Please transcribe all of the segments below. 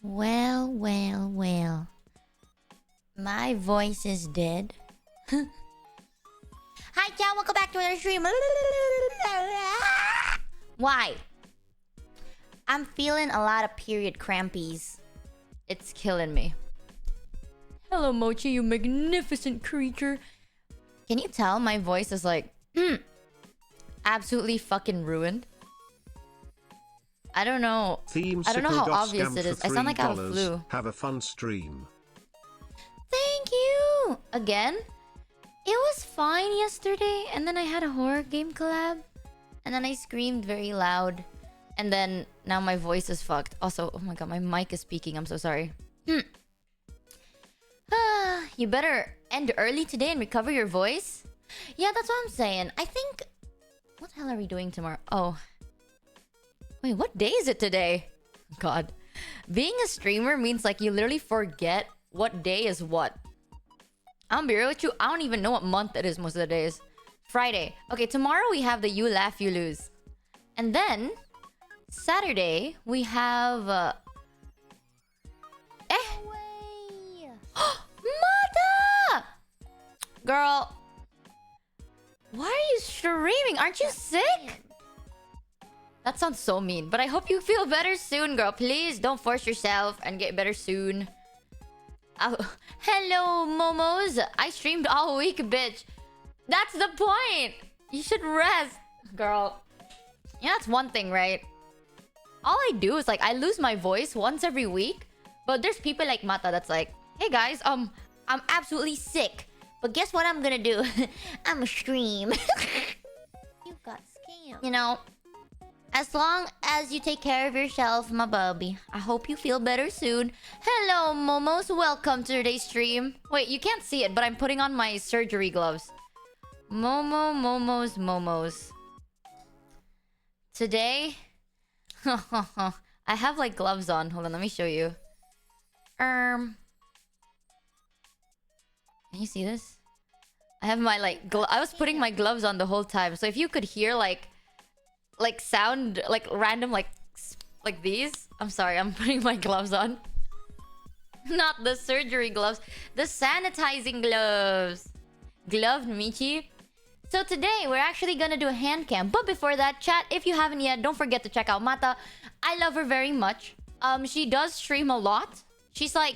Well, well, well. My voice is dead. Hi, y'all. Welcome back to another stream. Why? I'm feeling a lot of period crampies. It's killing me. Hello, Mochi, you magnificent creature. Can you tell my voice is like... absolutely fucking ruined? I don't know. I don't know how obvious it is. I sound like I have a flu. Have a fun stream. Thank you! Again? It was fine yesterday, and then I had a horror game collab. And then I screamed very loud. And then now my voice is fucked. Also, oh my god, my mic is speaking. I'm so sorry. You better end early today and recover your voice? Yeah, that's what I'm saying. I think... What the hell are we doing tomorrow? Oh. Wait, what day is it today? God. Being a streamer means like you literally forget what day is what. I'll be real with you. I don't even know what month it is most of the days. Friday. Okay, tomorrow we have the You Laugh, You Lose. And then... Saturday, we have... Mata! Girl. Why are you streaming? Aren't you sick? That sounds so mean. But I hope you feel better soon, girl. Please don't force yourself and get better soon. Oh, hello, Momos. I streamed all week, bitch. That's the point. You should rest, girl. Yeah, that's one thing, right? All I do is like I lose my voice once every week. But there's people like Mata that's like, hey guys, I'm absolutely sick. But guess what I'm gonna do? I'm a stream. You got scammed. You know, as long as you take care of yourself, my bubby. I hope you feel better soon. Hello, Momos. Welcome to today's stream. Wait, you can't see it, but I'm putting on my surgery gloves. Momos. Today... I have like gloves on. Hold on, let me show you. Can you see this? I have my like I was putting my gloves on the whole time. So if you could hear like sound like random like these, I'm sorry, I'm putting my gloves on. Not the surgery gloves, the sanitizing gloves. Gloved Michi. So today, we're actually gonna do a hand cam. But before that, chat, if you haven't yet, don't forget to check out Mata. I love her very much. She does stream a lot. She's like...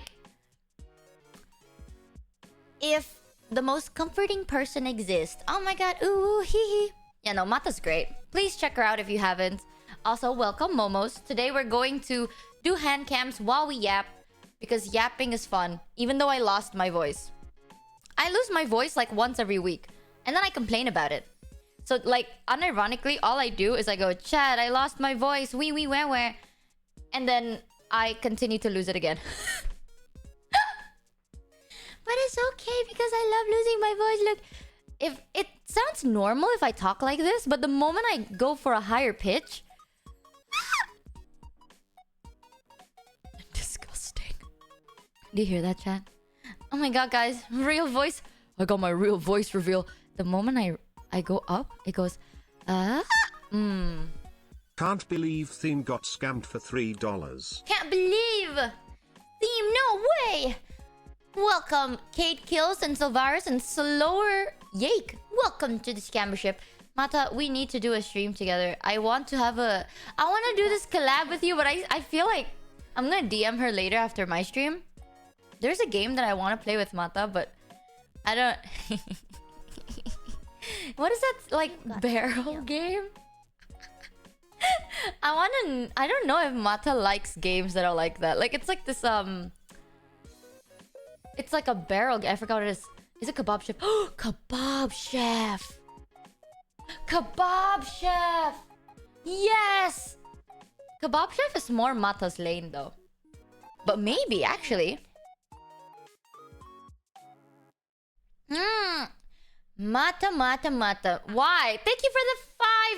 If the most comforting person exists. Oh my god, ooh, hee hee. Yeah, no, Mata's great. Please check her out if you haven't. Also, welcome, Momos. Today, we're going to do hand cams while we yap. Because yapping is fun, even though I lost my voice. I lose my voice like once every week. And then I complain about it. So, like, unironically, all I do is I go, Chad, I lost my voice. Wee, where? And then I continue to lose it again. But it's okay because I love losing my voice. Look, if it sounds normal if I talk like this, but the moment I go for a higher pitch... Disgusting. Do you hear that, Chad? Oh my god, guys. Real voice. I got my real voice reveal. The moment I go up, it goes, Can't believe Theme got scammed for $3. Can't believe! Theme, no way! Welcome, Kate Kills and Sylvaris and Slower Yake. Welcome to the scammership. Mata, we need to do a stream together. I want to do this collab with you, but I feel like I'm gonna DM her later after my stream. There's a game that I want to play with Mata, but I don't... What is that, like, barrel game? I don't know if Mata likes games that are like that. Like, it's like this, it's like a barrel game. I forgot what it is. Is it Kebab Chef? Oh, Kebab Chef! Kebab Chef! Yes! Kebab Chef is more Mata's lane, though. But maybe, actually. Mata. Why? Thank you for the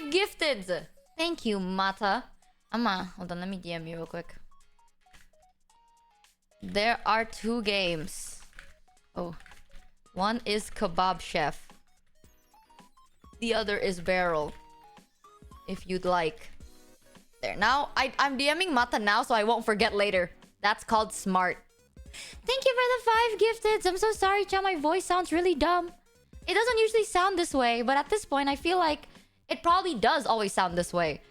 5 gifteds. Thank you, Mata. Hold on, let me DM you real quick. There are 2 games. Oh. One is Kebab Chef. The other is Barrel. If you'd like. There. Now, I'm DMing Mata now so I won't forget later. That's called smart. Thank you for the 5 gifteds. I'm so sorry, chat. My voice sounds really dumb. It doesn't usually sound this way, but at this point, I feel like it probably does always sound this way.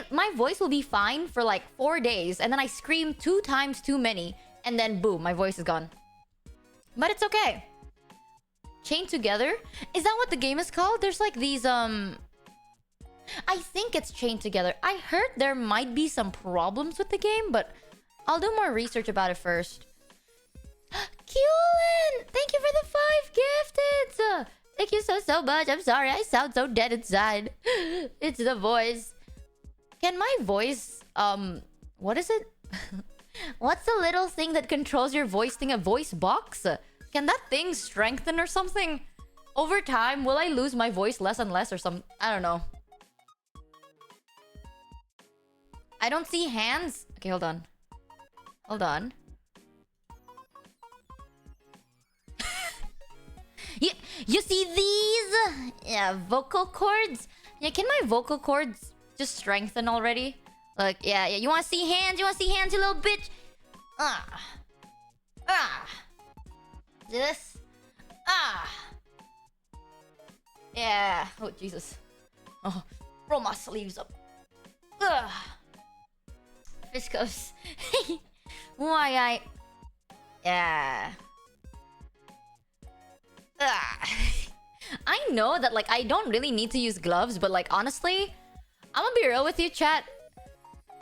My voice will be fine for like 4 days, and then I scream 2 times too many, and then boom, my voice is gone. But it's okay. Chained Together? Is that what the game is called? There's like these, I think it's Chained Together. I heard there might be some problems with the game, but I'll do more research about it first. Kulin! Thank you for the 5 gifteds! Thank you so much. I'm sorry, I sound so dead inside. It's the voice. Can my voice, what is it? What's the little thing that controls your voice thing? A voice box? Can that thing strengthen or something? Over time, will I lose my voice less and less or some... I don't know. I don't see hands. Okay, hold on. Hold on. You see these? Yeah, vocal cords? Yeah, can my vocal cords just strengthen already? Like, yeah. You wanna see hands? You wanna see hands, you little bitch? This? Yeah. Oh, Jesus. Oh, roll my sleeves up. Viscose. Why yeah. I know that, like, I don't really need to use gloves, but, like, honestly, I'm gonna be real with you, chat.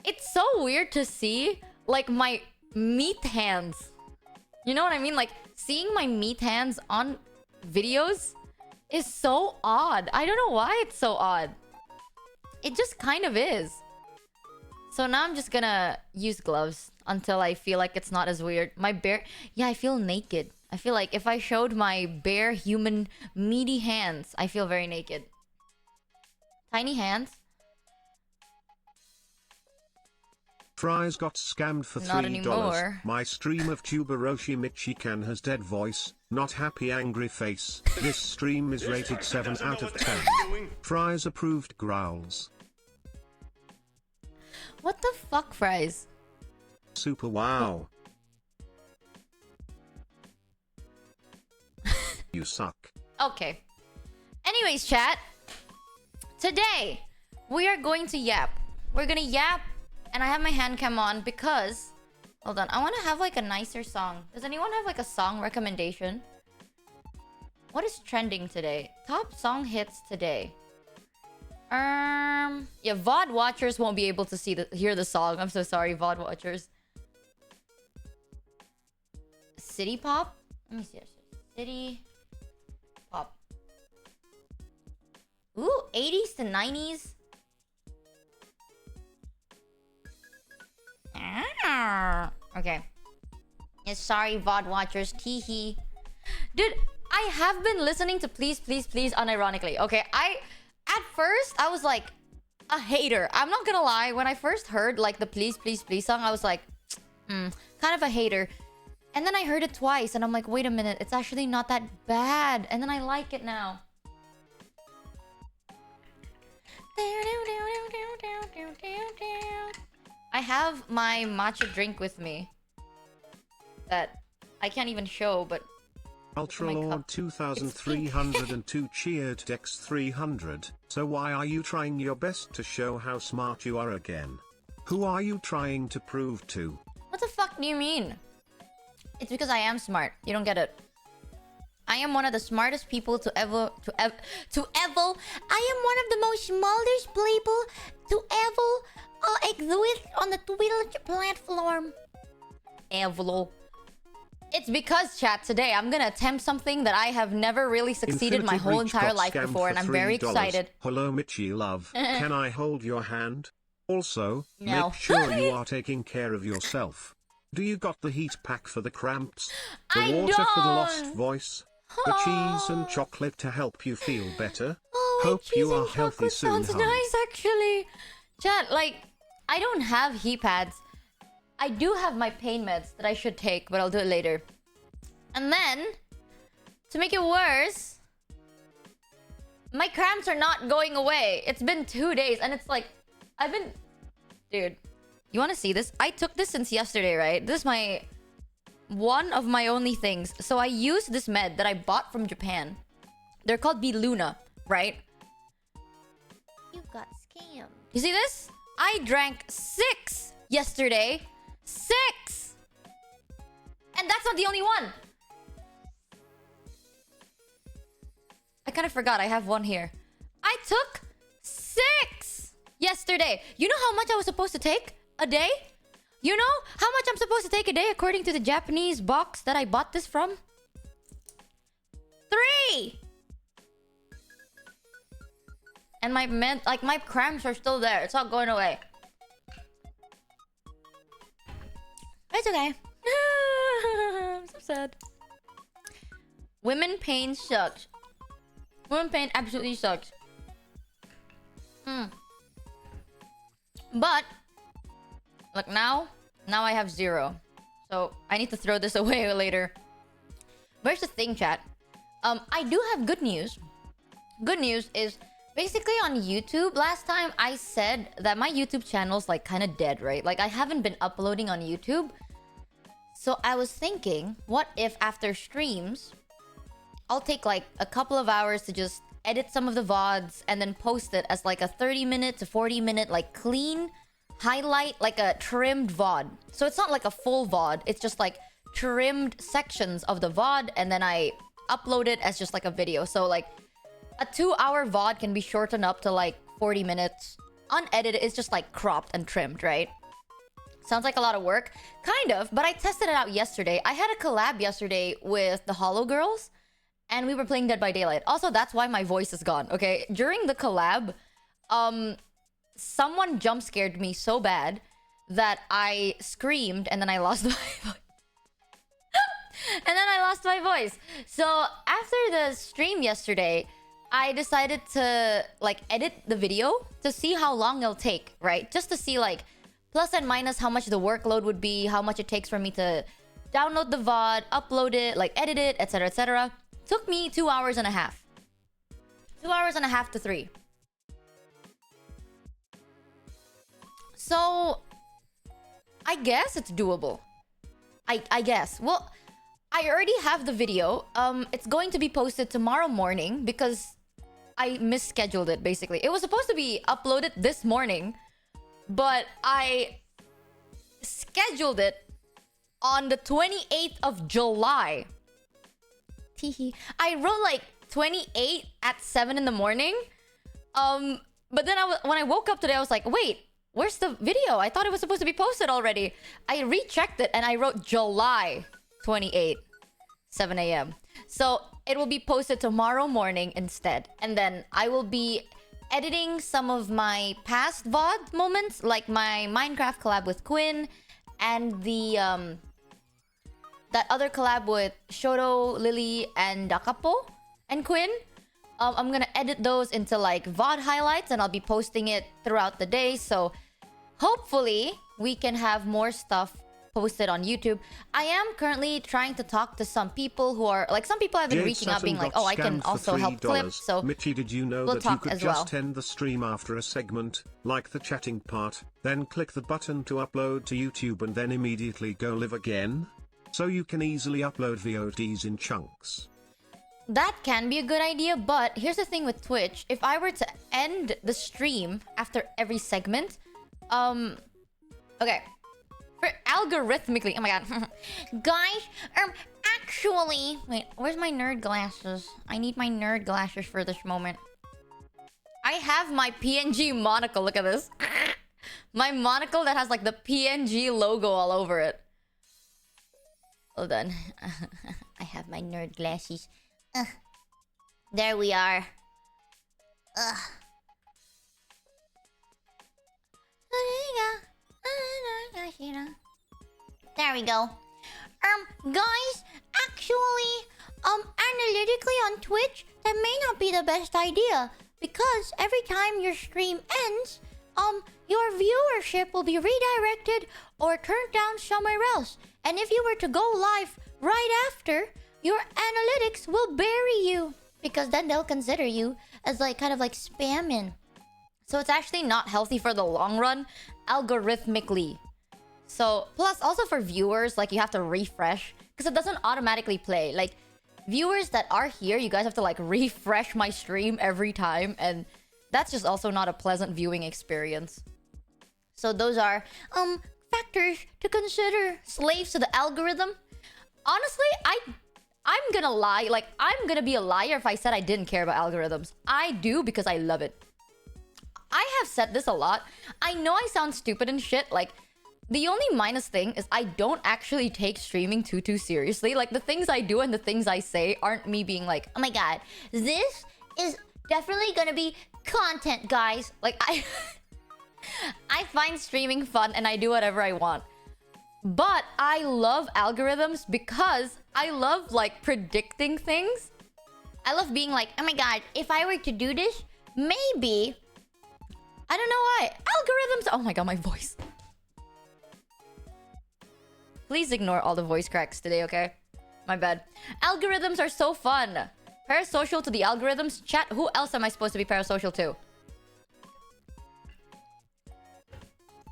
It's so weird to see, like, my meat hands. You know what I mean? Like, seeing my meat hands on videos is so odd. I don't know why it's so odd. It just kind of is. So now I'm just gonna use gloves until I feel like it's not as weird. My bare... Yeah, I feel naked. I feel like if I showed my bare human meaty hands, I feel very naked. Tiny hands. Fries got scammed for Not $3. anymore. My stream of Tuberoshi Michi-can has dead voice, not happy angry face. This stream is rated 7 out of 10. Fries approved growls. What the fuck, Fries? Super wow. You suck. Okay. Anyways, chat. Today, we are going to yap. We're gonna yap, and I have my hand cam on because... Hold on, I want to have like a nicer song. Does anyone have like a song recommendation? What is trending today? Top song hits today. Yeah, VOD watchers won't be able to hear the song. I'm so sorry, VOD watchers. City pop? Let me see. City pop. Ooh, 80s to 90s. Okay. Yeah, sorry, VOD watchers. Teehee. Dude, I have been listening to Please, Please, Please unironically. Okay, at first, I was like a hater. I'm not gonna lie. When I first heard like the Please, Please, Please song, I was like, kind of a hater. And then I heard it twice, and I'm like, wait a minute, it's actually not that bad. And then I like it now. I have my matcha drink with me that I can't even show, but... Ultralord 2302 cheered Dex 300. So why are you trying your best to show how smart you are again? Who are you trying to prove to? What the fuck do you mean? It's because I am smart. You don't get it. I am one of the smartest people to ever... I am one of the most smartest people to ever exist on the Twitter platform. It's because, chat, today I'm gonna attempt something that I have never really succeeded my whole entire life before, and I'm very excited. Hello, Michi love. Can I hold your hand? Also, No. make sure you are taking care of yourself. Do you got the heat pack for the cramps? The I water for the lost don't. voice? The cheese and chocolate to help you feel better? Oh, Hope cheese you are and healthy chocolate soon, sounds hon. nice, actually. Chat, like, I don't have heat pads. I do have my pain meds that I should take, but I'll do it later. And then, to make it worse, my cramps are not going away. It's been 2 days, and it's like, Dude, You want to see this? I took this since yesterday, right? This is my... one of my only things. So I used this med that I bought from Japan. They're called Luna, right? You got scammed. You see this? I drank 6 yesterday. 6! And that's not the only one. I kind of forgot I have one here. I took 6 yesterday. You know how much I was supposed to take a day? You know how much I'm supposed to take a day according to the Japanese box that I bought this from? 3! And my cramps are still there. It's not going away. It's okay. I'm so sad. Women pain sucks. Women pain absolutely sucks. But look, now I have 0. So I need to throw this away later. But here's the thing, chat. I do have good news. Good news is basically on YouTube. Last time I said that my YouTube channel's like kind of dead, right? Like I haven't been uploading on YouTube. So I was thinking, what if after streams, I'll take like a couple of hours to just edit some of the VODs and then post it as like a 30-minute to 40-minute like clean highlight, like a trimmed VOD. So it's not like a full VOD. It's just like trimmed sections of the VOD and then I upload it as just like a video. So like a 2-hour VOD can be shortened up to like 40 minutes. Unedited, it's just like cropped and trimmed, right? Sounds like a lot of work. Kind of, but I tested it out yesterday. I had a collab yesterday with the Hollow Girls and we were playing Dead by Daylight. Also, that's why my voice is gone, okay? During the collab, someone jump scared me so bad that I screamed and then I lost my voice. And then I lost my voice. So after the stream yesterday, I decided to like edit the video to see how long it'll take, right? Just to see like plus and minus how much the workload would be, how much it takes for me to download the VOD, upload it, like edit it, etc, etc. Took me 2 hours and a half. 2 hours and a half to 3. So I guess it's doable. I guess. Well, I already have the video. It's going to be posted tomorrow morning because I misscheduled it basically. It was supposed to be uploaded this morning, but I scheduled it on the 28th of July. Teehee. I wrote like 28 at 7 in the morning. But then when I woke up today, I was like, wait, where's the video? I thought it was supposed to be posted already. I rechecked it and I wrote July 28, 7 a.m. So it will be posted tomorrow morning instead. And then I will be editing some of my past VOD moments, like my Minecraft collab with Quinn and the that other collab with Shoto, Lily, and Dakapo and Quinn. I'm gonna edit those into like VOD highlights and I'll be posting it throughout the day. So hopefully we can have more stuff posted on YouTube. I am currently trying to talk to some people who are like, some people have been reaching out being like, oh, I can also help clip. So Michi, did you know that you could just end the stream after a segment, like the chatting part, then click the button to upload to YouTube and then immediately go live again? So you can easily upload VODs in chunks. That can be a good idea, but here's the thing with Twitch. If I were to end the stream after every segment, okay. Algorithmically, oh my god. Guys, actually... Wait, where's my nerd glasses? I need my nerd glasses for this moment. I have my PNG monocle, look at this. My monocle that has like the PNG logo all over it. Hold on. I have my nerd glasses. There we are. There we go. Guys, actually, analytically on Twitch, that may not be the best idea. Because every time your stream ends, your viewership will be redirected or turned down somewhere else. And if you were to go live right after, your analytics will bury you. Because then they'll consider you as like kind of like spamming. So it's actually not healthy for the long run, algorithmically. So, plus also for viewers, like you have to refresh because it doesn't automatically play. Like viewers that are here, you guys have to like refresh my stream every time, and that's just also not a pleasant viewing experience. So those are factors to consider. Slaves to the algorithm. Honestly, I'm gonna lie. Like, I'm gonna be a liar if I said I didn't care about algorithms. I do because I love it. I have said this a lot. I know I sound stupid and shit. Like, the only minus thing is I don't actually take streaming too seriously. Like, the things I do and the things I say aren't me being like, oh my god, this is definitely gonna be content, guys. Like, I find streaming fun and I do whatever I want. But I love algorithms because I love, like, predicting things. I love being like, oh my god, if I were to do this, maybe... I don't know why. Algorithms... Oh my god, my voice. Please ignore all the voice cracks today, okay? My bad. Algorithms are so fun. Parasocial to the algorithms. Chat, who else am I supposed to be parasocial to?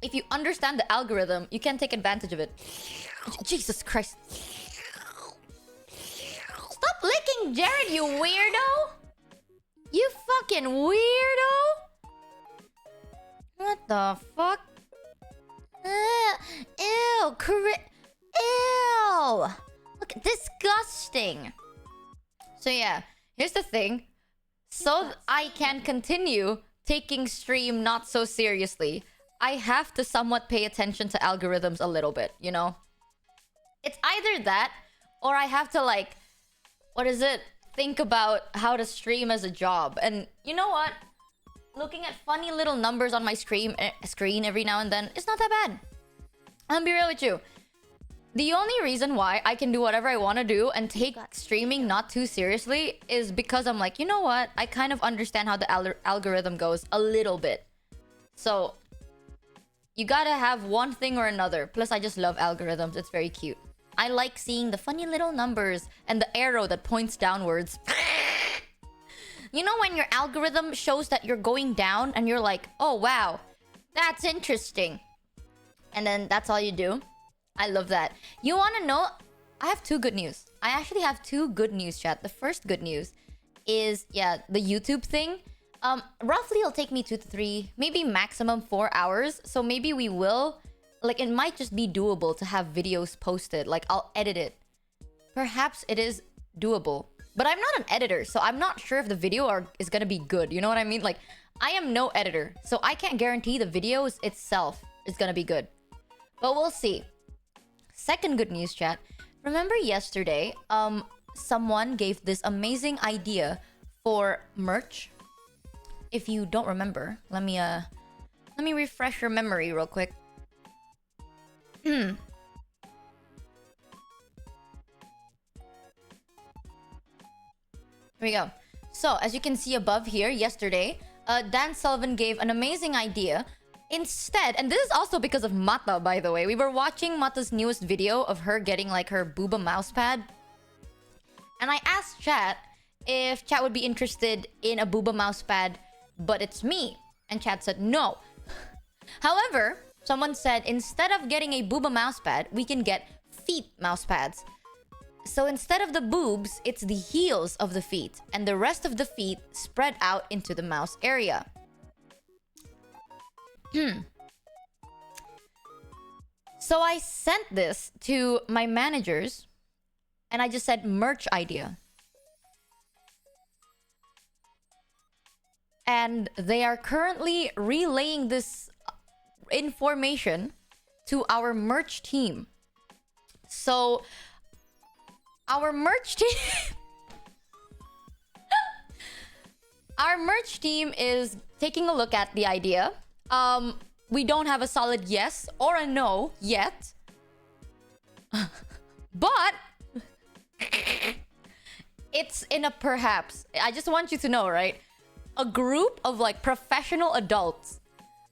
If you understand the algorithm, you can take advantage of it. Jesus Christ. Stop licking Jared, you weirdo! You fucking weirdo! What the fuck? Ew! Ew! Look, disgusting! So yeah, here's the thing. So I can continue taking stream not so seriously, I have to somewhat pay attention to algorithms a little bit, you know? It's either that, or I have to, like... What is it? Think about how to stream as a job. And you know what? Looking at funny little numbers on my screen every now and then, it's not that bad. I'll be real with you. The only reason why I can do whatever I want to do and take streaming not too seriously is because I'm like, you know what? I kind of understand how the algorithm goes a little bit. So, you gotta have one thing or another. Plus, I just love algorithms. It's very cute. I like seeing the funny little numbers and the arrow that points downwards. You know when your algorithm shows that you're going down and you're like, oh wow, that's interesting. And then that's all you do. I love that. You want to know? I have two good news. I actually have two good news, chat. The first good news is, yeah, the YouTube thing. Roughly it'll take me 2 to 3, maybe maximum 4 hours. So maybe we will, like, it might just be doable to have videos posted. Like, I'll edit it. Perhaps it is doable. But I'm not an editor, so I'm not sure if the video is gonna be good. You know what I mean? Like, I am no editor, so I can't guarantee the videos itself is gonna be good. But we'll see. Second good news, chat. Remember yesterday, someone gave this amazing idea for merch. If you don't remember, let me refresh your memory real quick. Here we go. So, as you can see above here, yesterday, Dan Sullivan gave an amazing idea. Instead, and this is also because of Mata, by the way. We were watching Mata's newest video of her getting, like, her booba mousepad. And I asked chat if chat would be interested in a booba mousepad, but it's me. And chat said no. However, someone said instead of getting a booba mousepad, we can get feet mousepads. So instead of the boobs, it's the heels of the feet, and the rest of the feet spread out into the mouse area. So I sent this to my managers, and I just said merch idea. And they are currently relaying this information to our merch team. So our merch team our merch team is taking a look at the idea. We don't have a solid yes or a no yet. But it's in a perhaps. I just want you to know, right? A group of, like, professional adults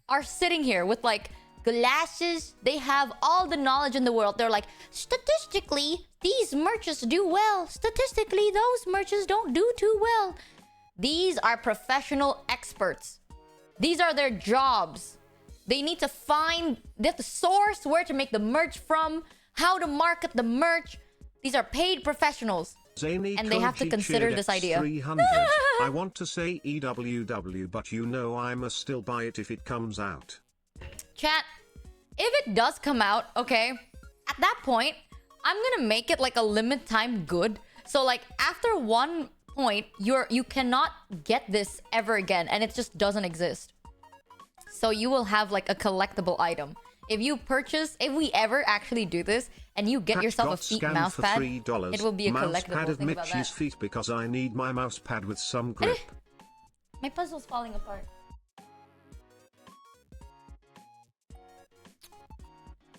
are sitting here with, like, glasses. They have all the knowledge in the world. They're like, statistically, these merches do well. Statistically, those merches don't do too well. These are professional experts. These are their jobs. They need to source where to make the merch from, how to market the merch. These are paid professionals. Zany And they have to consider this idea. 300. I want to say EWW, but you know I must still buy it if it comes out. Chat, if it does come out, okay, at that point, I'm gonna make it like a limit time good. So like after one point, you cannot get this ever again, and it just doesn't exist. So you will have like a collectible item. If we ever actually do this, and you get yourself a feet mouse pad, it will be a collectible. Mousepad of Think about Michi's that. feet because I need my mouse pad with some grip. My puzzle's falling apart.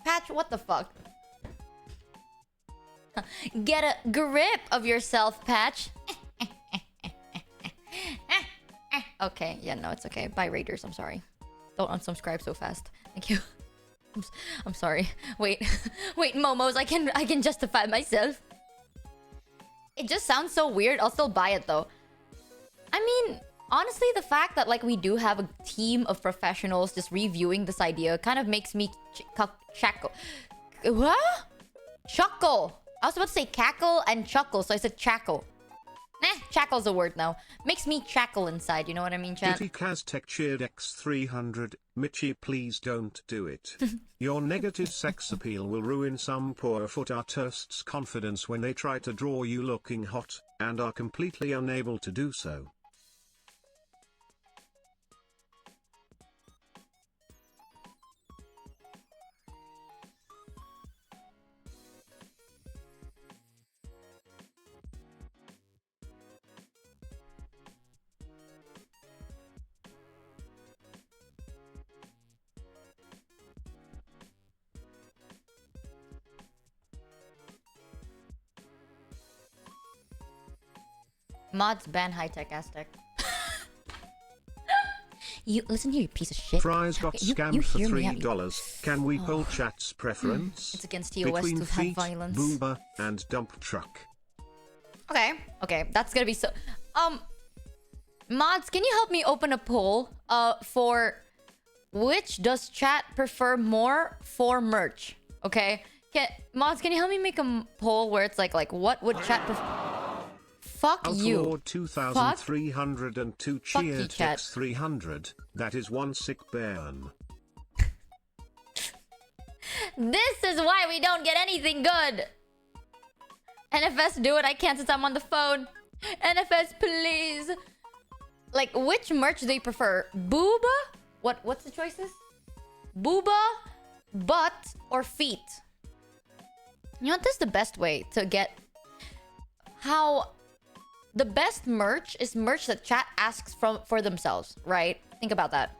Patch, what the fuck? Get a grip of yourself, Patch. Okay, yeah, no, it's okay. Bye, Raiders, I'm sorry. Don't unsubscribe so fast. Thank you. I'm sorry. Wait, wait, Momos, I can justify myself. It just sounds so weird. I'll still buy it though. I mean, honestly, the fact that like we do have a team of professionals just reviewing this idea kind of makes me chuckle. What? Chuckle. I was about to say cackle and chuckle, so I said chackle. Chackle's a word now. Makes me chackle inside, you know what I mean, chat? Itty Kaztech cheered X300. Michi, please don't do it. Your negative sex appeal will ruin some poor foot artist's confidence when they try to draw you looking hot, and are completely unable to do so. Mods ban high-tech Aztec. You listen here, you piece of shit. Fries got scammed for $3. Can we poll chat's preference? It's against TOS between to have feet, violence. booba, and dump truck? Okay, that's gonna be so. Mods, can you help me open a poll? For which does chat prefer more for merch? Okay, Mods, can you help me make a poll where it's like what would chat prefer? Fuck you. Outlord 2302 cheered chat. X300. That is one sick burn. This is why we don't get anything good. NFS, do it. I can't since I'm on the phone. NFS, please. Like, which merch do you prefer? Booba? What's the choices? Booba, butt, or feet? You know what? This is the best way to get... How... The best merch is merch that chat asks for themselves, right? Think about that.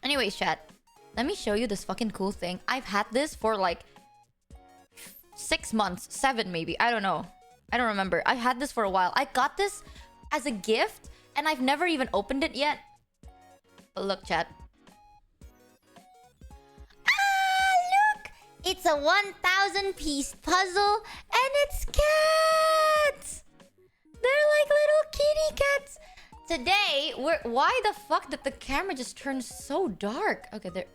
Anyways, chat. Let me show you this fucking cool thing. I've had this for like 6 months, 7 maybe. I don't know. I don't remember. I had this for a while. I got this as a gift and I've never even opened it yet. But look, chat. Look! It's a 1,000-piece puzzle and it's cats! They're like little kitty cats. Today, why the fuck did the camera just turn so dark? Okay, there.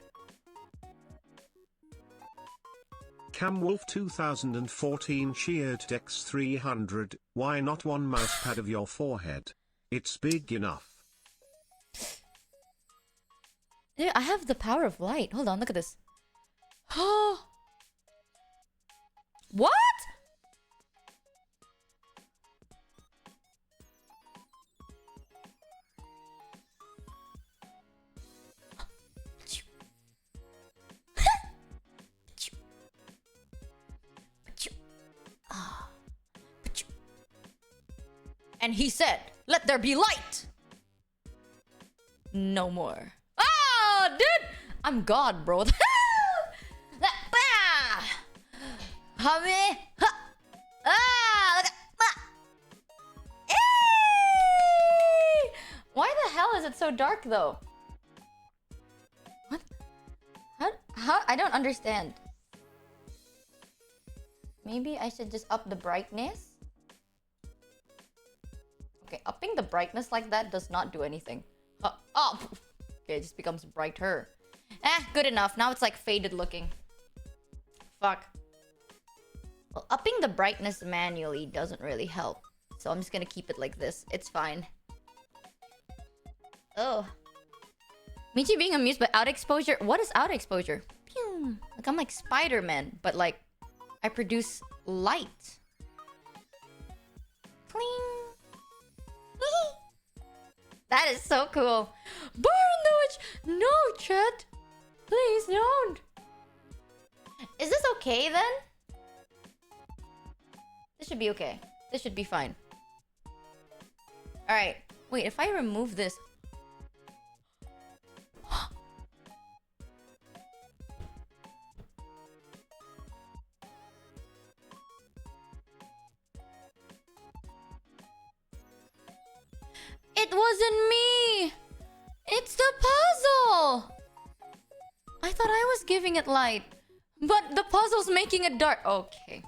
Camwolf 2014 cheered X300. Why not one mousepad of your forehead? It's big enough. Yeah, I have the power of light. Hold on, look at this. Oh. What? And he said, "Let there be light." No more. Oh, dude! I'm God, bro. Why the hell is it so dark, though? What? How? I don't understand. Maybe I should just up the brightness? Okay, upping the brightness like that does not do anything. Okay, Okay, it just becomes brighter. Good enough. Now it's like faded looking. Fuck. Well, upping the brightness manually doesn't really help. So I'm just gonna keep it like this. It's fine. Oh. Michi being amused by out exposure. What is out exposure? Pew. Like I'm like Spider-Man, but like I produce light. Cling. That is so cool. Burn the witch! No, chat. Please don't. Is this okay then? This should be okay. This should be fine. Alright. Wait, if I remove this... It wasn't me! It's the puzzle! I thought I was giving it light. But the puzzle's making it dark. Okay.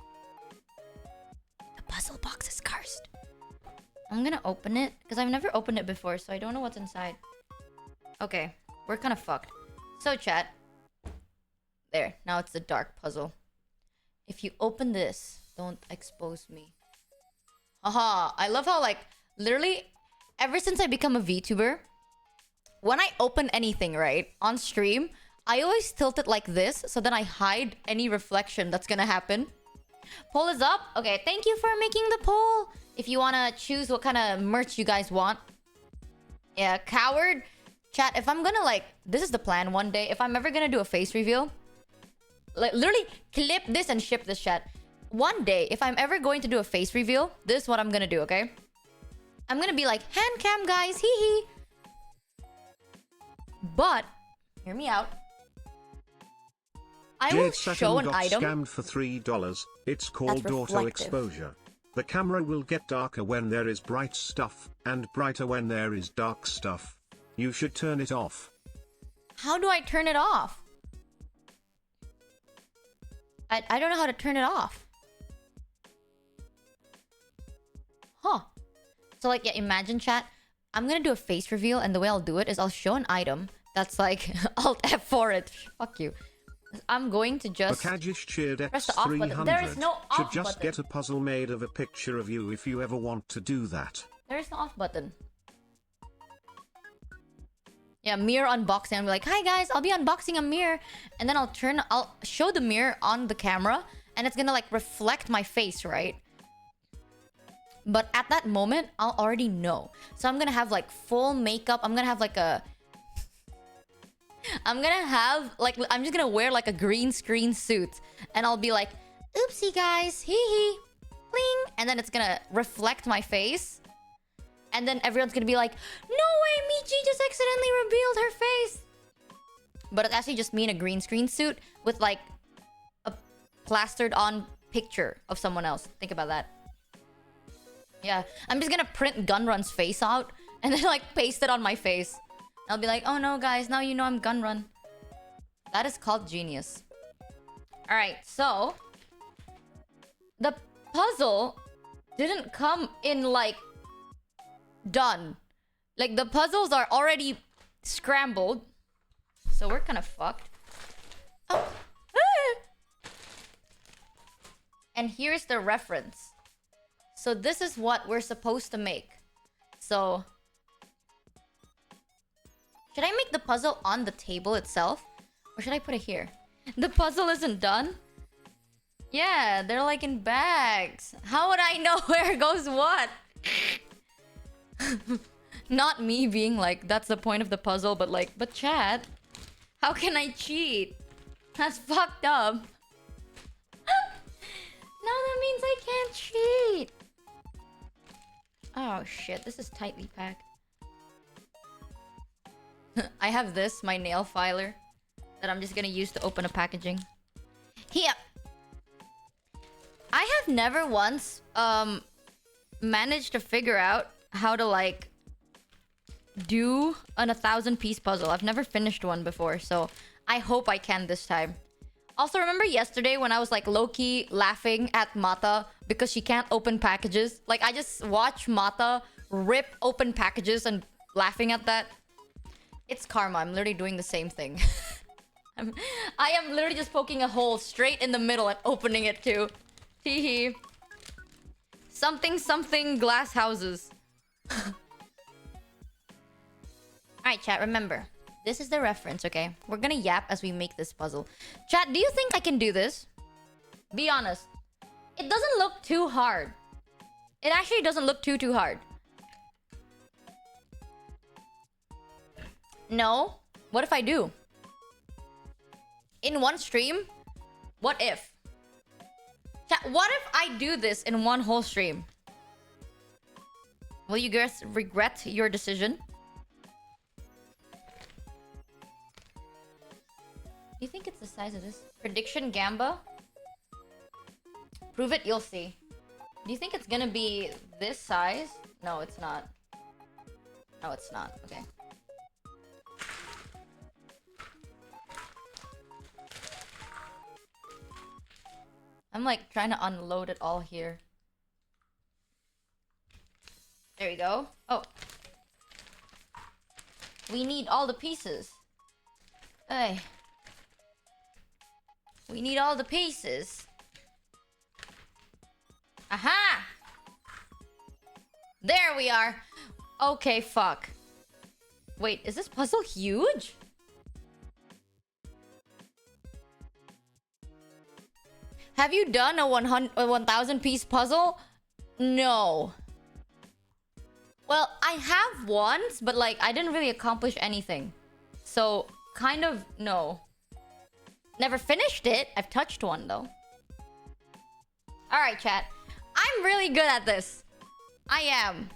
The puzzle box is cursed. I'm gonna open it. Because I've never opened it before, so I don't know what's inside. Okay. We're kind of fucked. So, chat. There. Now it's the dark puzzle. If you open this, don't expose me. Haha. I love how, like, literally... Ever since I become a VTuber, when I open anything, right, on stream, I always tilt it like this, so then I hide any reflection that's gonna happen. Poll is up. Okay, thank you for making the poll. If you wanna choose what kind of merch you guys want. Yeah, coward. Chat, if I'm gonna, like, this is the plan one day. If I'm ever gonna do a face reveal, like, literally clip this and ship this, chat. One day, if I'm ever going to do a face reveal, this is what I'm gonna do, okay? I'm gonna be like, hand cam, guys, hee hee. But, hear me out. I will show an item. Scammed for $3. It's called auto exposure. The camera will get darker when there is bright stuff, and brighter when there is dark stuff. You should turn it off. How do I turn it off? I don't know how to turn it off. Huh. So like, yeah, imagine, chat. I'm gonna do a face reveal, and the way I'll do it is I'll show an item that's like Alt F for it. Fuck you. I'm going to just press the off button. There is no off should just button. Get a puzzle made of a picture of you if you ever want to do that. There is no off button. Yeah, mirror unboxing. I'll be like, hi guys, I'll be unboxing a mirror, and then I'll show the mirror on the camera, and it's gonna like reflect my face, right? But at that moment, I'll already know. So I'm gonna have like full makeup. I'm gonna have like a... I'm just gonna wear like a green screen suit. And I'll be like, oopsie guys, hee hee, bling. And then it's gonna reflect my face. And then everyone's gonna be like, no way, Michi just accidentally revealed her face. But it's actually just me in a green screen suit with like a plastered on picture of someone else. Think about that. Yeah, I'm just gonna print Gunrun's face out and then like paste it on my face. I'll be like, oh no guys, now you know I'm Gunrun. That is called genius. Alright, so the puzzle didn't come in like done. Like the puzzles are already scrambled. So we're kind of fucked. Oh. Ah! And here's the reference. So this is what we're supposed to make. So... should I make the puzzle on the table itself? Or should I put it here? The puzzle isn't done? Yeah, they're like in bags. How would I know where goes what? Not me being like, that's the point of the puzzle, but like, but chat, how can I cheat? That's fucked up. Now that means I can't cheat. Oh shit, this is tightly packed. I have this, my nail filer, that I'm just gonna use to open a packaging. Here. I have never once managed to figure out how to like do an 1,000-piece puzzle. I've never finished one before, so I hope I can this time. Also, remember yesterday when I was like low-key laughing at Mata because she can't open packages? Like, I just watch Mata rip open packages and laughing at that. It's karma. I'm literally doing the same thing. I am literally just poking a hole straight in the middle and opening it too. Hee hee. Something something glass houses. Alright, chat, remember. This is the reference, okay? We're gonna yap as we make this puzzle. Chat, do you think I can do this? Be honest. It doesn't look too hard. It actually doesn't look too hard. No? What if I do? In one stream? What if? Chat, what if I do this in one whole stream? Will you guys regret your decision? Do you think it's the size of this? Prediction Gamba? Prove it, you'll see. Do you think it's gonna be this size? No, it's not. No, it's not. Okay. I'm like trying to unload it all here. There we go. Oh. We need all the pieces. Hey. We need all the pieces. Aha! There we are. Okay, fuck. Wait, is this puzzle huge? Have you done a 1,000 piece puzzle? No. Well, I have once, but like I didn't really accomplish anything. So, kind of no. Never finished it. I've touched one though. Alright, chat. I'm really good at this. I am.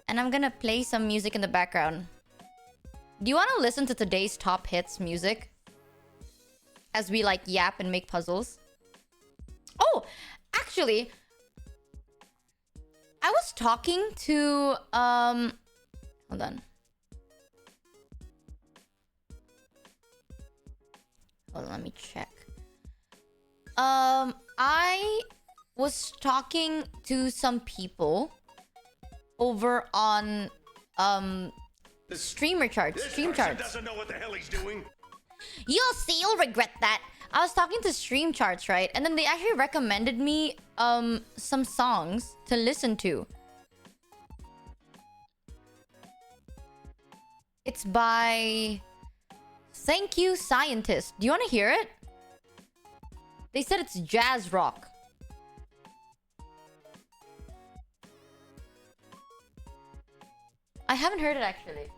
And I'm gonna play some music in the background. Do you want to listen to today's top hits music? As we like yap and make puzzles? Oh, actually, I was talking to hold on. Hold on, let me check. I was talking to some people over on stream charts. Doesn't know what the hell he's doing. You'll see, you'll regret that. I was talking to stream charts, right? And then they actually recommended me some songs to listen to. It's by Thank You Scientist. Do you want to hear it? They said it's jazz rock. I haven't heard it actually.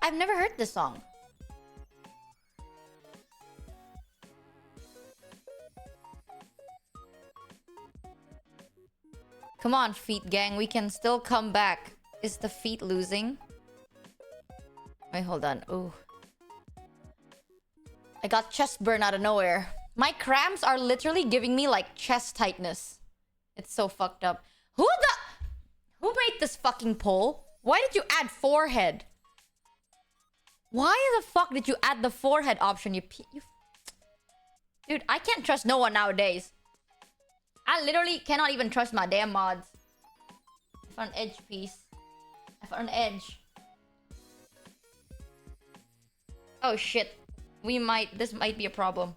I've never heard this song. Come on, Feet Gang. We can still come back. Is the feet losing? Wait, hold on. Ooh. I got chest burn out of nowhere. My cramps are literally giving me like chest tightness. It's so fucked up. Who made this fucking poll? Why did you add forehead? Why the fuck did you add the forehead option? You Dude, I can't trust no one nowadays. I literally cannot even trust my damn mods. I found an edge piece. I found an edge. Oh shit. This might be a problem.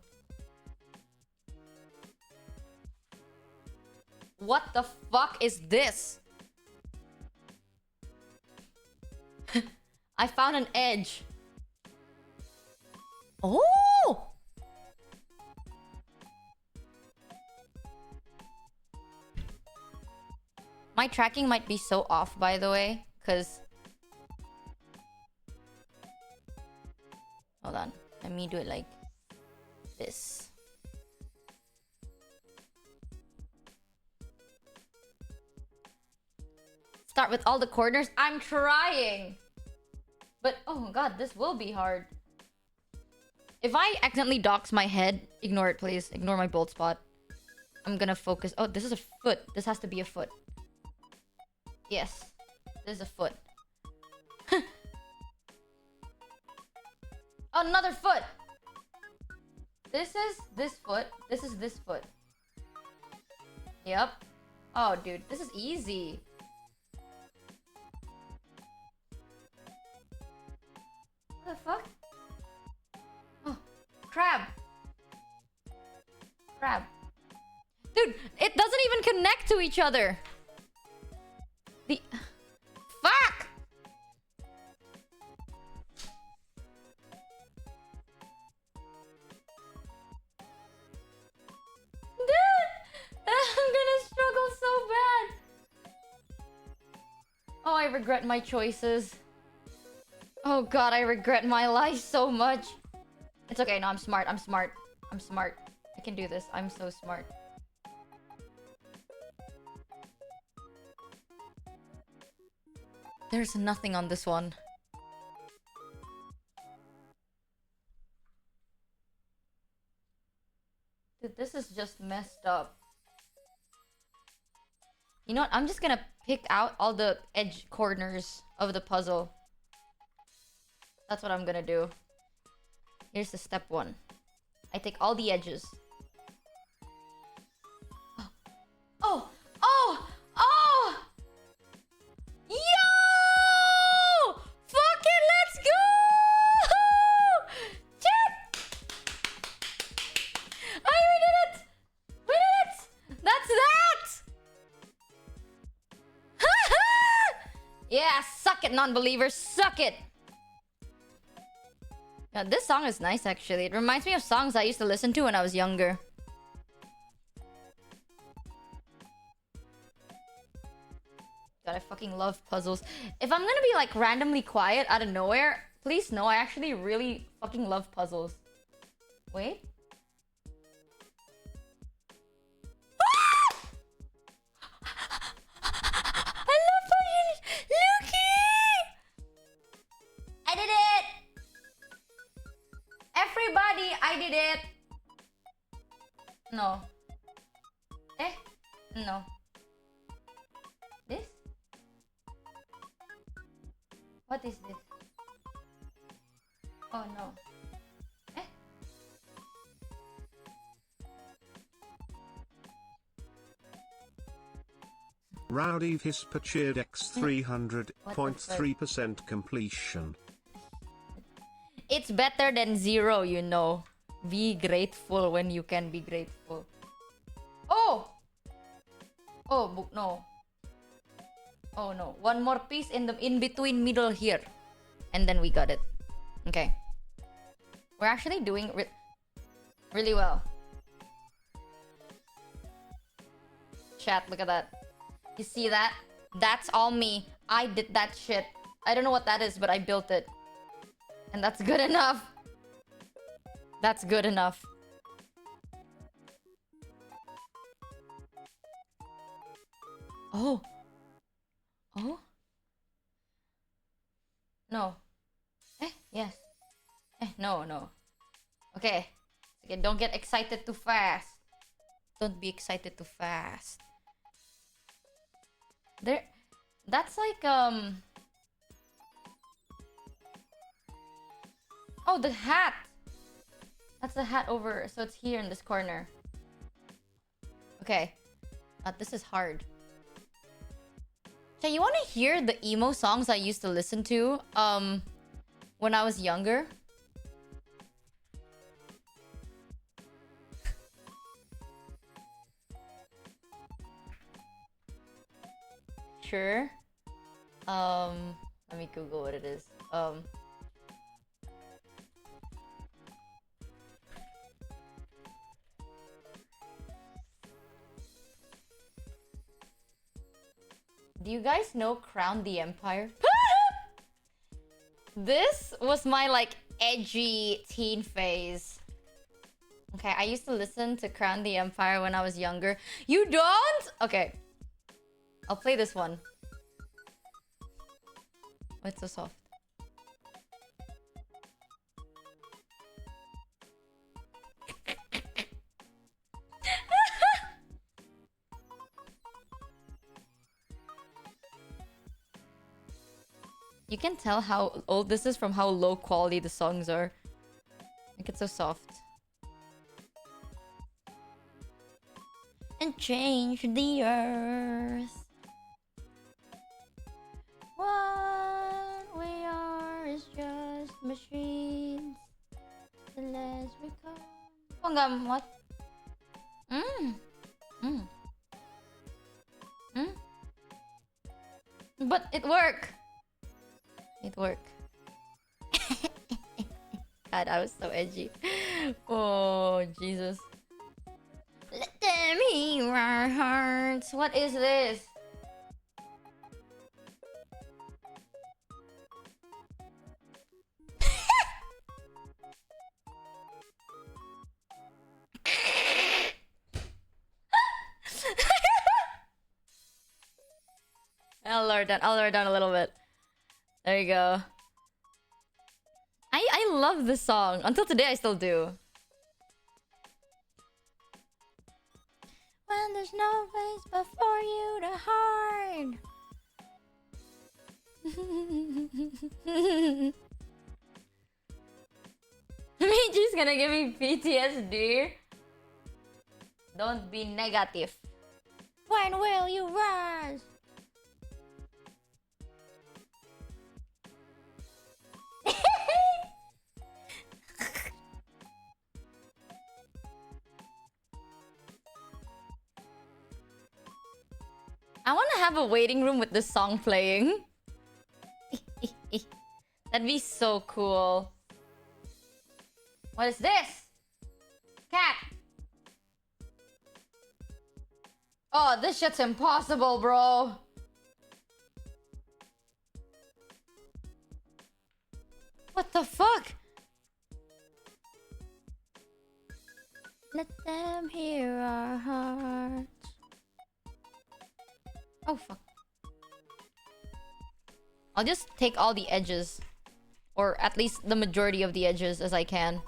What the fuck is this? I found an edge. Oh! My tracking might be so off, by the way, because... Hold on. Let me do it like this. Start with all the corners. I'm trying! But, oh god, this will be hard. If I accidentally dox my head, ignore it, please. Ignore my bold spot. I'm gonna focus. Oh, this is a foot. This has to be a foot. Yes. This is a foot. Another foot! This is this foot. This is this foot. Yep. Oh, dude, this is easy. What the fuck? Oh, crab. Crab. Dude, it doesn't even connect to each other. The... Fuck! Dude! I'm gonna struggle so bad. Oh, I regret my choices. Oh god, I regret my life so much. It's okay, no, I'm smart, I'm smart. I'm smart. I can do this, I'm so smart. There's nothing on this one. Dude, this is just messed up. You know what? I'm just gonna pick out all the edge corners of the puzzle. That's what I'm gonna do. Here's the step one. I take all the edges. Oh! Oh! Oh! Oh! Yo! Fuck it, let's go! Shit! We did it! We did it! That's that! Yeah, suck it, non-believers, suck it! Yeah, this song is nice, actually. It reminds me of songs I used to listen to when I was younger. God, I fucking love puzzles. If I'm gonna be like randomly quiet out of nowhere, please know I actually really fucking love puzzles. Wait. I love puzzles! Looky! I did it! Everybody, I did it! No. Eh? No. This? What is this? Oh no. Eh? Rowdy Hisper cheered X 300.3% completion. It's better than 0, you know. Be grateful when you can be grateful. Oh! Oh, no. Oh no. One more piece in the in-between middle here. And then we got it. Okay. We're actually doing really well. Chat, look at that. You see that? That's all me. I did that shit. I don't know what that is, but I built it. And that's good enough. That's good enough. Oh. Oh? No. Eh, yes. Eh, no, no. Okay. Okay, don't get excited too fast. Don't be excited too fast. There... That's like, Oh, the hat! That's the hat over, so it's here in this corner. Okay. This is hard. So you want to hear the emo songs I used to listen to when I was younger? Sure. Let me Google what it is. Do you guys know Crown the Empire? This was my like edgy teen phase. Okay, I used to listen to Crown the Empire when I was younger. You don't? Okay. I'll play this one. Oh, it's so soft. You can tell how old this is from how low quality the songs are. Like, it's so soft. And change the earth. What we are is just machines. The less we come. Panggam, what? But it worked. It worked. God, I was so edgy. Oh, Jesus. Let them hear our hearts. What is this? I'll lower down a little bit. There you go. I love this song. Until today, I still do. When there's no place before you to hide. Michi's gonna give me PTSD. Don't be negative. When will you rise? I want to have a waiting room with this song playing. That'd be so cool. What is this? Cat. Oh, this shit's impossible, bro. What the fuck? Let them hear our hearts. Oh, fuck. I'll just take all the edges. Or at least the majority of the edges as I can.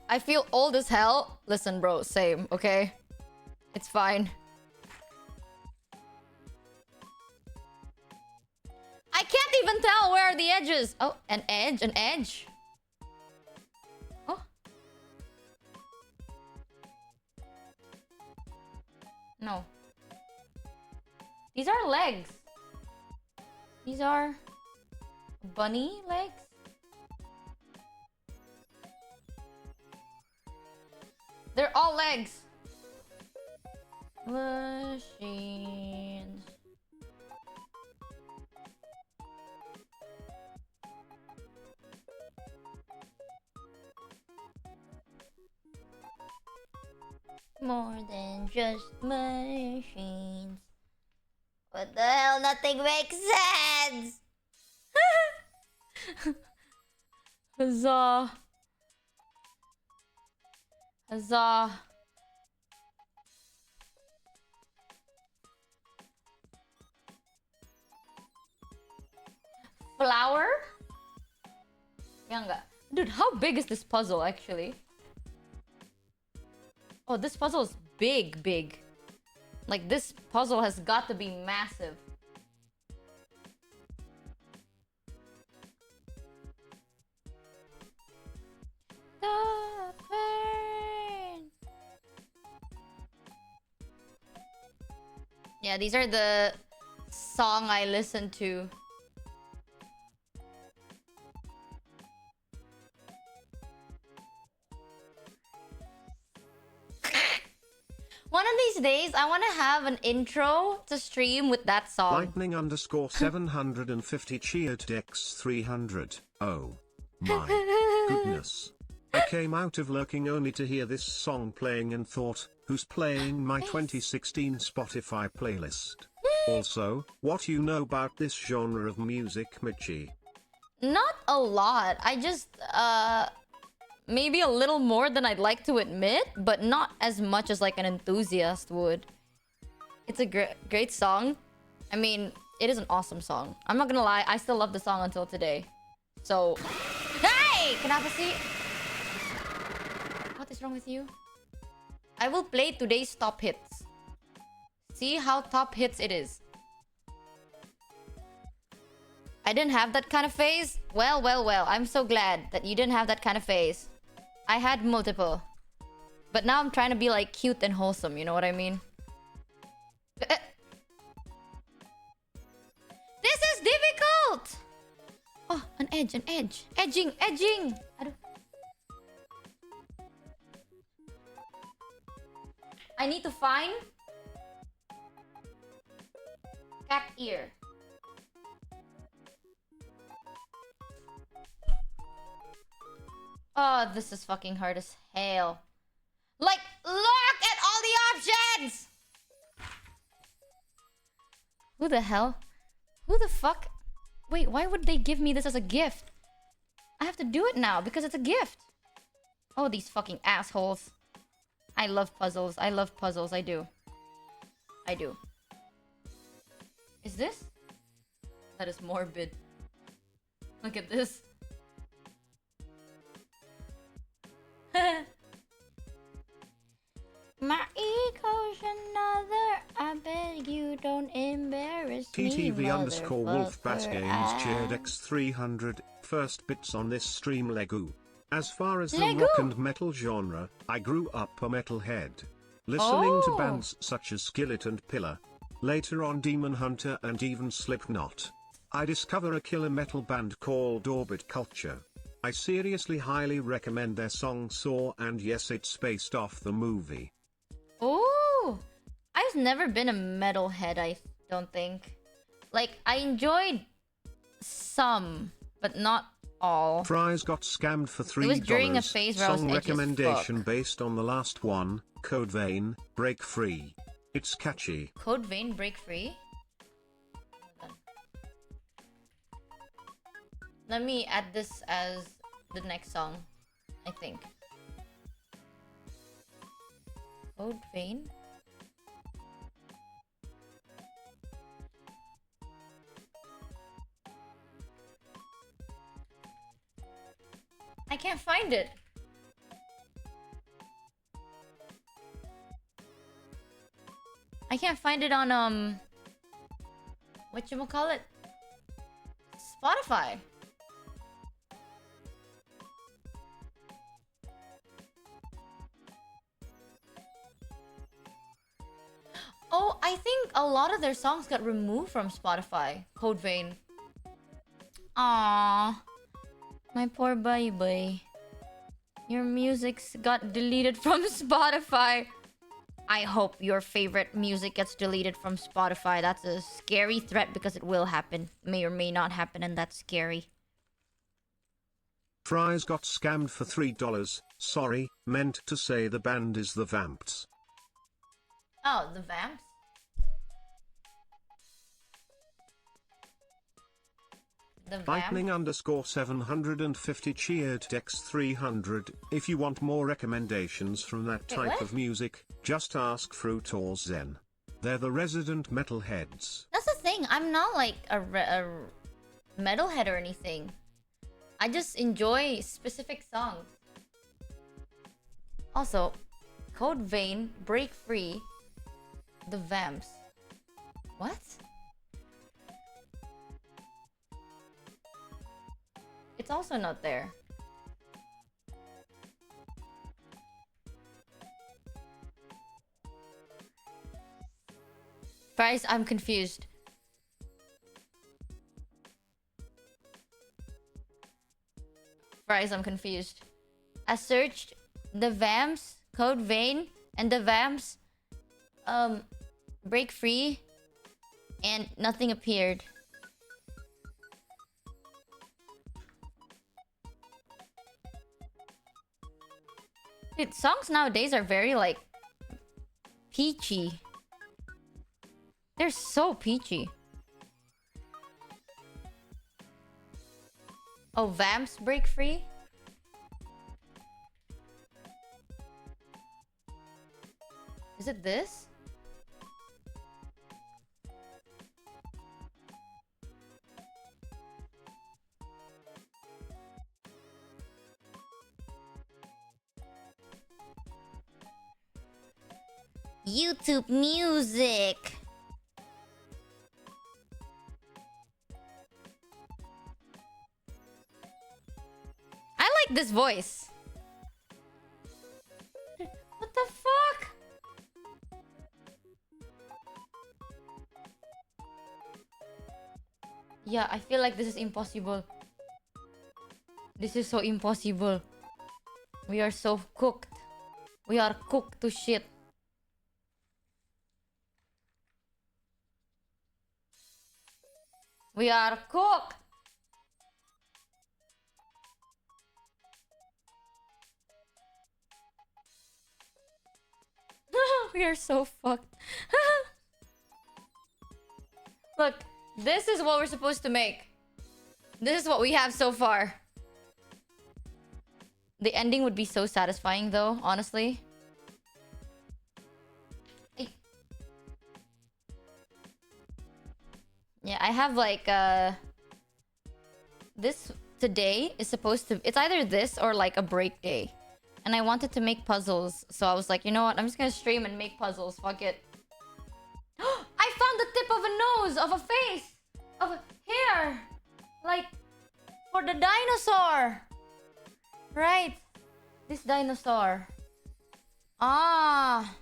I feel old as hell. Listen, bro, same, okay? It's fine. I can't even tell where are the edges. Oh, an edge, an edge. Oh. No. These are legs. These are bunny legs. They're all legs. Machines. More than just machines. What the hell? Nothing makes sense. Huzzah. Huzzah. Flower? Yeah, enggak. Dude, how big is this puzzle actually? Oh, this puzzle is big. Like, this puzzle has got to be massive. The pain. Yeah, these are the song I listen to. One of these days, I want to have an intro to stream with that song. Lightning underscore 750 cheered Dex 300. Oh my goodness. I came out of lurking only to hear this song playing and thought, who's playing my 2016 Spotify playlist? Also, what you know about this genre of music, Michi? Not a lot. I just, maybe a little more than I'd like to admit, but not as much as like an enthusiast would. It's a great song. I mean, it is an awesome song. I'm not gonna lie, I still love the song until today. So, hey! Kenapa sih? What is wrong with you? I will play today's top hits. See how top hits it is. I didn't have that kind of phase. Well, well, well. I'm so glad that you didn't have that kind of phase. I had multiple. But now I'm trying to be like cute and wholesome, you know what I mean? This is difficult! Oh, an edge, an edge. Edging, edging! I need to find... cat ear. Oh, this is fucking hard as hell. Like, look at all the options! Who the hell? Who the fuck? Wait, why would they give me this as a gift? I have to do it now because it's a gift. Oh, these fucking assholes. I love puzzles. I love puzzles. I do. I do. Is this? That is morbid. Look at this. My ego's another. I beg you don't embarrass me. TTV_Wolf Games cheered X300. First bits on this stream Legu. As far as the rock and metal genre, I grew up a metalhead. Listening to bands such as Skillet and Pillar. Later on Demon Hunter and even Slipknot. I discover a killer metal band called Orbit Culture. I seriously highly recommend their song Saw, and yes, it's based off the movie. Oh, I've never been a metalhead, I don't think. Like, I enjoyed some, but not all. Fries got scammed for $3. It was during a phase where I was Song edgy as recommendation fuck. based on the last one, Code Vein, Break Free. It's catchy. Code Vein, Break Free? Let me add this as the next song, I think. Code Vein? I can't find it. I can't find it on whatchamacallit? Spotify. Oh, I think a lot of their songs got removed from Spotify. Code Vein. Aww. My poor baby. Your music's got deleted from Spotify. I hope your favorite music gets deleted from Spotify. That's a scary threat because it will happen. May or may not happen, and that's scary. Fries got scammed for $3. Sorry, meant to say the band is the Vamps. Oh, the Vamps? The Vamps? Lightning_750 cheered X300. If you want more recommendations from that type of music, just ask Fruit or Zen. They're the resident metalheads. That's the thing. I'm not like a metalhead or anything. I just enjoy specific songs. Also, Code Vein, Break Free, the Vamps. What? It's also not there. Guys, I'm confused. Guys, I'm confused. I searched the Vamps, Code Vein, and the Vamps, Break Free, and nothing appeared. Dude, songs nowadays are very, like, peachy. They're so peachy. Oh, Vamps Break Free? Is it this? YouTube Music. this voice. What the fuck? Yeah, I feel like this is impossible. This is so impossible. We are so cooked. We are cooked to shit. We are cooked. We are so fucked. Look, this is what we're supposed to make. This is what we have so far. The ending would be so satisfying though, honestly. Yeah, I have like this today is supposed to, it's either this or like a break day. And I wanted to make puzzles, so I was like, you know what? I'm just gonna stream and make puzzles. Fuck it. I found the tip of a nose, of a face, of a hair, like for the dinosaur. Right, this dinosaur. Ah.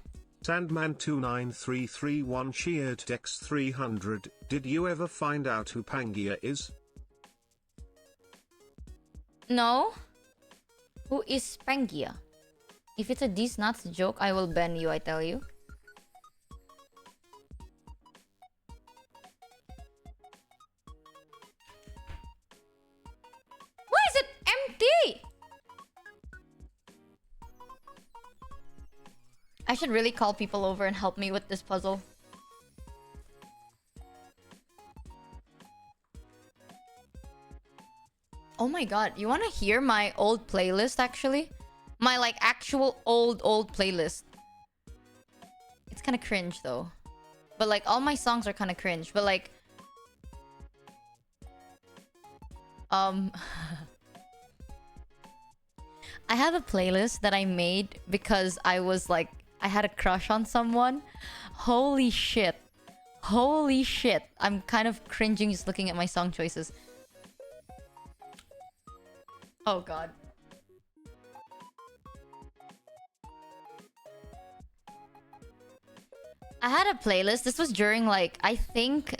Sandman29331 cheered Dex 300. Did you ever find out who Pangaea is? No. Who is Pangaea? If it's a these nuts joke, I will ban you, I tell you. Why is it empty? I should really call people over and help me with this puzzle. Oh my god, you wanna hear my old playlist actually? My like actual old playlist. It's kinda cringe though. But like all my songs are kinda cringe. But like I have a playlist that I made because I was like, I had a crush on someone. Holy shit. Holy shit. I'm kind of cringing just looking at my song choices. Oh god. I had a playlist. This was during like, I think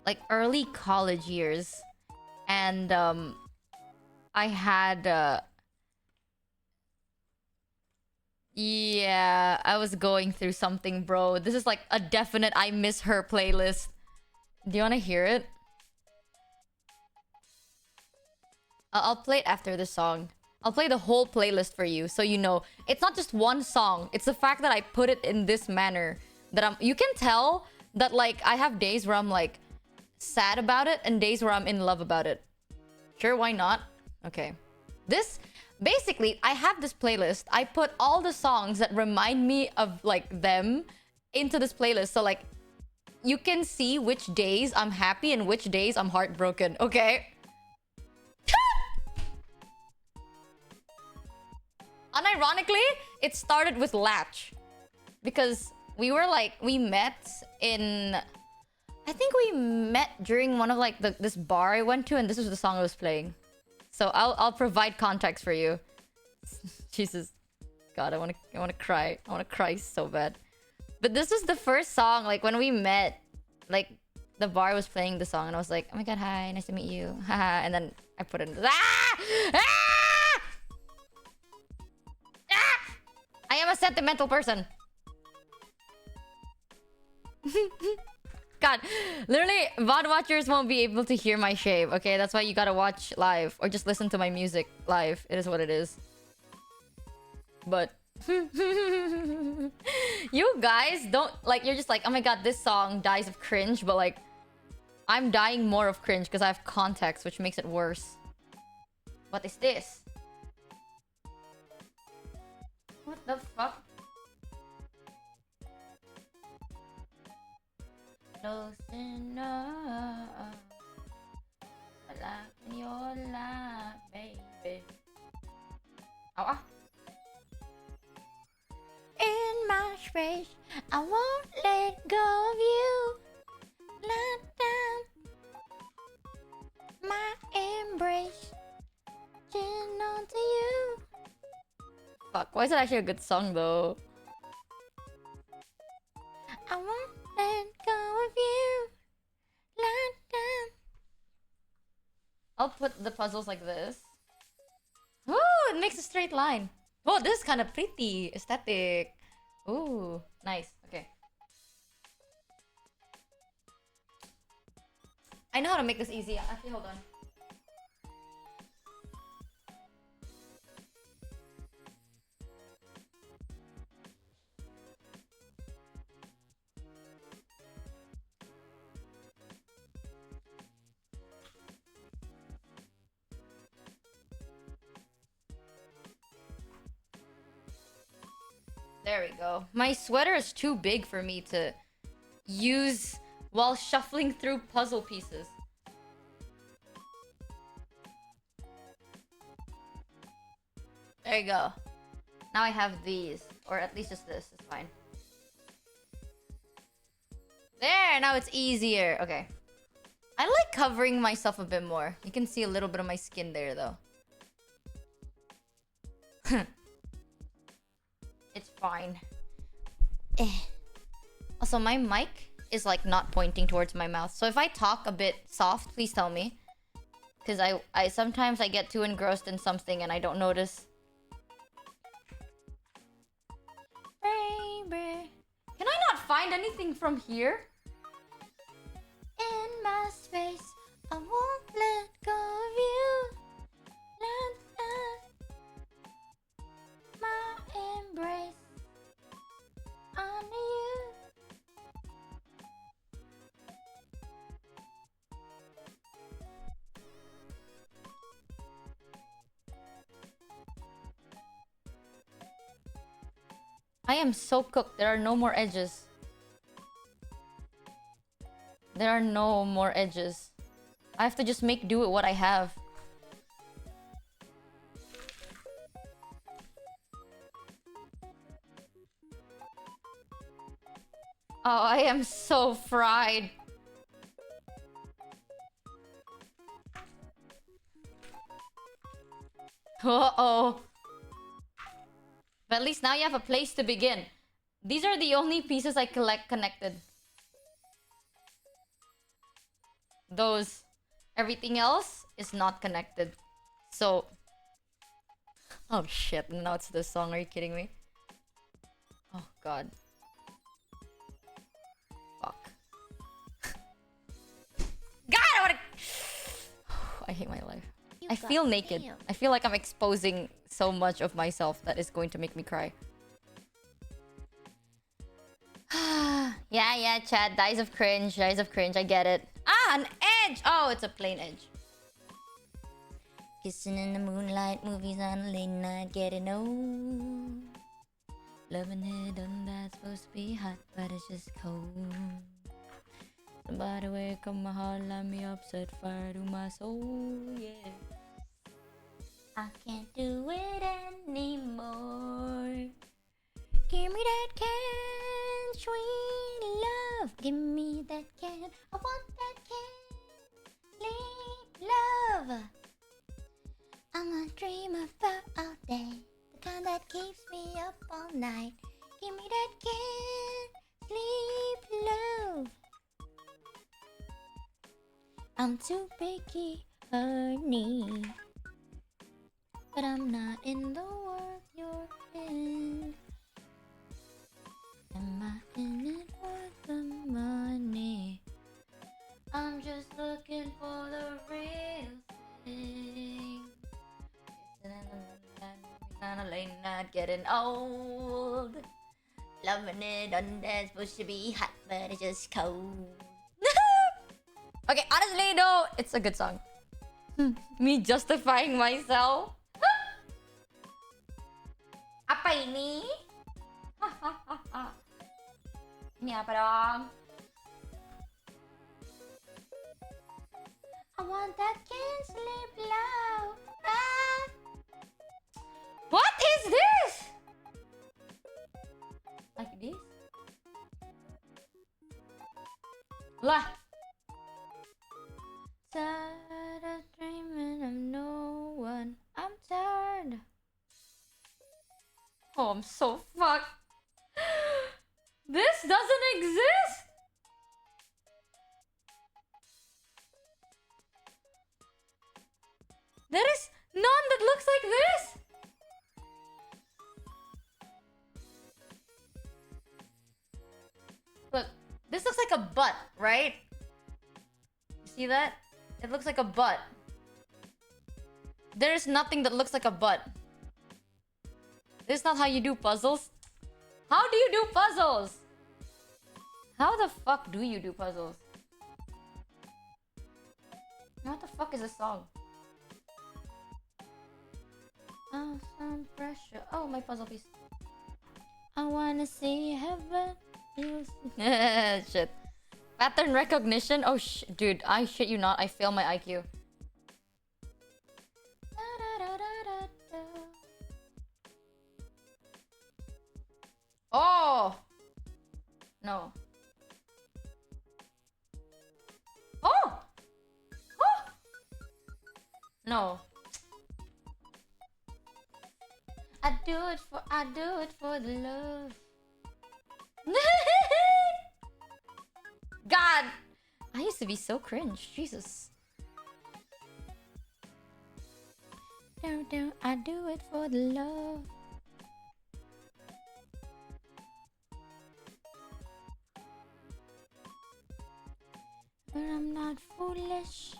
like early college years. And I had yeah, I was going through something, bro. This is like a definite I miss her playlist. Do you want to hear it? I'll play it after this song. I'll play the whole playlist for you so you know. It's not just one song. It's the fact that I put it in this manner that you can tell that like I have days where I'm like sad about it and days where I'm in love about it. Sure, why not? Okay. This basically, I have this playlist. I put all the songs that remind me of like them into this playlist. So like you can see which days I'm happy and which days I'm heartbroken. Okay. Unironically, it started with Latch. Because we were like, we met in... I think we met during one of like this bar I went to and this was the song I was playing. So I'll provide context for you. Jesus. God, I wanna cry. I wanna cry so bad. But this was the first song, like when we met, like the bar was playing the song and I was like, oh my god, hi, nice to meet you. Haha. And then I put it in I am a sentimental person. God, literally, VOD watchers won't be able to hear my shave, okay? That's why you gotta watch live or just listen to my music live. It is what it is. But you guys don't like, you're just like, oh my god, this song dies of cringe, but like I'm dying more of cringe because I have context, which makes it worse. What is this? What the fuck? Close enough. Like in your life, baby. Oh, in my space, I won't let go of you. Let down my embrace. Chin onto you. Fuck, why is it actually a good song though? I won't let go of you. I'll put the puzzles like this. Ooh, it makes a straight line. Oh, this is kind of pretty. Aesthetic. Ooh, nice. Okay. I know how to make this easy. Actually, hold on. There we go. My sweater is too big for me to use while shuffling through puzzle pieces. There you go. Now I have these. Or at least just this. It's fine. There! Now it's easier. Okay. I like covering myself a bit more. You can see a little bit of my skin there, though. It's fine. Also, my mic is like not pointing towards my mouth. So if I talk a bit soft, please tell me. Because I sometimes I get too engrossed in something and I don't notice. Baby. Can I not find anything from here? In my space, I won't let go of you. My embrace on you. I am so cooked. There are no more edges. There are no more edges. I have to just make do with what I have. Oh, I am so fried. Uh-oh. But at least now you have a place to begin. These are the only pieces I collect connected. Those. Everything else is not connected. So... Oh shit, now it's this song. Are you kidding me? Oh god. Fuck. God, I wanna... I hate my life. I feel naked. I feel like I'm exposing so much of myself that is going to make me cry. Yeah, Chad. Dies of cringe. Dies of cringe. I get it. Ah, an edge! Oh, it's a plain edge. Kissing in the moonlight. Movies on a late night. Getting old. Loving it and that's supposed to be hot, but it's just cold. Somebody wake up my heart, light me up, set fire to my soul, yeah. I can't do it anymore. Give me that can, sweet love. Give me that can, I want that can, sweet love. I'm a dreamer for all day, the kind that keeps me up all night. Give me that can, sleep love. I'm too picky, honey, but I'm not in the world you're in. Am I in it for the money? I'm just looking for the real thing. Kinda late night, getting old. Loving it under, supposed to be hot, but it's just cold. Okay, honestly, no, it's a good song. Me justifying myself. Apa ini? Ini apa dong? I want that can sleep low. Ah. What is this? Like this? Lah. Tired of dreaming of no one. I'm tired. I'm so fucked. This doesn't exist? There is none that looks like this? Look, this looks like a butt, right? You see that? It looks like a butt. There's nothing that looks like a butt. This is not how you do puzzles. How do you do puzzles? How the fuck do you do puzzles? What the fuck is this song? Oh, some pressure. Oh, my puzzle piece. I wanna see heaven. Shit. Pattern recognition? Oh, dude, I shit you not. I fail my IQ. Oh! No. Oh! Oh! No. I do it for the love. God! I used to be so cringe. Jesus. I do it for the love. But I'm not foolish.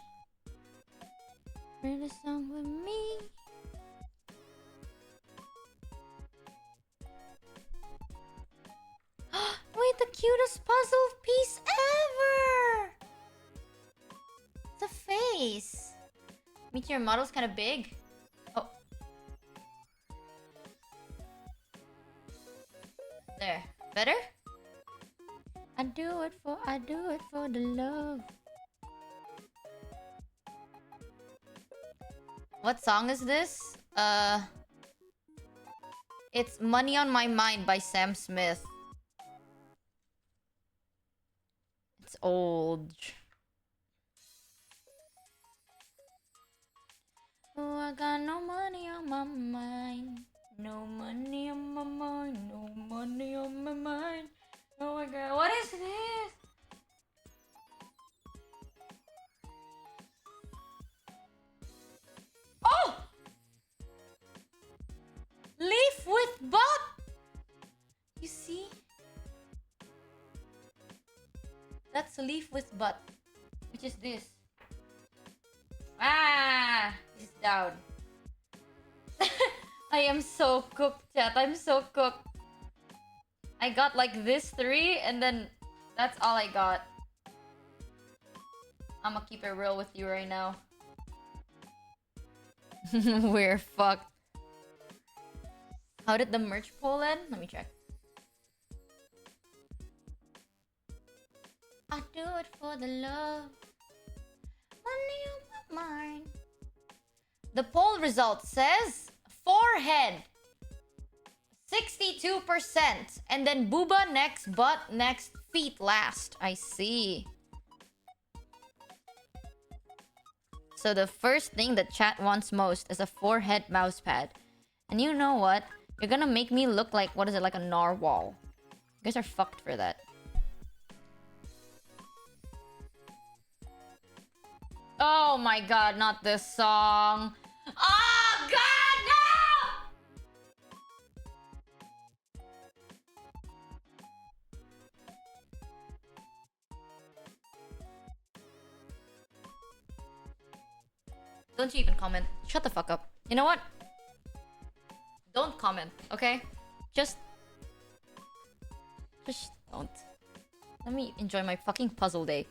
Read a song with me. Wait, the cutest puzzle piece ever! It's a face. Michi, your model's kind of big. Oh. There. Better? I do it for the love. What song is this? It's Money on My Mind by Sam Smith. It's old. Oh, I got no money on my mind. No money on my mind. No money on my mind. Oh my god, what is this? Oh! Leaf with butt! You see? That's a leaf with butt. Which is this? Ah! It's down. I am so cooked, chat. I'm so cooked. I got like this 3 and then that's all I got. I'ma keep it real with you right now. We're fucked. How did the merch poll end? Let me check. I do it for the love. Money on my mind. The poll result says forehead 62%, and then booba next, butt next, feet last. I see. So the first thing that chat wants most is a forehead mouse pad. And you know what? You're gonna make me look like, what is it, like a narwhal. You guys are fucked for that. Oh my god, not this song. Oh god, no! Don't you even comment. Shut the fuck up. You know what? Don't comment, okay? Just don't. Let me enjoy my fucking puzzle day.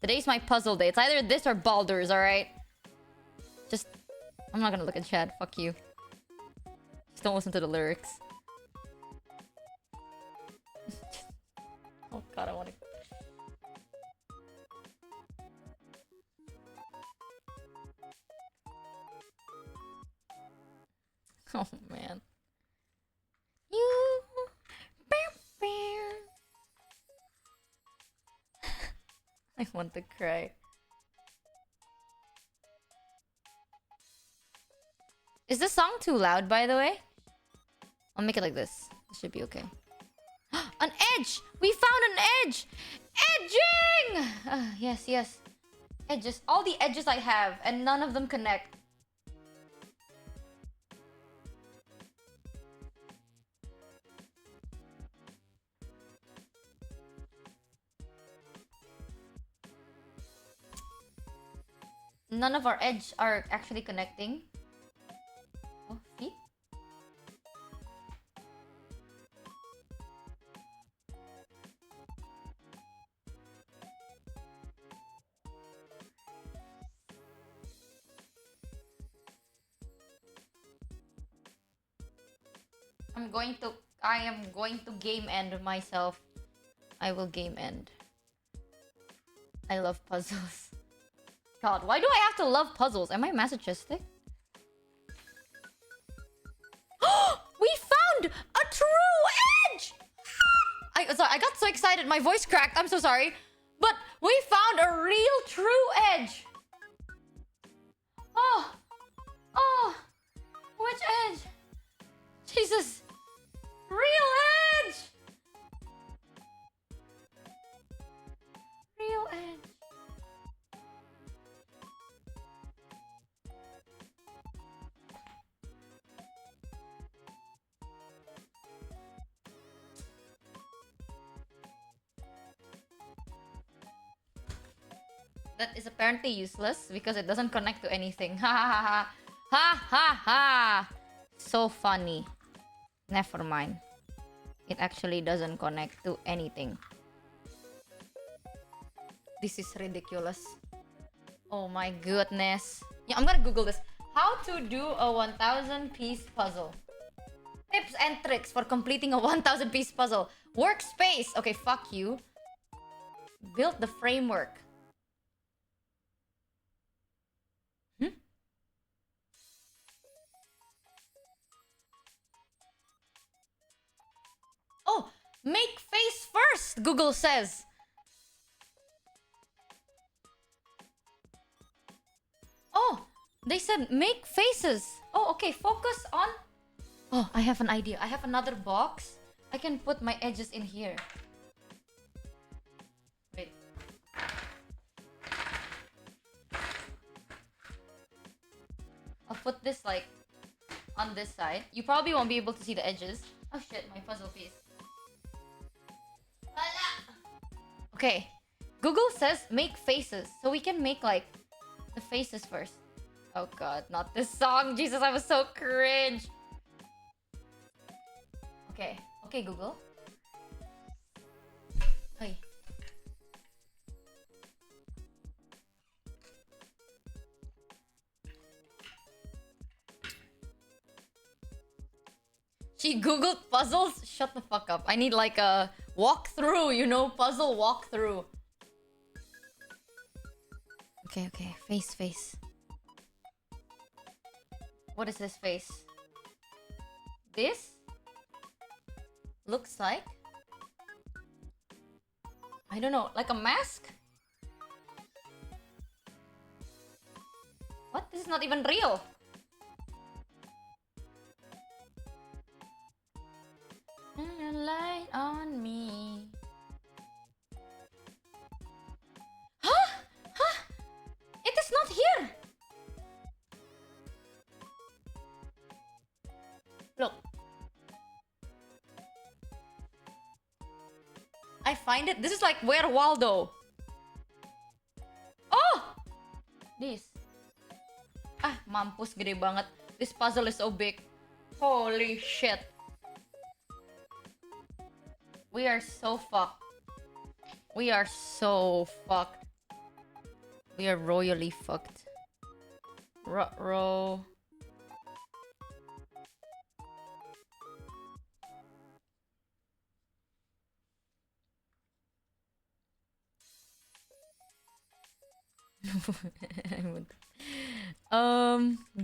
Today's my puzzle day. It's either this or Baldur's, alright? Just... I'm not gonna look at chat. Fuck you. Just don't listen to the lyrics. Oh god, I wanna... Oh man. You... I want to cry. Is this song too loud, by the way? I'll make it like this. Should be okay. An edge! We found an edge! Edging! Yes, yes. Edges. All the edges I have, and none of them connect. None of our edges are actually connecting. Oh, feet? I am going to game end myself. I will game end. I love puzzles. God, why do I have to love puzzles? Am I masochistic? We found a true edge! I got so excited, my voice cracked. I'm so sorry. But we found a real true edge. Oh, which edge? Jesus. Real edge! Real edge. That is apparently useless because it doesn't connect to anything. Ha ha ha ha ha ha. So funny. Never mind. It actually doesn't connect to anything. This is ridiculous. Oh my goodness. Yeah, I'm gonna Google this. How to do a 1,000-piece puzzle. Tips and tricks for completing a 1,000-piece puzzle. Workspace. Okay, fuck you. Build the framework. Oh, make face first, Google says. Oh, they said make faces. Oh, okay, focus on... Oh, I have an idea. I have another box. I can put my edges in here. Wait. I'll put this like on this side. You probably won't be able to see the edges. Oh shit, my puzzle piece. Okay, Google says make faces, so we can make like the faces first. Oh god, not this song. Jesus, I was so cringe. Okay, okay, Google. Hey. She Googled puzzles? Shut the fuck up. I need like a walkthrough, you know? Puzzle walkthrough. Okay, okay. Face. What is this face? This? Looks like... I don't know. Like a mask? What? This is not even real. Shine a light on me. Huh? Huh? It is not here. Look. I find it. This is like Where Waldo. Oh! This. Ah, mampus, gede banget. This puzzle is so big. Holy shit. We are so fucked. We are so fucked. We are royally fucked. Ruh-roh.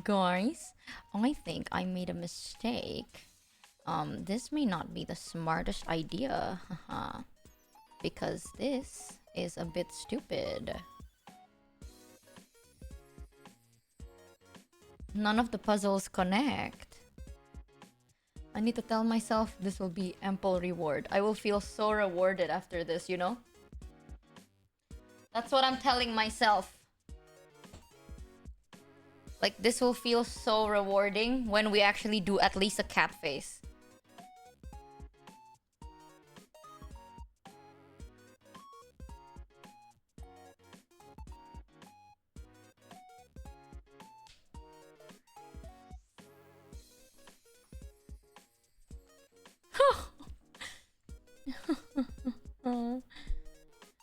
Guys, I think I made a mistake. This may not be the smartest idea, because this is a bit stupid. None of the puzzles connect. I need to tell myself this will be ample reward. I will feel so rewarded after this, you know? That's what I'm telling myself. Like, this will feel so rewarding when we actually do at least a cat face.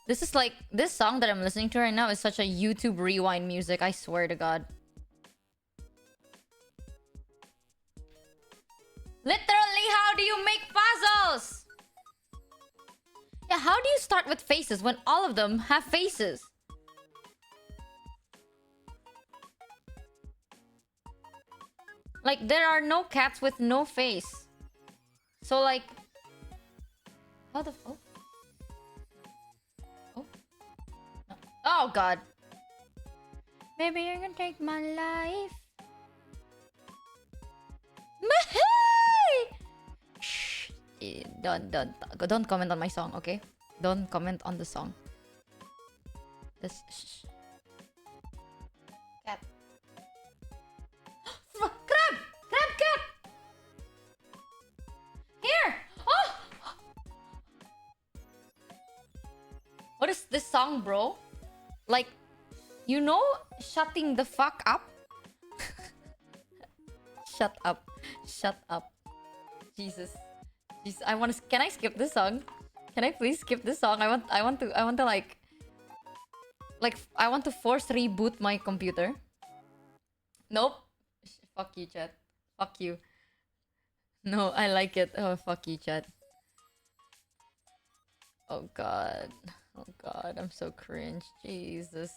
This is like, this song that I'm listening to right now is such a YouTube rewind music, I swear to God. Literally, how do you make puzzles? Yeah, how do you start with faces when all of them have faces? Like, there are no cats with no face. So, like... How the... Oh? Oh? No. Oh, God. Maybe you're gonna take my life. Shh. Don't comment on my song, okay? Don't comment on the song. This... Shh. Cat. Crab! Crab cat! Here! Oh! What is this song, bro? Like, you know, shutting the fuck up? Shut up. Shut up. Jesus. Jesus, I want to... Can I skip this song? Can I please skip this song? I want to like... I want to force reboot my computer. Nope. Fuck you, chat. Fuck you. No, I like it. Oh, fuck you, chat. Oh, God. Oh, God. I'm so cringe. Jesus.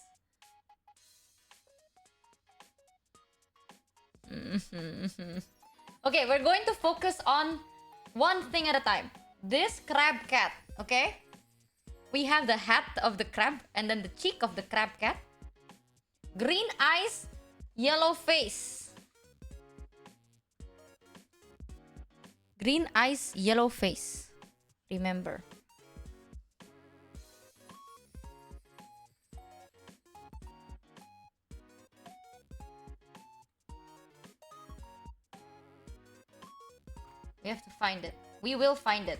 Okay, we're going to focus on one thing at a time. This crab cat, okay? We have the hat of the crab and then the cheek of the crab cat. Green eyes, yellow face. Green eyes, yellow face. Remember. We have to find it. We will find it.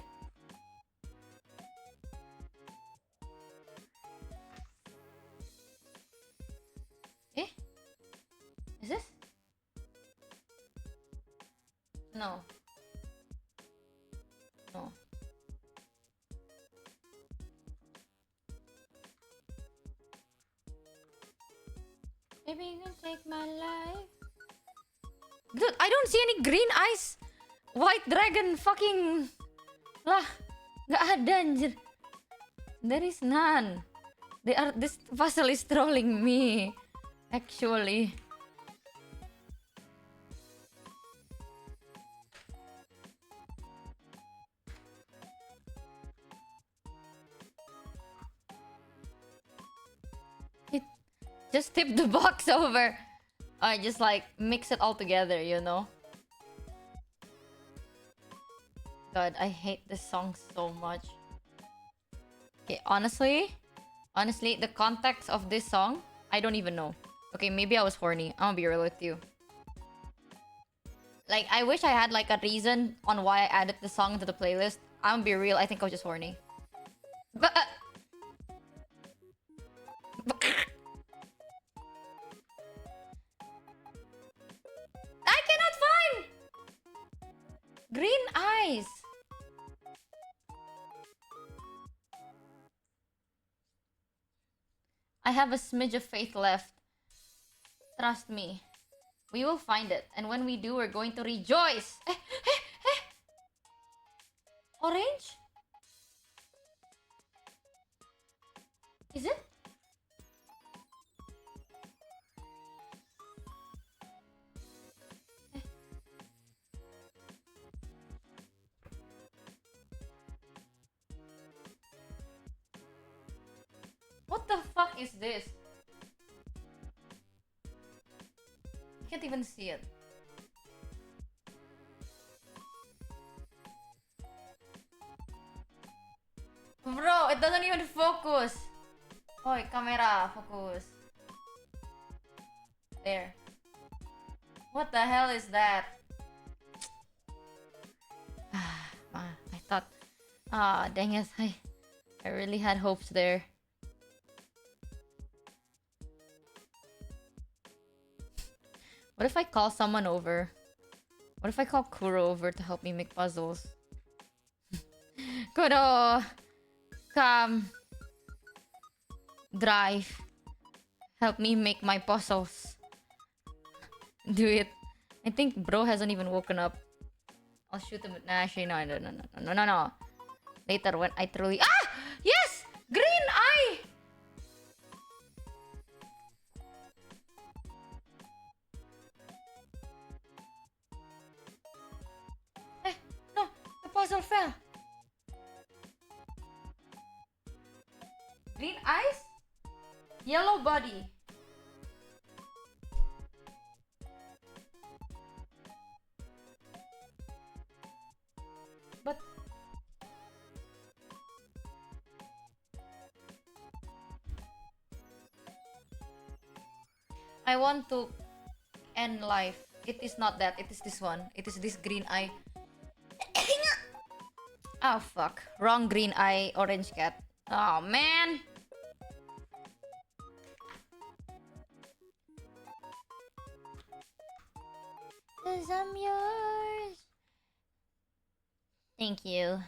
Eh? Is this? No. No. Maybe you can take my life. Dude, I don't see any green eyes. White dragon fucking... Lah. Gak ada anjir. There is none. This puzzle is trolling me. Actually. It just tip the box over. I just like mix it all together, you know? God, I hate this song so much. Okay, honestly, the context of this song, I don't even know. Okay, maybe I was horny. I'm gonna be real with you. Like, I wish I had like a reason on why I added the song to the playlist. I'm gonna be real, I think I was just horny. But... I cannot find! Green eyes. I have a smidge of faith left. Trust me. We will find it. And when we do, we're going to rejoice. Orange? Is it? What the fuck is this? I can't even see it. Bro, it doesn't even focus. Oi, camera, focus. There. What the hell is that? I thought... dang it. I really had hopes there. What if I call someone over? What if I call Kuro over to help me make puzzles? Kuro! Come. Drive. Help me make my puzzles. Do it. I think bro hasn't even woken up. I'll shoot him. Nah, actually, no. Later when I truly... Ah! Yes! Green eye! No! The puzzle fell. Green eyes? Yellow body. But... I want to end life. It is not that. It is this one. It is this green eye. Oh, fuck. Wrong green eye, orange cat. Oh, man. 'Cause I'm yours. Thank you.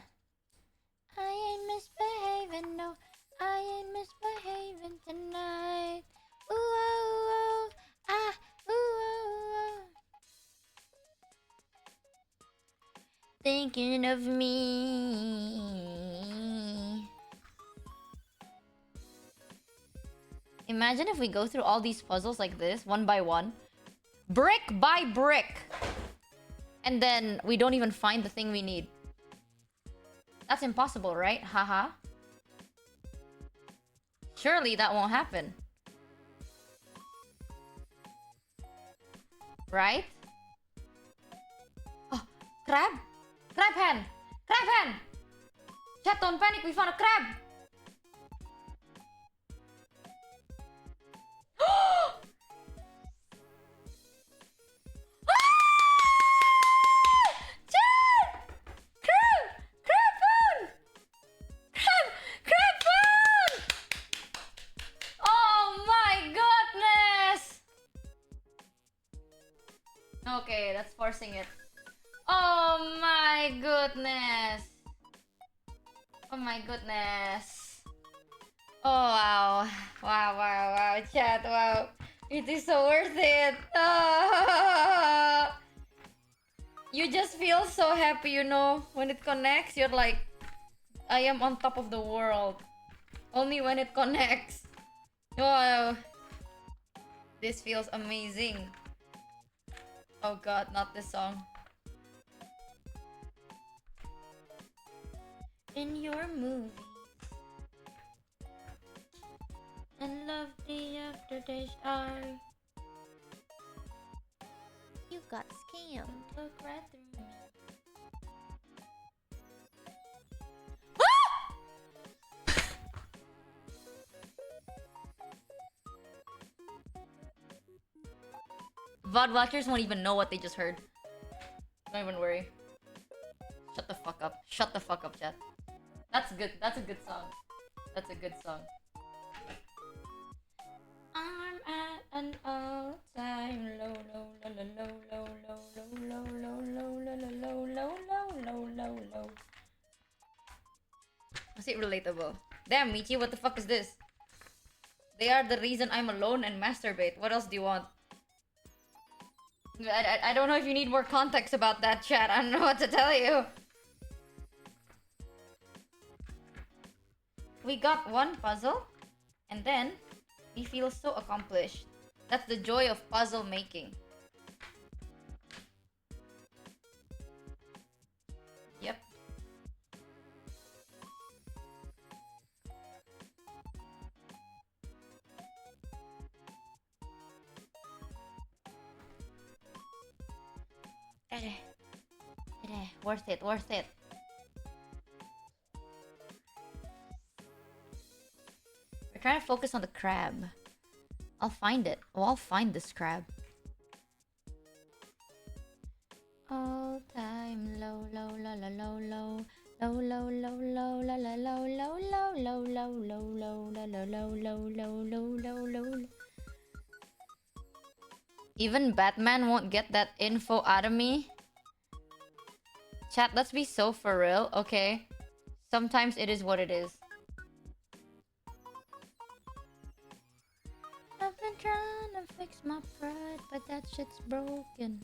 I ain't misbehaving, no. I ain't misbehaving tonight. Ooh, oh, oh, ah, ooh, oh, oh. Thinking of me. Imagine if we go through all these puzzles like this, one by one. Brick by brick. And then we don't even find the thing we need. That's impossible, right? Haha. Surely that won't happen. Right? Oh, crab? Crab hand! Crab hand! Chat, don't panic, we found a crab! Okay, that's forcing it. Oh my goodness. Oh my goodness. Oh wow. Wow. Chat, wow. It is so worth it. Oh. You just feel so happy, you know. When it connects, you're like, I am on top of the world. Only when it connects. Wow. This feels amazing. Oh god, not this song. In your movie and love the aftertaste are. You got scammed. Look right through me. VOD watchers won't even know what they just heard. Don't even worry. Shut the fuck up. Shut the fuck up, chat. That's good. That's a good song. That's a good song. I'm at an all-time low. Was it relatable? Damn, Michi, what the fuck is this? They are the reason I'm alone and masturbate. What else do you want? I don't know if you need more context about that, chat. I don't know what to tell you. We got one puzzle, and then we feel so accomplished. That's the joy of puzzle making. Yep. Worth it. trying to focus on the crab. I'll find it. Oh, I'll find this crab. All time low, low, low, low, low, low. Low, low, low, low, la la low, low, low, low, low, low, low, la la low, low, low, low, low, low. Even Batman won't get that info out of me. Chat, let's be so for real, okay? Sometimes it is what it is. I've been trying to fix my pride, but that shit's broken.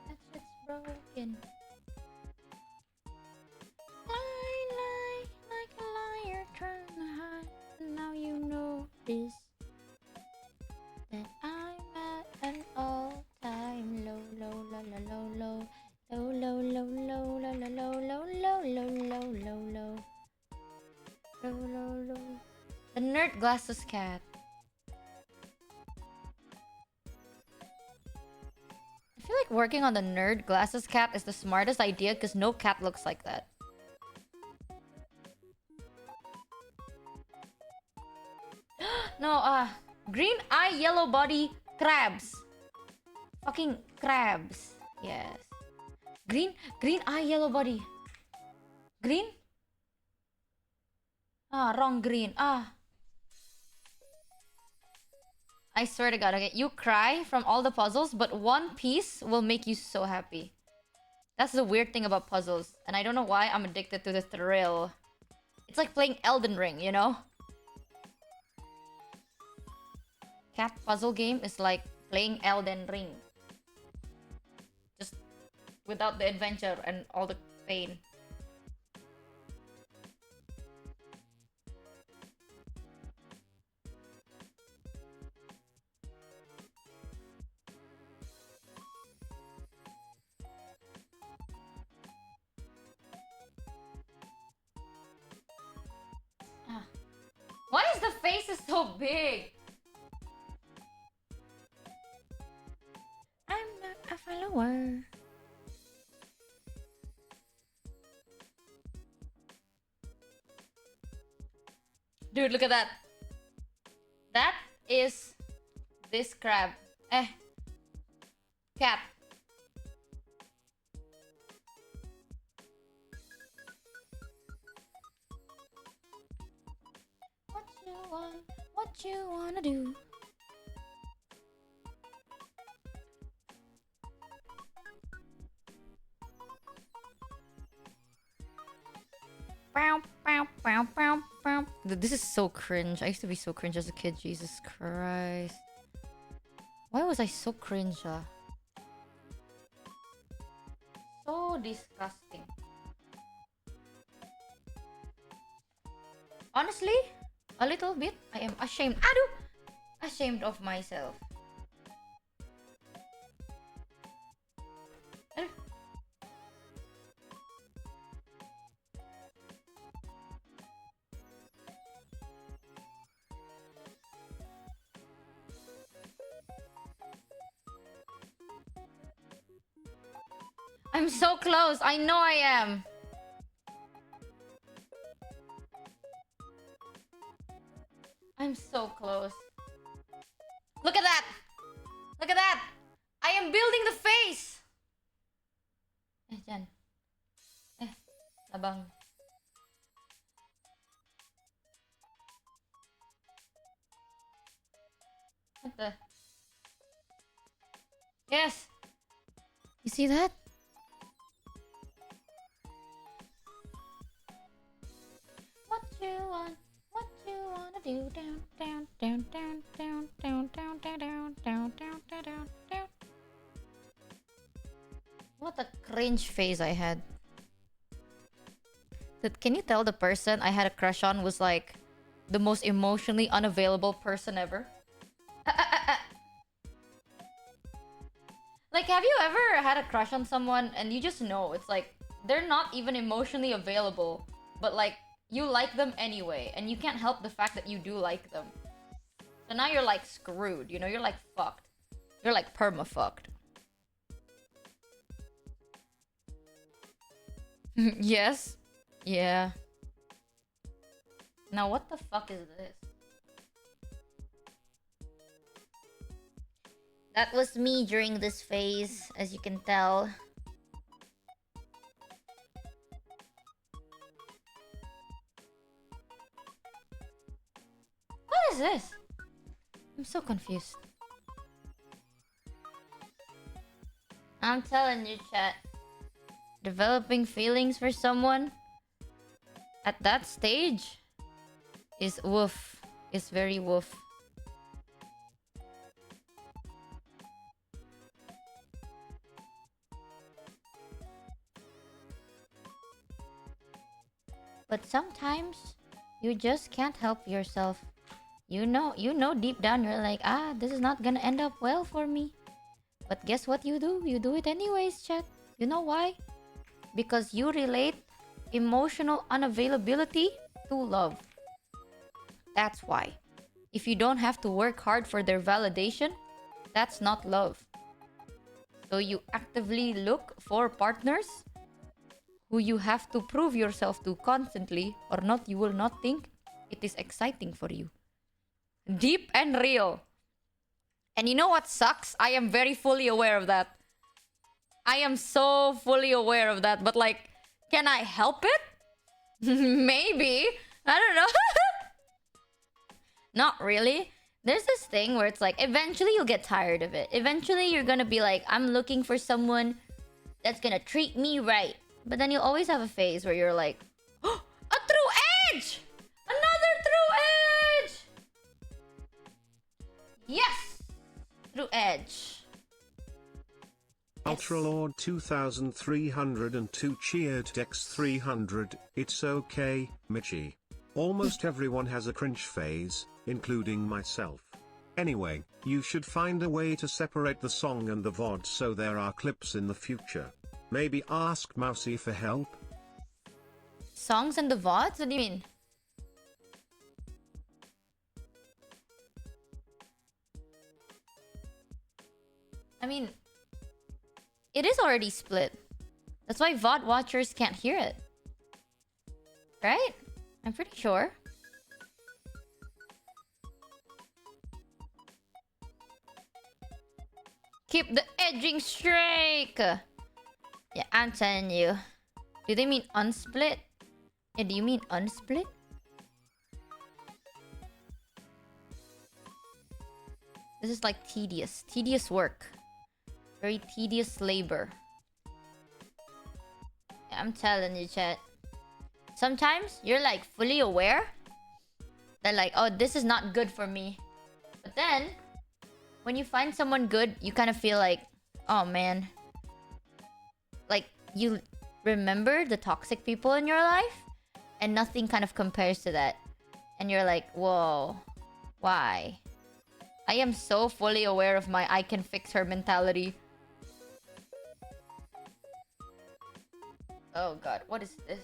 That shit's broken. Lie, like a liar trying to hide. And now you notice that I'm at an all-time low, low, low, low, low, low, low, low, low, low, low, low, low, low, low, low, low, low, low. The nerd glasses cat. I feel like working on the nerd glasses cat is the smartest idea because no cat looks like that. No, green eye, yellow body, crabs. Fucking crabs. Yes. Green eye, yellow body. Green? Wrong green. I swear to God, okay, you cry from all the puzzles, but one piece will make you so happy. That's the weird thing about puzzles, and I don't know why I'm addicted to the thrill. It's like playing Elden Ring, you know? Cat puzzle game is like playing Elden Ring. Just without the adventure and all the pain. Why is the face so big? I'm not a follower. Dude, look at that. That is this crab. Cat. What you wanna do? Bow, bow, bow, bow, bow. Dude, this is so cringe. I used to be so cringe as a kid. Jesus Christ. Why was I so cringe? So disgusting. Honestly, a little bit. I am ashamed. Ashamed of myself. I'm so close. I know I am. I'm so close. Look at that. Look at that. I am building the face. Dyan. Abang. What the? Yes. You see that? What you want? What you wanna do? Down, down, down, down, down, down, down, down, down, down, down, down, down. What a cringe face I had. Can you tell the person I had a crush on was like the most emotionally unavailable person ever? Like, have you ever had a crush on someone and you just know it's like they're not even emotionally available, but like you like them anyway, and you can't help the fact that you do like them. So now you're like screwed, you know, you're like fucked. You're like perma-fucked. Yes. Yeah. Now what the fuck is this? That was me during this phase, as you can tell. What is this? I'm so confused. I'm telling you, chat. Developing feelings for someone at that stage is woof. Is very woof. But sometimes you just can't help yourself. You know deep down you're like, this is not gonna end up well for me. But guess what you do? You do it anyways, chat. You know why? Because you relate emotional unavailability to love. That's why. If you don't have to work hard for their validation, that's not love. So you actively look for partners who you have to prove yourself to constantly, or not, you will not think it is exciting for you. Deep and real. And you know what sucks? I am very fully aware of that. I am so fully aware of that. But like, can I help it? Maybe. I don't know. Not really. There's this thing where it's like, eventually you'll get tired of it. Eventually you're gonna be like, I'm looking for someone that's gonna treat me right. But then you'll always have a phase where you're like, oh, a true edge! Another true edge! Yes! True edge. Ultralord 2302 cheered Dex300. It's okay, Michi. Almost everyone has a cringe phase, including myself. Anyway, you should find a way to separate the song and the VOD so there are clips in the future. Maybe ask Mousy for help? Songs and the VODs? What do you mean? I mean, it is already split. That's why VOD watchers can't hear it. Right? I'm pretty sure. Keep the edging straight! Yeah, I'm telling you. Do they mean unsplit? Yeah, do you mean unsplit? This is like tedious. Tedious work. Very tedious labor. Yeah, I'm telling you, chat. Sometimes you're like fully aware that like, oh, this is not good for me. But then, when you find someone good, you kind of feel like, oh man. Like, you remember the toxic people in your life, and nothing kind of compares to that. And you're like, whoa, why? I am so fully aware of my I can fix her mentality. Oh god, what is this?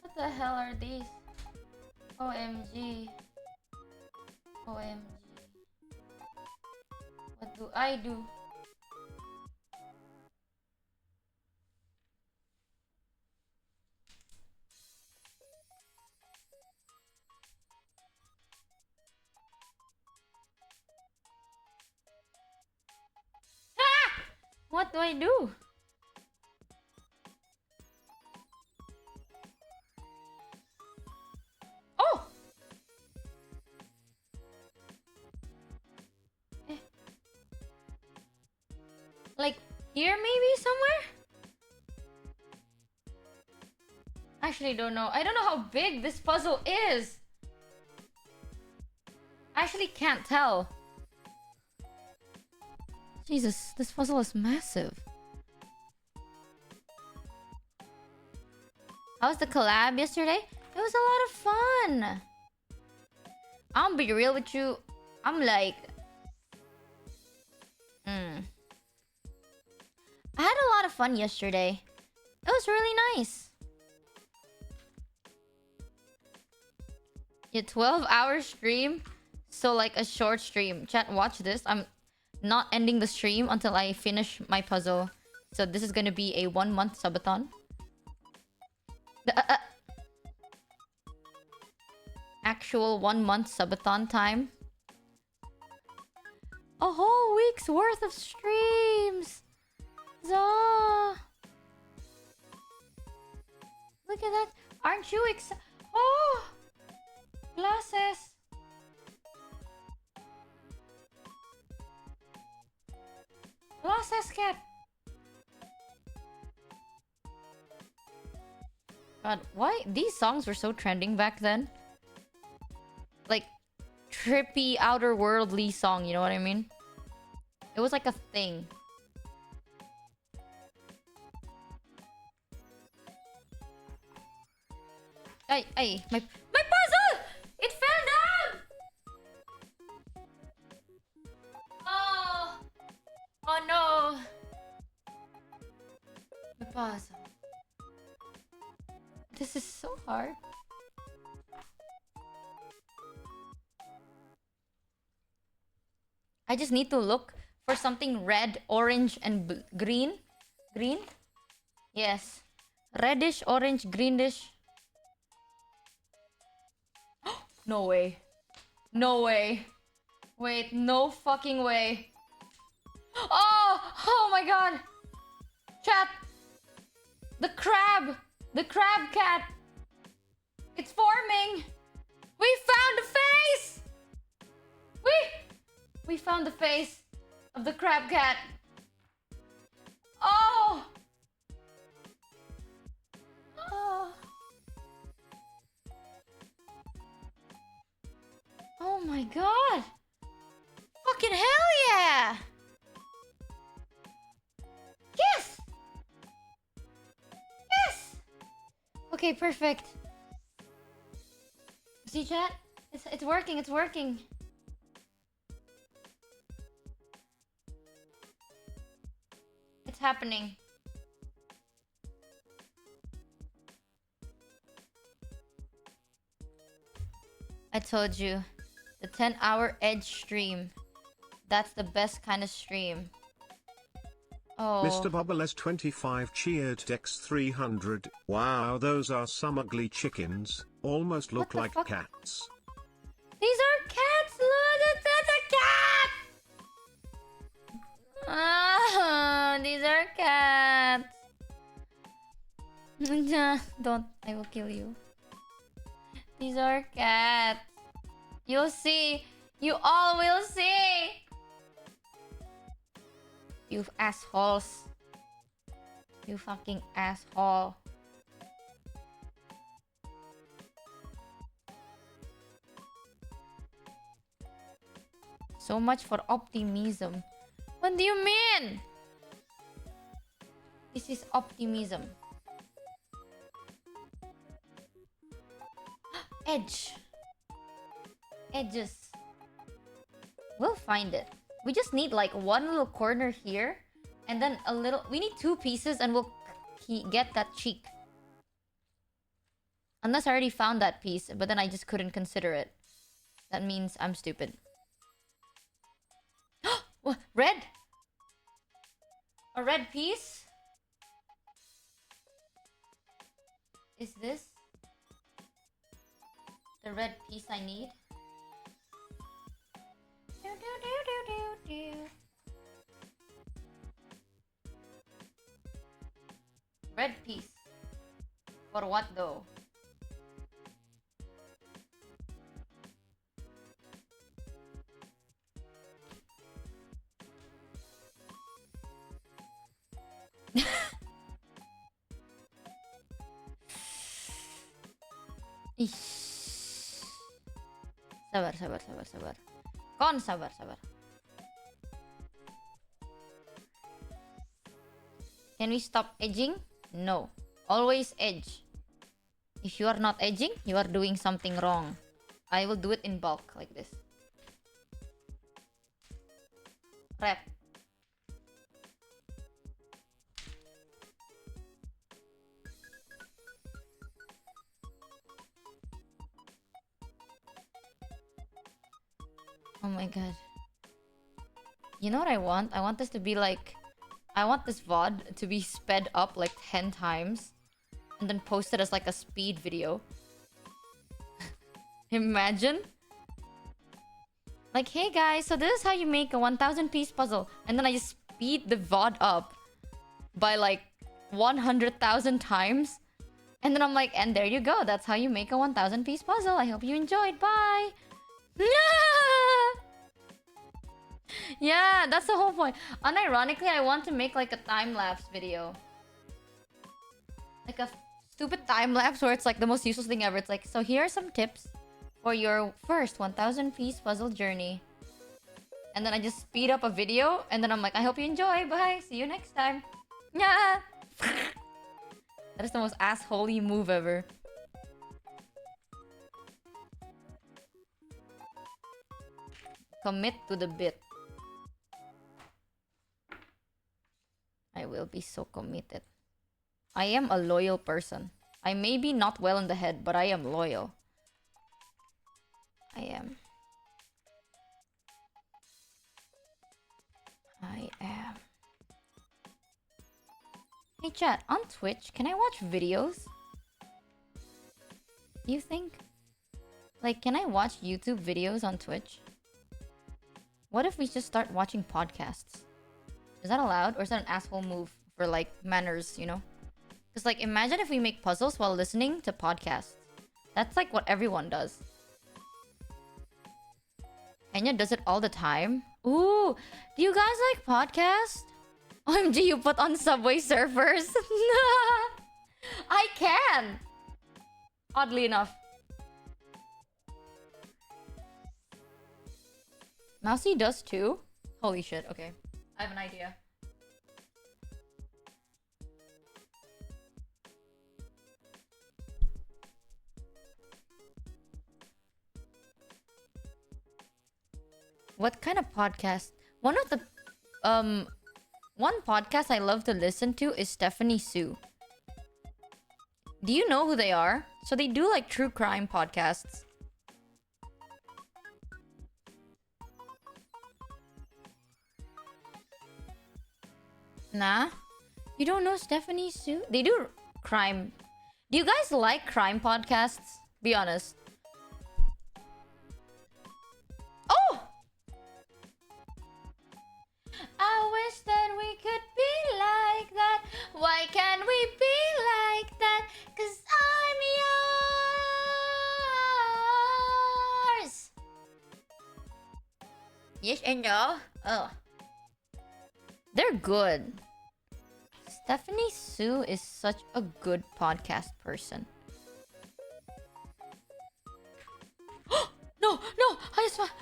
What the hell are these? OMG. OMG. What do I do? Ah! What do I do? Oh! Like here maybe somewhere? Actually don't know. I don't know how big this puzzle is. I actually can't tell. Jesus, this puzzle is massive. How was the collab yesterday? It was a lot of fun. I'll be real with you. I'm like... I had a lot of fun yesterday. It was really nice. A 12-hour stream. So like a short stream. Chat, watch this. I'm not ending the stream until I finish my puzzle. So this is gonna be a 1-month subathon. Actual 1-month subathon time. weeks worth of streams. Zah. Look at that. Aren't you excited? Oh! Glasses. Glasses, cat. God, why? These songs were so trending back then. Like, trippy, outer worldly song, you know what I mean? It was like a thing. Ay, my puzzle! It fell down! Oh! Oh no! My puzzle. This is so hard. I just need to look for something red, orange, and green. Green? Yes. Reddish, orange, greenish. No way. No way. Wait, no fucking way. Oh! Oh my god! Chat! The crab! The crab cat! It's forming! We found the face! We found the face of the crab cat. Oh! Oh. Oh my god! Fucking hell yeah! Yes! Yes! Okay, perfect. See, chat? It's working, it's working. It's happening. I told you. The 10-hour edge stream. That's the best kind of stream. Oh. Mr. Bubble S25 cheered Dex 300. Wow, those are some ugly chickens. Almost look like fuck? cats. These are cats! Look, that's a cat! Ah, these are cats. Don't. I will kill you. These are cats. You'll see. You all will see. You assholes. You fucking asshole. So much for optimism. What do you mean? This is optimism. Edge. Edges. We'll find it. We just need like one little corner here. And then a little... We need 2 pieces and we'll get that cheek. Unless I already found that piece. But then I just couldn't consider it. That means I'm stupid. What? Red? A red piece? Is this the red piece I need? Red piece. For what though? Ish. Sabar. Kon sabar. Can we stop edging? No. Always edge. If you are not edging, you are doing something wrong. I will do it in bulk like this. Rep. Oh my god. You know what I want? I want this to be like... I want this VOD to be sped up like 10 times. And then posted as like a speed video. Imagine. Like, hey guys, so this is how you make a 1,000 piece puzzle. And then I just speed the VOD up by like 100,000 times. And then I'm like, and there you go. That's how you make a 1,000 piece puzzle. I hope you enjoyed. Bye. Yeah, that's the whole point. Unironically, I want to make like a time-lapse video. Like a stupid time-lapse where it's like the most useless thing ever. It's like, so here are some tips for your first 1,000 piece puzzle journey. And then I just speed up a video. And then I'm like, I hope you enjoy. Bye. See you next time. Yeah. That is the most assholey move ever. Commit to the bit. I will be so committed. I am a loyal person. I may be not well in the head, but I am loyal. I am. I am. Hey chat, on Twitch, can I watch videos? Do you think? Like, can I watch YouTube videos on Twitch? What if we just start watching podcasts? Is that allowed? Or is that an asshole move for, like, manners, you know? Because, like, imagine if we make puzzles while listening to podcasts. That's, like, what everyone does. Enya does it all the time. Ooh, do you guys like podcasts? OMG, you put on Subway Surfers. I can! Oddly enough. Mousy does too? Holy shit, okay. I have an idea. What kind of podcast? One of the one podcast I love to listen to is Stephanie Sue. Do you know who they are? So they do like true crime podcasts. Nah? You don't know Stephanie Sue? They do crime. Do you guys like crime podcasts? Be honest. Oh! I wish that we could be like that. Why can't we be like that? 'Cause I'm yours. Yes and no. Oh. They're good. Stephanie Sue is such a good podcast person. No, no, I just want.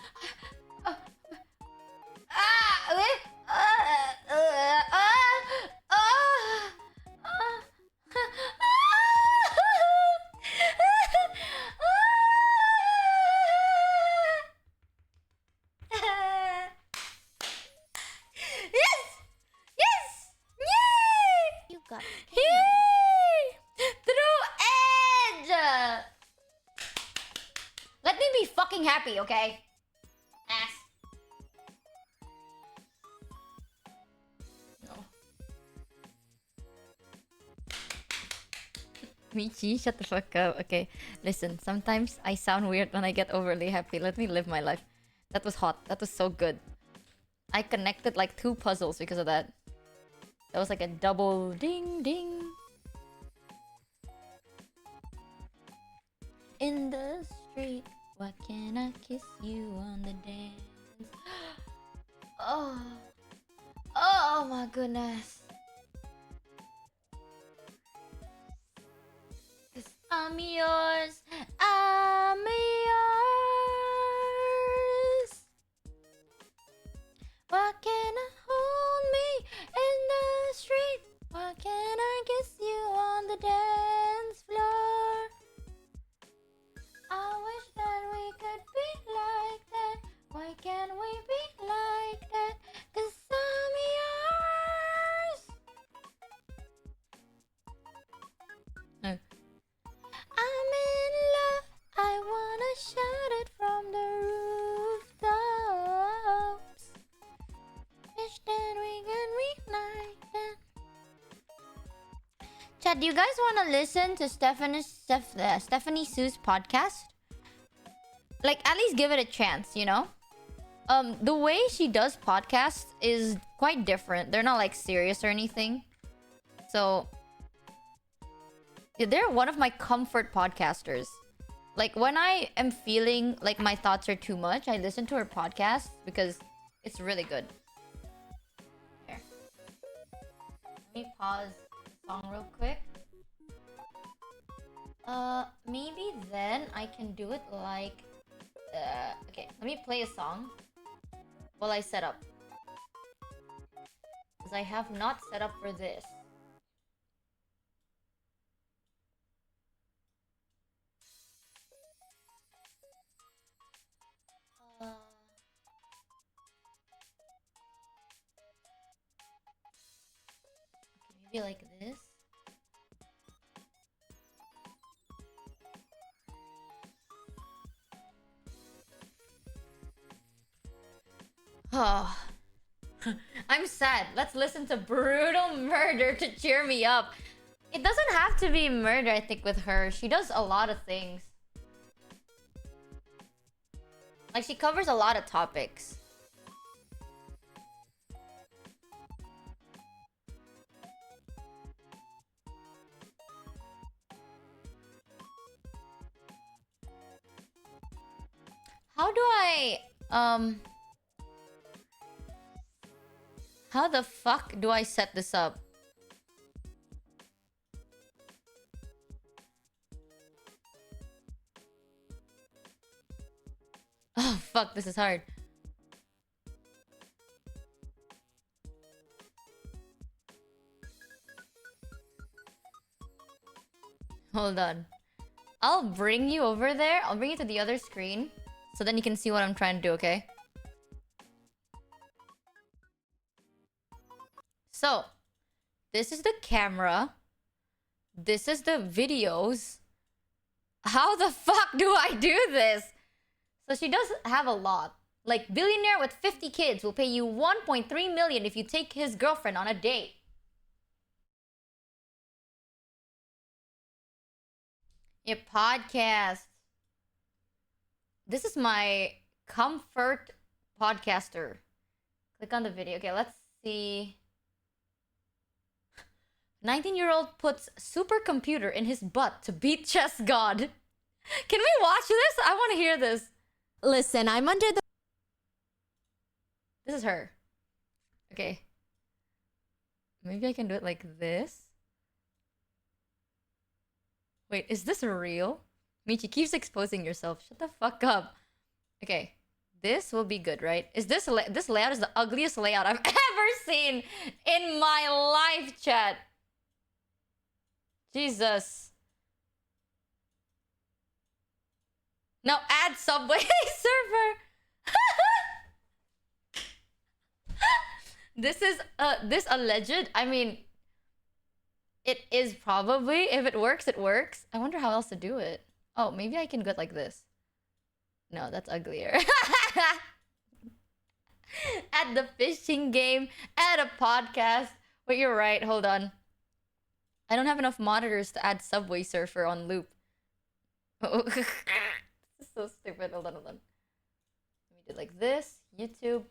Yes! Yes! Yay! You got Yay! Through edge! Let me be fucking happy, okay? Ass. No. Michi, shut the fuck up. Okay, listen. Sometimes I sound weird when I get overly happy. Let me live my life. That was hot. That was so good. I connected like 2 puzzles because of that. That was like a double ding ding. In the street, why can't I kiss you on the dance? Oh, oh my goodness. 'Cause I'm yours, I'm yours. Why can't I hold me in the street? Why can't I kiss you on the dance floor? I wish that we could be like that. Why can't we be like that? 'Cause I'm yours. Oh. I'm in love. I wanna shout it from the rooftops. Wish that we could be like that. Chat, do you guys want to listen to Stephanie Sue's podcast? Like, at least give it a chance, you know? The way she does podcasts is quite different. They're not like serious or anything. So yeah, they're one of my comfort podcasters. Like when I am feeling like my thoughts are too much, I listen to her podcast because it's really good. Here. Let me pause the song real quick. Maybe then I can do it like... okay, let me play a song while I set up. Because I have not set up for this. Okay, maybe like this. Oh, I'm sad. Let's listen to brutal murder to cheer me up. It doesn't have to be murder, I think, with her. She does a lot of things. Like, she covers a lot of topics. How do I, how the fuck do I set this up? Oh, fuck, this is hard. Hold on. I'll bring you over there. I'll bring you to the other screen. So then you can see what I'm trying to do, okay? So, this is the camera. This is the videos. How the fuck do I do this? So she does have a lot. Like, billionaire with 50 kids will pay you 1.3 million if you take his girlfriend on a date. Your podcast. This is my comfort podcaster. Click on the video. Okay, let's see. 19-year-old puts supercomputer in his butt to beat chess god. Can we watch this? I want to hear this. Listen, I'm under the... This is her. Okay. Maybe I can do it like this. Wait, is this real? Michi keeps exposing yourself. Shut the fuck up. Okay. This will be good, right? Is this this layout is the ugliest layout I've ever seen in my life, chat. Jesus. Now add Subway server. This is this alleged. I mean, it is probably, if it works, it works. I wonder how else to do it. Oh, maybe I can go like this. No, that's uglier. Add the fishing game. Add a podcast. Wait, you're right. Hold on. I don't have enough monitors to add Subway Surfer on loop. Oh. This is so stupid. Hold on, hold on. Let me do like this. YouTube.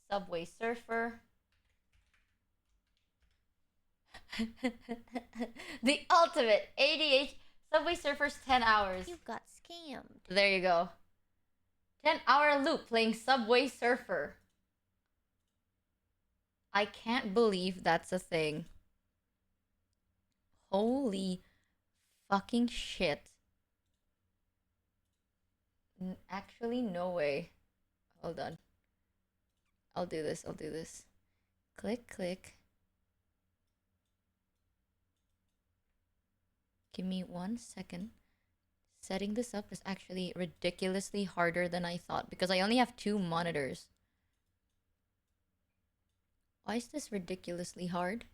Subway Surfer. The ultimate ADH Subway Surfers 10 hours. You got scammed. There you go. 10-hour loop playing Subway Surfer. I can't believe that's a thing. Holy fucking shit. Actually, no way. Hold on. I'll do this. I'll do this. Click, click. Give me 1 second. Setting this up is actually ridiculously harder than I thought because I only have 2 monitors. Why is this ridiculously hard?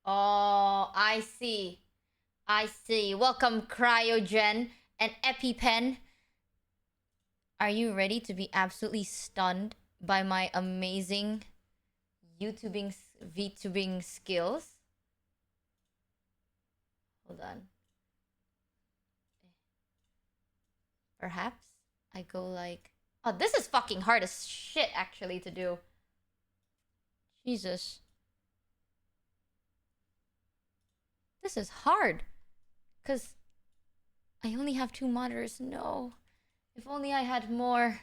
Oh, I see. I see. Welcome, Cryogen and EpiPen. Are you ready to be absolutely stunned by my amazing VTubing skills? Hold on. Perhaps I go like... Oh, this is fucking hard as shit, actually, to do. Jesus. This is hard. Because I only have 2 monitors. No. If only I had more.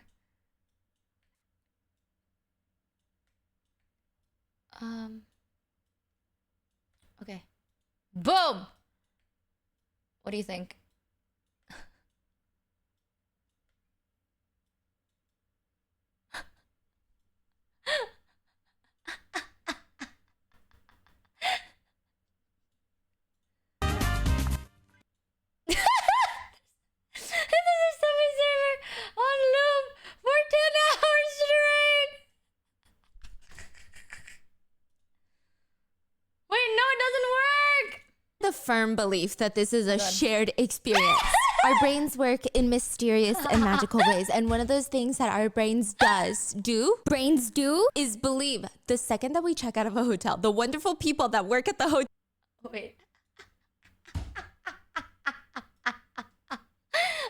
Okay. Boom! What do you think? This is Subway Server on loop for 10 hours straight! Wait, no, it doesn't work! The firm belief that this is a shared experience. Our brains work in mysterious and magical ways, and one of those things that our brains do is believe. The second that we check out of a hotel, the wonderful people that work at the hotel. Wait.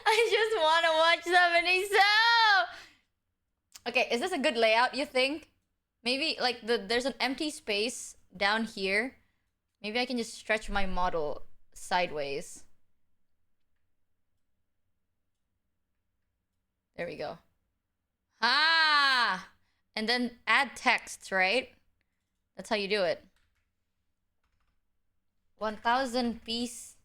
I just want to watch 70 so. Okay, is this a good layout, you think? Maybe like there's an empty space down here. Maybe I can just stretch my model sideways. There we go. Ah! And then add text, right? That's how you do it. 1,000 piece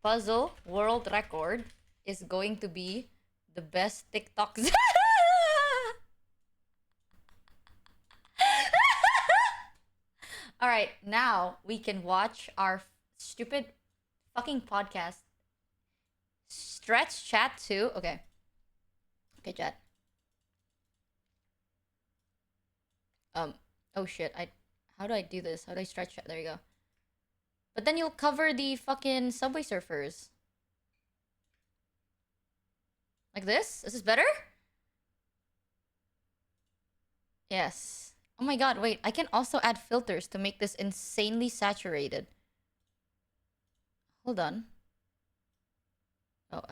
puzzle world record is going to be the best TikToks. All right, now we can watch our stupid fucking podcast. Stretch chat too. Okay. Okay, chat. Oh shit. How do I do this? How do I stretch chat? There you go. But then you'll cover the fucking Subway Surfers. Like this? Is this better? Yes. Oh my god, wait. I can also add filters to make this insanely saturated. Hold on. Oh.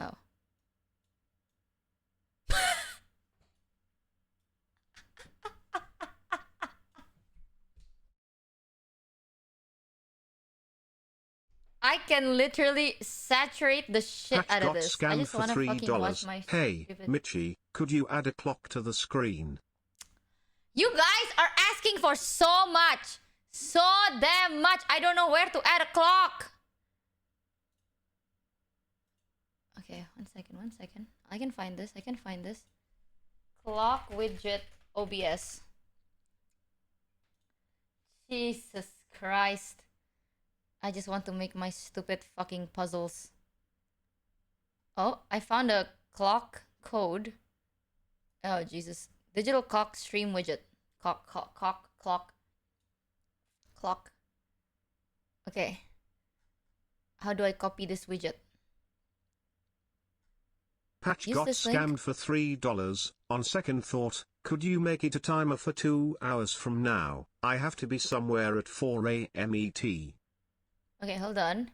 I can literally saturate the shit Patch out of got this. I scammed just for want to fucking watch $3. my Hey, stupid... Michi, could you add a clock to the screen? You guys are asking for so much. So damn much. I don't know where to add a clock. Okay, one second. I can find this. Clock widget OBS. Jesus Christ. I just want to make my stupid fucking puzzles. Oh, I found a clock code. Oh, Jesus. Digital clock stream widget. Clock. Okay. How do I copy this widget? Patch Use got this link. scammed for $3. On second thought, could you make it a timer for 2 hours from now? I have to be somewhere at 4 a.m. ET. Okay, hold on.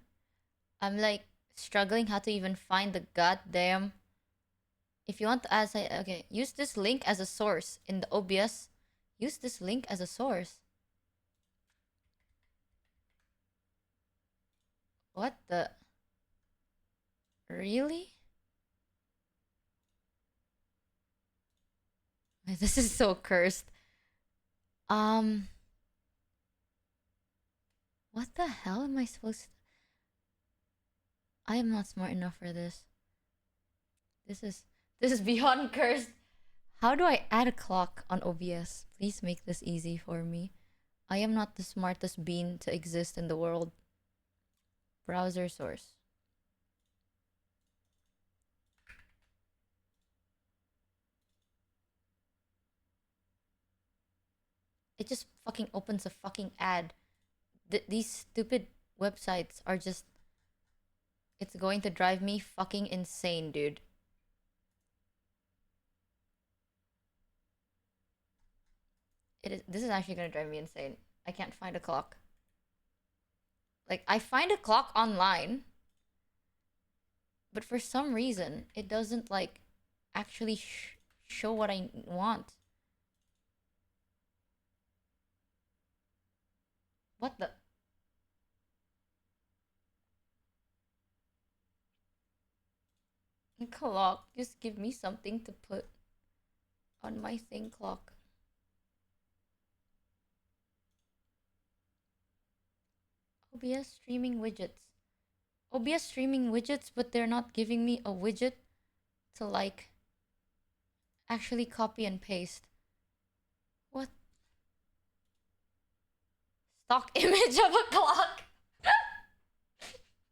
I'm like struggling how to even find the goddamn... If you want to add... Okay, use this link as a source in the OBS. Use this link as a source. What the... Really? This is so cursed. What the hell am I supposed to... I am not smart enough for this. This is beyond cursed. How do I add a clock on OBS? Please make this easy for me. I am not the smartest bean to exist in the world. Browser source. It just fucking opens a fucking ad. These stupid websites are just... It's going to drive me fucking insane, dude. This is actually gonna drive me insane. I can't find a clock. Like, I find a clock online, but for some reason, it doesn't, like, actually show what I want. What the? Clock. Just give me something to put on my thing clock. OBS streaming widgets. OBS streaming widgets, but they're not giving me a widget to like actually copy and paste. What? Stock image of a clock.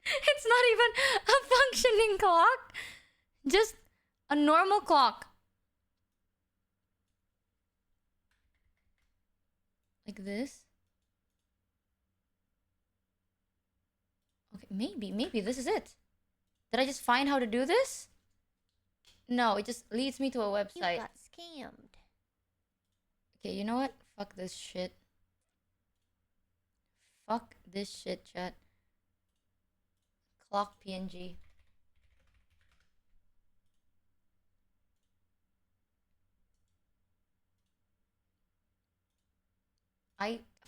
It's not even a functioning clock. Just a normal clock. Like this. Okay, maybe this is it. Did I just find how to do this? No, it just leads me to a website. You got scammed. Okay, you know what? Fuck this shit. Fuck this shit, chat. Clock PNG.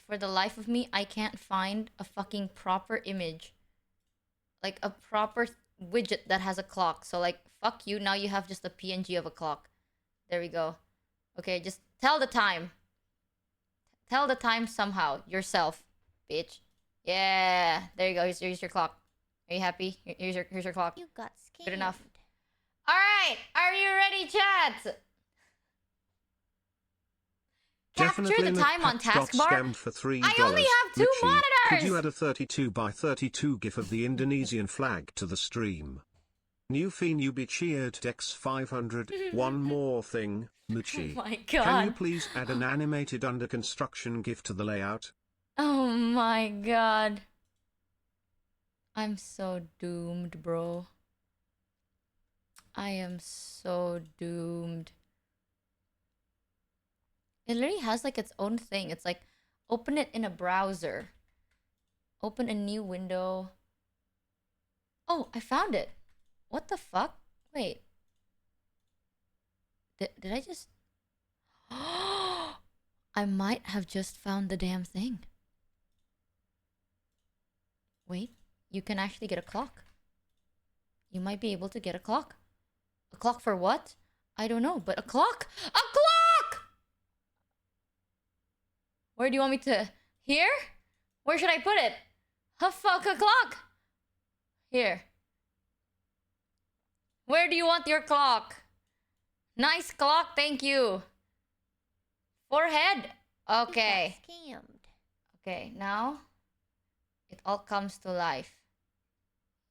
For the life of me, I can't find a fucking proper image. Like a proper widget that has a clock. So like, fuck you, now you have just a PNG of a clock. There we go. Okay, just tell the time. Tell the time somehow. Yourself, bitch. Yeah, there you go. Here's your clock. Are you happy? Here's your clock. You got scammed. Good enough. Alright, are you ready, chat? Capture the time on taskbar. Scammed for $3. I only have 2 Michi, monitors! could you add a 32 by 32 gif of the Indonesian flag to the stream? New fiend you be cheered Dex 500. One more thing, Michi. Oh my Can you god. please add an animated under construction gif to the layout? Oh my god. I'm so doomed, bro. I am so doomed. It literally has like its own thing. It's like, open it in a browser. Open a new window. Oh, I found it. What the fuck? Wait. Did I just... I might have just found the damn thing. Wait, you can actually get a clock. You might be able to get a clock. A clock for what? I don't know, but a clock! A clock! Where do you want me to... Here? Where should I put it? A fuck a clock! Here. Where do you want your clock? Nice clock, thank you. Forehead? Okay. You got scammed. Okay, now it all comes to life.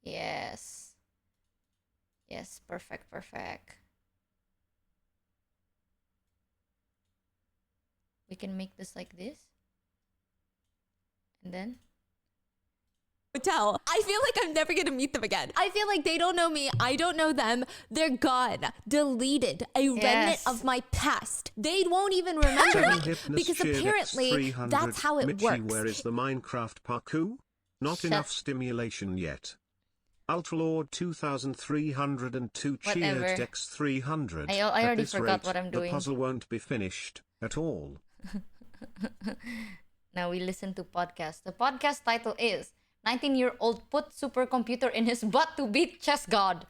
Yes. Yes, perfect, perfect. We can make this like this. And then Hotel. I feel like I'm never gonna meet them again. I feel like they don't know me. I don't know them. They're gone. Deleted. A remnant Yes. of my past. They won't even remember me because apparently that's how it Michi, works. where is the Minecraft parkour? Not Shut- enough stimulation yet. Ultralord 2302 cheered Whatever. Dex 300. I At already this forgot rate, what I'm doing. The puzzle won't be finished at all. Now we listen to podcast. The podcast title is 19-year-old put supercomputer in his butt to beat chess god.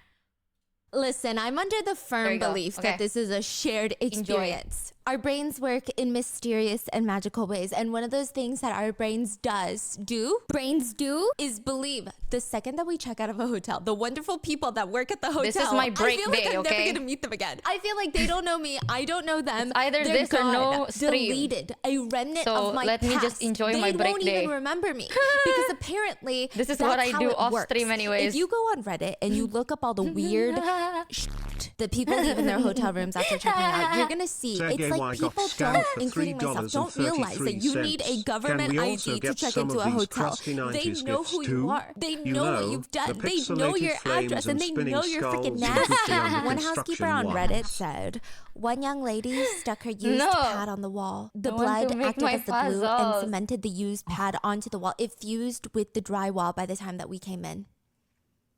Listen, I'm under the There firm you go. belief Okay. that this is a shared experience. Our brains work in mysterious and magical ways, and one of those things that our brains do is believe. The second that we check out of a hotel, the wonderful people that work at the hotel, This is my break I feel like day, I'm okay? never gonna meet them again. I feel like they don't know me. I don't know them. It's either They're this or no gone, stream. deleted, a remnant So of my let me past. just enjoy they my break won't day. even remember me because apparently This is that's what I how do it off works. stream anyways. If you go on Reddit and you look up all the weird shit that people leave in their hotel rooms after checking out, you're gonna see Sergey it's like Y got people scammed don't, for including myself, don't realize that you need a government Can we ID also to get check some into of a these hotel. crusty They 90s know gifts who too? you are. They You know what know, you've done. the They know pixelated your flames address and and they spinning know your freaking skulls name. and the under One housekeeper construction on one. Reddit said, one young lady stuck her used No. pad on the wall. The I want to blood make acted my as the glue and puzzles. cemented the used pad onto the wall. It fused with the drywall by the time that we came in.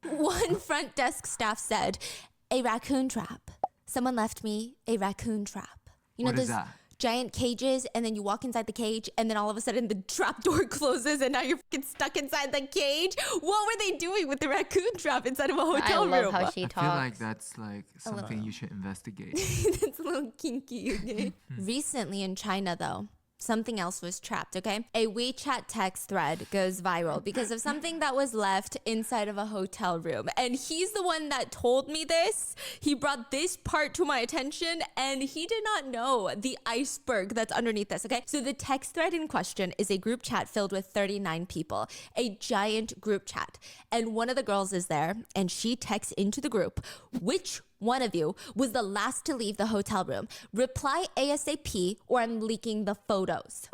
One front desk staff said, a raccoon trap. Someone left me a raccoon trap. You know What is those that? giant cages, and then you walk inside the cage, and then all of a sudden the trap door closes, and now you're fucking stuck inside the cage. What were they doing with the raccoon trap inside of a hotel room? I love how she I talks. feel like that's like something you should investigate. It's a little kinky, okay? Recently in China, though, something else was trapped, okay? A WeChat text thread goes viral because of something that was left inside of a hotel room. And he's the one that told me this. He brought this part to my attention, and he did not know the iceberg that's underneath this, okay? So the text thread in question is a group chat filled with 39 people, a giant group chat. And one of the girls is there, and she texts into the group, which one of you was the last to leave the hotel room? Reply ASAP or I'm leaking the photos.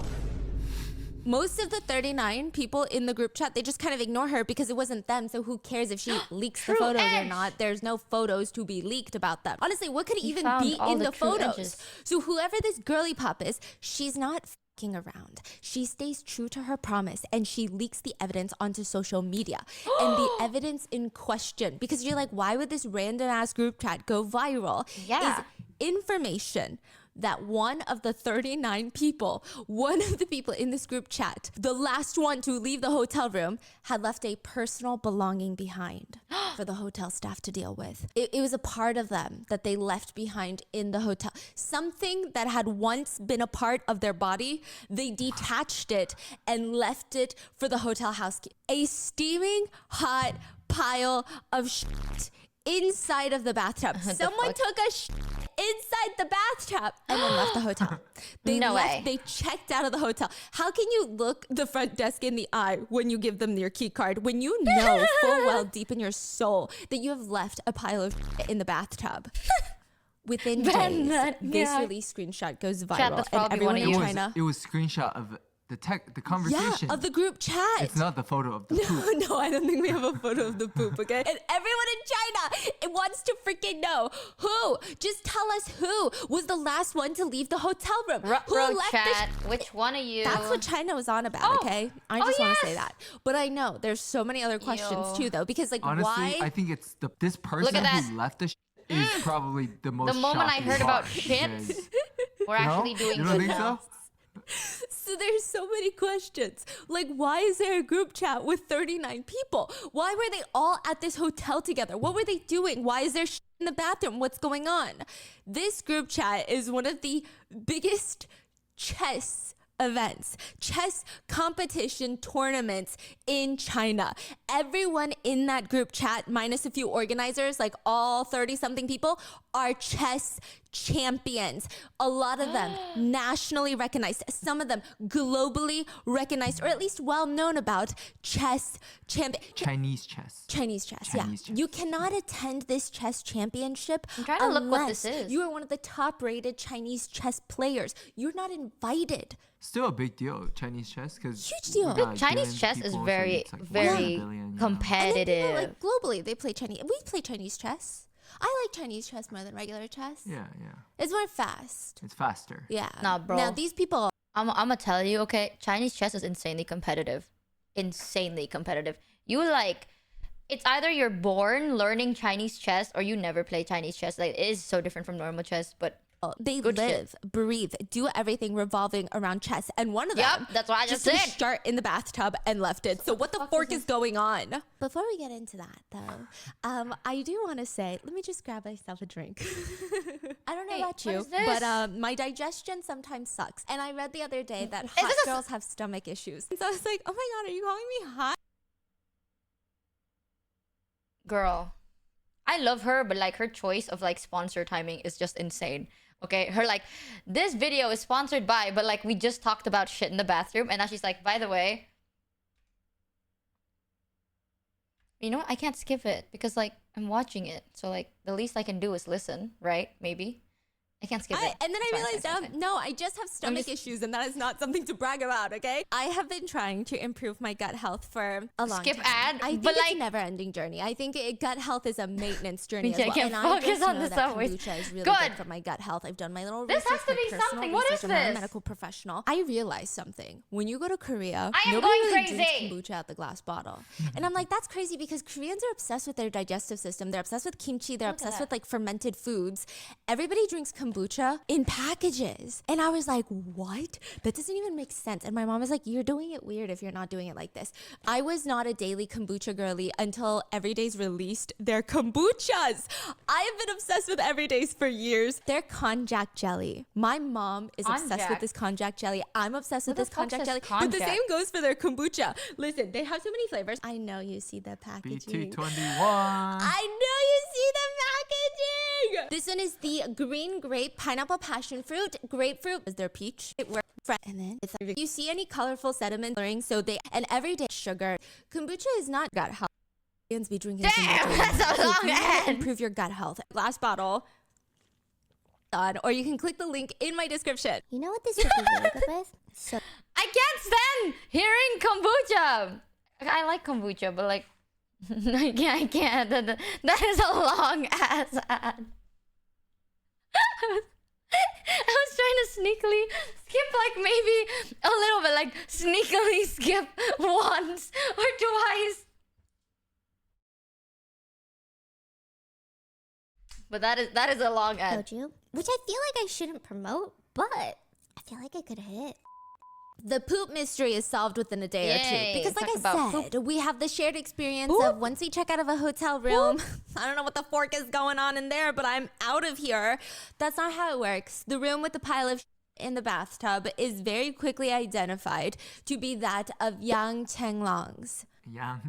Most of the 39 people in the group chat, they just kind of ignore her because it wasn't them. So who cares if she leaks the photos or not? There's no photos to be leaked about them. Honestly, what could even be in the photos? Edges. So whoever this girly pop is, she's not fucking around. She stays true to her promise and she leaks the evidence onto social media. And the evidence in question, because you're like, why would this random ass group chat go viral? Yeah. Is information that one of the 39 people, one of the people in this group chat, the last one to leave the hotel room, had left a personal belonging behind for the hotel staff to deal with. It was a part of them that they left behind in the hotel. Something that had once been a part of their body, they detached it and left it for the hotel housekeeper. A steaming hot pile of shit inside of the bathtub. Someone took a shit inside the bathtub and then left the hotel. They No left, way. They checked out of the hotel. How can you look the front desk in the eye when you give them your key card, when you know full well deep in your soul that you have left a pile of shit in the bathtub? Within days, this release screenshot goes viral, that's and probably one everyone of in you. China. It was screenshot of the conversation. Yeah, of the group chat. It's not the photo of the poop. No, I don't think we have a photo of the poop, okay? And everyone in China, it wants to freaking know who. Just tell us who was the last one to leave the hotel room. Who left chat. Which one of you? That's what China was on about, okay? I just want to say that. But I know there's so many other questions Yo. too, though, because like, Honestly, why? I think it's this person that. who left the is probably the most. The moment I shocking heard about part, shit, because- We're actually doing you don't good think now. so? So there's so many questions. Like, why is there a group chat with 39 people? Why were they all at this hotel together? What were they doing? Why is there shit in the bathroom? What's going on? This group chat is one of the biggest chess events, chess competition tournaments in China. Everyone in that group chat, minus a few organizers, like all 30 something people, are chess champions. A lot of them nationally recognized, some of them globally recognized, or at least well known about chess champion. Chinese chess. Chinese chess, Chinese chess. You cannot attend this chess championship I'm trying to look what unless this is. you are one of the top-rated Chinese chess players. You're not invited. Still a big deal, Chinese chess, because Huge deal. Chinese chess is very, very And then competitive. people, like globally, they play Chinese. We play Chinese chess. I like Chinese chess more than regular chess. Yeah, It's more fast. it's faster. Yeah. Nah, bro. Now these people. I'm gonna tell you, okay? Chinese chess is insanely competitive. Insanely competitive. You like, it's either you're born learning Chinese chess or you never play Chinese chess. Like, it is so different from normal chess, but They Good live, breathe, do everything revolving around chess. And one of them Yup, that's what I just took a said. start in the bathtub and left it. So what the fork is going on? Before we get into that, though, I do want to say, let me just grab myself a drink. I don't know Hey, about what you, is this? but my digestion sometimes sucks. And I read the other day that hot this a- girls have stomach issues. And so I was like, oh my God, are you calling me hot? girl, I love her, but like her choice of like sponsor timing is just insane. Okay, her like, this video is sponsored by, but like we just talked about shit in the bathroom, and now she's like, by the way, you know what? I can't skip it because like I'm watching it, so like the least I can do is listen, right? Maybe I can't skip it. And then I It's fine, realized, it's fine, it's fine. no, I just have stomach issues, and that is not something to brag about, okay? I have been trying to improve my gut health for a long Skip time. ad, I think but it's like- a never-ending journey. I think gut health is a maintenance journey Michi, as I well. can't And focus I just on know the that subways. kombucha is really Good. good for my gut health. I've done my little This research, has to my be personal something. What research. is I'm not a this? medical professional. I realized something. When you go to Korea, I am nobody going really crazy. drinks kombucha out the glass bottle. And I'm like, that's crazy because Koreans are obsessed with their digestive system. They're obsessed with kimchi. They're obsessed with like fermented foods. Everybody drinks kombucha in packages. And I was like, what? That doesn't even make sense. And my mom was like, you're doing it weird if you're not doing it like this. I was not a daily kombucha girly until Everyday's released their kombuchas. I have been obsessed with Everyday's for years. Their konjac jelly. My mom is obsessed with Konjac? this konjac jelly. I'm obsessed with Who this the fuck konjac says jelly. But the konjac? same goes for their kombucha. Listen, they have so many flavors. I know you see the packaging. BT21. I know you see the packaging. This one is the green grape, pineapple, passion fruit, grapefruit is their peach. It works. And then it's like, you see any colorful sediment blurring, so they and everyday sugar. Kombucha is not gut health. Be drinking Damn, kombucha. that's a If you long wanna ad. improve your gut health. Glass bottle. Or you can click the link in my description. You know what this would be really good with? So I can't stand hearing kombucha. I like kombucha, but like, I can't. That is a long ass ad. I was trying to sneakily skip like maybe a little bit, like sneakily skip once or twice. But that is a long ad. Soju, which I feel like I shouldn't promote, but I feel like I could hit. The poop mystery is solved within a day or Yay. two. Because like Talk I about said, we have the shared experience of once we check out of a hotel room, I don't know what the fork is going on in there, but I'm out of here. That's not how it works. The room with the pile of in the bathtub is very quickly identified to be that of Yang Chenglong's. Yang.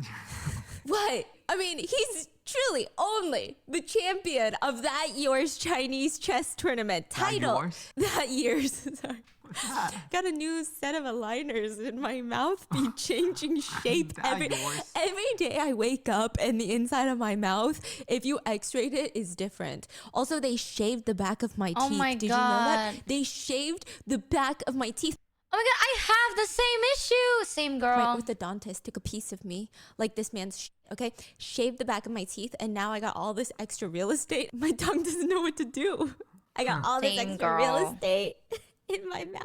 What? I mean, he's truly only the champion of that year's Chinese chess tournament title. yours? That year's. Sorry. What's that? Got a new set of aligners in my mouth be changing shape every yours? day I wake up and the inside of my mouth, if you x-rayed it, is different. Also, they shaved the back of my teeth. Oh my Did you know that? God. They shaved the back of my teeth. Oh my god, I have the same issue. Same girl. My orthodontist took a piece of me, like this man's, okay, shaved the back of my teeth, and now I got all this extra real estate. My tongue doesn't know what to do. I got all this Same extra real girl. estate in my mouth.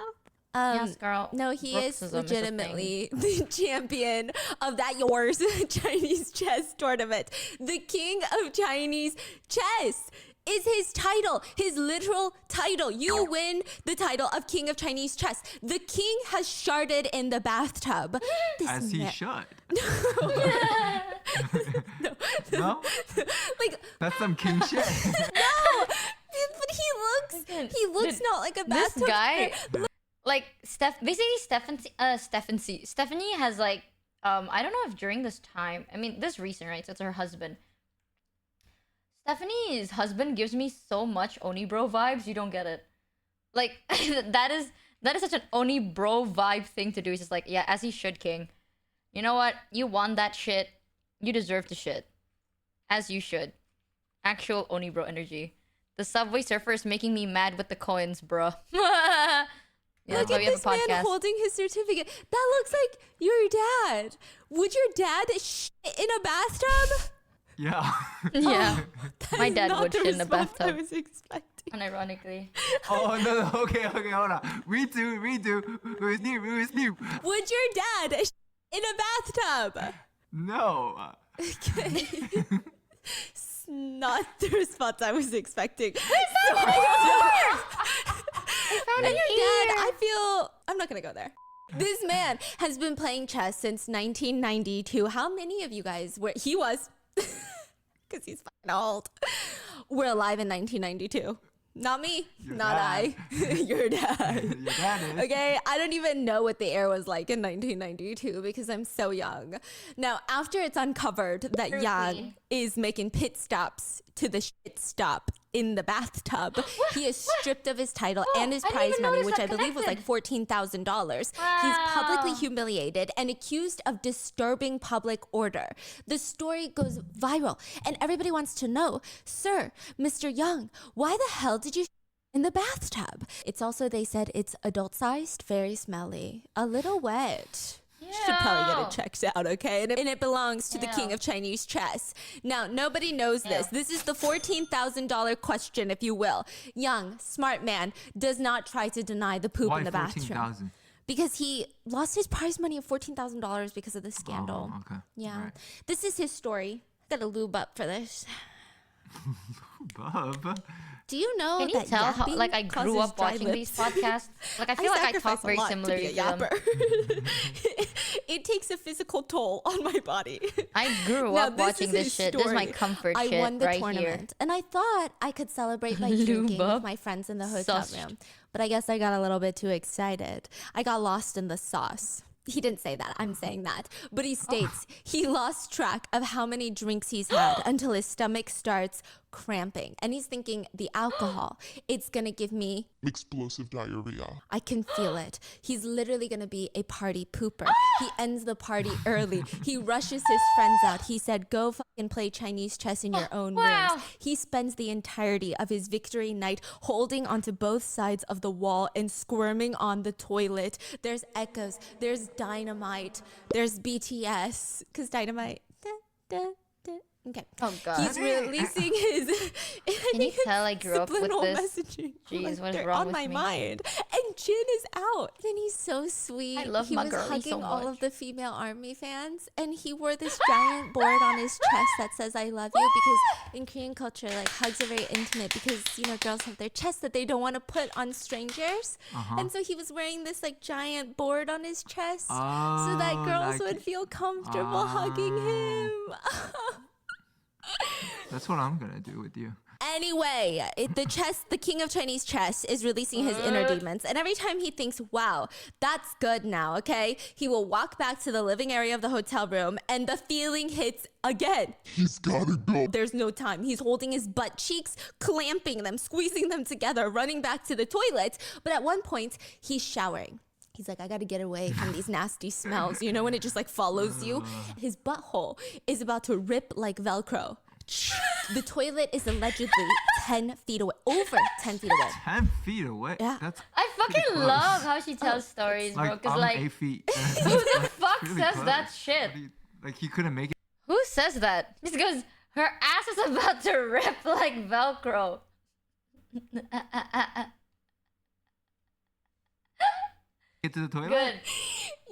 Yes, girl. No, he is Bruxism is a legitimately the champion of that yours Chinese chess tournament. The king of Chinese chess is his title, his literal title. You win the title of king of Chinese chess. The king has sharded in the bathtub. This As he man- should. No. No? Like, That's some king shit. no, but he looks Dude, not like a This bathtub. guy, like Stephanie has like I don't know if during this time, I mean this recent, right? So it's her husband. Stephanie's husband gives me so much Oni bro vibes, you don't get it. Like that is such an Oni bro vibe thing to do. He's just like, yeah, as he should, king. You know what? You won that shit. You deserve to shit. As you should. Actual Oni bro energy. The Subway Surfer is making me mad with the coins, bruh. Yeah, Look so at we have this a podcast. man holding his certificate. That looks like your dad. Would your dad in a bathtub? Yeah. Yeah, my Is dad not would the shit in the response I bathtub. was expecting. Unironically. Oh, no. Okay, hold on. Redo. Who's new? Would your dad in a bathtub? No. Okay. It's not the response I was expecting. And your dad, I feel I'm not gonna go there. This man has been playing chess since 1992. How many of you guys were? He was, because he's fucking old. Were alive in 1992. Not me. Your not dad. I. Your dad. Your dad is. Okay, I don't even know what the air was like in 1992 because I'm so young. Now, after it's uncovered that Truly. Yang is making pit stops to the shit stop in the bathtub, he is stripped of his title and his I didn't prize even money, notice which that I believe was like $14,000. He's publicly Wow. humiliated and accused of disturbing public order. The story goes viral, and everybody wants to know, sir, Mr. Young, why the hell did you in the bathtub. It's also, they said it's adult-sized, very smelly, a little wet. Should probably get it checked out, okay? And it belongs to the king of Chinese chess. Now, nobody knows this. This is the $14,000 question, if you will. Young, smart man does not try to deny the poop in the bathroom. 14,000? Because he lost his prize money of $14,000 because of the scandal. Oh, okay. Yeah. Right. This is his story. Gotta lube up for this. Bub. Do you know Can you that tell how yapping like I grew causes up dry watching lips? these podcasts? Like I feel like I talk sacrifice a very lot to similarly be to a them. yapper. It takes a physical toll on my body. I grew Now, up watching is this his shit. This is my story. comfort I shit won the right tournament, here. and I thought I could celebrate by Lube drinking up. with my friends in the hotel Sauce. room. But I guess I got a little bit too excited. I got lost in the sauce. He didn't say that. I'm saying that. But he states he lost track of how many drinks he's had until his stomach starts cramping. And he's thinking the alcohol, it's going to give me explosive diarrhea. I can feel it. He's literally going to be a party pooper. He ends the party early. He rushes his friends out. He said, go fucking play Chinese chess in your own rooms. He spends the entirety of his victory night holding onto both sides of the wall and squirming on the toilet. There's echoes. There's dynamite. There's BTS. Because dynamite. Da, da, da. Okay. Oh god. He's releasing his. Can you tell I grew up with subliminal this? messaging Jeez, like what is they're wrong on with my me? mind. And Jin is out, and he's so sweet. I love he my was girlie hugging so all much. of the female army fans, and he wore this giant board on his chest that says "I love you" because in Korean culture, like hugs are very intimate because girls have their chest that they don't want to put on strangers, and so he was wearing this like giant board on his chest so that girls like- would feel comfortable hugging him. That's what I'm gonna do with you. Anyway, the king of Chinese chess is releasing his inner demons. And every time he thinks, wow, that's good now, okay? He will walk back to the living area of the hotel room and the feeling hits again. He's gotta go. There's no time. He's holding his butt cheeks, clamping them, squeezing them together, running back to the toilet. But at one point, he's showering. He's like, I gotta get away from these nasty smells. You know, when it just like follows you? His butthole is about to rip like Velcro. The toilet is allegedly 10 feet away, over 10 feet away. 10 feet away? Yeah. That's I fucking pretty close. love how she tells stories, bro. Like, Cause I'm like, 8 feet. who the fuck really says close. that shit? What do you- like, he couldn't make it. Who says that? Just because her ass is about to rip like Velcro. Get to the toilet? Good.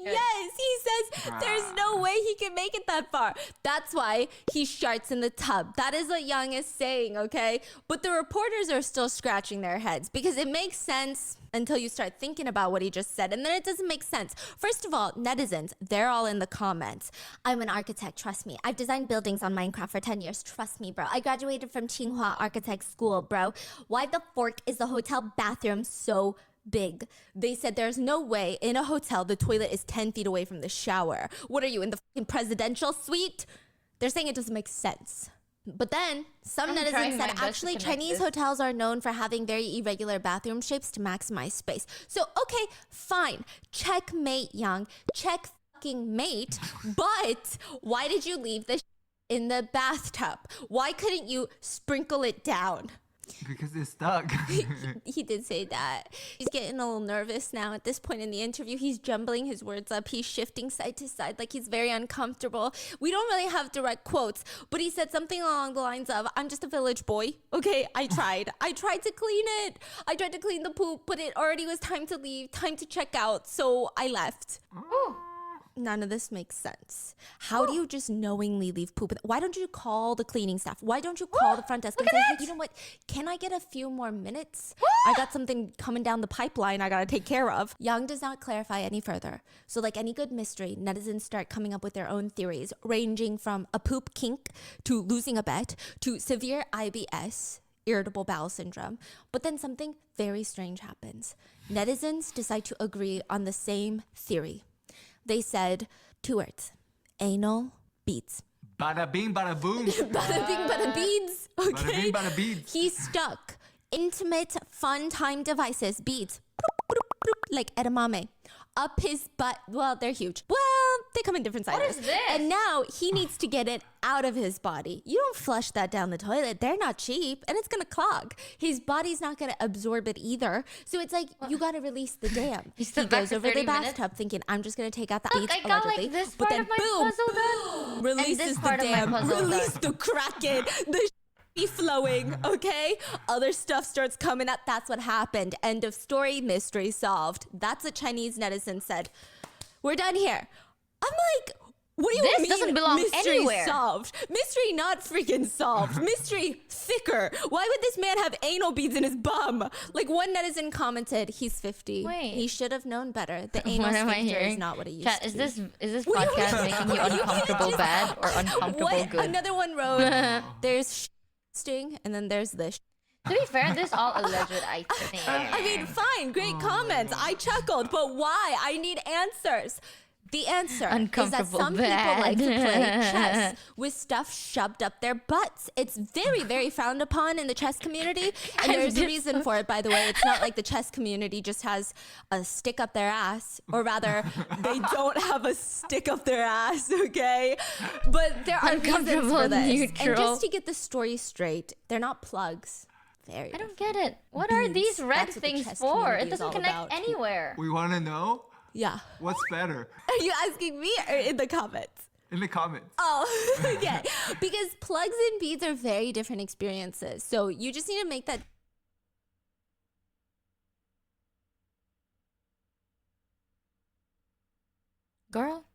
Yes, he says there's no way he can make it that far. That's why he sharts in the tub. That is what Young is saying, okay? But the reporters are still scratching their heads because it makes sense until you start thinking about what he just said, and then it doesn't make sense. First of all, netizens, they're all in the comments. I'm an architect, trust me. I've designed buildings on Minecraft for 10 years, trust me, bro. I graduated from Tsinghua Architect School, bro. Why the fork is the hotel bathroom so big? They said there's no way in a hotel the toilet is 10 feet away from the shower. What are you, in the fucking presidential suite? They're saying it doesn't make sense. But then some I'm netizens trying my said best to actually connect Chinese this. hotels are known for having very irregular bathroom shapes to maximize space. So okay, fine. Checkmate, Young. Check fucking mate. But why did you leave the in the bathtub? Why couldn't you sprinkle it down? Because it's stuck. He did say that. He's getting a little nervous now at this point in the interview. He's jumbling his words up. He's shifting side to side like he's very uncomfortable. We don't really have direct quotes, but he said something along the lines of, I'm just a village boy. Okay, I tried. I tried to clean it. I tried to clean the poop, but it already was time to leave, time to check out, so I left. None of this makes sense. How do you just knowingly leave poop? Why don't you call the cleaning staff? Why don't you call the front desk and say, hey, you know what? Can I get a few more minutes? I got something coming down the pipeline I gotta take care of. Young does not clarify any further. So like any good mystery, netizens start coming up with their own theories, ranging from a poop kink to losing a bet to severe IBS, irritable bowel syndrome. But then something very strange happens. Netizens decide to agree on the same theory. They said 2 words: anal beads. Bada bing, bada boom. Bada bing, bada beads. Okay. Bada bing, bada beads. He stuck intimate fun time devices, beads, bloop, bloop, bloop, like edamame, up his butt. Well, they're huge. Well, they come in different sizes. What is this? And now he needs to get it out of his body. You don't flush that down the toilet. They're not cheap, and it's gonna clog. His body's not gonna absorb it either. So it's like you gotta release the dam. He stood back goes for over the 30 minutes. bathtub thinking, I'm just gonna take out the Look, beads I got allegedly. like this But part then of my boom, puzzle done. releases this the part of my dam. puzzle Release done. the kraken. The be flowing, okay? Other stuff starts coming up. That's what happened. End of story. Mystery solved. That's what Chinese netizen said. We're done here. I'm like, what do you This mean doesn't belong mystery anywhere. solved? Mystery not freaking solved. Mystery thicker. Why would this man have anal beads in his bum? Like one netizen commented, he's 50. Wait. He should have known better. The anal What am I sphincter hearing? is not what it used Chat, to is be. this Wait, podcast making you uncomfortable bad or uncomfortable What? good? Another one wrote, there's sting, and then there's this. To be fair, this all alleged, I think. I mean, fine, great comments. I chuckled, but why? I need answers. The answer is that Uncomfortable some people like to play bad. chess with stuff shoved up their butts. It's very, very frowned upon in the chess community. And there's a reason for it, by the way. It's not like the chess community just has a stick up their ass, or rather, they don't have a stick up their ass, okay? But there are reasons Uncomfortable for this. neutral. And just to get the story straight, they're not plugs. Very I don't get it. What are Beads. these red That's what the things chess for? community It is doesn't all connect about. anywhere. We want to know Yeah. what's better Are you asking me or in the comments? in the comments. Oh, yeah. Because plugs and beads are very different experiences. So you just need to make that. Girl?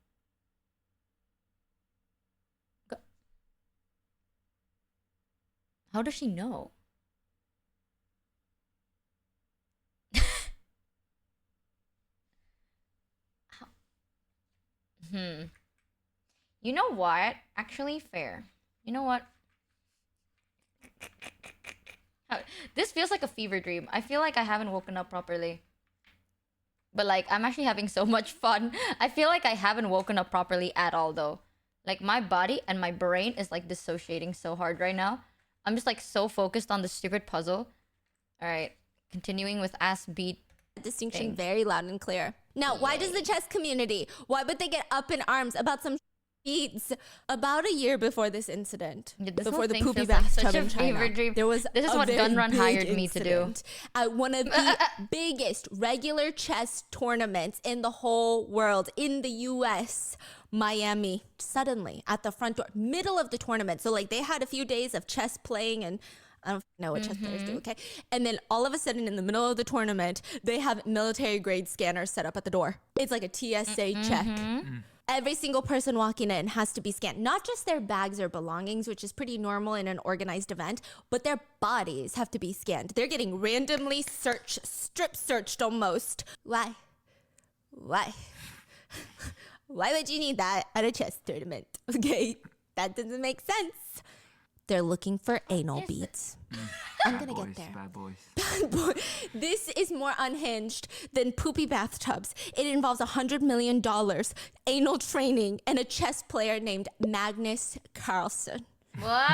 How does she know? You know what? Actually, fair. You know what? This feels like a fever dream. I feel like I haven't woken up properly. But like, I'm actually having so much fun. I feel like I haven't woken up properly at all though. Like my body and my brain is like dissociating so hard right now. I'm just like so focused on the stupid puzzle. All right, continuing with ass beat. Distinction Thing. very loud and clear. Now, why does the chess community, why would they get up in arms about some beads? About a year before this incident, Yeah, this before whole the thing poopy feels like bathtub such a in China, fever dream. there was This is a what very Gun Run big hired me to do. incident at one of the biggest regular chess tournaments in the whole world, in the US, Miami. Suddenly, at the front door, middle of the tournament. So like they had a few days of chess playing, and I don't know what chess players do, okay? And then all of a sudden in the middle of the tournament, they have military grade scanners set up at the door. It's like a TSA check. Every single person walking in has to be scanned. Not just their bags or belongings, which is pretty normal in an organized event, but their bodies have to be scanned. They're getting randomly strip searched almost. Why? Why? Why would you need that at a chess tournament? Okay, that doesn't make sense. They're looking for anal beads. I'm gonna get there. Bad boys. Boy, this is more unhinged than poopy bathtubs. It involves $100 million, anal training, and a chess player named Magnus Carlsen. What?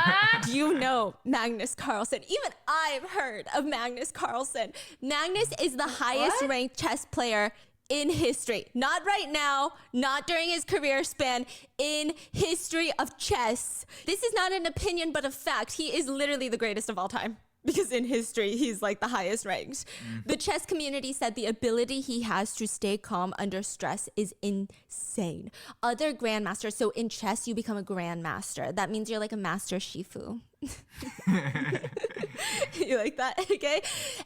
Do you know Magnus Carlsen? Even I've heard of Magnus Carlsen. Magnus is the highest ranked chess player in history. Not right now, not during his career span, in history of chess. This is not an opinion, but a fact. He is literally the greatest of all time. Because in history, he's like the highest ranked. The chess community said the ability he has to stay calm under stress is insane. Other grandmasters, so in chess, you become a grandmaster. That means you're like a master Shifu. You like that? Okay.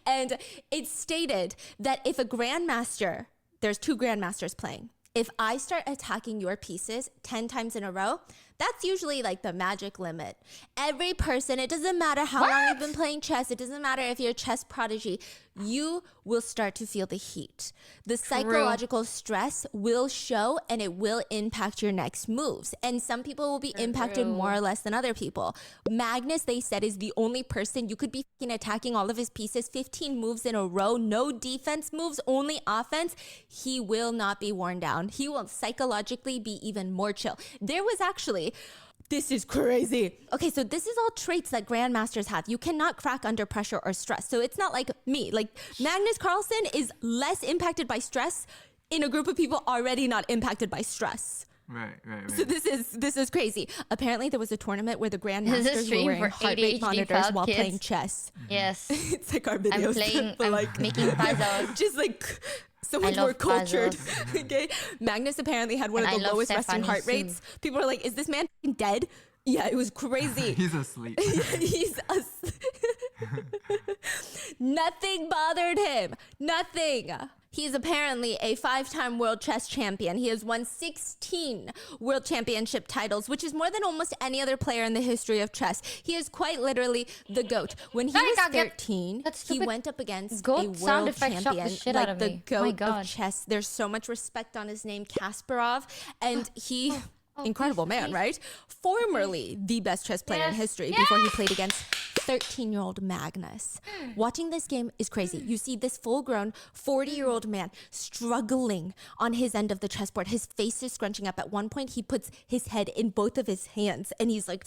And it's stated that if a grandmaster, there's two grandmasters playing. If I start attacking your pieces 10 times in a row, that's usually like the magic limit. Every person, it doesn't matter how long you've been playing chess, it doesn't matter if you're a chess prodigy, you will start to feel the heat. The psychological stress will show and it will impact your next moves. And some people will be impacted more or less than other people. Magnus, they said, is the only person you could be attacking all of his pieces 15 moves in a row, no defense moves, only offense. He will not be worn down. He will psychologically be even more chill. There was actually, this is crazy. Okay, so this is all traits that grandmasters have. You cannot crack under pressure or stress. So it's not like me. Like Magnus Carlsen is less impacted by stress in a group of people already not impacted by stress. Right. So this is crazy. Apparently there was a tournament where the This is grandmasters were stream wearing for heart rate ADHD monitors proud while kids. playing chess. Yes. It's like our videos. but I'm making puzzles. just like so much love more cultured. puzzles. Okay. Magnus apparently had one And of I the love lowest resting Stephanie heart Sue. rates. People are like, is this man f***ing dead? Yeah, it was crazy. He's asleep. He's Nothing bothered him. Nothing. He's apparently a 5-time world chess champion. He has won 16 world championship titles, which is more than almost any other player in the history of chess. He is quite literally the GOAT. When he Sorry, was I'll get 13, that he stupid went up against goat a world sound effect shocked the champion, shit out like of the me. My GOAT God. of chess. There's so much respect on his name, Kasparov, and he... incredible man, right? Formerly the best chess player in history before he played against 13-year-old Magnus. Watching this game is crazy. You see this full-grown 40-year-old man struggling on his end of the chessboard. His face is scrunching up. At one point, he puts his head in both of his hands and he's like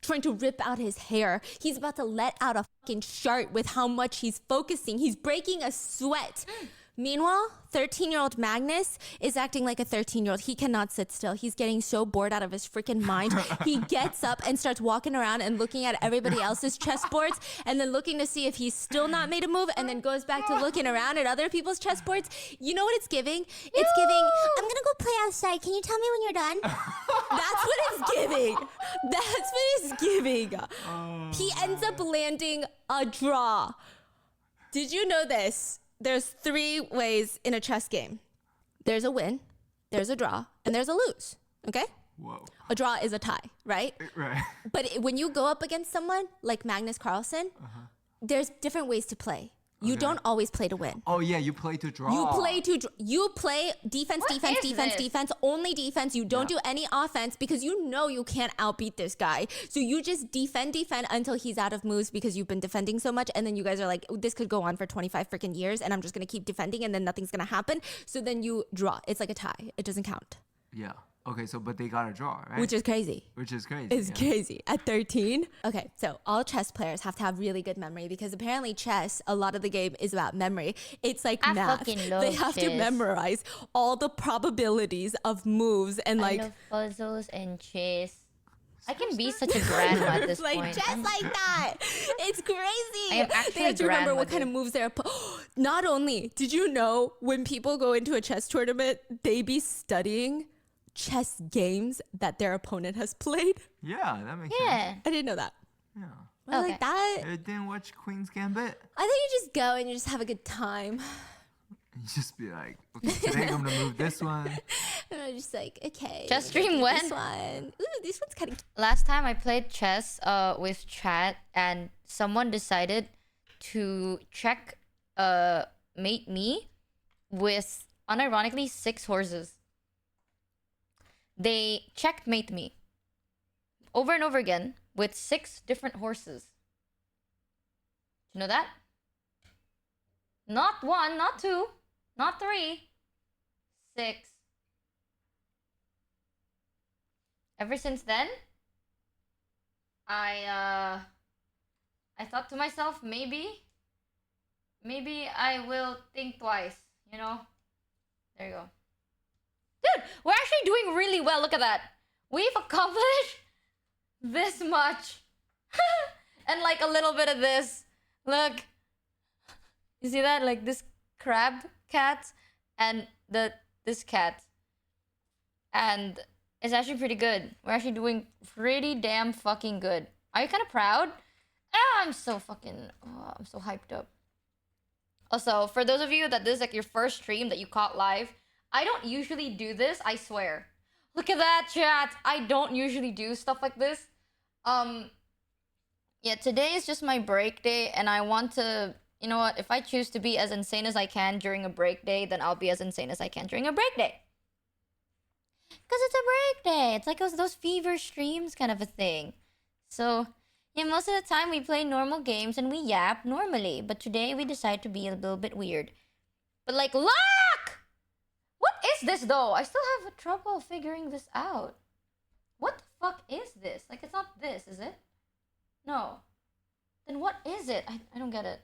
trying to rip out his hair. He's about to let out a fucking shart with how much he's focusing. He's breaking a sweat. Meanwhile, 13-year-old Magnus is acting like a 13-year-old. He cannot sit still. He's getting so bored out of his freaking mind. He gets up and starts walking around and looking at everybody else's chessboards and then looking to see if he's still not made a move and then goes back to looking around at other people's chessboards. You know what it's giving? It's giving, I'm gonna go play outside. Can you tell me when you're done? that's what it's giving. That's what it's giving. He ends up landing a draw. Did you know this? There's 3 ways in a chess game. There's a win, there's a draw, and there's a lose. Okay? Whoa. A draw is a tie, right? Right. But when you go up against someone like Magnus Carlsen, there's different ways to play. You don't always play to win. Oh yeah, you play to draw. You play defense, What is this? defense, only defense. You don't do any offense because you know you can't outbeat this guy. So you just defend until he's out of moves because you've been defending so much. And then you guys are like, this could go on for 25 freaking years and I'm just going to keep defending and then nothing's going to happen. So then you draw. It's like a tie. It doesn't count. Yeah. Okay, so but they got a draw, right? Which is crazy. Which is crazy. It's yeah. crazy. At 13? Okay, so all chess players have to have really good memory because apparently chess, a lot of the game is about memory. It's like I math. fucking love They have to chess. memorize all the probabilities of moves and I like love puzzles and chess. I can be such a grandma at this like point. just like that. It's crazy. I am They actually have to remember what grandmother. kind of moves they're. Not only did you know when people go into a chess tournament, they be studying chess games that their opponent has played. Yeah, that makes sense. Yeah. I didn't know that. Yeah. I was Okay. like that. You didn't watch Queen's Gambit? I think you just go and you just have a good time. You just be like, okay, today I'm gonna move this one. And I'm just like, okay. Chess we're stream gonna do when? This one. Ooh, this one's kind of. Last time I played chess with chat and someone decided to check mate me with unironically 6 horses. They checkmate me over and over again with 6 different horses. You know that? Not 1, not 2, not 3, 6. Ever since then, I thought to myself, maybe I will think twice, you know? There you go. Dude, we're actually doing really well. Look at that. We've accomplished this much. And like a little bit of this. Look. You see that? Like this crab cat and this cat. And it's actually pretty good. We're actually doing pretty damn fucking good. Are you kind of proud? Ah, I'm so hyped up. Also, for those of you that this is like your first stream that you caught live, I don't usually do this, I swear. Look at that, chat. I don't usually do stuff like this. Yeah, today is just my break day, and I want to, you know what, if I choose to be as insane as I can during a break day, then I'll be as insane as I can during a break day. Because it's a break day. It's like those fever streams kind of a thing. So, yeah, most of the time we play normal games and we yap normally. But today we decide to be a little bit weird. But like, look! What is this though? I still have trouble figuring this out. What the fuck is this? Like, it's not this, is it? No. Then what is it? I don't get it.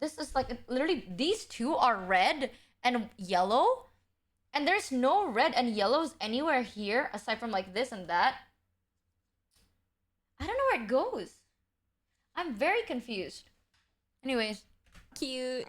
This is like, literally, these two are red and yellow. And there's no red and yellows anywhere here aside from like this and that. I don't know where it goes. I'm very confused. Anyways. Cute.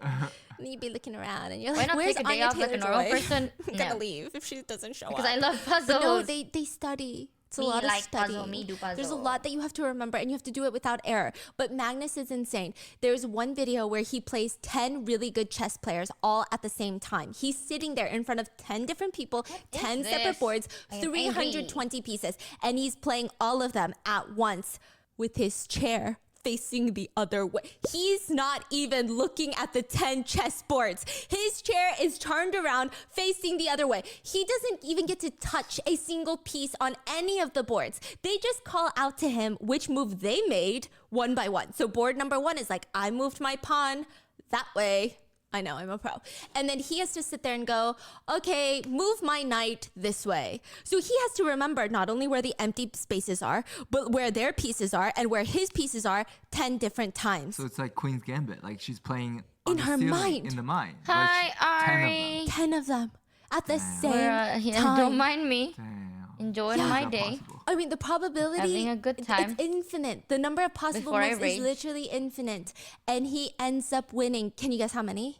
And you'd be looking around and you're Why like, not where's take a day Anya off like a normal Taylor-Joy? person? I'm gonna No. leave if she doesn't show Because up. I love puzzles. But no, they study. It's a Me lot of like studying. puzzle, me do There's a puzzle. lot that you have to remember, and you have to do it without error. But Magnus is insane. There's one video where he plays 10 really good chess players all at the same time. He's sitting there in front of 10 different people, 10 this? separate boards, I am 320 pieces, and he's playing all of them at once with his chair facing the other way. He's not even looking at the 10 chessboards. His chair is turned around facing the other way. He doesn't even get to touch a single piece on any of the boards. They just call out to him which move they made one by one. So board number 1 is like, I moved my pawn that way. I know, I'm a pro. And then he has to sit there and go, okay, move my knight this way. So he has to remember not only where the empty spaces are, but where their pieces are and where his pieces are 10 different times. So it's like Queen's Gambit. Like she's playing In on the her ceiling, mind. In the mind. but Hi, it's 10 of them. Ari. 10 of them at the same Yeah, time. don't mind me. Damn. Enjoying Yeah. my How's that day. possible? I mean, the probability, Having a good time. It's infinite. The number of possible Before I moves is rage. literally infinite. And he ends up winning. Can you guess how many?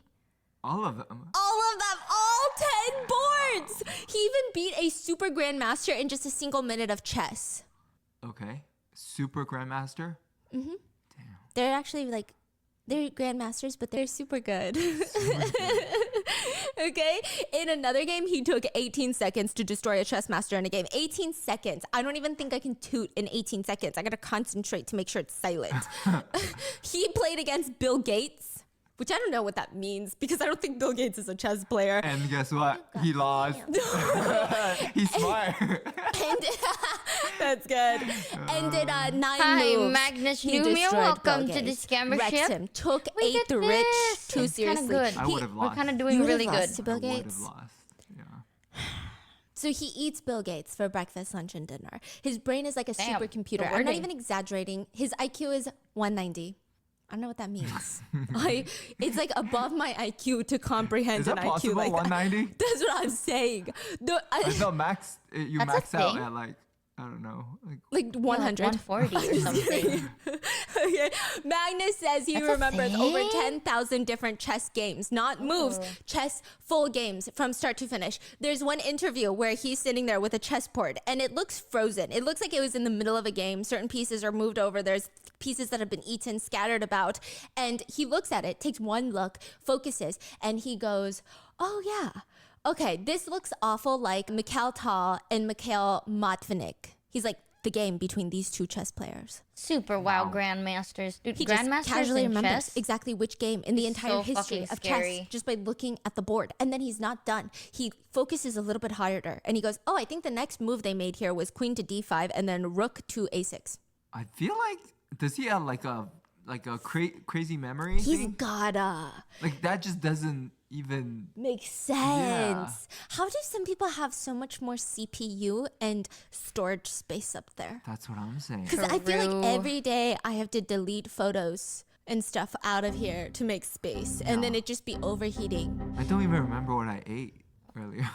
All of them. All of them, all 10 boards. He even beat a super grandmaster in just a single minute of chess. Okay. Super Grandmaster. They're actually like, they're grandmasters, but they're super good. Okay? In another game, he took 18 seconds to destroy a chess master in a game. 18 seconds. I don't even think I can toot in 18 seconds. I gotta concentrate to make sure it's silent. He played against Bill Gates. Which I don't know what that means because I don't think Bill Gates is a chess player. And guess what? He lost. He's smart. And that's good. And did 9 Hi, moves. Magnus He Numia. destroyed Welcome Bill to the Gates, scammer wrecked ship. him. Took We ate did the rich this. too It's kinda seriously. good. I would have We're lost. kind of You doing would've really lost good. to Bill I would Gates. have lost. Yeah. So he eats Bill Gates for breakfast, lunch, and dinner. His brain is like a Damn, supercomputer. the I'm not wording. even exaggerating. His IQ is 190. I don't know what that means. It's like above my IQ to comprehend Is that an IQ possible? like that. 190? That's what I'm saying. I thought max. You That's a max out thing? at like, I don't know. Like, Like 100. 140 or something. Okay. Magnus says he That's a remembers over thing? 10,000 different chess games, not moves, chess full games from start to finish. There's one interview where he's sitting there with a chessboard and it looks frozen. It looks like it was in the middle of a game. Certain pieces are moved over. There's pieces that have been eaten, scattered about. And he looks at it, takes one look, focuses, and he goes, oh yeah. Okay, this looks awful like Mikhail Tal and Mikhail Matvinik. He's like the game between these two chess players. Super wow grandmasters. Dude, He just grandmasters casually in remembers chess? exactly which game in the It's entire so history fucking of scary. chess just by looking at the board. And then he's not done. He focuses a little bit harder and he goes, oh, I think the next move they made here was queen to d5 and then rook to a6. I feel like, does he have like a crazy memory He's thing? gotta Like that just doesn't even. make sense. How do some people have so much more CPU and storage space up there? That's what I'm saying. Because I feel True. like every day I have to delete photos and stuff out of here to make space. And then it just be overheating. I don't even remember what I ate earlier.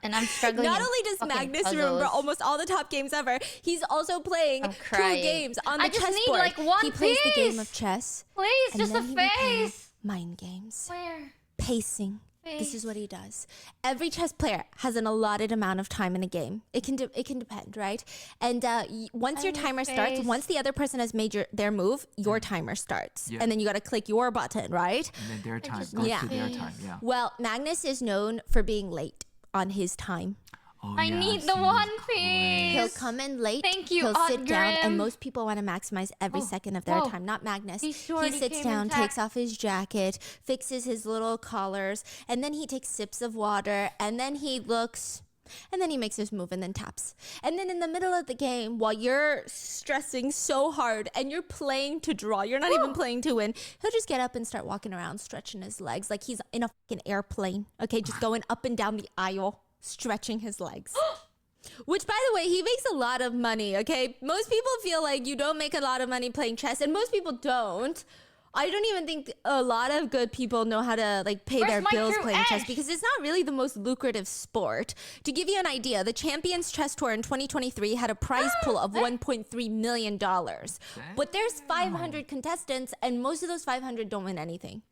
And I'm struggling. Not in only does fucking Magnus remember puzzles. almost all the top games ever, he's also playing I'm cool crying. games on the I just need, chessboard. like, one he plays the game piece. of chess. Please, and just a then he becomes face. mind games. Where? Pacing. This Face. is what he does. Every chess player has an allotted amount of time in a game. It can depend, right? And once your need timer starts, space. once the other person has made their move, your timer starts, Yeah. and then you got to click your button, right? And then their time just goes Yeah. to their time. Yeah. Well, Magnus is known for being late on his time. Oh, I yeah, need I've the seen One this Piece. He'll come in late. Thank you, He'll sit down, Oddgrim. and most people want to maximize every second of their whoa. time. Not Magnus. He sure He sits came down, intact. takes off his jacket, fixes his little collars, and then he takes sips of water, and then he looks, and then he makes his move and then taps. And then in the middle of the game, while you're stressing so hard and you're playing to draw, you're not even playing to win, he'll just get up and start walking around, stretching his legs like he's in a fucking airplane. Okay, just going up and down the aisle, stretching his legs. Which, by the way, he makes a lot of money, okay? Most people feel like you don't make a lot of money playing chess, and most people don't. I don't even think a lot of good people know how to like pay Where's their my bills true playing chess edge? because it's not really the most lucrative sport. To give you an idea, the Champions Chess Tour in 2023 had a prize pool of $1.3 million. But there's 500 contestants and most of those 500 don't win anything.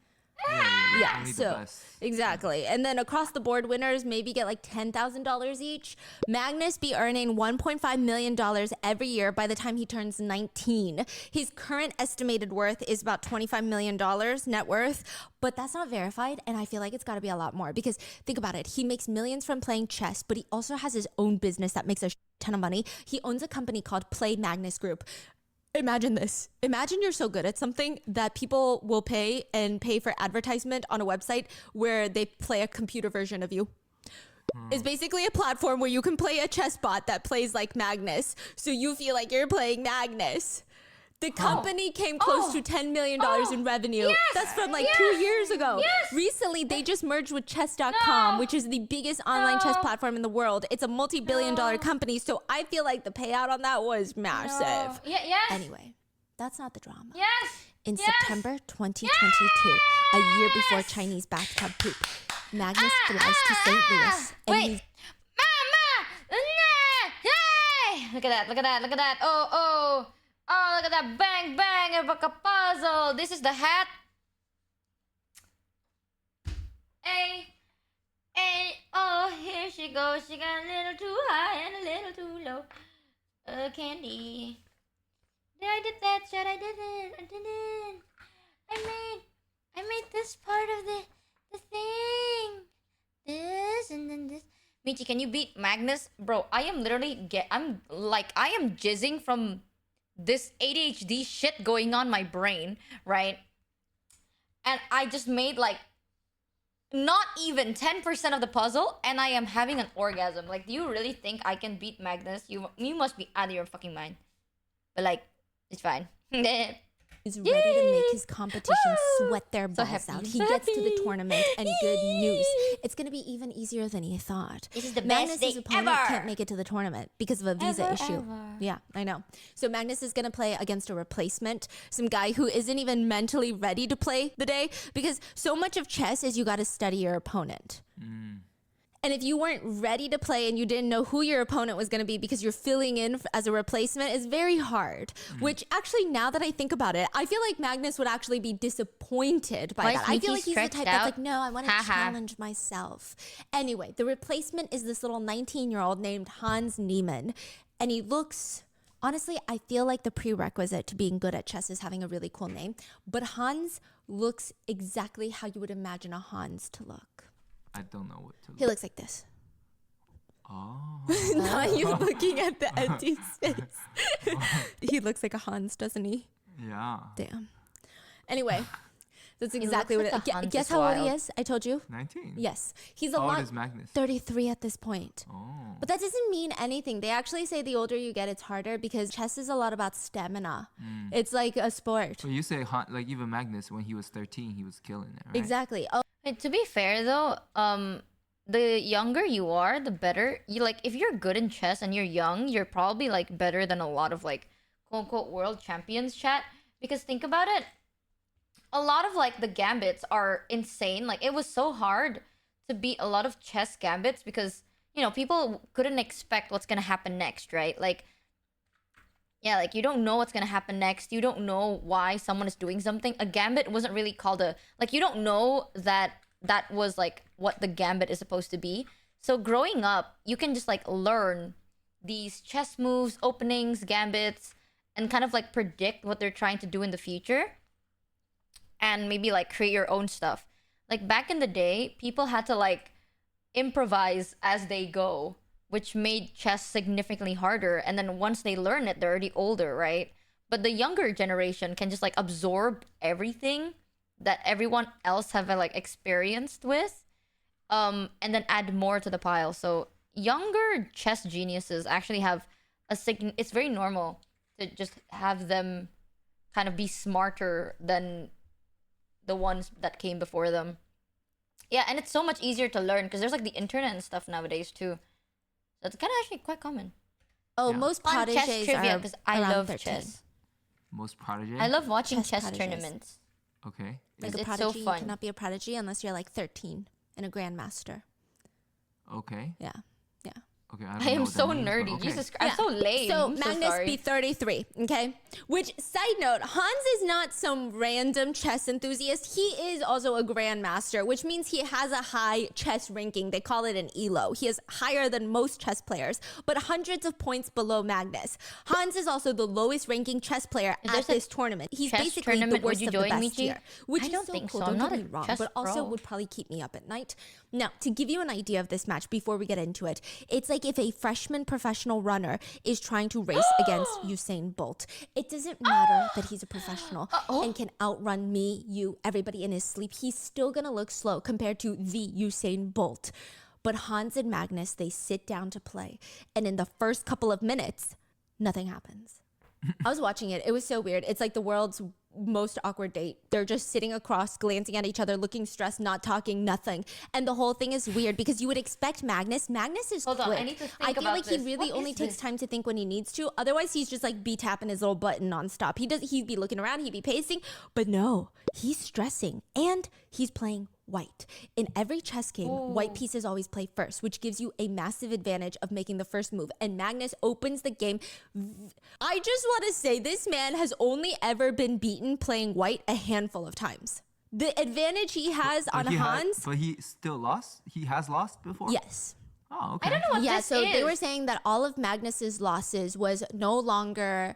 Yeah, only the so best. exactly. And then across the board winners maybe get like $10,000 each. Magnus be earning $1.5 million every year by the time he turns 19. His current estimated worth is about $25 million net worth, but that's not verified. And I feel like it's got to be a lot more because think about it. He makes millions from playing chess, but he also has his own business that makes a ton of money. He owns a company called Play Magnus Group. Imagine this. Imagine you're so good at something that people will pay for advertisement on a website where they play a computer version of you. It's basically a platform where you can play a chess bot that plays like Magnus. So you feel like you're playing Magnus. The company came close to $10 million in revenue. Yes! That's from like Yes! 2 years ago. Yes! Recently, they just merged with chess.com, which is the biggest online chess platform in the world. It's a multi-billion-dollar company, so I feel like the payout on that was massive. Yes. Anyway, that's not the drama. Yes. In Yes. September 2022, a year before Chinese bathtub poop, Magnus flies to St. Louis. And Wait. he's Mama! Yay! Look at that, look at that, look at that. Oh, look at that. Bang, bang, it's like a puzzle. This is the hat. Hey, oh, here she goes. She got a little too high and a little too low. Candy. I did that shit. I didn't. I made this part of the thing. This and then this. Michi, can you beat Magnus? Bro, I am literally I am jizzing from this ADHD shit going on my brain, right? And I just made like not even 10% of the puzzle and I am having an orgasm. Like, do you really think I can beat Magnus? You must be out of your fucking mind. But like, it's fine. is ready to make his competition sweat their balls happy. out. I'm He so gets to the happy. tournament, and good news. It's going to be even easier than he thought. This is the best Magnus's thing opponent ever. can't make it to the tournament because of a visa issue. Yeah, I know. So Magnus is going to play against a replacement, some guy who isn't even mentally ready to play the day, because so much of chess is you got to study your opponent. And if you weren't ready to play and you didn't know who your opponent was going to be because you're filling in as a replacement, it's very hard. Which actually, now that I think about it, I feel like Magnus would actually be disappointed by Why that. is I feel Michi like he's the type stretched that's out? like, no, I want to Haha. challenge myself. Anyway, the replacement is this little 19-year-old named Hans Niemann. And he looks... Honestly, I feel like the prerequisite to being good at chess is having a really cool name. But Hans looks exactly how you would imagine a Hans to look. I don't know what to He looks like this. Oh. Now he's looking at the empty space. He looks like a Hans, doesn't he? Yeah. Damn. Anyway, that's exactly looks what like a Hans guess is how old he wild. is? I told you. 19. Yes. He's a How old lot. is Magnus? 33 at this point. Oh. But that doesn't mean anything. They actually say the older you get, it's harder because chess is a lot about stamina. It's like a sport. So you say like even Magnus when he was 13 he was killing it, right? Exactly. Oh, Wait, to be fair though, the younger you are, the better. You like if you're good in chess and you're young, you're probably like better than a lot of like quote unquote world champions chat. Because think about it, a lot of like the gambits are insane. Like it was so hard to beat a lot of chess gambits because you know people couldn't expect what's gonna happen next, right? Like yeah, like you don't know what's gonna happen next. You don't know why someone is doing something. A gambit wasn't really called a like you don't know that was like what the gambit is supposed to be. So growing up, you can just like learn these chess moves, openings, gambits, and kind of like predict what they're trying to do in the future. And maybe like create your own stuff. Like back in the day, people had to like improvise as they go, which made chess significantly harder. And then once they learn it, they're already older, right? But the younger generation can just like absorb everything that everyone else have like experienced with, and then add more to the pile. So younger chess geniuses actually have it's very normal to just have them kind of be smarter than the ones that came before them. Yeah, and it's so much easier to learn because there's like the internet and stuff nowadays too. So it's kind of actually quite common. oh Yeah. most Fun chess prodigies trivia are because I around love 13. chess. Most prodigy. I love watching Chess chess prodigies. tournaments. Okay. Like It's a so prodigy, you fun. cannot be a prodigy unless you're like 13 and a grandmaster. Okay. Yeah. Okay. I don't know am what that so means, but nerdy. okay. Jesus Christ. I'm so lame. So I'm Magnus sorry. beat 33, okay? Which, side note, Hans is not some random chess enthusiast. He is also a grandmaster, which means he has a high chess ranking. They call it an ELO. He is higher than most chess players, but hundreds of points below Magnus. Hans is also the lowest ranking chess player If there's at a this tournament. He's chess basically the tournament, would worst you of the join, best Michi? here, which I is don't so think cool. so. Don't I'm get not me a wrong, chess but also pro. would probably keep me up at night. Now, to give you an idea of this match before we get into it, it's like if a freshman professional runner is trying to race against Usain Bolt. It doesn't matter that he's a professional and can outrun me, you, everybody in his sleep. He's still gonna look slow compared to the Usain Bolt. But Hans and Magnus, they sit down to play, and in the first couple of minutes, nothing happens. I was watching it. It was so weird. It's like the world's most awkward date. They're just sitting across, glancing at each other, looking stressed, not talking, nothing. And the whole thing is weird because you would expect Magnus. Magnus is Hold on, quick. I need to think I feel about like this. he really What only is takes this? time to think when he needs to. Otherwise, he's just like be tapping his little button nonstop. He'd be looking around, he'd be pacing, but no, he's stressing and he's playing white. In every chess game, white pieces always play first, which gives you a massive advantage of making the first move. And Magnus opens the game. I just want to say this man has only ever been beaten playing white a handful of times. The advantage he has on Hans, But he still lost? He has lost before? yes. Oh, okay. I don't know what Yeah, this so is. they were saying that all of Magnus's losses was no longer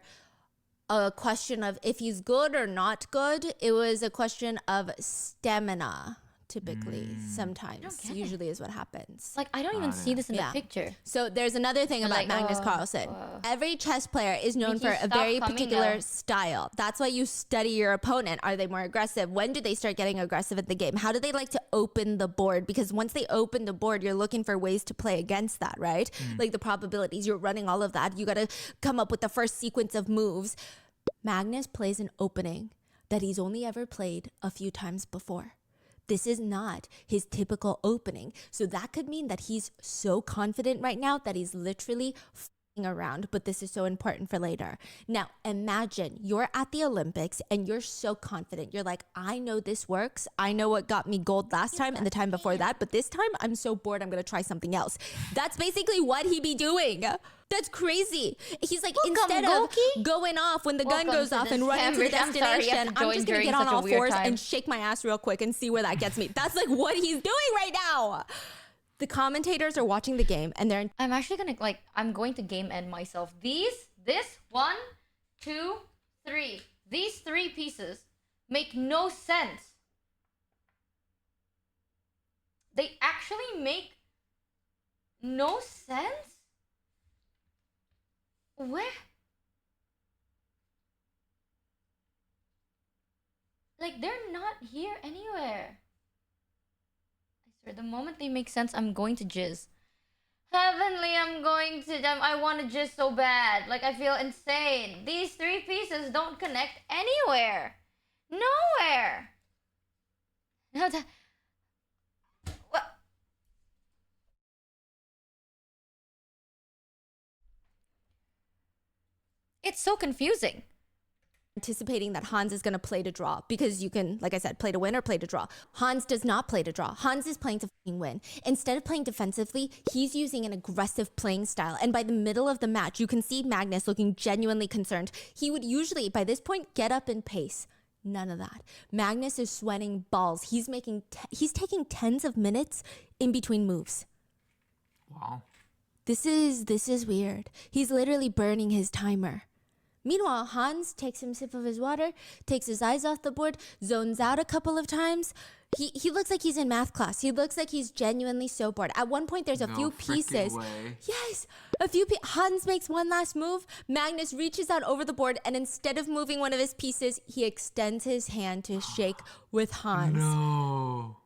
a question of if he's good or not good. It was a question of stamina, typically, sometimes. get it. Usually is what happens. Like, I don't even see this in Yeah. the picture. So there's another thing about like, Magnus Carlsen. Every chess player is known Mickey, for a stop very coming particular now. style. That's why you study your opponent. Are they more aggressive? When do they start getting aggressive at the game? How do they like to open the board? Because once they open the board, you're looking for ways to play against that, right? Like the probabilities, you're running all of that. You got to come up with the first sequence of moves. Magnus plays an opening that he's only ever played a few times before. This is not his typical opening. So that could mean that he's so confident right now that he's literally f***ing around. But this is so important for later. Now, imagine you're at the Olympics and you're so confident. You're like, I know this works. I know what got me gold last time and the time before that. But this time, I'm so bored, I'm going to try something else. That's basically what he be doing. That's crazy. He's like, Welcome, instead Goki. of going off when the gun Welcome goes to off this and running to the Cambridge. I'm sorry, you have destination, to I'm join just going to during get on such a all weird fours time. and shake my ass real quick and see where that gets me. That's like what he's doing right now. The commentators are watching the game and they're I'm actually gonna I'm going to game end myself. This 1, 2, 3. These 3 pieces make no sense. They actually make no sense? Where? Like, they're not here anywhere. I swear, the moment they make sense, I'm going to jizz. Heavenly, I want to jizz so bad. Like, I feel insane. These 3 pieces don't connect anywhere. Nowhere. No, what? It's so confusing. anticipating that Hans is going to play to draw because you can, like I said, play to win or play to draw. Hans does not play to draw. Hans is playing to fucking win. Instead of playing defensively, he's using an aggressive playing style. And by the middle of the match, you can see Magnus looking genuinely concerned. He would usually, by this point, get up and pace. None of that. Magnus is sweating balls. He's taking tens of minutes in between moves. Wow. This is weird. He's literally burning his timer. Meanwhile, Hans takes a sip of his water, takes his eyes off the board, zones out a couple of times. He looks like he's in math class. He looks like he's genuinely so bored. At one point, there's a few pieces. Way. Yes, Hans makes one last move. Magnus reaches out over the board, and instead of moving one of his pieces, he extends his hand to shake with Hans. No.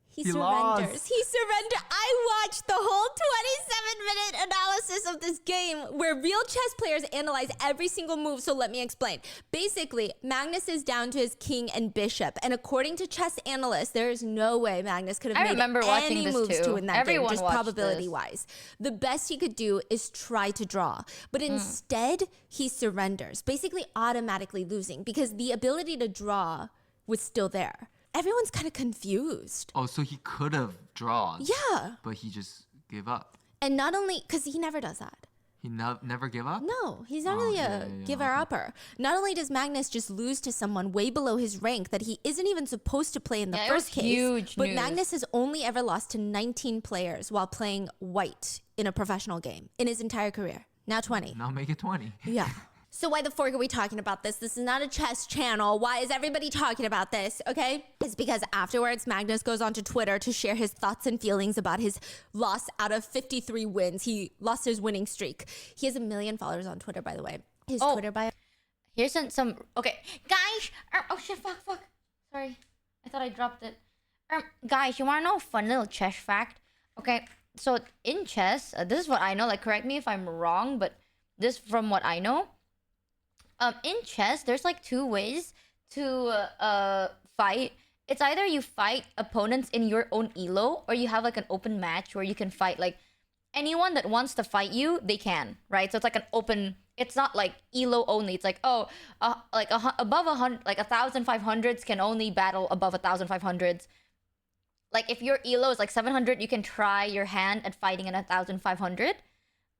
He He surrenders. lost. He surrendered. I watched the whole 27-minute analysis of this game where real chess players analyze every single move. So let me explain. Basically, Magnus is down to his king and bishop. And according to chess analysts, there is no way Magnus could have made remember watching any this moves too. to win that Everyone game, just watched probability-wise. The best he could do is try to draw. But instead, he surrenders, basically automatically losing because the ability to draw was still there. Everyone's kind of confused. Oh, so he could have drawn. Yeah. But he just gave up. And not only, because he never does that. He never give up? No, he's not really a giver-upper. Not only does Magnus just lose to someone way below his rank that he isn't even supposed to play in the first case. Huge but news. Magnus has only ever lost to 19 players while playing white in a professional game in his entire career. Now 20. Now make it 20. Yeah. So why the fork are we talking about this? This is not a chess channel. Why is everybody talking about this? Okay? It's because afterwards, Magnus goes onto Twitter to share his thoughts and feelings about his loss out of 53 wins. He lost his winning streak. He has 1 million followers on Twitter, by the way. His Twitter bio. Here's some. Okay, guys. Oh shit! Fuck. Sorry, I thought I dropped it. Guys, you wanna know a fun little chess fact? Okay, so in chess, this is what I know. Like, correct me if I'm wrong, but this from what I know. In chess, there's like 2 ways to fight. It's either you fight opponents in your own elo, or you have like an open match where you can fight like anyone that wants to fight you, they can, right? So it's like an open. It's not like elo only. It's like above 100, like 1,500s can only battle above 1,500s. Like if your elo is like 700, you can try your hand at fighting at 1,500.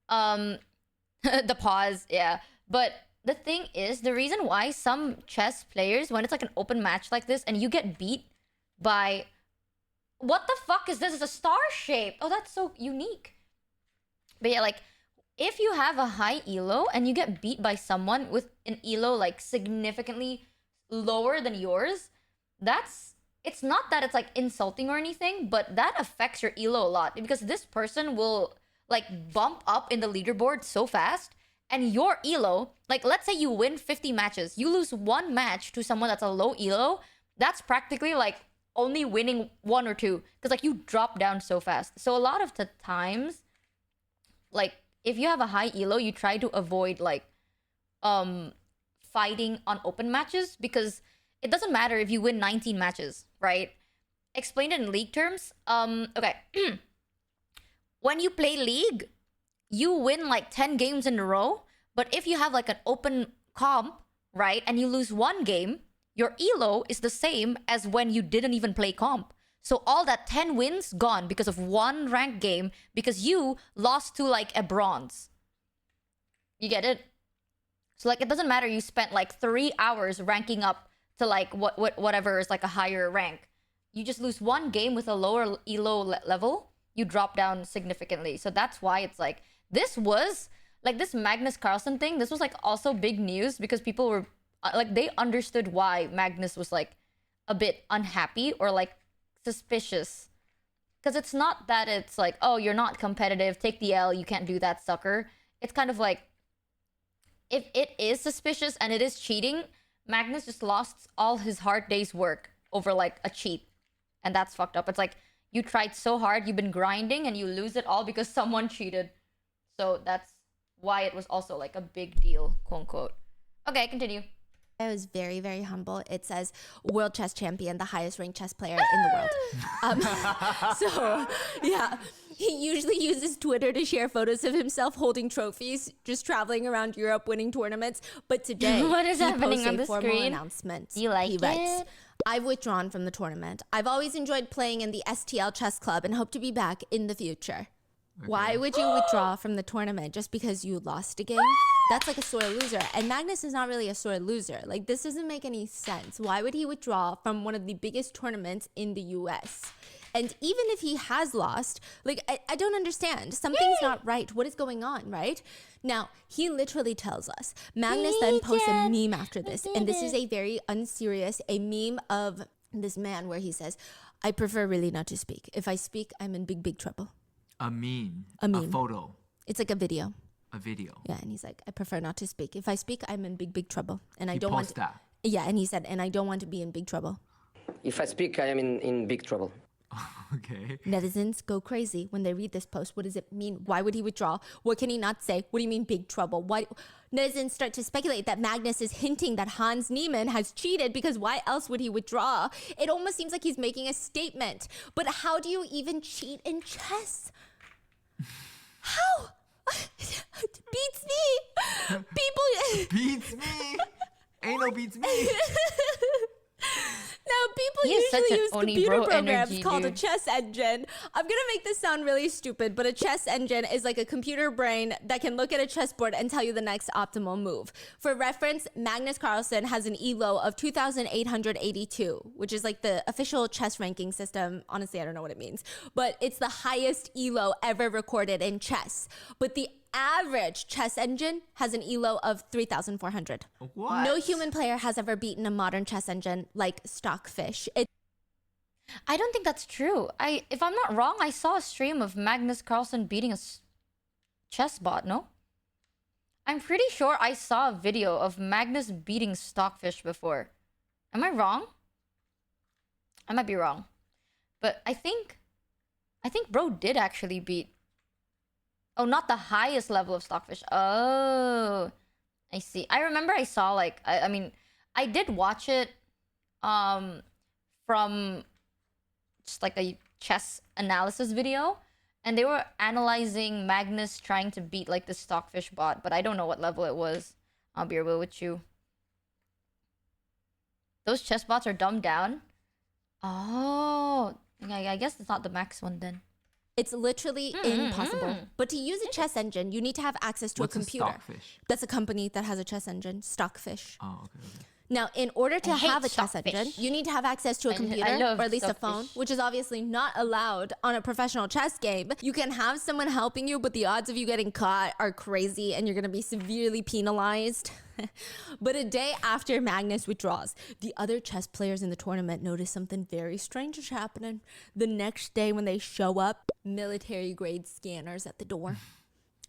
The pause, yeah, but. The thing is, the reason why some chess players, when it's like an open match like this and you get beat by... What the fuck is this? It's a star shape. Oh, that's so unique. But yeah, like, if you have a high elo and you get beat by someone with an elo like significantly lower than yours, it's not that it's like insulting or anything, but that affects your elo a lot. Because this person will like bump up in the leaderboard so fast. And your elo, like let's say you win 50 matches, you lose 1 match to someone that's a low elo, that's practically like only winning 1 or 2, because like you drop down so fast. So a lot of the times, like if you have a high elo, you try to avoid like fighting on open matches, because it doesn't matter if you win 19 matches, right? Explained it in league terms. Okay. When you play league, you win like 10 games in a row, but if you have like an open comp, right, and you lose 1 game, your elo is the same as when you didn't even play comp. So all that 10 wins gone because of 1 ranked game, because you lost to like a bronze. You get it? So like it doesn't matter you spent like 3 hours ranking up to like whatever is like a higher rank. You just lose 1 game with a lower elo level, you drop down significantly. So that's why it's like this was like this Magnus Carlsen thing. This was like also big news because people were like, they understood why Magnus was like a bit unhappy or like suspicious. Because it's not that it's like, oh, you're not competitive, take the L, you can't do that, sucker. It's kind of like, if it is suspicious and it is cheating, Magnus just lost all his hard day's work over like a cheat. And that's fucked up. It's like, you tried so hard, you've been grinding, and you lose it all because someone cheated. So that's why it was also like a big deal, quote unquote. Okay, continue. I was very, very humble. It says world chess champion, the highest ranked chess player in the world. So yeah, he usually uses Twitter to share photos of himself holding trophies, just traveling around Europe, winning tournaments. But today, what is happening he on the posts a formal screen? announcement. You like he writes, it? I've withdrawn from the tournament. I've always enjoyed playing in the STL chess club and hope to be back in the future. Okay. Why would you withdraw from the tournament just because you lost a game? That's like a sore loser. And Magnus is not really a sore loser. Like, this doesn't make any sense. Why would he withdraw from one of the biggest tournaments in the US? And even if he has lost, like, I don't understand. Something's not right. What is going on, right? Now, he literally tells us. Magnus then posts a meme after this. And this is a very unserious, a meme of this man where he says, I prefer really not to speak. If I speak, I'm in big, big trouble. A meme. A meme. A photo. It's like a video. A video. Yeah, and he's like, I prefer not to speak. If I speak, I'm in big, big trouble. And I He don't want to, that. Yeah, and he said, and I don't want to be in big trouble. If I speak, I am in big trouble. Okay. Netizens go crazy when they read this post. What does it mean? Why would he withdraw? What can he not say? What do you mean big trouble? Why? Netizens start to speculate that Magnus is hinting that Hans Niemann has cheated, because why else would he withdraw? It almost seems like he's making a statement. But how do you even cheat in chess? How? It beats me. People Beats me. Ain't no beats me. people He is such usually an use Oni computer bro programs energy, called a dude. chess engine. I'm gonna make this sound really stupid, but a chess engine is like a computer brain that can look at a chessboard and tell you the next optimal move. For reference, Magnus Carlsen has an elo of 2,882, which is like the official chess ranking system. Honestly, I don't know what it means, but it's the highest elo ever recorded in chess. But the average chess engine has an elo of 3,400. What? No human player has ever beaten a modern chess engine like Stockfish. I don't think that's true. If I'm not wrong, I saw a stream of Magnus Carlsen beating a chess bot, no? I'm pretty sure I saw a video of Magnus beating Stockfish before. Am I wrong? I might be wrong. But I think bro did actually beat. Oh, not the highest level of Stockfish. Oh, I see. I remember I saw like I mean, I did watch it from just like a chess analysis video, and they were analyzing Magnus trying to beat like the Stockfish bot, but I don't know what level it was. I'll be real with you. Those chess bots are dumbed down. Oh, I guess it's not the max one then. It's literally impossible. But to use a chess engine, you need to have access to What's a computer. Stockfish? That's a company that has a chess engine, Stockfish. Oh, okay. Now, in order to I hate have a chess Stockfish. engine, you need to have access to a I computer love or at least a Stockfish. phone, which is obviously not allowed on a professional chess game. You can have someone helping you, but the odds of you getting caught are crazy and you're going to be severely penalized. But a day after Magnus withdraws, the other chess players in the tournament notice something very strange is happening. The next day when they show up, military grade scanners at the door.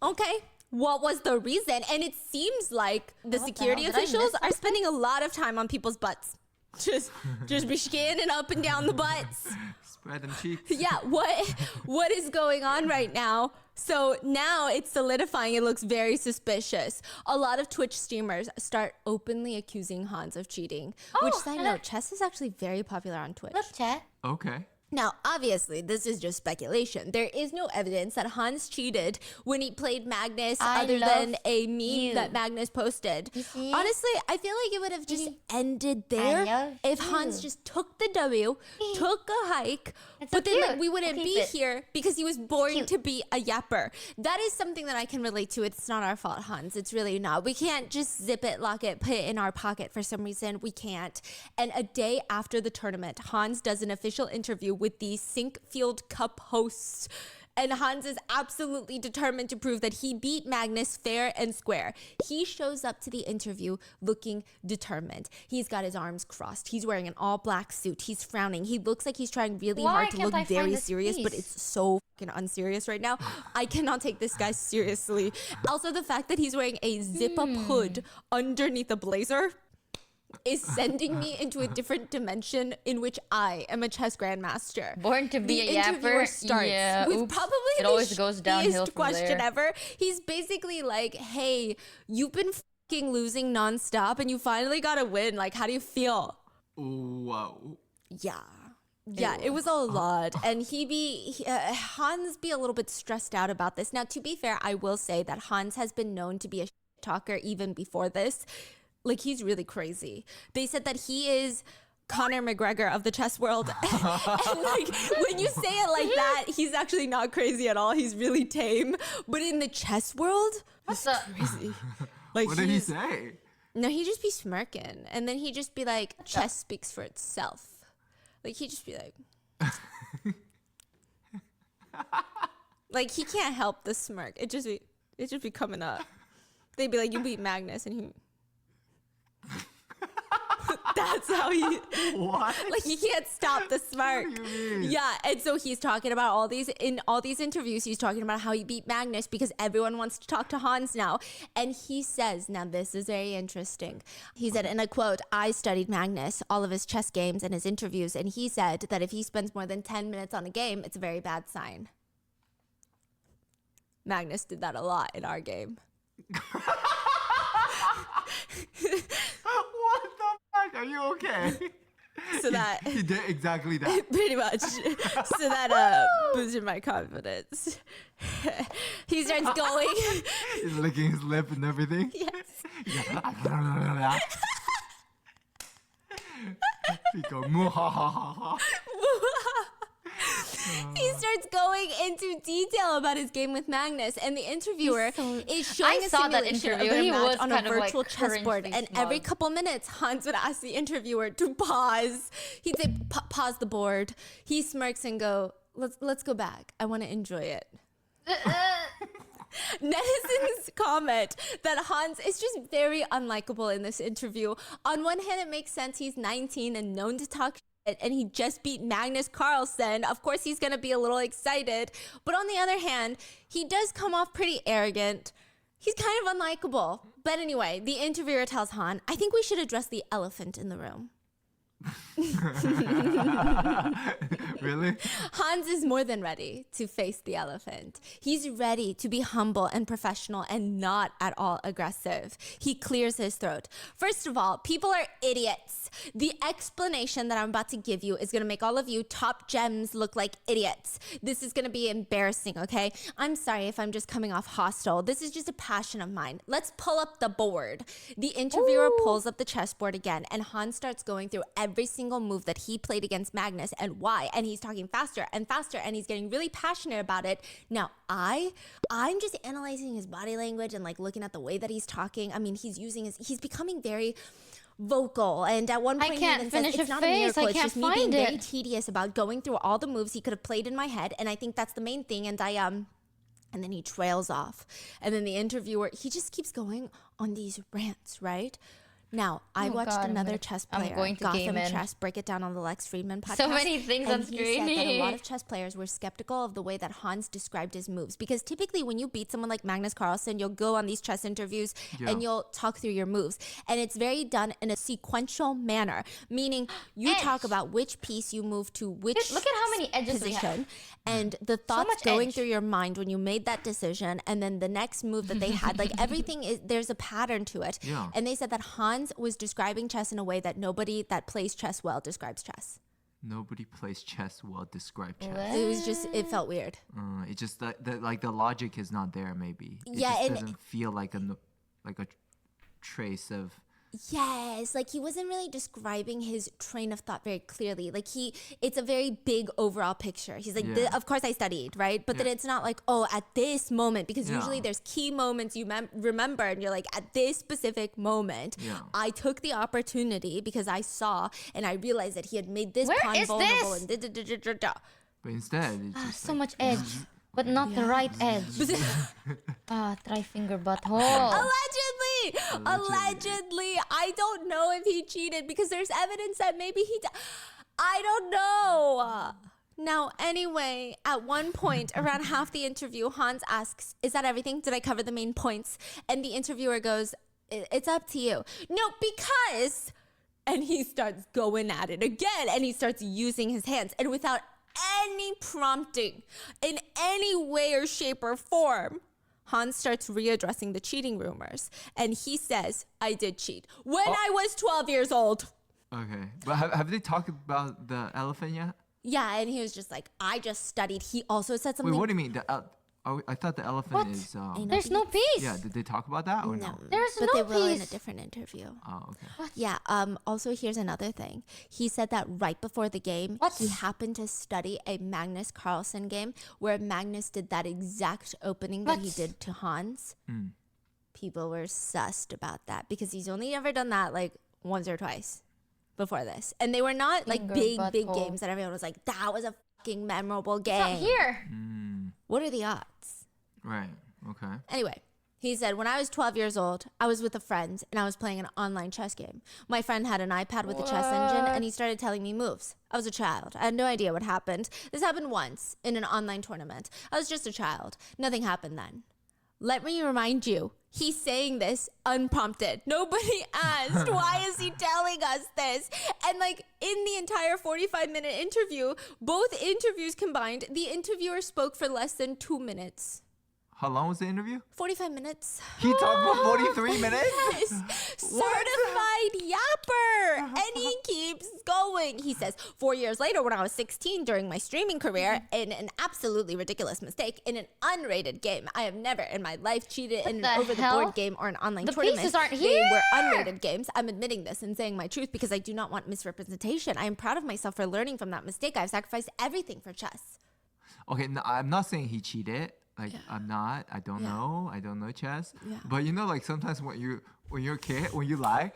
Okay. What was the reason? And it seems like the security hell? Did I officials miss are spending a lot of time on people's butts. Just be scanning up and down the butts. Spread them cheeks. Yeah, what is going on right now? So now it's solidifying. It looks very suspicious. A lot of Twitch streamers start openly accusing Hans of cheating. Which, side note, chess is actually very popular on Twitch. Look, chat. Okay. Now, obviously, this is just speculation. There is no evidence that Hans cheated when he played Magnus other than a meme that Magnus posted. see? Honestly, I feel like it would have just ended there love if Hans just took the W, took a hike, It's so but then like, cute. we wouldn't Keep be it. here because he was born to be a yapper. That is something that I can relate to. It's not our fault, Hans. It's really not. We can't just zip it, lock it, put it in our pocket for some reason. We can't. And a day after the tournament, Hans does an official interview with the Sinkfield Cup hosts. And Hans is absolutely determined to prove that he beat Magnus fair and square. He shows up to the interview looking determined. He's got his arms crossed. He's wearing an all black suit. He's frowning. He looks like he's trying really Why hard to can't look I find very this serious, but piece? it's so fucking unserious right now. I cannot take this guy seriously. Also, the fact that he's wearing a zip up hood underneath a blazer is sending me into a different dimension in which I am a chess grandmaster. Born to be The a interviewer yapper. starts Yeah, with oops. probably It the always goes downhill shittiest from question there. ever. He's basically like, "Hey, you've been fucking losing nonstop, and you finally got a win. Like, how do you feel?" Whoa. Yeah, it was a lot. And Hans be a little bit stressed out about this. Now, to be fair, I will say that Hans has been known to be a shit talker even before this. Like, he's really crazy. They said that he is Conor McGregor of the chess world. And like, when you say it like that, he's actually not crazy at all. He's really tame. But in the chess world, What's up? crazy. Like, What did he say? No, he'd just be smirking. And then he'd just be like, chess speaks for itself. Like, he'd just be like... like, he can't help the smirk. It'd just be coming up. They'd be like, you beat Magnus, and he... That's how he... What? Like, he can't stop the smirk. What do you mean? Yeah, and so he's talking about all these interviews, he's talking about how he beat Magnus because everyone wants to talk to Hans now. And he says, now this is very interesting. He said, and I quote, "I studied Magnus, all of his chess games and his interviews, and he said that if he spends more than 10 minutes on a game, it's a very bad sign." Magnus did that a lot in our game. What the fuck? Are you okay? So that... He did exactly that. Pretty much. So that boosted my confidence. He starts going. He's licking his lip and everything. Yes. Yeah. He go "Muhahaha." He starts going into detail about his game with Magnus, and the interviewer is showing a saw that simulation of interview. their He match was on a kind of, like, virtual chessboard. cringely And every smug. couple minutes, Hans would ask the interviewer to pause. He'd say, "Pause the board." He smirks and go, "Let's go back. I want to enjoy it." Netizens comment that Hans is just very unlikable in this interview. On one hand, it makes sense. He's 19 and known to talk shit, and he just beat Magnus Carlsen. Of course, he's going to be a little excited. But on the other hand, he does come off pretty arrogant. He's kind of unlikable. But anyway, the interviewer tells Han, "I think we should address the elephant in the room." Really? Hans is more than ready to face the elephant. He's ready to be humble and professional and not at all aggressive. He clears his throat. First of all, people are idiots. The explanation that I'm about to give you is going to make all of you top gems look like idiots. This is going to be embarrassing, okay? I'm sorry if I'm just coming off hostile. This is just a passion of mine. Let's pull up the board. The interviewer pulls up the chessboard again, and Hans starts going through every single move that he played against Magnus and why. And he's talking faster and faster, and he's getting really passionate about it. Now, I'm just analyzing his body language and like looking at the way that he's talking. I mean, he's becoming very vocal, and at one point he can't even says, finish "It's a not a face. miracle, I it's can't just me being find very it." tedious about going through all the moves he could have played in my head, and I think that's the main thing." And and then he trails off, and then the interviewer, he just keeps going on these rants, right? Now, I watched God, another chess player, going to Gotham game in. Chess, break it down on the Lex Friedman podcast. So many things on and he said that a screen. lot of chess players were skeptical of the way that Hans described his moves, because typically when you beat someone like Magnus Carlsen, you'll go on these chess interviews and you'll talk through your moves, and it's very done in a sequential manner, meaning you talk about which piece you move to which Look at how many edges we have. position, and the thoughts much going edge. through your mind when you made that decision, and then the next move that they had, like everything is, there's a pattern to it. Yeah. And they said that Hans was describing chess in a way that nobody that plays chess well describes chess. Nobody plays chess well. Describe chess. It was just, it felt weird. It's just that the logic is not there. Maybe. It Yeah, just and- doesn't feel like a trace of. Yes, like he wasn't really describing his train of thought very clearly. Like it's a very big overall picture. He's like, Yeah. of course I studied, right? But then Yeah. it's not like, oh, at this moment, because Yeah. usually there's key moments you remember, and you're like, at this specific moment, Yeah. I took the opportunity because I saw and I realized that he had made this Where pawn is vulnerable this? and da-da-da-da-da-da. But instead, it's just So like, much edge, but not the right edge. Try finger butthole. Allegedly, I don't know if he cheated because there's evidence that maybe I don't know. Now, anyway, at one point, around half the interview, Hans asks, "Is that everything? Did I cover the main points?" And the interviewer goes, "It's up to you." "No, because..." And he starts going at it again, and he starts using his hands, and without any prompting in any way or shape or form, Hans starts readdressing the cheating rumors, and he says, "I did cheat when I was 12 years old." okay, but have they talked about the elephant yet? Yeah, and he was just like, "I just studied." He also said something. Wait, what do you mean? I thought the elephant is. There's no piece. Yeah, did they talk about that or no? There's but no they will in a piece. different interview. Oh, okay. Yeah. Also, here's another thing. He said that right before the game, he happened to study a Magnus Carlsen game where Magnus did that exact opening that he did to Hans. People were sussed about that because he's only ever done that like once or twice before this, and they were not like Finger big butthole. games that everyone was like, "That was a fucking memorable It's not game." here. What are the odds? Right. Okay. Anyway, he said, "When I was 12 years old, I was with a friend and I was playing an online chess game. My friend had an iPad with a chess engine and he started telling me moves. I was a child. I had no idea what happened. This happened once in an online tournament. I was just a child. Nothing happened then." Let me remind you, he's saying this unprompted. Nobody asked, why is he telling us this? And like in the entire 45-minute interview, both interviews combined, the interviewer spoke for less than 2 minutes. How long was the interview? 45 minutes. He talked for 43 minutes? Yes, certified yapper, and he keeps going. point. He says, 4 years later, when I was 16 during my streaming career, in an absolutely ridiculous mistake, in an unrated game, I have never in my life cheated in an over-the-board game or an online The tournament. pieces aren't They here. were unrated games. I'm admitting this and saying my truth because I do not want misrepresentation. I am proud of myself for learning from that mistake. I've sacrificed everything for chess. Okay, no, I'm not saying he cheated. Like I'm not. I don't know. I don't know chess. Yeah. But you know, like sometimes when you're a kid, when you lie,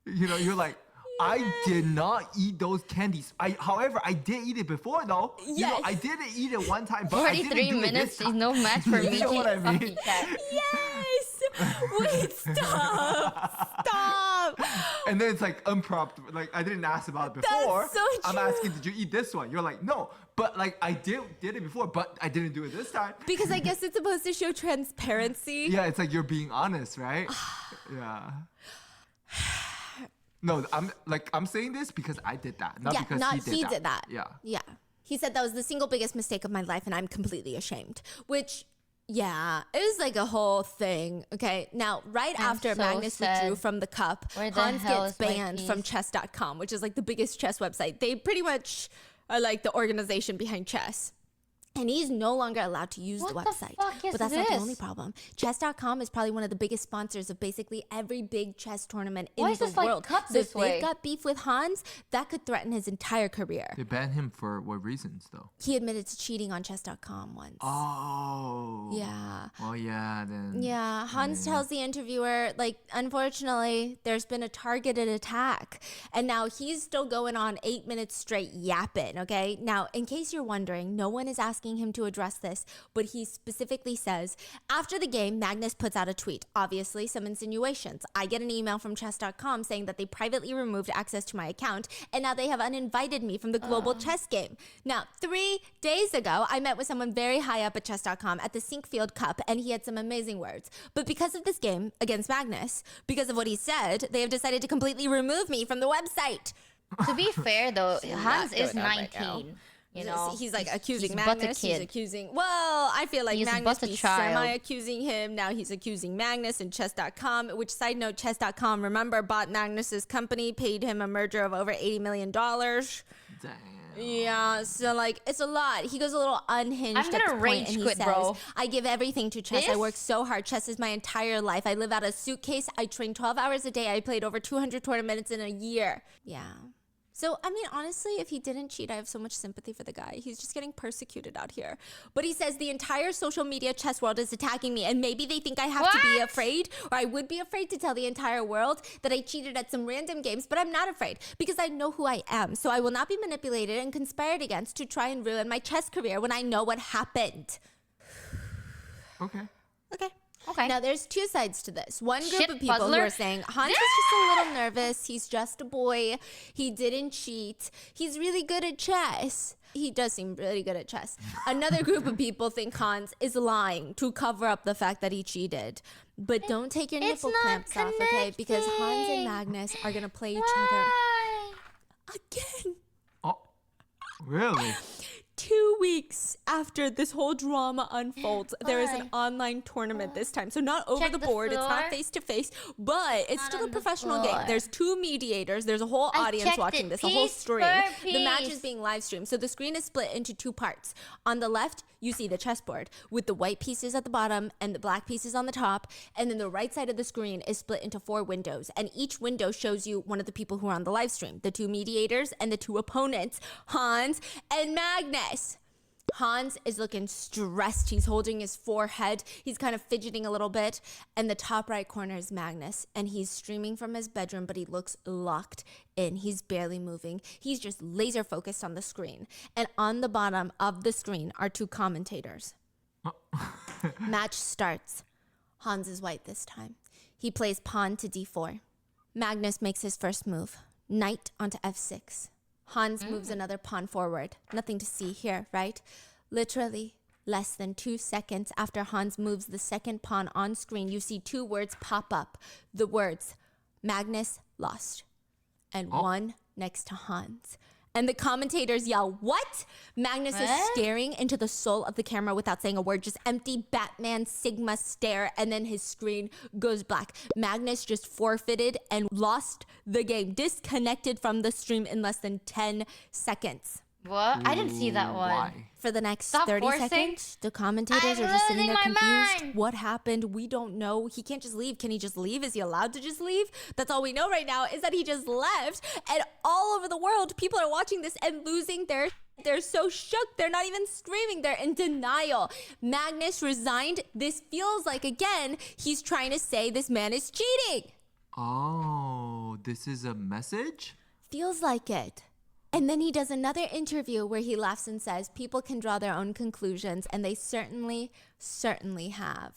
you know, you're like, I did not eat those candies. However, I did eat it before though. Yes. You know, I didn't eat it one time, but I didn't 43 do it minutes this is time. no match for me. You know what I mean? Yes! Wait, stop! Stop! And then it's like unprompted. Like I didn't ask about it before. so I'm true. asking, did you eat this one? You're like, no. But like I did it before, but I didn't do it this time. Because I guess it's supposed to show transparency. Yeah, it's like you're being honest, right? Yeah. No, I'm saying this because I did that, not because he did that. Yeah. Yeah. He said that was the single biggest mistake of my life and I'm completely ashamed. Which, yeah, it was like a whole thing. Okay. Now, right after so Magnus sad. withdrew from the cup, Where the Hans hell gets is my banned keys? from chess.com, which is like the biggest chess website. They pretty much are like the organization behind chess. And he's no longer allowed to use the What the website. fuck is But that's not the this? only problem. Chess.com is probably one of the biggest sponsors of basically every big chess tournament in Why is the this, like, world. cut So this if way? they've got beef with Hans, that could threaten his entire career. They banned him for what reasons though? He admitted to cheating on chess.com once. Oh. Yeah. Well, yeah, then. Yeah, Hans tells the interviewer, like, unfortunately, there's been a targeted attack. And now he's still going on 8 minutes straight yapping, okay? Now, in case you're wondering, no one is asking him to address this, but he specifically says, after the game, Magnus puts out a tweet. Obviously, some insinuations. I get an email from chess.com saying that they privately removed access to my account, and now they have uninvited me from the global chess game. Now, 3 days ago, I met with someone very high up at chess.com at the Sinkfield Cup, and he had some amazing words. But because of this game against Magnus, because of what he said, they have decided to completely remove me from the website. To be fair though, Hans is going on right now. 19. You know, He's like accusing he's but a Magnus. He's kid. accusing. Well, I feel like He's Magnus but a be child. semi-accusing him. Now he's accusing Magnus and Chess.com. Which, side note, Chess.com, remember, bought Magnus's company, paid him a merger of over $80 million. Damn. Yeah, so like it's a lot. He goes a little unhinged. I'm gonna at the point, rage and he quit, says, bro. I give everything to chess. I This? work so hard. Chess is my entire life. I live out a suitcase. I train 12 hours a day. I played over 200 tournaments in a year. Yeah. So, I mean, honestly, if he didn't cheat, I have so much sympathy for the guy. He's just getting persecuted out here. But he says the entire social media chess world is attacking me, and maybe they think I have to be What? afraid, or I would be afraid to tell the entire world that I cheated at some random games, but I'm not afraid because I know who I am. So I will not be manipulated and conspired against to try and ruin my chess career when I know what happened. Okay. Okay. Okay. Now, there's two sides to this. One group Shit of people who puzzler. are saying, Hans is just a little nervous. He's just a boy. He didn't cheat. He's really good at chess. He does seem really good at chess. Another group of people think Hans is lying to cover up the fact that he cheated. But don't take your It's nipple not clamps off, okay? Because Hans and connecting. Magnus are going to play each Why? other again. Oh, really? 2 weeks after this whole drama unfolds, there is an online tournament this time. So not over Check the the board, it's not floor. face to face, but it's Not still a on the professional game. floor. There's 2 mediators, there's a whole I audience checked watching it this, a whole piece stream. per The match is piece. being live streamed. So the screen is split into 2 parts. On the left, you see the chessboard with the white pieces at the bottom and the black pieces on the top. And then the right side of the screen is split into 4 windows. And each window shows you one of the people who are on the live stream, the 2 mediators and the 2 opponents, Hans and Magnus. Hans is looking stressed. He's holding his forehead. He's kind of fidgeting a little bit. And the top right corner is Magnus. And he's streaming from his bedroom, but he looks locked in. He's barely moving. He's just laser focused on the screen. And on the bottom of the screen are 2 commentators. Match starts. Hans is white this time. He plays pawn to d4. Magnus makes his first move. Knight onto f6. Hans moves another pawn forward. Nothing to see here, right? Literally, less than 2 seconds after Hans moves the second pawn on screen, you see 2 words pop up. The words, Magnus lost. And one next to Hans. And the commentators yell, "What?" Magnus is staring into the soul of the camera without saying a word, just empty Batman Sigma stare, and then his screen goes black. Magnus just forfeited and lost the game, disconnected from the stream in less than 10 seconds. What? I didn't see that one. Why? For the next Stop 30 forcing. seconds, the commentators I'm are just sitting there losing my confused. mind. What happened? We don't know. He can't just leave. Can he just leave? Is he allowed to just leave? That's all we know right now is that he just left. And all over the world, people are watching this and losing their... They're so shook. They're not even screaming. They're in denial. Magnus resigned. This feels like, again, he's trying to say this man is cheating. Oh, this is a message? Feels like it. And then he does another interview where he laughs and says people can draw their own conclusions, and they certainly have.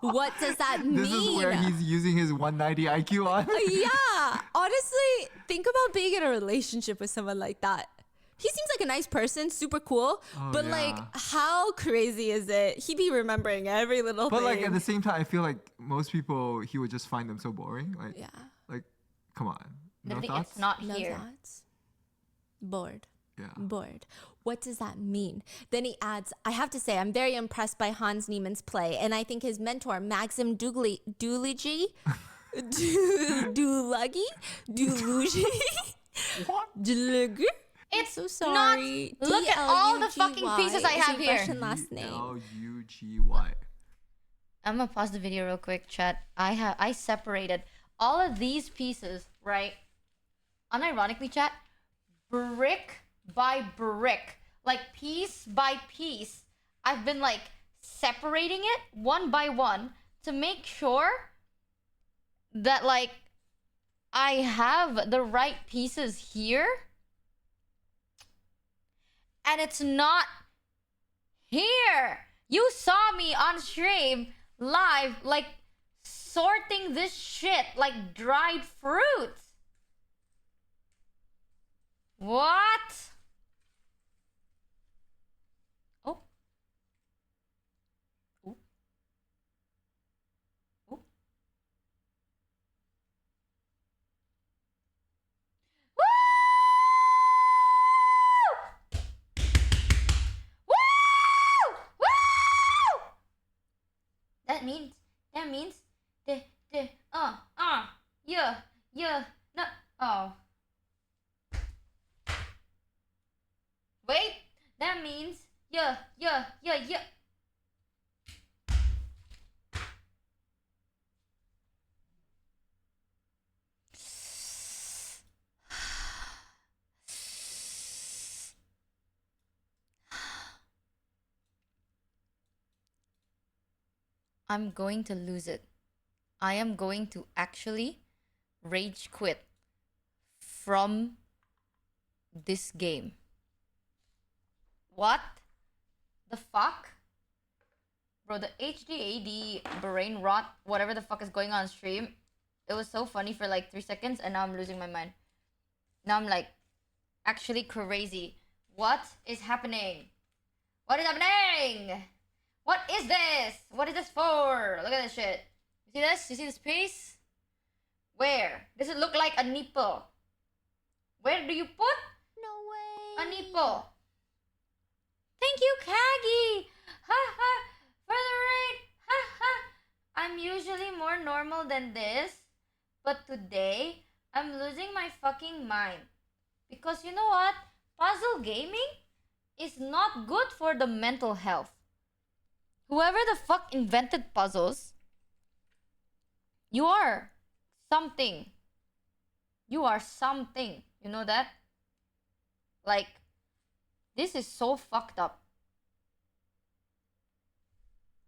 What does that mean? This is where he's using his 190 IQ on? Yeah. Honestly, think about being in a relationship with someone like that. He seems like a nice person, super cool. But like, how crazy is it? He be remembering every little thing. But like at the same time, I feel like most people, he would just find them so boring. Like, like, come on. No Literally, thoughts? it's not No here. thoughts? Bored. Yeah. Bored. What does that mean? Then he adds, I have to say, I'm very impressed by Hans Niemann's play, and I think his mentor, Maxim Dooligi, It's so sorry. not. Look at all the fucking pieces I is have your here. Russian last name. L-U-G-Y. I'm gonna pause the video real quick, chat. I separated all of these pieces, right? Unironically, chat, brick by brick, like piece by piece. I've been like separating it one by one to make sure that like I have the right pieces here. And it's not here. You saw me on stream live, like sorting this shit like dried fruit. What? Oh. Ooh. Ooh. Woo! Woo! Woo! That means yeah, no, oh. Wait, that means yeah. I'm going to lose it. I am going to actually rage quit from this game. What the fuck? Bro, the HDAD brain rot, whatever the fuck is going on stream, it was so funny for like 3 seconds and now I'm losing my mind. Now I'm like actually crazy. What is happening? What is happening? What is this? What is this for? Look at this shit. You see this? You see this piece? Where? Does it look like a nipple? Where do you put No way. a nipple? Thank you, Kagi! Ha ha! For the raid! Ha ha! I'm usually more normal than this, but today, I'm losing my fucking mind. Because you know what? Puzzle gaming is not good for the mental health. Whoever the fuck invented puzzles, you are something. You are something. You know that? Like, this is so fucked up.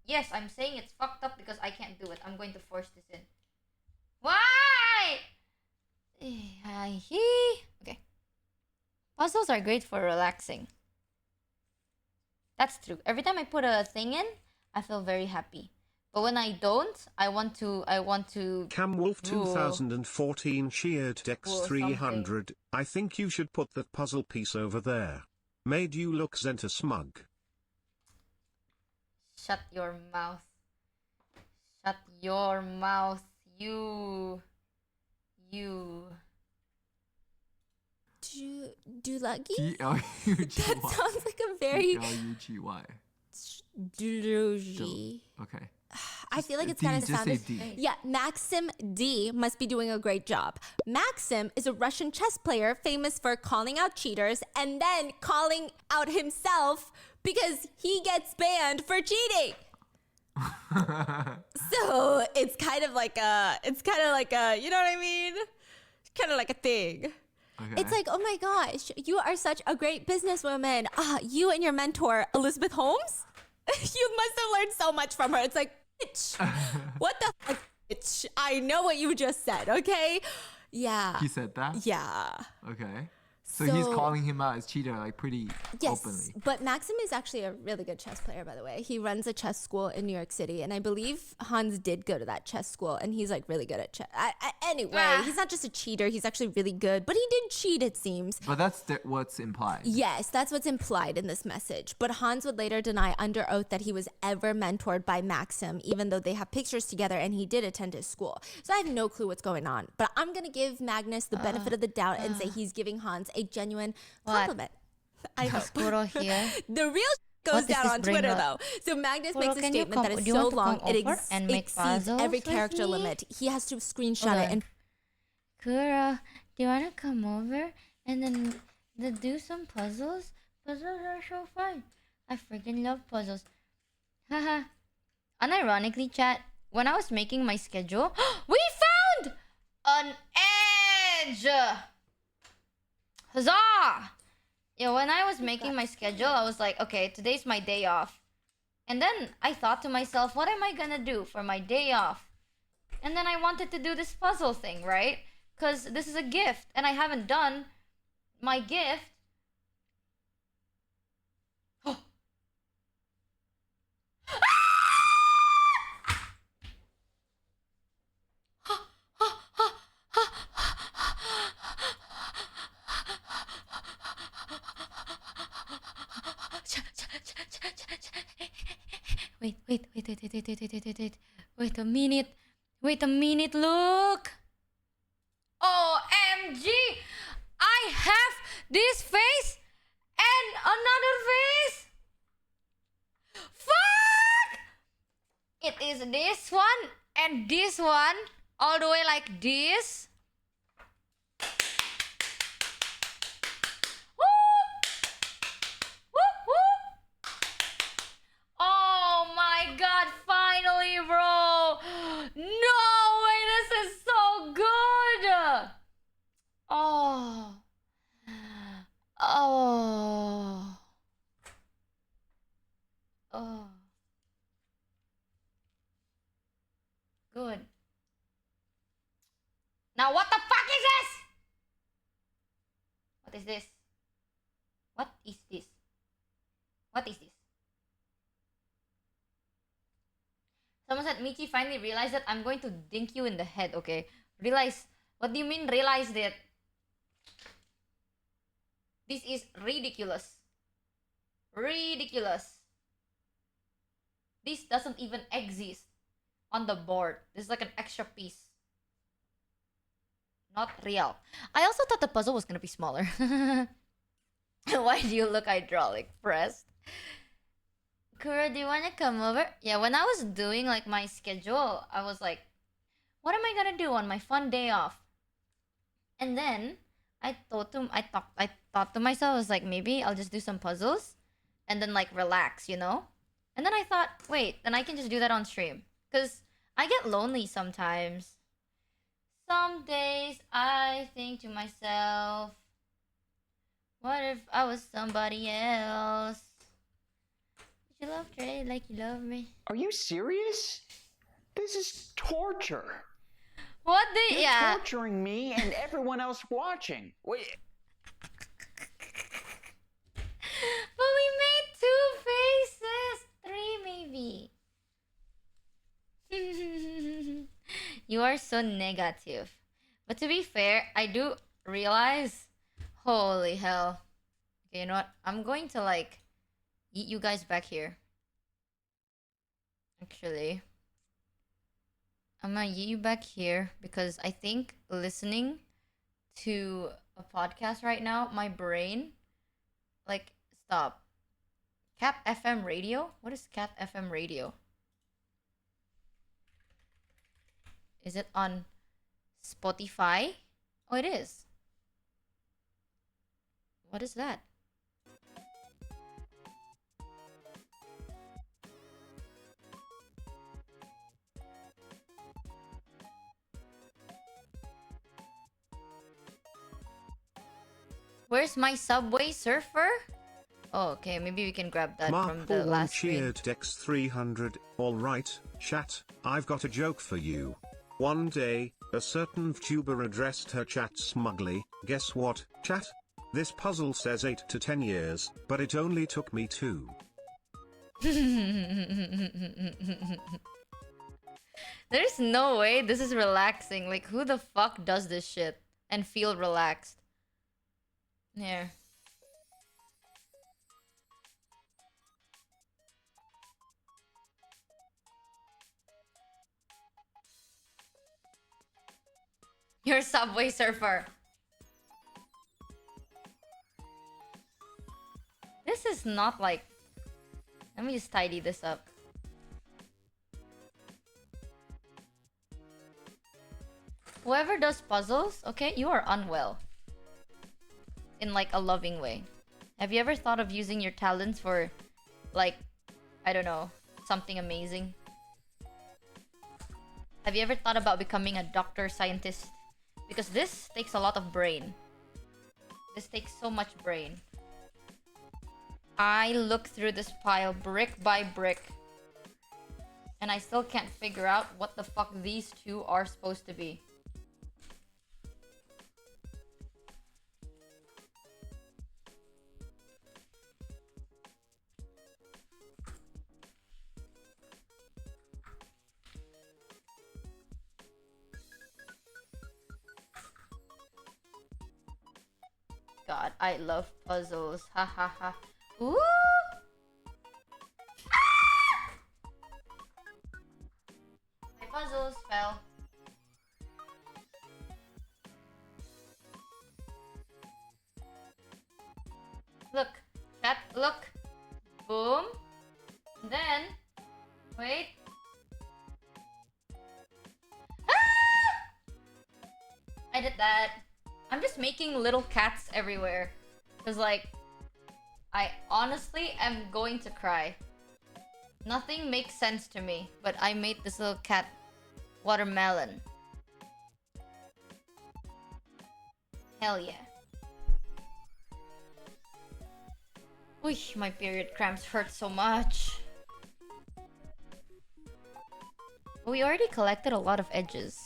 Yes, I'm saying it's fucked up because I can't do it. I'm going to force this in. Why? Okay. Puzzles are great for relaxing. That's true. Every time I put a thing in, I feel very happy. But when I don't, I want to Camwolf 2014 cheered Dex 300. I think you should put that puzzle piece over there. Made you look Zenta smug. Shut your mouth. Shut your mouth. You. Dulagi? D-L-U-G-Y. That sounds like a very D-L-U-G-Y. Dulugi. Okay. I feel like it's D, kind of just sounded. say D. Yeah, Maxim D must be doing a great job. Maxim is a Russian chess player famous for calling out cheaters and then calling out himself because he gets banned for cheating. So it's kind of like a, you know what I mean? Kind of like a thing. Okay. It's like, oh my gosh, you are such a great businesswoman. You and your mentor, Elizabeth Holmes, you must have learned so much from her. It's like, bitch, what the fuck, bitch? I know what you just said, okay? Yeah. He said that? Yeah. Okay. So he's calling him out as cheater like pretty openly. But Maxim is actually a really good chess player, by the way. He runs a chess school in New York City, and I believe Hans did go to that chess school, and he's like really good at chess. Anyway, he's not just a cheater; he's actually really good. But he did cheat, it seems. But that's what's implied. Yes, that's what's implied in this message. But Hans would later deny under oath that he was ever mentored by Maxim, even though they have pictures together and he did attend his school. So I have no clue what's going on. But I'm gonna give Magnus the benefit of the doubt and say he's giving Hans a genuine compliment. I hope. Here. The real goes down on Twitter though. So Magnus makes a statement that is so long it exceeds every character limit. He has to screenshot it and. Kura, do you wanna come over and then do some puzzles? Puzzles are so fun. I freaking love puzzles. Haha. Unironically, chat, when I was making my schedule, we found an edge! Huzzah! Yeah, when I was making my schedule, I was like, okay, today's my day off. And then I thought to myself, what am I gonna do for my day off? And then I wanted to do this puzzle thing, right? Because this is a gift, and I haven't done my gift. Oh. Wait a minute. Wait a minute, look. OMG! I have this face and another face. Fuck! It is this one and this one all the way like this. Oh my god, finally, bro! No way, this is so good! Oh. Oh. Oh. Good. Now what the fuck is this? What is this? What is this? What is this? Someone said, Michi finally realized that I'm going to dink you in the head, okay? Realize? What do you mean realize that? This is ridiculous. Ridiculous. This doesn't even exist on the board. This is like an extra piece. Not real. I also thought the puzzle was gonna be smaller. Why do you look hydraulic pressed? Kura, do you wanna come over? Yeah, when I was doing like my schedule, I was like, what am I gonna do on my fun day off? And then I thought to myself, I was like, maybe I'll just do some puzzles and then like relax, you know? And then I thought, wait, then I can just do that on stream. Cause I get lonely sometimes. Some days I think to myself, what if I was somebody else? Would you love Trey like you love me? Are you serious? This is torture. What the? You're torturing me and everyone else watching. Wait. But we made 2 faces, 3 maybe. You are so negative. But to be fair, I do realize, holy hell. Okay, you know what? I'm going to like eat you guys back here. Actually, I'm gonna eat you back here because I think listening to a podcast right now, my brain, like, stop. Cap FM radio? What is Cap FM radio? Is it on Spotify? Oh, it is. What is that? Where's my Subway Surfer? Oh, okay, maybe we can grab that from the last screen. cheered Dex300. Alright, chat, I've got a joke for you. One day, a certain VTuber addressed her chat smugly. Guess what, chat? This puzzle says 8 to 10 years, but it only took me 2. There's no way this is relaxing. Like, who the fuck does this shit and feel relaxed? Here. You're Subway Surfer. This is not like... Let me just tidy this up. Whoever does puzzles, okay, you are unwell. In like a loving way. Have you ever thought of using your talents for, like, I don't know, something amazing? Have you ever thought about becoming a doctor, scientist? Because this takes a lot of brain. This takes so much brain. I look through this pile brick by brick, and I still can't figure out what the fuck these two are supposed to be. God, I love puzzles. Ha ha ha. Ooh! Ah! My puzzles fell. Look, chat, look. Boom. And then, wait. Ah! I did that. I'm just making little cats everywhere. Cause like, I honestly am going to cry. Nothing makes sense to me, but I made this little cat watermelon. Hell yeah. Uy, my period cramps hurt so much. We already collected a lot of edges.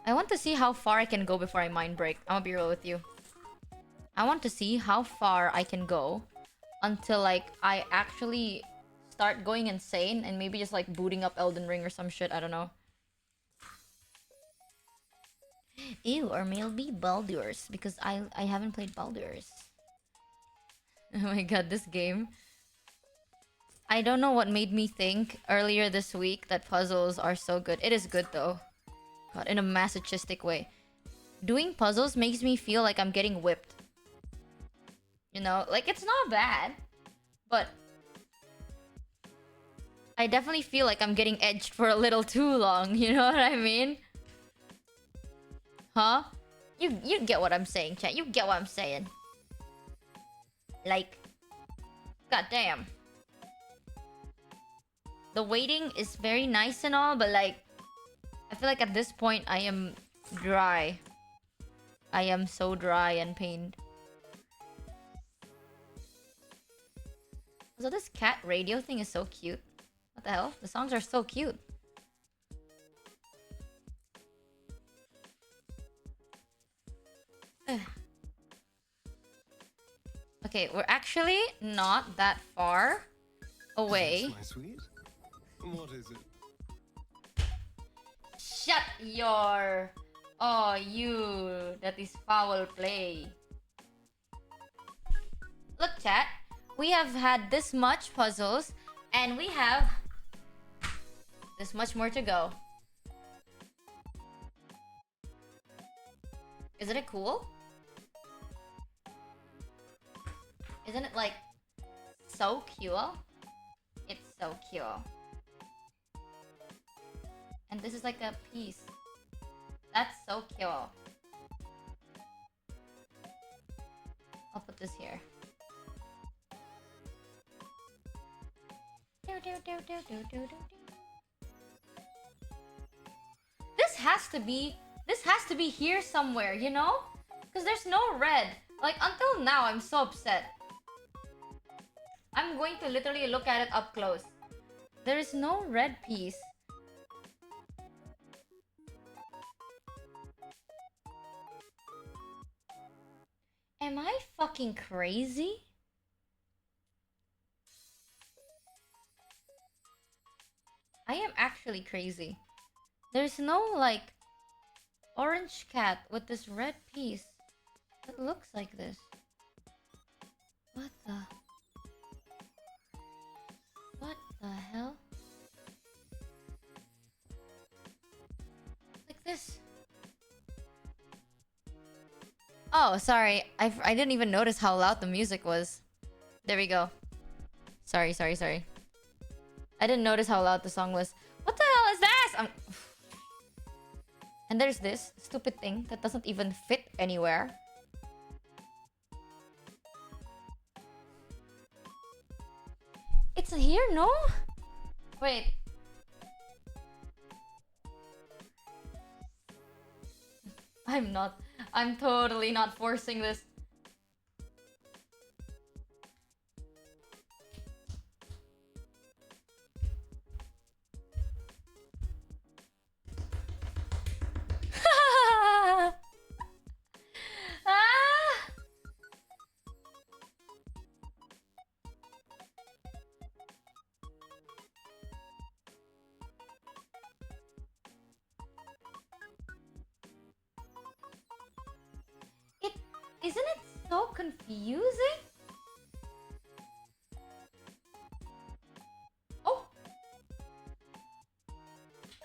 I want to see how far I can go before I mind break. I'm gonna be real with you. I want to see how far I can go until like I actually start going insane and maybe just like booting up Elden Ring or some shit. I don't know. Ew, or maybe Baldur's because I haven't played Baldur's. Oh my god, this game. I don't know what made me think earlier this week that puzzles are so good. It is good though. God, in a masochistic way. Doing puzzles makes me feel like I'm getting whipped. You know, like it's not bad, but I definitely feel like I'm getting edged for a little too long, you know what I mean? Huh? You get what I'm saying, chat. You get what I'm saying. Like, goddamn. The waiting is very nice and all, but like, I feel like at this point I am dry. I am so dry and pained. So this cat radio thing is so cute. What the hell? The songs are so cute. Okay, we're actually not that far away. My sweet? What is it? Shut your... Oh, you... That is foul play. Look, chat. We have had this much puzzles, and we have this much more to go. Isn't it cool? Isn't it like so cute? It's so cute. And this is like a piece. That's so cute. I'll put this here. This has to be here somewhere, you know? Because there's no red. Like, until now, I'm so upset. I'm going to literally look at it up close. There is no red piece. Am I fucking crazy? I am actually crazy. There's no, like, orange cat with this red piece that looks like this. What the... What the hell? Like this. Oh, sorry. I didn't even notice how loud the music was. There we go. Sorry. I didn't notice how loud the song was. What the hell is this? And there's this stupid thing that doesn't even fit anywhere. It's here, no? Wait. I'm totally not forcing this. Ah! Isn't it so confusing? Oh!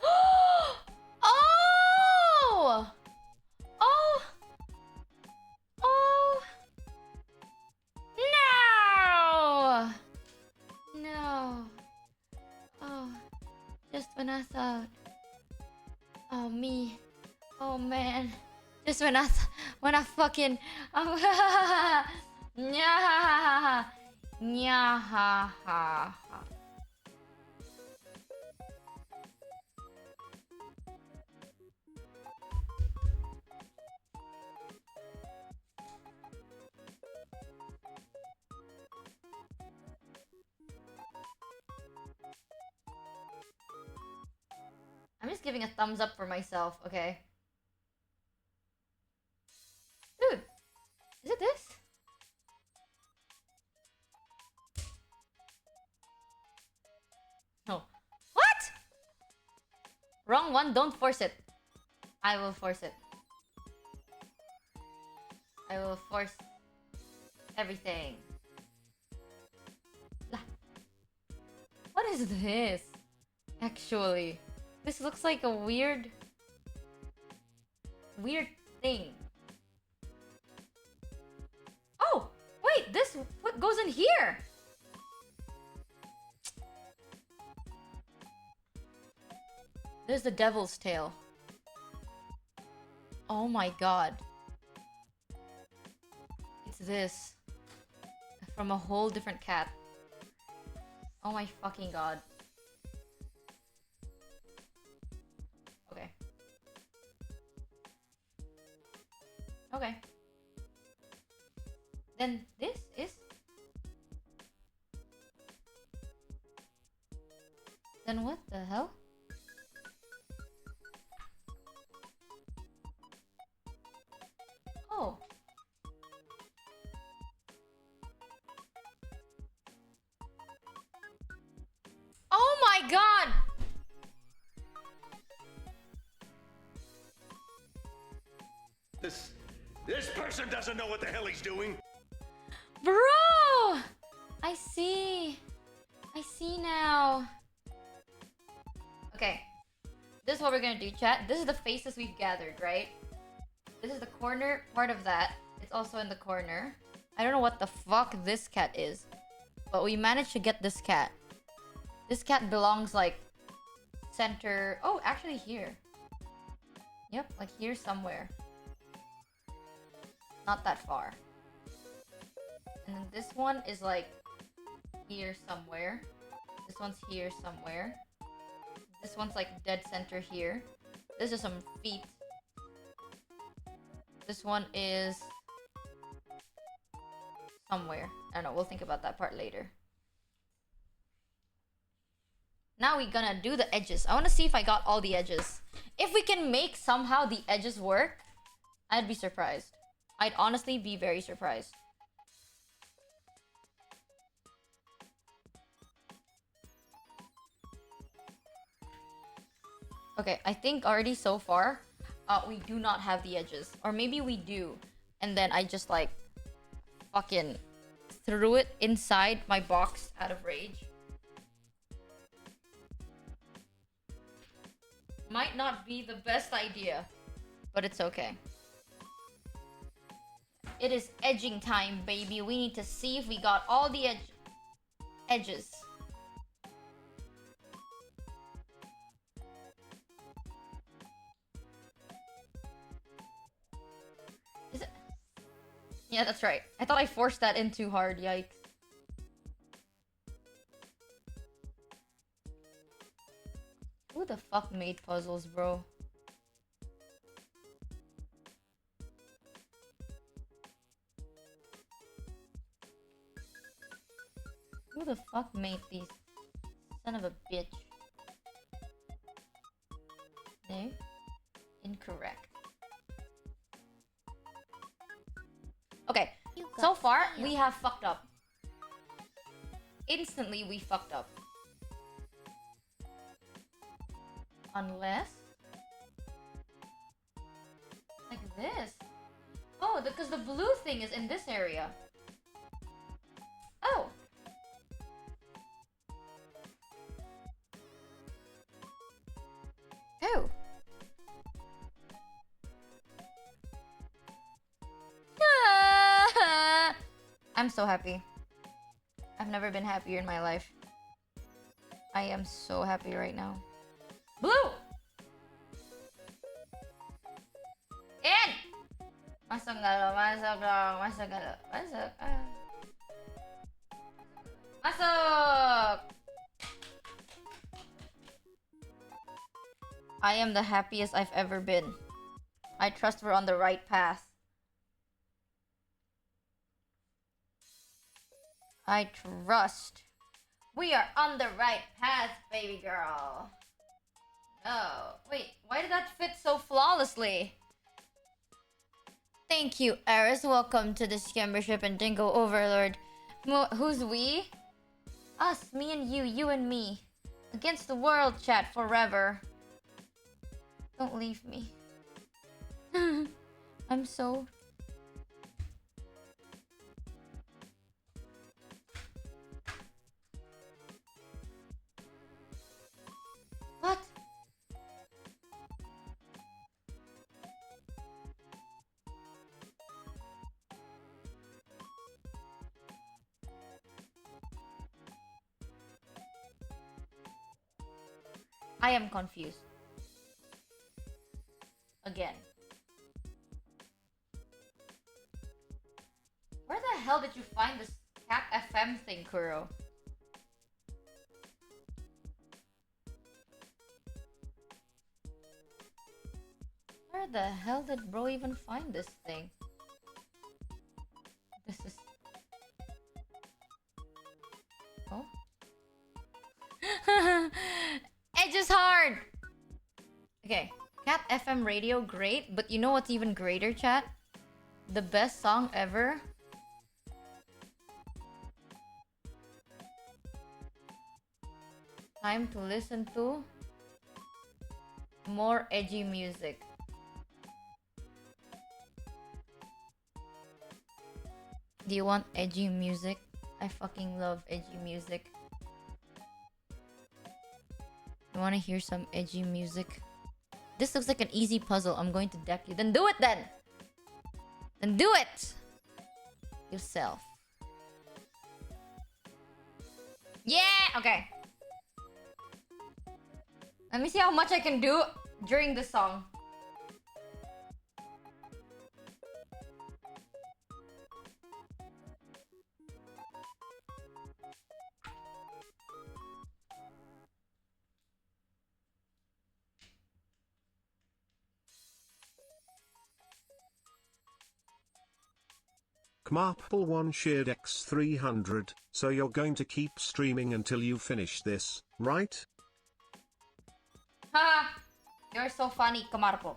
Oh! Oh! Oh! No! No. Oh. Just when I thought. Oh, me. Oh, man. Just when I fucking... Nyahahaha. Nyahahaha. I'm just giving a thumbs up for myself, okay? Dude, is it this? No. What? Wrong one, don't force it. I will force it. I will force everything. What is this? Actually, this looks like a weird thing. Oh, wait, this what goes in here? There's the devil's tail. Oh my god. It's this. From a whole different cat. Oh my fucking god. Okay. Okay. Then this is... Then what the hell? Oh. Oh my god! This person doesn't know what the hell he's doing. Bro! I see. I see now. Okay. This is what we're gonna do, chat. This is the faces we've gathered, right? This is the corner part of that. It's also in the corner. I don't know what the fuck this cat is. But we managed to get this cat. This cat belongs like center. Oh, actually here. Yep, like here somewhere. Not that far. And then this one is like here somewhere. This one's here somewhere. This one's like dead center here. This is some feet. This one is somewhere. I don't know, we'll think about that part later. Now we're gonna do the edges. I wanna see if I got all the edges. If we can make somehow the edges work, I'd be surprised. I'd honestly be very surprised. Okay, I think already so far, we do not have the edges. Or maybe we do. And then I just like fucking threw it inside my box out of rage. Might not be the best idea, but it's okay. It is edging time, baby. We need to see if we got all the edges. Is it? Yeah, that's right. I thought I forced that in too hard. Yikes. Who the fuck made puzzles, bro? Who the fuck made these? Son of a bitch. No. Incorrect. Okay. So far, we have fucked up. Instantly, we fucked up. Unless... like this. Oh, because the blue thing is in this area. Oh. Oh. I'm so happy. I've never been happier in my life. I am so happy right now. Blue! In! Masuk nggak lo? Masuk dong. Masuk nggak lo? Masuk. Masuk! I am the happiest I've ever been. I trust we're on the right path. I trust we are on the right path, baby girl. Oh, wait, why did that fit so flawlessly? Thank you, Eris. Welcome to the Scambership and Dingo Overlord. Who's we? Us, me and you and me. Against the world, chat, forever. Don't leave me. I'm so... What? I am confused. Again. Where the hell did you find this Cat FM thing, Kuro? Where the hell did bro even find this thing? This is... Oh? Edge is hard! Okay. Cat FM radio, great. But you know what's even greater, chat? The best song ever? Time to listen to more edgy music. Do you want edgy music? I fucking love edgy music. You wanna hear some edgy music? This looks like an easy puzzle. I'm going to deck you. Then do it then! Then do it! yourself. Yeah, okay. Let me see how much I can do during the song. Kmarple1 shared X300, so you're going to keep streaming until you finish this, right? Haha, you're so funny, Kamarpo.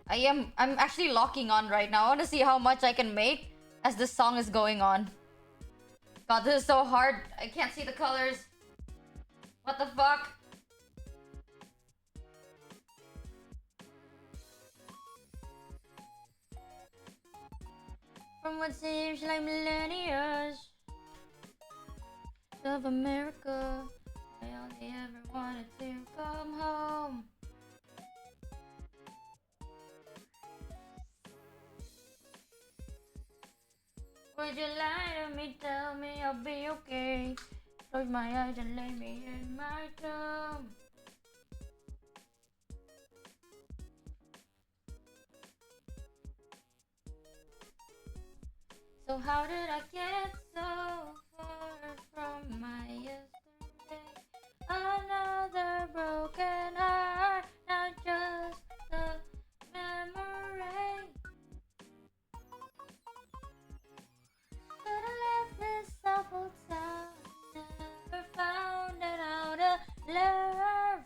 I'm actually locking on right now. I want to see how much I can make as this song is going on. God, this is so hard. I can't see the colors. What the fuck? From what seems like millennia of America, I only ever wanted to come home. Would you lie to me, tell me I'll be okay? Close my eyes and lay me in my tomb. So how did I get so far from my yesterday? Another broken heart, not just a memory. Should've left this awful town, never found out how to love.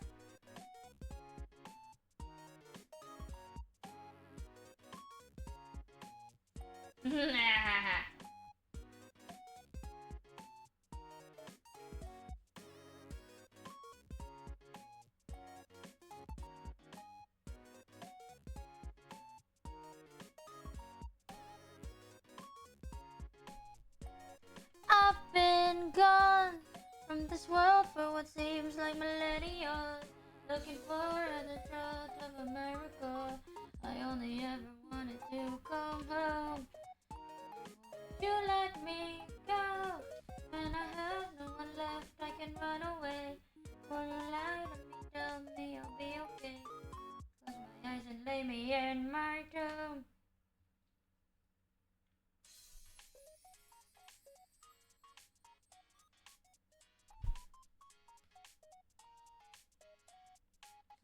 I've been gone from this world for what seems like millennia, looking for the truth of America. I only ever wanted to come home. You let me go when I have no one left. I can run away. Will you lie to me? Tell me I'll be okay. Close my eyes and lay me in my tomb.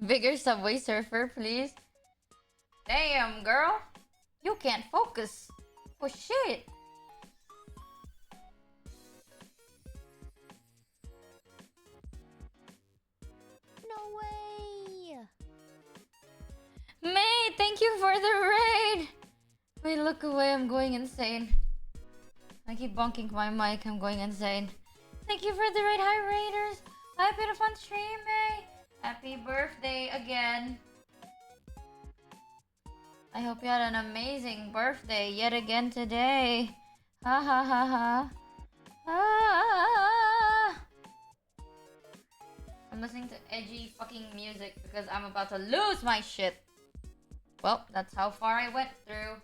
Bigger Subway Surfer, please. Damn, girl. You can't focus. Oh, shit. No way! May, thank you for the raid. Wait, look away. I'm going insane. I keep bonking my mic. I'm going insane. Thank you for the raid. Hi, raiders. I had a fun stream, May. Happy birthday again. I hope you had an amazing birthday yet again today. Ha ha ha ha. Ah. I'm listening to edgy fucking music because I'm about to lose my shit. Well, that's how far I went through.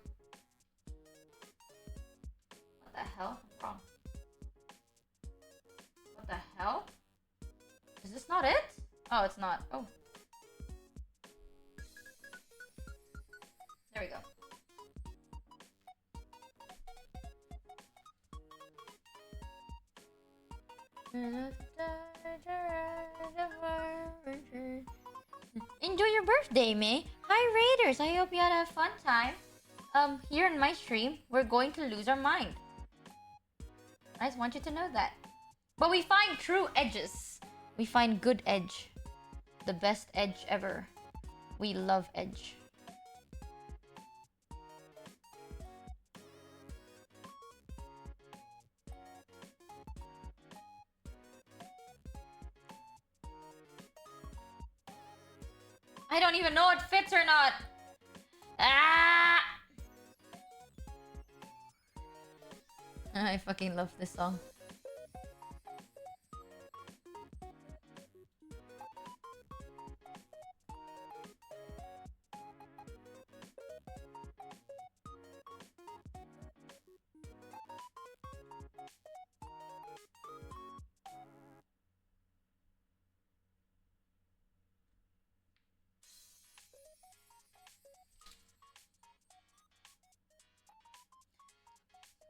What the hell? What's wrong? What the hell? Is this not it? Oh, it's not. Oh. There we go. Enjoy your birthday, May. Hi, Raiders. I hope you had a fun time. Here in my stream, we're going to lose our mind. I just want you to know that. But we find true edges. We find good edge. The best edge ever. We love edge. I don't even know if it fits or not. Ah! I fucking love this song.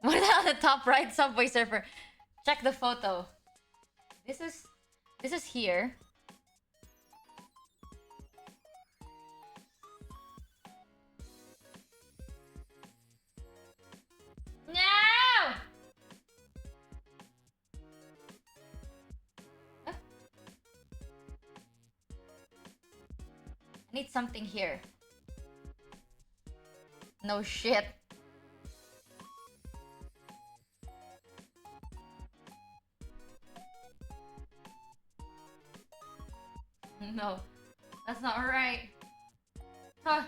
What on the top right Subway Surfer? Check the photo. This is here. No! I need something here. No shit. No, that's not right. Huh.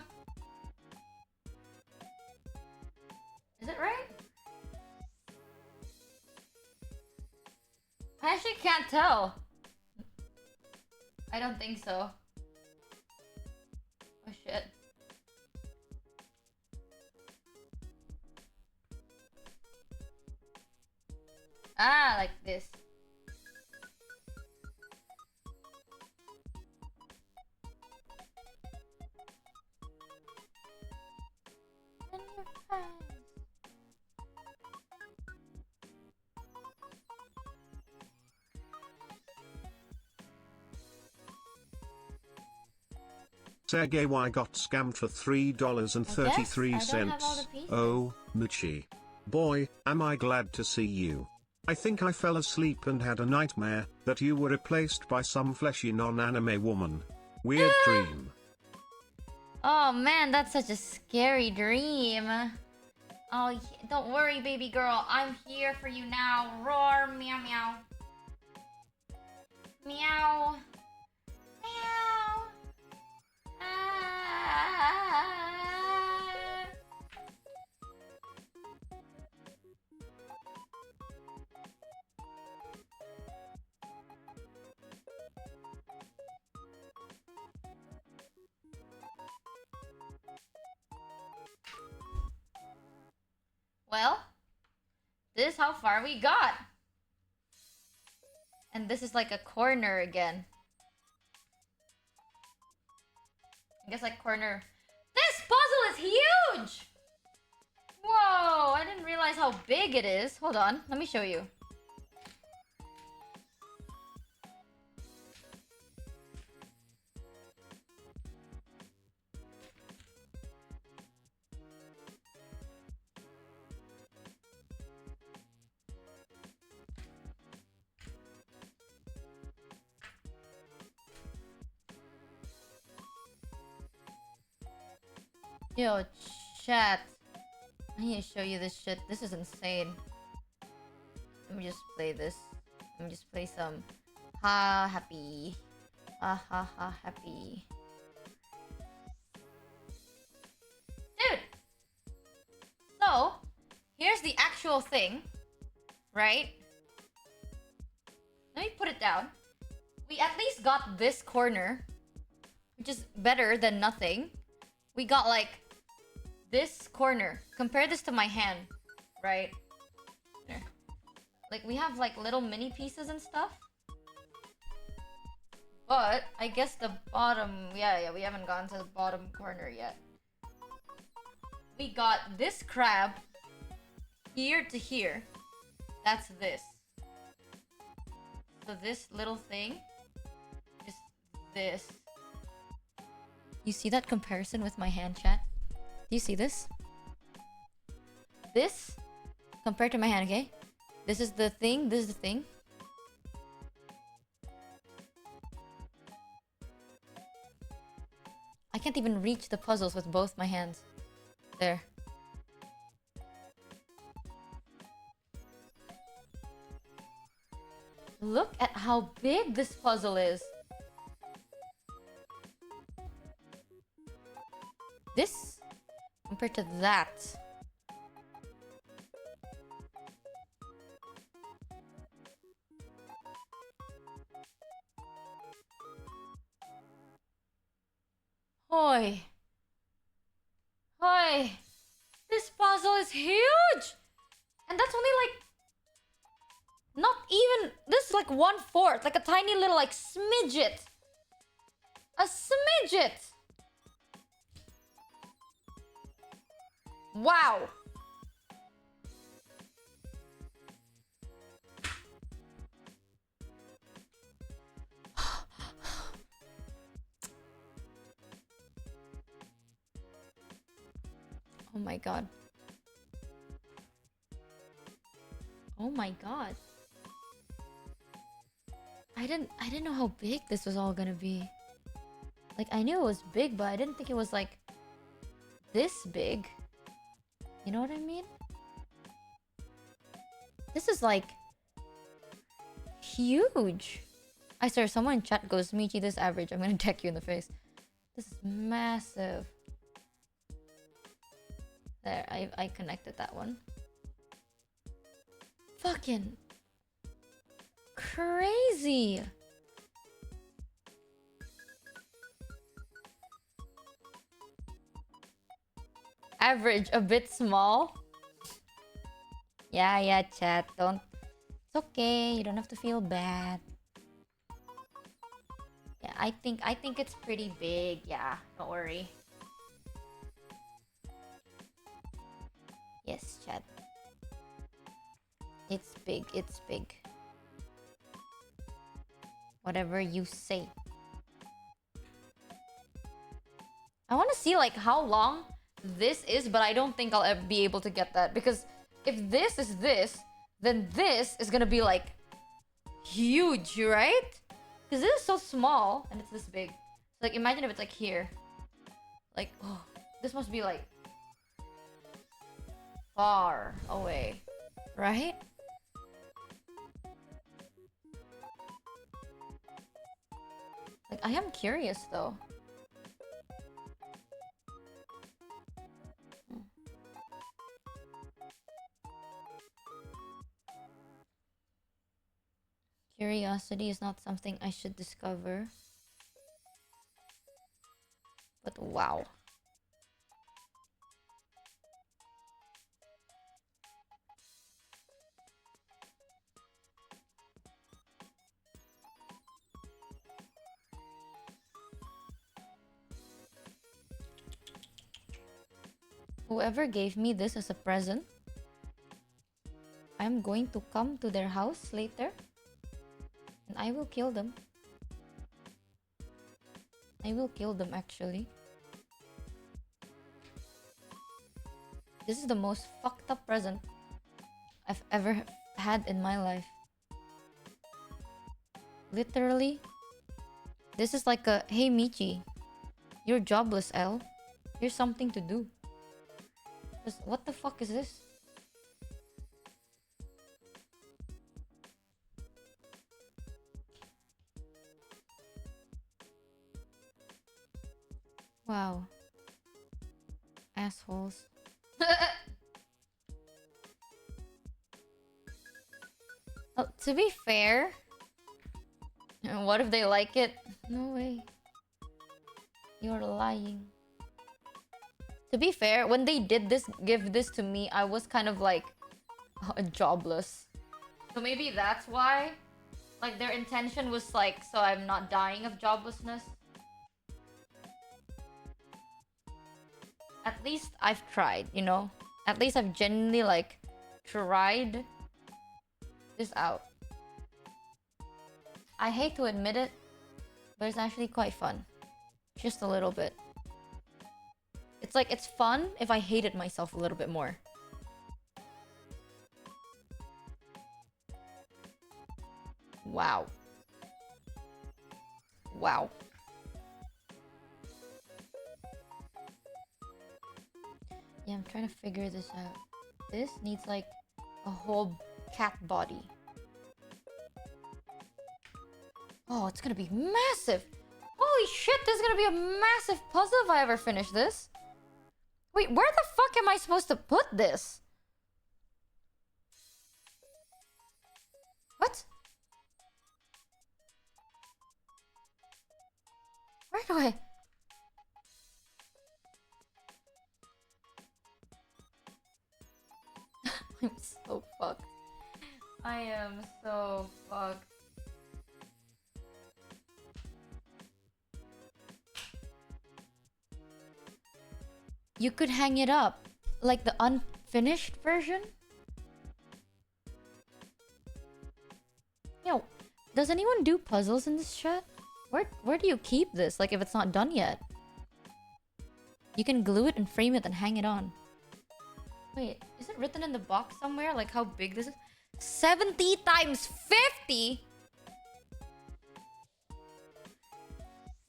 Is it right? I actually can't tell. I don't think so. Oh shit. Ah, like this. Sergey Y got scammed for $3.33. Oh, Michi. Boy, am I glad to see you. I think I fell asleep and had a nightmare that you were replaced by some fleshy non-anime woman. Weird dream. Oh man, that's such a scary dream. Oh, don't worry, baby girl. I'm here for you now. Roar, meow, meow. Meow. Meow. Ah. Well, this is how far we got. And this is like a corner again. I guess like corner. This puzzle is huge! Whoa, I didn't realize how big it is. Hold on, let me show you. Yo, chat. I need to show you this shit. This is insane. Let me just play this. Let me just play some ha happy. Ha ha ha happy. Dude! So, here's the actual thing. Right? Let me put it down. We at least got this corner, which is better than nothing. We got like this corner. Compare this to my hand, right? There. Like we have like little mini pieces and stuff. But I guess the bottom, yeah, we haven't gotten to the bottom corner yet. We got this crab here to here. That's this. So this little thing is this. You see that comparison with my hand, chat? Do you see this? This compared to my hand, okay? This is the thing, this is the thing. I can't even reach the puzzles with both my hands. There. Look at how big this puzzle is. This compared to that. Hoi. Hoi. This puzzle is huge! And that's only like... Not even... This is like 1/4. Like a tiny little like smidget. A smidget! Wow. Oh my god. Oh my god. I didn't know how big this was all gonna be. Like, I knew it was big, but I didn't think it was like this big. You know what I mean? This is like huge. I swear, someone in chat goes, Michi, this average. I'm gonna deck you in the face. This is massive. There, I connected that one. Fucking crazy. Average, a bit small. Yeah, chat. Don't. It's okay. You don't have to feel bad. Yeah, I think it's pretty big. Yeah, don't worry. Yes, chat. It's big. It's big. Whatever you say. I want to see like how long this is, but I don't think I'll ever be able to get that, because if this is this, then this is gonna be like huge, right? Because this is so small and it's this big. So, like, imagine if it's like here. Like, oh, this must be like far away, right? Like, I am curious though. Curiosity is not something I should discover. But wow. Whoever gave me this as a present, I'm going to come to their house later. And I will kill them. I will kill them, actually. This is the most fucked up present I've ever had in my life. Literally. This is like a, hey Michi, you're jobless, L. Here's something to do. Just, what the fuck is this? Wow. Assholes. Oh, to be fair, what if they like it? No way. You're lying. To be fair, when they did this, give this to me, I was kind of like jobless. So maybe that's why. Like, their intention was like, so I'm not dying of joblessness. At least I've tried, you know? At least I've genuinely, like, tried this out. I hate to admit it, but it's actually quite fun. Just a little bit. It's like, it's fun if I hated myself a little bit more. Wow. Wow. Yeah, I'm trying to figure this out. This needs like a whole cat body. Oh, it's gonna be massive! Holy shit, this is gonna be a massive puzzle if I ever finish this. Wait, where the fuck am I supposed to put this? What? Where do I... I'm so fucked. I am so fucked. You could hang it up. Like the unfinished version? Yo, does anyone do puzzles in this chat? Where do you keep this? Like if it's not done yet? You can glue it and frame it and hang it on. Wait, is it written in the box somewhere? Like how big this is? 70 times 50?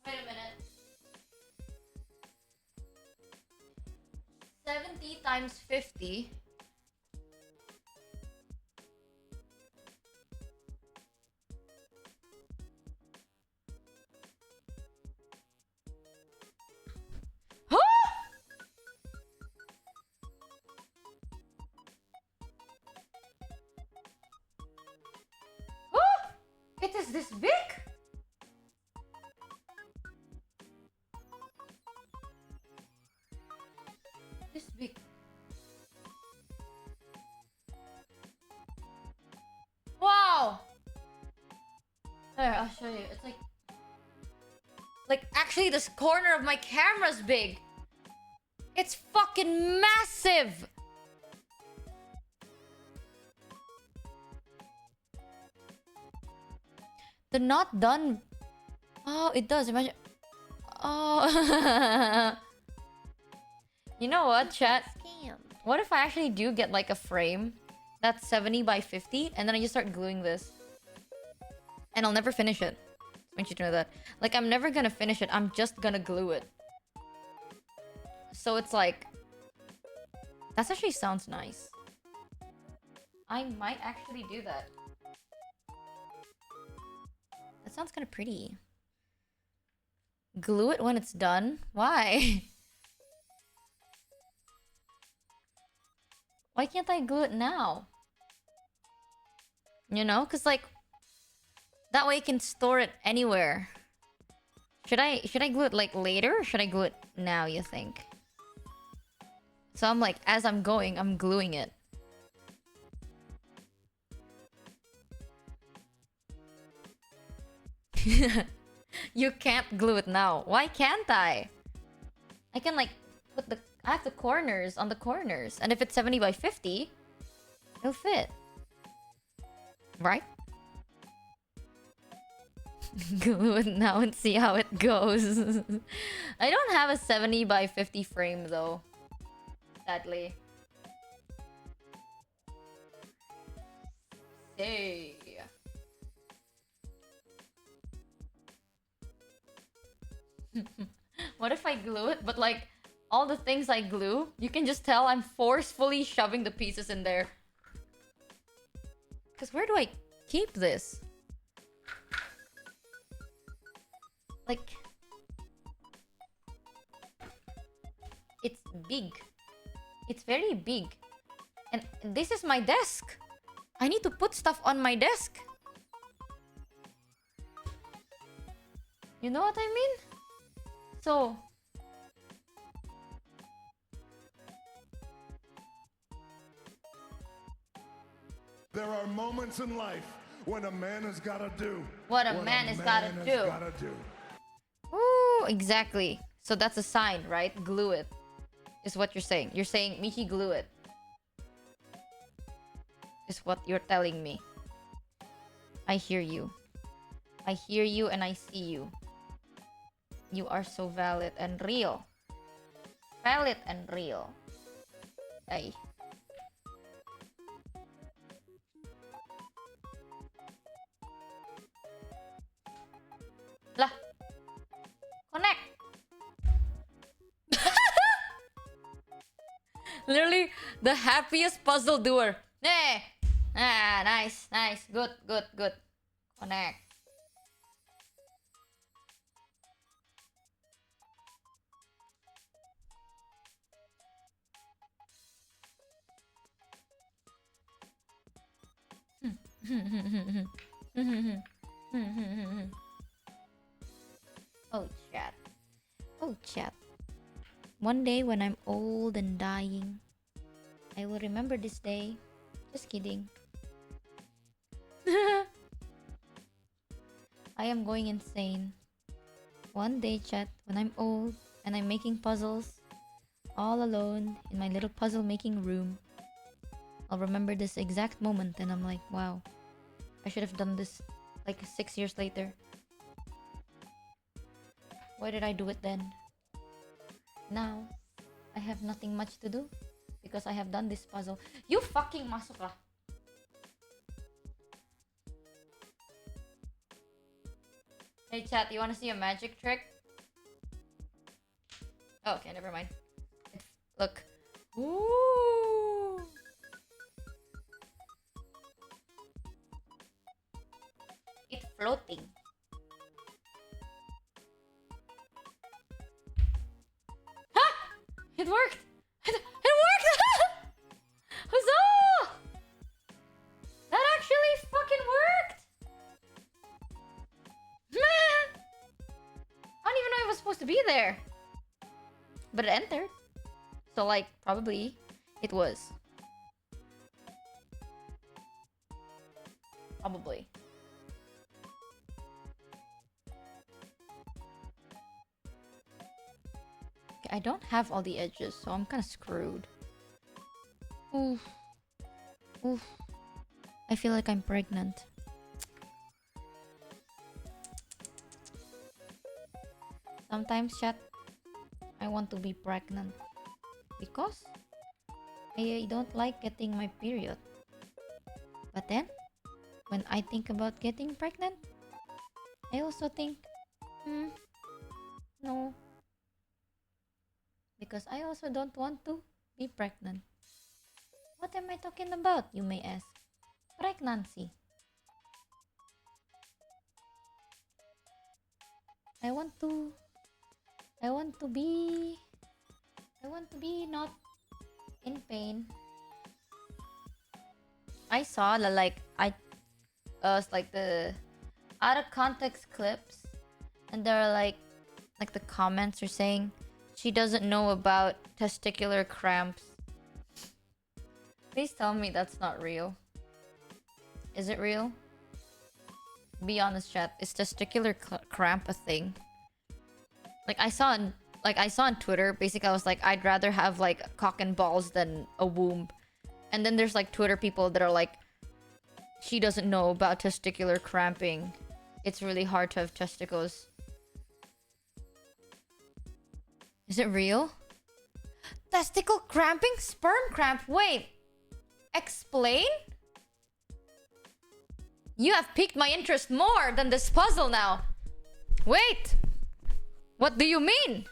Wait a minute. 70 times 50. Huh? Huh? It is this big? This big. Wow! There, I'll show you. It's like actually this corner of my camera's big. It's fucking massive. The not done. Oh, it does. Imagine. Oh. You know what, chat? What if I actually do get like a frame that's 70 by 50 and then I just start gluing this? And I'll never finish it. I want you to know that. Like, I'm never gonna finish it. I'm just gonna glue it. So it's like... That actually sounds nice. I might actually do that. That sounds kind of pretty. Glue it when it's done? Why? Why can't I glue it now? You know? Because, like... That way you can store it anywhere. Should I glue it, like, later? Or should I glue it now, you think? So I'm like, as I'm going, I'm gluing it. You can't glue it now. Why can't I? I can, like, put the... I have the corners on the corners. And if it's 70 by 50, it'll fit. Right? Glue it now and see how it goes. I don't have a 70 by 50 frame, though. Sadly. Hey. What if I glue it, but like all the things I glue, you can just tell I'm forcefully shoving the pieces in there. Because where do I keep this? Like... It's big. It's very big. And this is my desk. I need to put stuff on my desk. You know what I mean? So... There are moments in life when a man has gotta do what a man has gotta do. Ooh, exactly. So that's a sign, right? Glue it. Is what you're saying. You're saying, Michi, glue it. Is what you're telling me. I hear you. I hear you and I see you. You are so valid and real. Valid and real. Ay. Lah. Connect. Literally the happiest puzzle doer. Hey. Ah, nice, nice. Good, good, good. Connect. Oh, chat. Oh, chat. One day when I'm old and dying, I will remember this day. Just kidding. I am going insane. One day, chat, when I'm old and I'm making puzzles all alone in my little puzzle making room, I'll remember this exact moment and I'm like, wow, I should have done this like 6 years later. Why did I do it then? Now, I have nothing much to do because I have done this puzzle. You fucking masuk lah. Hey chat, you wanna see a magic trick? Oh, okay, never mind. Look. Ooh. It's floating. Ha! It worked! It worked! Huzzah! That actually fucking worked! Man! I don't even know it was supposed to be there. But it entered. So like, probably it was. Probably. Okay, I don't have all the edges, so I'm kind of screwed. Oof. Oof. I feel like I'm pregnant. Sometimes, chat, I want to be pregnant. Because I don't like getting my period. But then, when I think about getting pregnant, I also think, no. Because I also don't want to be pregnant. What am I talking about, you may ask? Pregnancy. I want to be not in pain. I saw the like the out of context clips, and there are like the comments are saying she doesn't know about testicular cramps. Please tell me that's not real. Is it real? Be honest, chat. Is testicular cramp a thing? Like I saw on Twitter, basically I was like, I'd rather have like cock and balls than a womb. And then there's like Twitter people that are like, she doesn't know about testicular cramping. It's really hard to have testicles. Is it real? Testicle cramping? Sperm cramp? Wait. Explain? You have piqued my interest more than this puzzle now. Wait. What do you mean?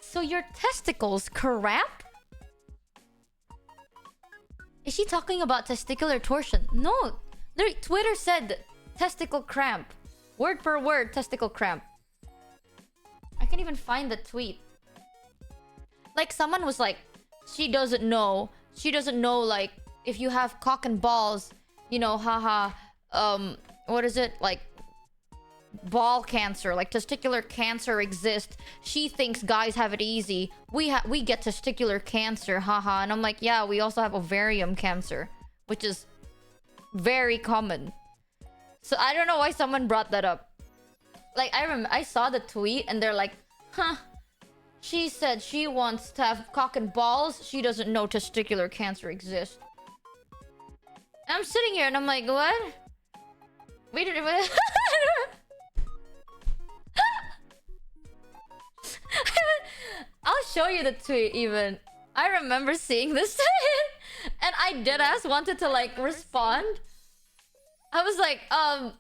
So your testicles cramp? Is she talking about testicular torsion? No. Twitter said testicle cramp. Word per word, testicle cramp. I can't even find the tweet. Like someone was like, she doesn't know. She doesn't know like if you have cock and balls, you know, haha, what is it? Like ball cancer, like testicular cancer exists. She thinks guys have it easy. We get testicular cancer, haha. And I'm like, yeah, we also have ovarian cancer, which is very common. So I don't know why someone brought that up. Like I saw the tweet and they're like, huh, she said she wants to have cock and balls. She doesn't know testicular cancer exists. And I'm sitting here and I'm like, what? Wait a minute. I'll show you the tweet even. I remember seeing this tweet and I deadass wanted to like respond. I was like, I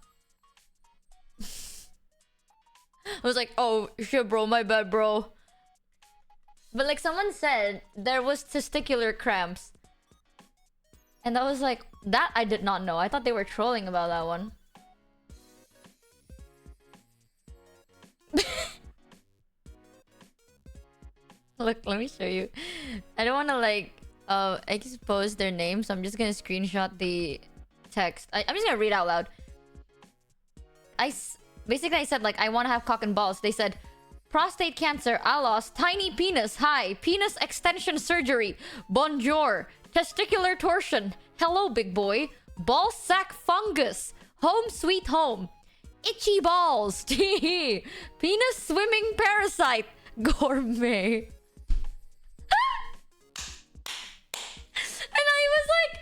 was like, oh shit bro, my bad bro. But like someone said there was testicular cramps. And I was like, that I did not know. I thought they were trolling about that one. Look, let me show you. I don't want to like expose their name, so I'm just gonna screenshot the text. I'm just gonna read out loud. Basically I said like I want to have cock and balls. They said prostate cancer, alos, tiny penis, hi, penis extension surgery, bonjour, testicular torsion, hello big boy, ball sack fungus, home sweet home, itchy balls, penis swimming parasite, gourmet. And I was like,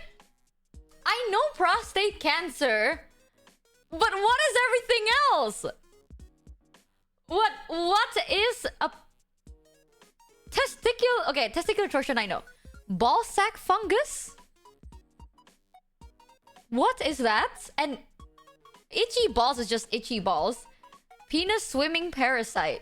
I know prostate cancer, but what is everything else? What is a testicular? Okay, testicular torsion. I know. Ball sack fungus. What is that? And itchy balls is just itchy balls. Penis swimming parasite.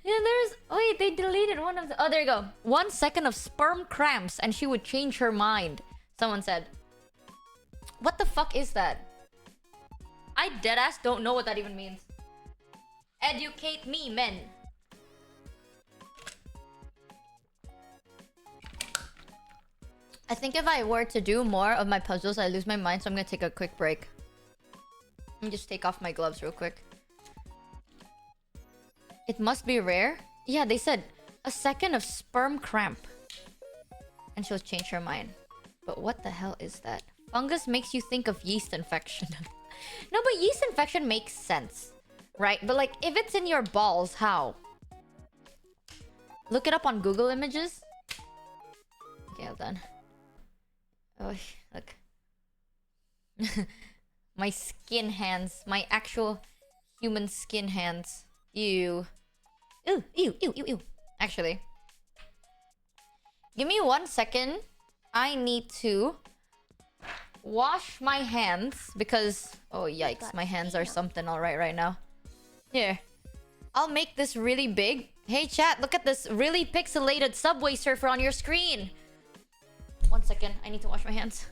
Yeah, there's... Wait, they deleted one of the... Oh, there you go. 1 second of sperm cramps and she would change her mind. Someone said. What the fuck is that? I deadass don't know what that even means. Educate me, men. I think if I were to do more of my puzzles, I lose my mind, so I'm gonna take a quick break. Let me just take off my gloves real quick. It must be rare? Yeah, they said 1 second of sperm cramp. And she'll change her mind. But what the hell is that? Fungus makes you think of yeast infection. No, but yeast infection makes sense. Right? But like, if it's in your balls, how? Look it up on Google Images. Okay, hold on. Oh, look. My skin hands. My actual human skin hands. Ew. Ew, ew, ew, ew, ew. Actually. Give me 1 second. I need to wash my hands because... Oh, yikes. My hands are something alright right now. Here. I'll make this really big. Hey, chat. Look at this really pixelated Subway Surfer on your screen. 1 second. I need to wash my hands.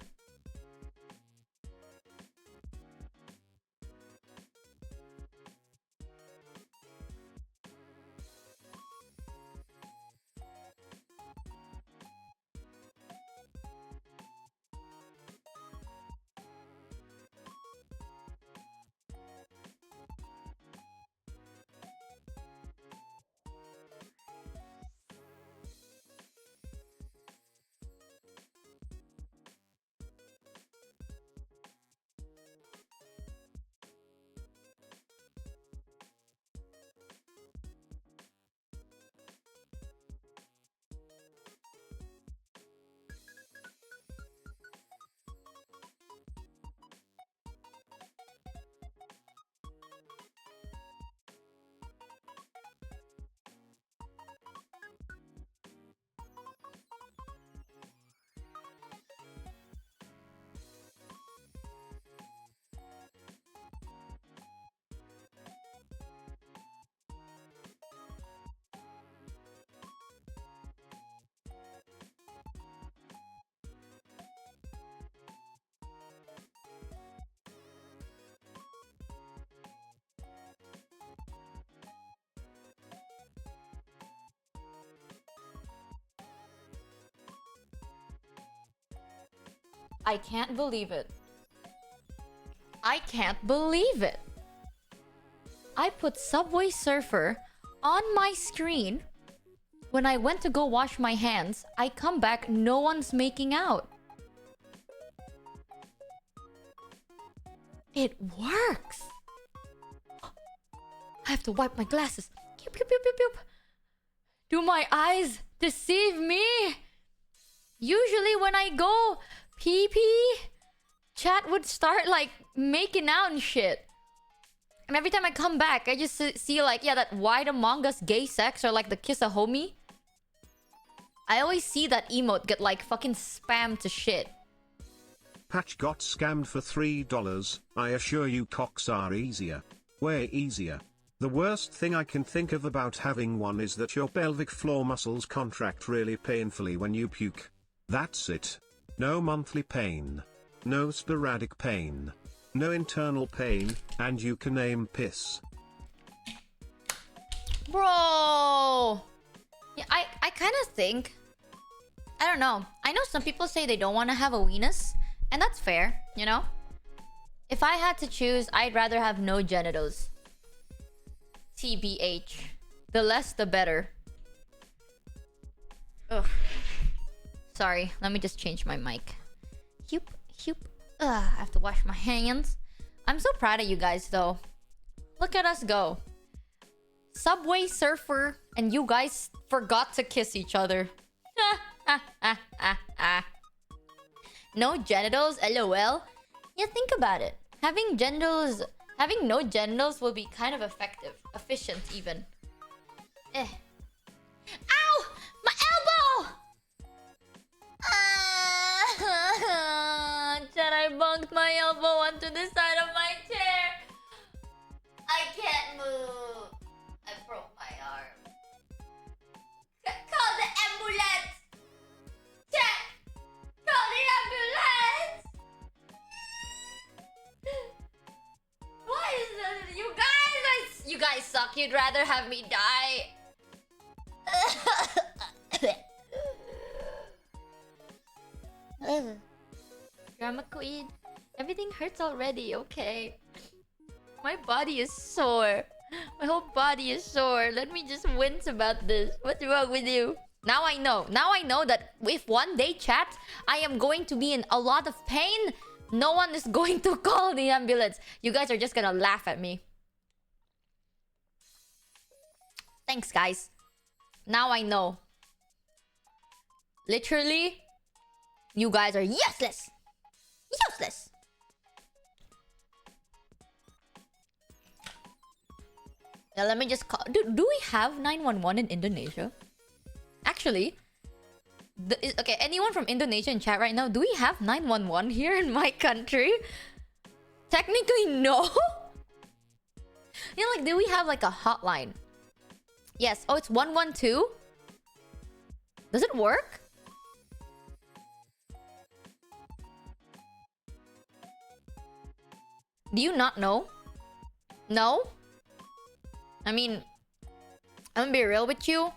I can't believe it. I can't believe it. I put Subway Surfer on my screen. When I went to go wash my hands, I come back, no one's making out. It works. I have to wipe my glasses. Pew, pew, pew, pew, pew. Do my eyes deceive me? Usually when I go pee-pee, chat would start like making out and shit. And every time I come back, I just see like, yeah, that wide Among Us gay sex or like the kiss a homie. I always see that emote get like fucking spammed to shit. Patch got scammed for $3. I assure you cocks are easier. Way easier. The worst thing I can think of about having one is that your pelvic floor muscles contract really painfully when you puke. That's it. No monthly pain. No sporadic pain. No internal pain, and you can aim piss. Bro! Yeah, I kind of think... I don't know. I know some people say they don't want to have a weenus, and that's fair, you know? If I had to choose, I'd rather have no genitals. TBH. The less, the better. Ugh. Sorry, let me just change my mic. Hup, hup. Ugh, I have to wash my hands. I'm so proud of you guys, though. Look at us go. Subway Surfer, and you guys forgot to kiss each other. No genitals, lol. Yeah, think about it. Having no genitals will be kind of effective. Efficient, even. Eh. Ow! My elbow! Chad, I bunked my elbow onto the side of my chair. I can't move. I broke my arm. Call the ambulance! Chad! Call the ambulance! Why is that? You guys suck. You'd rather have me die. Drama queen. Everything hurts already, okay? My body is sore. My whole body is sore. Let me just wince about this. What's wrong with you? Now I know. Now I know that if one day, chat, I am going to be in a lot of pain, no one is going to call the ambulance. You guys are just gonna laugh at me. Thanks, guys. Now I know. Literally, you guys are useless. Useless. Now let me just call. Do we have 911 in Indonesia? Actually, okay, anyone from Indonesia in chat right now, do we have 911 here in my country? Technically, no. You know, like, do we have like a hotline? Yes. Oh, it's 112. Does it work? Do you not know? No? I mean, I'm gonna be real with you.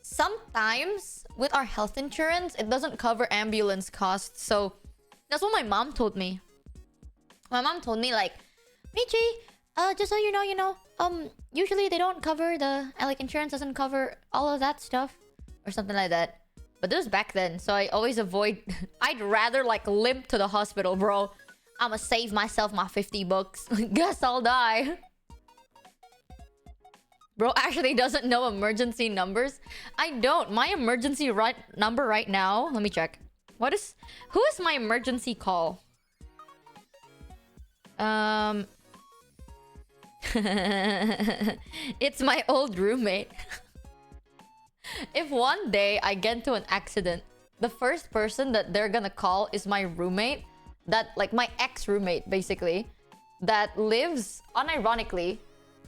Sometimes with our health insurance, it doesn't cover ambulance costs. So that's what my mom told me. My mom told me, like, Michi, just so you know, usually they don't cover the like insurance doesn't cover all of that stuff or something like that. But this was back then, so I always avoid. I'd rather like limp to the hospital, bro. I'ma save myself my 50 bucks. Guess I'll die. Bro actually doesn't know emergency numbers. I don't. My emergency number right now. Let me check. Who is my emergency call? It's my old roommate. If one day I get into an accident, the first person that they're gonna call is my roommate. That, like, my ex-roommate, basically. That lives, unironically,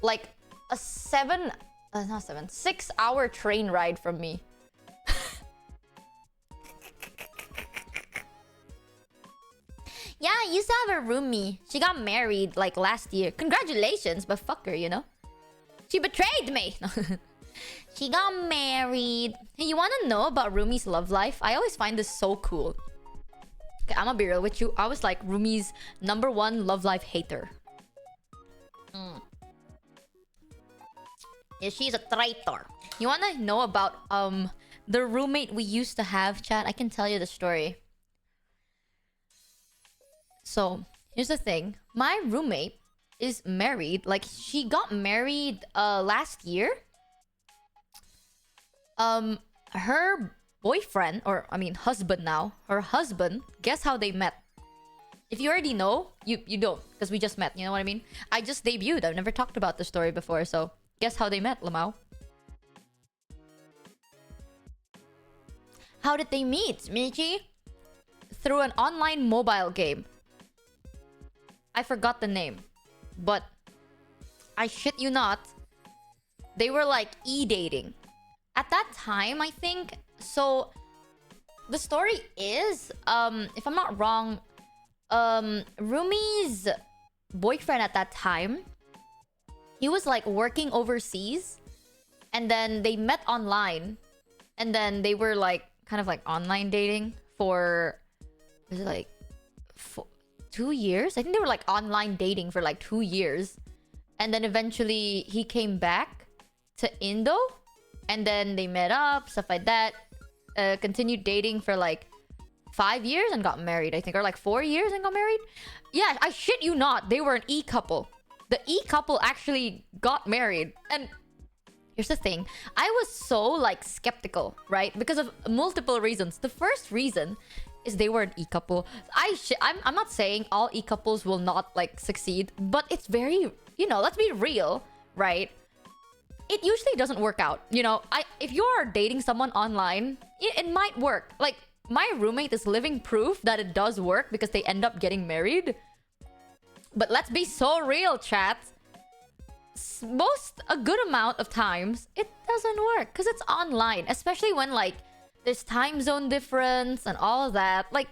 like a 6-hour train ride from me. Yeah, I used to have a roomie. She got married like last year. Congratulations, but fuck her, you know? She betrayed me. She got married. Hey, you wanna know about roomie's love life? I always find this so cool. Okay, I'm gonna be real with you. I was like roomie's #1 love life hater. Yeah, she's a traitor. You wanna know about the roommate we used to have, chat? I can tell you the story. So, here's the thing. My roommate is married. Like, she got married last year. Her boyfriend, or I mean husband now, her husband, guess how they met? If you already know, you don't, because we just met, you know what I mean? I just debuted. I've never talked about the story before, so guess how they met, Lamau? How did they meet, Michi? Through an online mobile game. I forgot the name, but I shit you not, they were like e-dating. At that time, I think, so the story is, if I'm not wrong, Rumi's boyfriend at that time, he was like working overseas, and then they met online, and then they were like kind of like online dating for, was it like 2 years? I think they were like online dating for like 2 years, and then eventually he came back to Indo, and then they met up, stuff like that. Continued dating for like 5 years and got married, I think, or like 4 years and got married. Yeah, I shit you not, they were an e-couple. The e-couple actually got married. And here's the thing, I was so like skeptical, right? Because of multiple reasons. The first reason is they were an e-couple. I'm not saying all e-couples will not like succeed, but it's very, you know, let's be real, right? It usually doesn't work out. You know, if you're dating someone online, it might work. Like, my roommate is living proof that it does work because they end up getting married. But let's be so real, chat. A good amount of times, it doesn't work because it's online. Especially when, like, there's time zone difference and all of that. Like,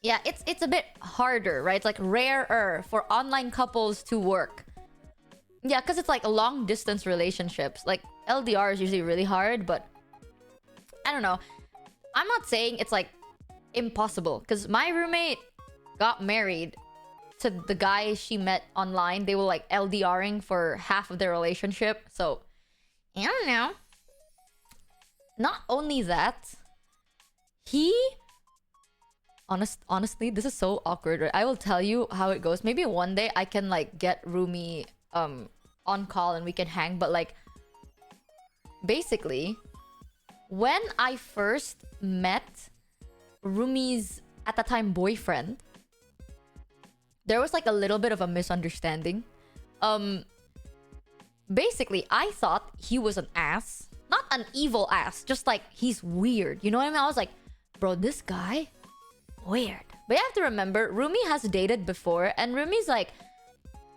yeah, it's a bit harder, right? It's like rarer for online couples to work. Yeah, because it's like long distance relationships. Like, LDR is usually really hard, but I don't know. I'm not saying it's like impossible because my roommate got married to the guy she met online. They were like LDRing for half of their relationship. So, I don't know. Not only that, he... Honestly, this is so awkward, right? I will tell you how it goes. Maybe one day I can like get Rumi on call and we can hang. But like, basically, when I first met Rumi's at the time boyfriend, there was like a little bit of a misunderstanding. Basically, I thought he was an ass. Not an evil ass, just like he's weird. You know what I mean? I was like, bro, this guy, weird. But you have to remember, Rumi has dated before, and Rumi's like,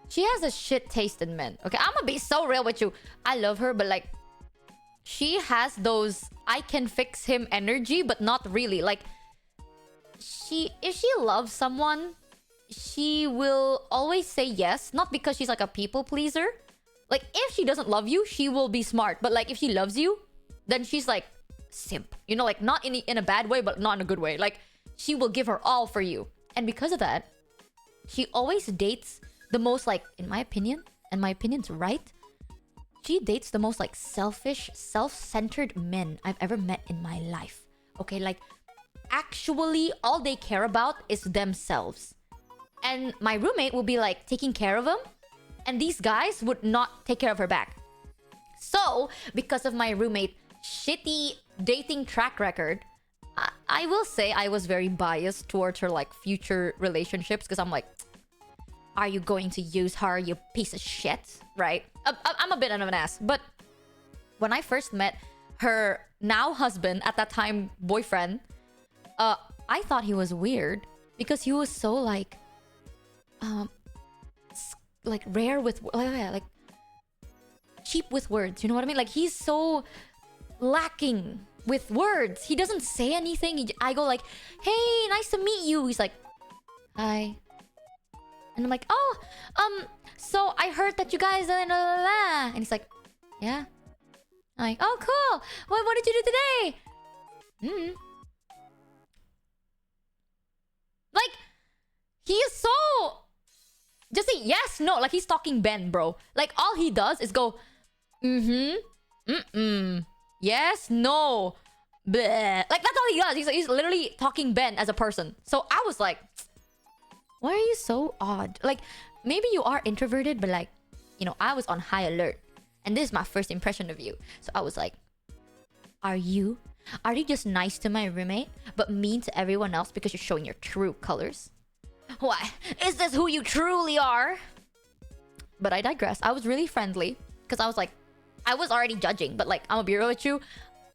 she has a shit taste in men. Okay, I'm gonna be so real with you. I love her, but like, she has those I can fix him energy, but not really. Like, if she loves someone, she will always say yes. Not because she's like a people pleaser. Like, if she doesn't love you, she will be smart. But like, if she loves you, then she's like simp. You know, like not in a bad way, but not in a good way. Like, she will give her all for you. And because of that, she always dates the most, like, in my opinion, and my opinion's right, she dates the most like selfish, self-centered men I've ever met in my life. Okay, like, actually all they care about is themselves. And my roommate will be like taking care of them, and these guys would not take care of her back. So, because of my roommate shitty dating track record, I will say I was very biased towards her like future relationships, because I'm like, are you going to use her, you piece of shit? Right? I'm a bit of an ass. But when I first met her now husband, at that time boyfriend, I thought he was weird because he was so like rare with like cheap with words. You know what I mean? Like, he's so lacking with words. He doesn't say anything. I go like, hey, nice to meet you. He's like, hi. And I'm like, oh, so I heard that you guys, and he's like, yeah. I'm like, oh, cool. What did you do today? Like, he is so... Just say yes, no. Like, he's talking Ben, bro. Like, all he does is go, yes, no, bleh. Like, that's all he does. He's literally talking Ben as a person. So I was like, why are you so odd? Like, maybe you are introverted, but like, you know, I was on high alert. And this is my first impression of you. So I was like, are you just nice to my roommate, but mean to everyone else because you're showing your true colors? Why? Is this who you truly are? But I digress. I was really friendly because I was like, I was already judging, but like, I'm gonna be real with you.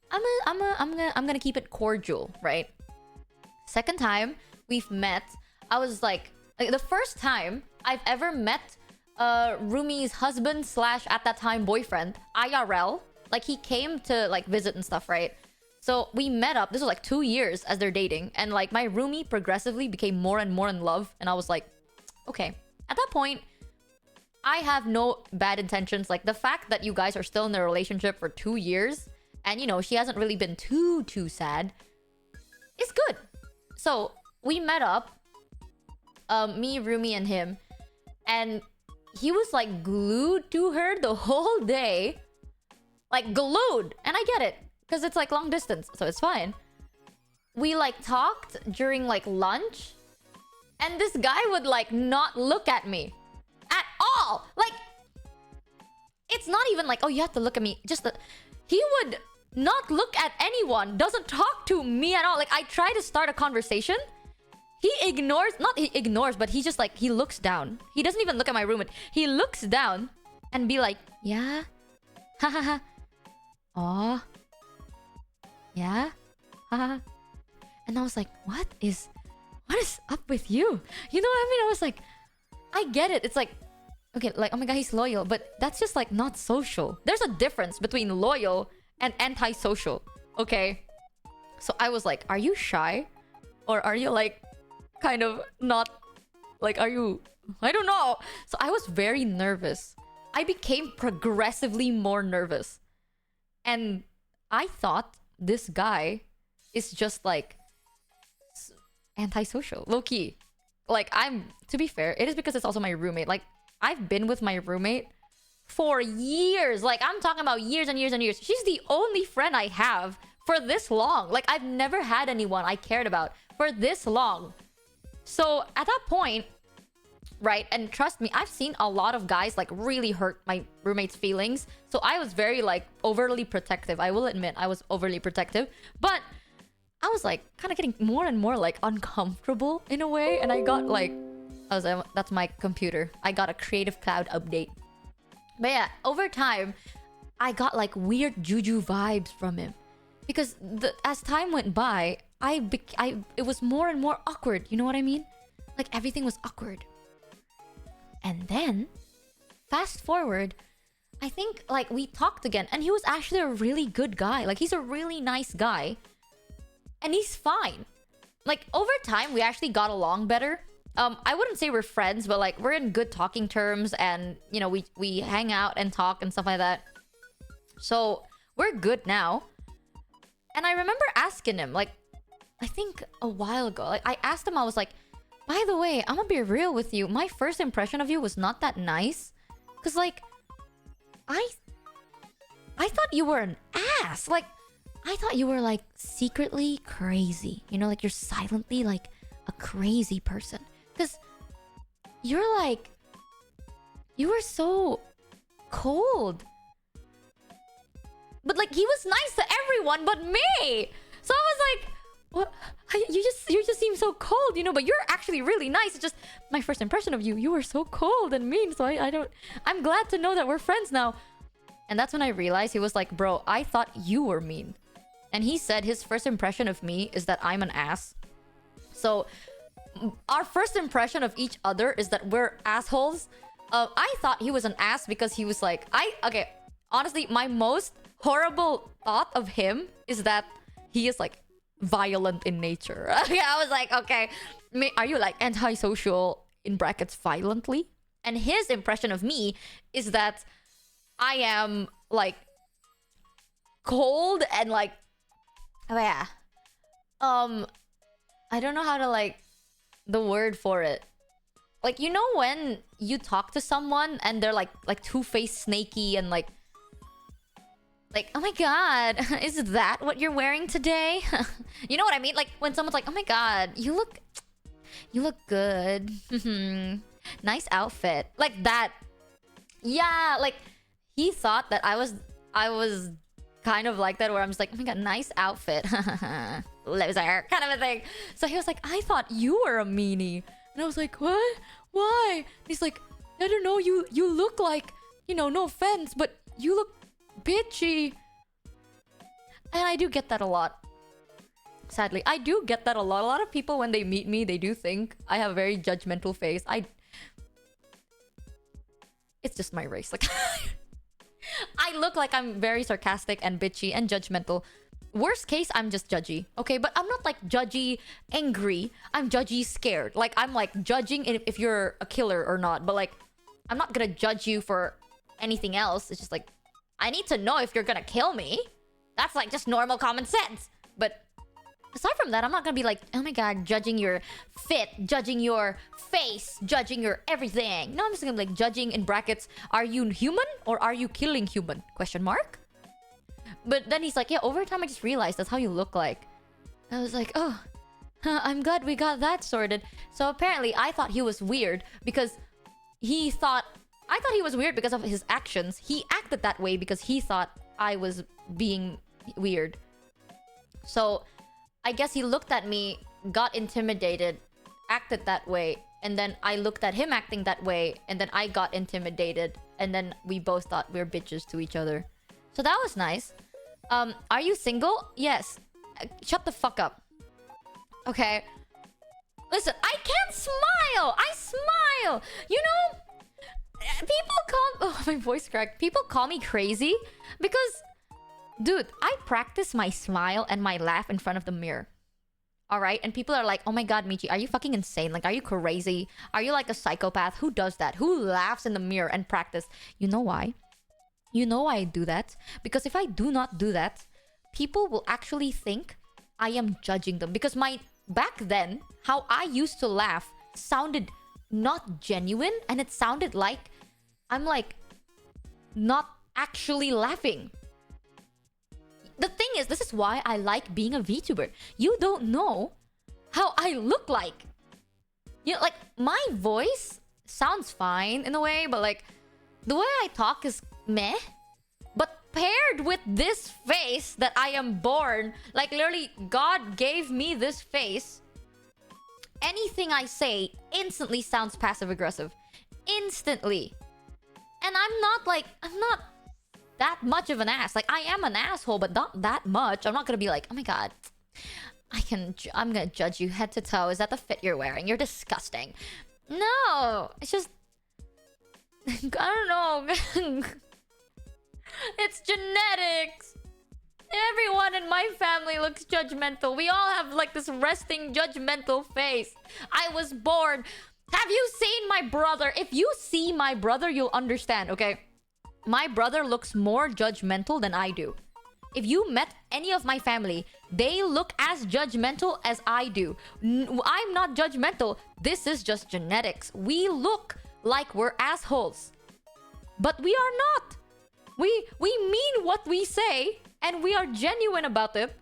I'm gonna keep it cordial, right? Second time we've met, I was like the first time I've ever met Rumi's husband / at that time boyfriend IRL. Like, he came to like visit and stuff, right? So we met up. This was like 2 years as they're dating, and like my roomie progressively became more and more in love, and I was like, okay. At that point, I have no bad intentions. Like, the fact that you guys are still in a relationship for 2 years, and you know, she hasn't really been too sad, is good. So we met up, me, Rumi, and him, and he was like glued to her the whole day. Like, glued. And I get it, because it's like long distance, so it's fine. We like talked during like lunch, and this guy would like not look at me at all. Like, it's not even like, oh, you have to look at me. Just he would not look at anyone, doesn't talk to me at all. Like, I try to start a conversation. He ignores, not he ignores, but he just like, he looks down. He doesn't even look at my roommate. He looks down and be like, yeah? Ha ha ha. Aw. Yeah? Ha ha. And I was like, what is up with you? You know what I mean? I was like, I get it. It's like, okay, like, oh my god, he's loyal. But that's just like not social. There's a difference between loyal and antisocial. Okay? So I was like, are you shy? Or are you like kind of not, like, are you, I don't know. So I was very nervous. I became progressively more nervous. And I thought this guy is just like antisocial, low-key. Like, to be fair, it is because it's also my roommate. Like, I've been with my roommate for years. Like, I'm talking about years and years and years. She's the only friend I have for this long. Like, I've never had anyone I cared about for this long. So at that point, right, and trust me, I've seen a lot of guys like really hurt my roommate's feelings. So I was very like overly protective. I will admit I was overly protective, but I was like kind of getting more and more like uncomfortable in a way. And I got like, I was like, that's my computer. I got a Creative Cloud update. But yeah, over time, I got like weird juju vibes from him. Because as time went by, it was more and more awkward. You know what I mean? Like, everything was awkward. And then, fast forward, I think like we talked again, and he was actually a really good guy. Like, he's a really nice guy, and he's fine. Like, over time, we actually got along better. I wouldn't say we're friends, but like we're in good talking terms, and you know, we hang out and talk and stuff like that. So we're good now. And I remember asking him, like, I think a while ago, like I asked him, I was like, by the way, I'm gonna be real with you. My first impression of you was not that nice. Cause like, I thought you were an ass. Like, I thought you were like secretly crazy. You know, like you're silently like a crazy person. Cause you're like, you were so cold. But like, he was nice to everyone but me. So I was like, what? You just seem so cold, you know, but you're actually really nice. It's just my first impression of you, you were so cold and mean. So I'm glad to know that we're friends now. And that's when I realized he was like, bro, I thought you were mean. And he said his first impression of me is that I'm an ass. So our first impression of each other is that we're assholes. I thought he was an ass because he was like, okay, honestly, my most horrible thought of him is that he is like violent in nature. I was like, okay, are you like antisocial in brackets violently? And his impression of me is that I am like cold and like, oh yeah, I don't know how to like the word for it. Like, you know when you talk to someone and they're like two-faced, snaky, and like, oh my god, is that what you're wearing today? You know what I mean? Like, when someone's like, oh my god, you look good. Nice outfit. Like that. Yeah, like, he thought that I was kind of like that, where I'm just like, oh my god, nice outfit. Loser, kind of a thing. So he was like, I thought you were a meanie. And I was like, what? Why? And he's like, I don't know, you look like, you know, no offense, but you look bitchy. And I do get that a lot. Sadly, I do get that a lot. A lot of people, when they meet me, they do think I have a very judgmental face. It's just my race. Like, I look like I'm very sarcastic and bitchy and judgmental. Worst case, I'm just judgy. Okay, but I'm not like judgy angry. I'm judgy scared. Like, I'm like judging if you're a killer or not. But like, I'm not gonna judge you for anything else. It's just like, I need to know if you're gonna kill me. That's like just normal common sense. But aside from that, I'm not gonna be like, oh my god, judging your fit, judging your face, judging your everything. No, I'm just gonna be like judging in brackets, are you human or are you killing human? Question mark? But then he's like, yeah, over time I just realized that's how you look like. I was like, oh, I'm glad we got that sorted. So apparently I thought he was weird because I thought he was weird because of his actions. He acted that way because he thought I was being weird. So I guess he looked at me, got intimidated, acted that way, and then I looked at him acting that way, and then I got intimidated, and then we both thought we were bitches to each other. So that was nice. Are you single? Yes. Shut the fuck up. Okay. Listen, I can't smile. I smile. You know, people call... Oh, my voice cracked. People call me crazy because, dude, I practice my smile and my laugh in front of the mirror. Alright? And people are like, oh my god, Michi, are you fucking insane? Like, are you crazy? Are you like a psychopath? Who does that? Who laughs in the mirror and practice? You know why? You know why I do that? Because if I do not do that, people will actually think I am judging them. Because back then, how I used to laugh sounded not genuine, and it sounded like I'm like not actually laughing. The thing is, this is why I like being a VTuber. You don't know how I look like. You know, like, my voice sounds fine in a way, but like the way I talk is meh. But paired with this face that I am born, like literally God gave me this face, anything I say instantly sounds passive aggressive. Instantly. And I'm not that much of an ass. Like, I am an asshole, but not that much. I'm not gonna be like, oh my god, I'm gonna judge you head to toe. Is that the fit you're wearing? You're disgusting. No, it's just I don't know. It's genetics. Everyone in my family looks judgmental. We all have like this resting judgmental face. I was born. Have you seen my brother? If you see my brother, you'll understand, okay? My brother looks more judgmental than I do. If you met any of my family, they look as judgmental as I do. I'm not judgmental. This is just genetics. We look like we're assholes. But we are not. We mean what we say, and we are genuine about it.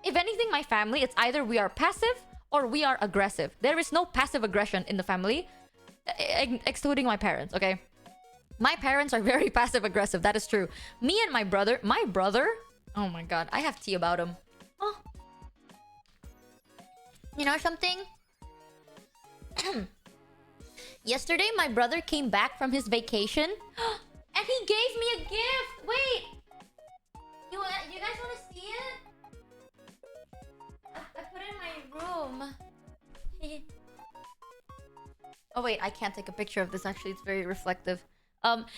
If anything, my family, it's either we are passive or we are aggressive. There is no passive aggression in the family, excluding my parents, okay? My parents are very passive aggressive, that is true. Me and my brother, oh my god, I have tea about him. Oh. You know something? Yesterday, my brother came back from his vacation and he gave me a gift. Wait. You guys want to see it? I put it in my room. Oh wait, I can't take a picture of this actually. It's very reflective.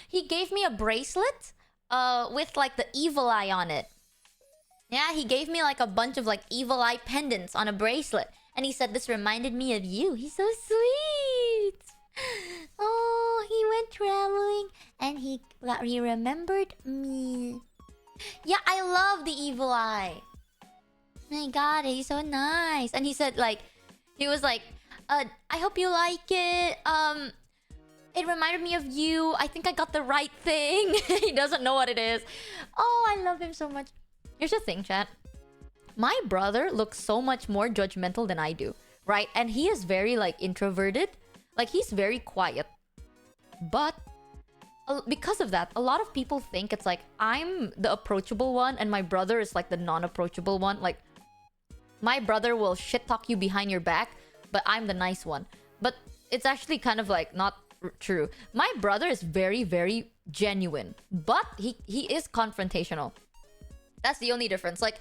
He gave me a bracelet with like the evil eye on it. Yeah, he gave me like a bunch of like evil eye pendants on a bracelet. And he said this reminded me of you. He's so sweet. Oh, he went traveling and he remembered me. Yeah, I love the evil eye. My god, he's so nice. And he said like, he was like, I hope you like it. It reminded me of you. I think I got the right thing. He doesn't know what it is. Oh, I love him so much. Here's the thing, chat. My brother looks so much more judgmental than I do, right? And he is very like introverted. Like, he's very quiet. But because of that, a lot of people think it's like I'm the approachable one and my brother is like the non-approachable one. Like, my brother will shit talk you behind your back, but I'm the nice one. But it's actually kind of like not true. My brother is very, very genuine, but he is confrontational. That's the only difference. Like,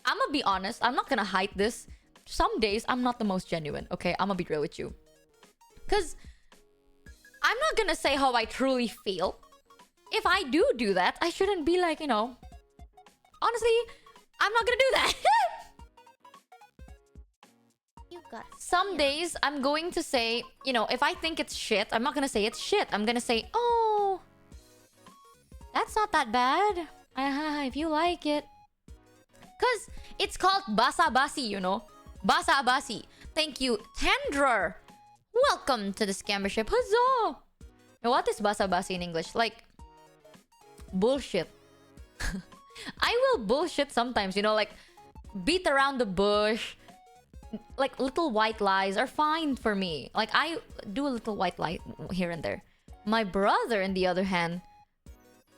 I'm gonna be honest. I'm not gonna hide this. Some days I'm not the most genuine. Okay, I'm gonna be real with you. Cause I'm not gonna say how I truly feel. If I do that, I shouldn't be like, you know. Honestly, I'm not gonna do that. You got Some days I'm going to say, you know, if I think it's shit, I'm not gonna say it's shit. I'm gonna say, oh, that's not that bad. If you like it. Cause it's called basa-basi, you know. Basa-basi. Thank you, Tendrer. Welcome to the scammer ship. Huzzah! Now, what is basa-basi in English? Like, bullshit. I will bullshit sometimes, you know, like, beat around the bush. Like, little white lies are fine for me. Like, I do a little white lie here and there. My brother, on the other hand,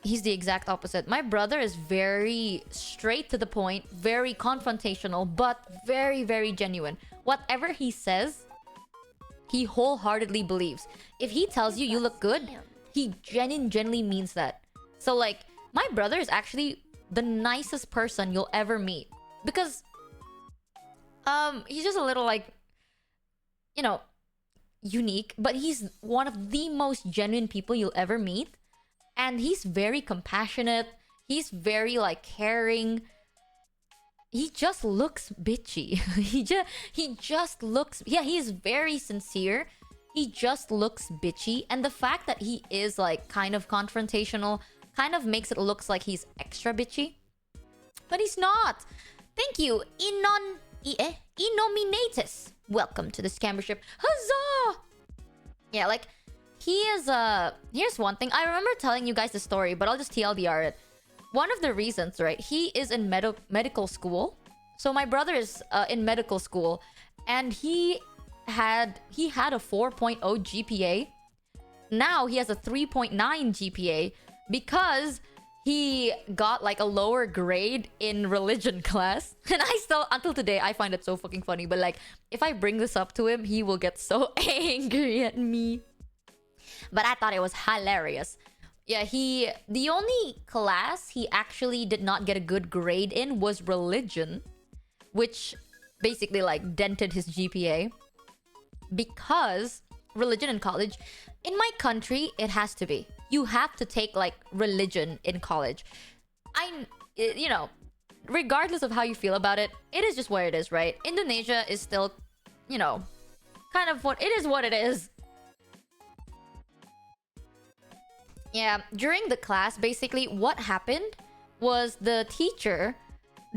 he's the exact opposite. My brother is very straight to the point, very confrontational, but very, very genuine. Whatever he says, he wholeheartedly believes. If he tells you you look good, he genuinely means that. So like, my brother is actually the nicest person you'll ever meet. Because he's just a little like, you know, unique, but he's one of the most genuine people you'll ever meet. And he's very compassionate. He's very like caring. He just looks bitchy. he just looks, yeah, he's very sincere. He just looks bitchy. And the fact that he is like kind of confrontational kind of makes it looks like he's extra bitchy. But he's not. Thank you, Inominatus. Welcome to the scammership. Huzzah! Yeah, like, he is, here's one thing. I remember telling you guys the story, but I'll just TLDR it. One of the reasons, right, he is in medical school. So my brother is in medical school, and he had a 4.0 GPA. Now he has a 3.9 GPA because he got like a lower grade in religion class. And I still, until today, I find it so fucking funny. But like, if I bring this up to him, he will get so angry at me. But I thought it was hilarious. Yeah, the only class he actually did not get a good grade in was religion, which basically like dented his GPA. Because religion in college, in my country, it has to be. You have to take like religion in college. You know, regardless of how you feel about it, it is just what it is, right? Indonesia is still, you know, kind of what it is. Yeah, during the class, basically what happened was the teacher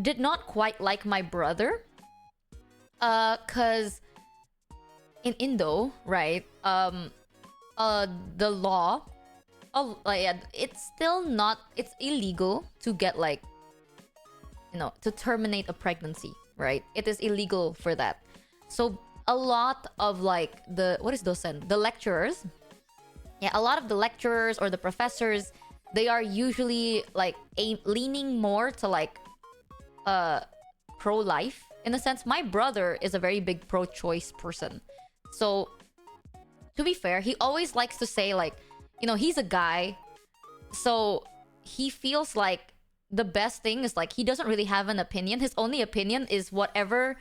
did not quite like my brother. Cause in Indo, right? The law, yeah, it's still not, it's illegal to get like, you know, to terminate a pregnancy, right? It is illegal for that. So a lot of like the lecturers. Yeah, a lot of the lecturers or the professors, they are usually like leaning more to like pro-life in a sense. My brother is a very big pro-choice person. So to be fair, he always likes to say like, you know, he's a guy, so he feels like the best thing is like he doesn't really have an opinion. His only opinion is whatever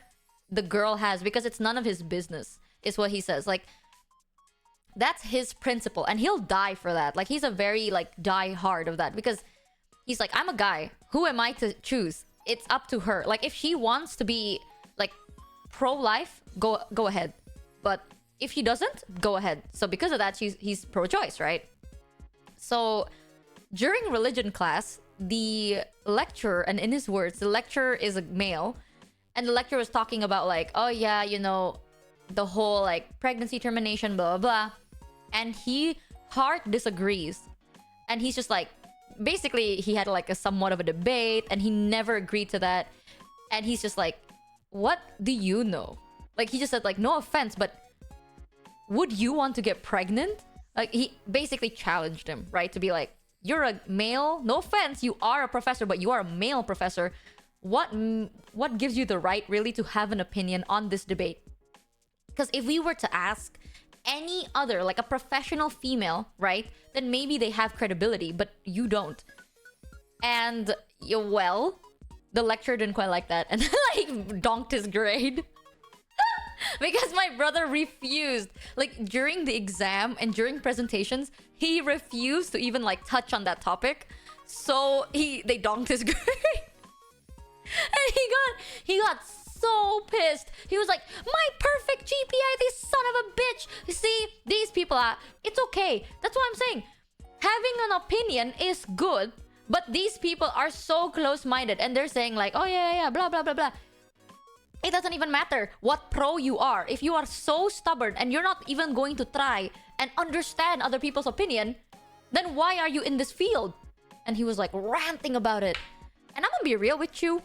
the girl has, because it's none of his business, is what he says. Like, that's his principle, and he'll die for that. Like, he's a very like die hard of that, because he's like, I'm a guy, who am I to choose? It's up to her. Like, if she wants to be like pro-life, go ahead, but if she doesn't, go ahead. So because of that, he's pro-choice, right? So during religion class, the lecturer, and in his words, the lecturer is a male, and the lecturer was talking about like, oh yeah, you know, the whole like pregnancy termination, blah blah blah, and he hard disagrees, and he's just like, basically he had like a somewhat of a debate, and he never agreed to that, and he's just like, what do you know? Like, he just said like, no offense, but would you want to get pregnant? Like, he basically challenged him, right, to be like, you're a male, no offense, you are a professor, but you are a male professor. What gives you the right really to have an opinion on this debate? Because if we were to ask any other, like a professional female, right, then maybe they have credibility, but you don't. And, well, the lecturer didn't quite like that, and like donked his grade. Because my brother refused. Like, during the exam and during presentations, he refused to even like touch on that topic. So they donked his grade. And he got so pissed. He was like, my perfect GPA, this son of a bitch. You see, these people are, it's okay. That's what I'm saying. Having an opinion is good, but these people are so close-minded, and they're saying like, oh yeah, blah, blah, blah, blah. It doesn't even matter what pro you are. If you are so stubborn and you're not even going to try and understand other people's opinion, then why are you in this field? And he was like ranting about it. And I'm gonna be real with you.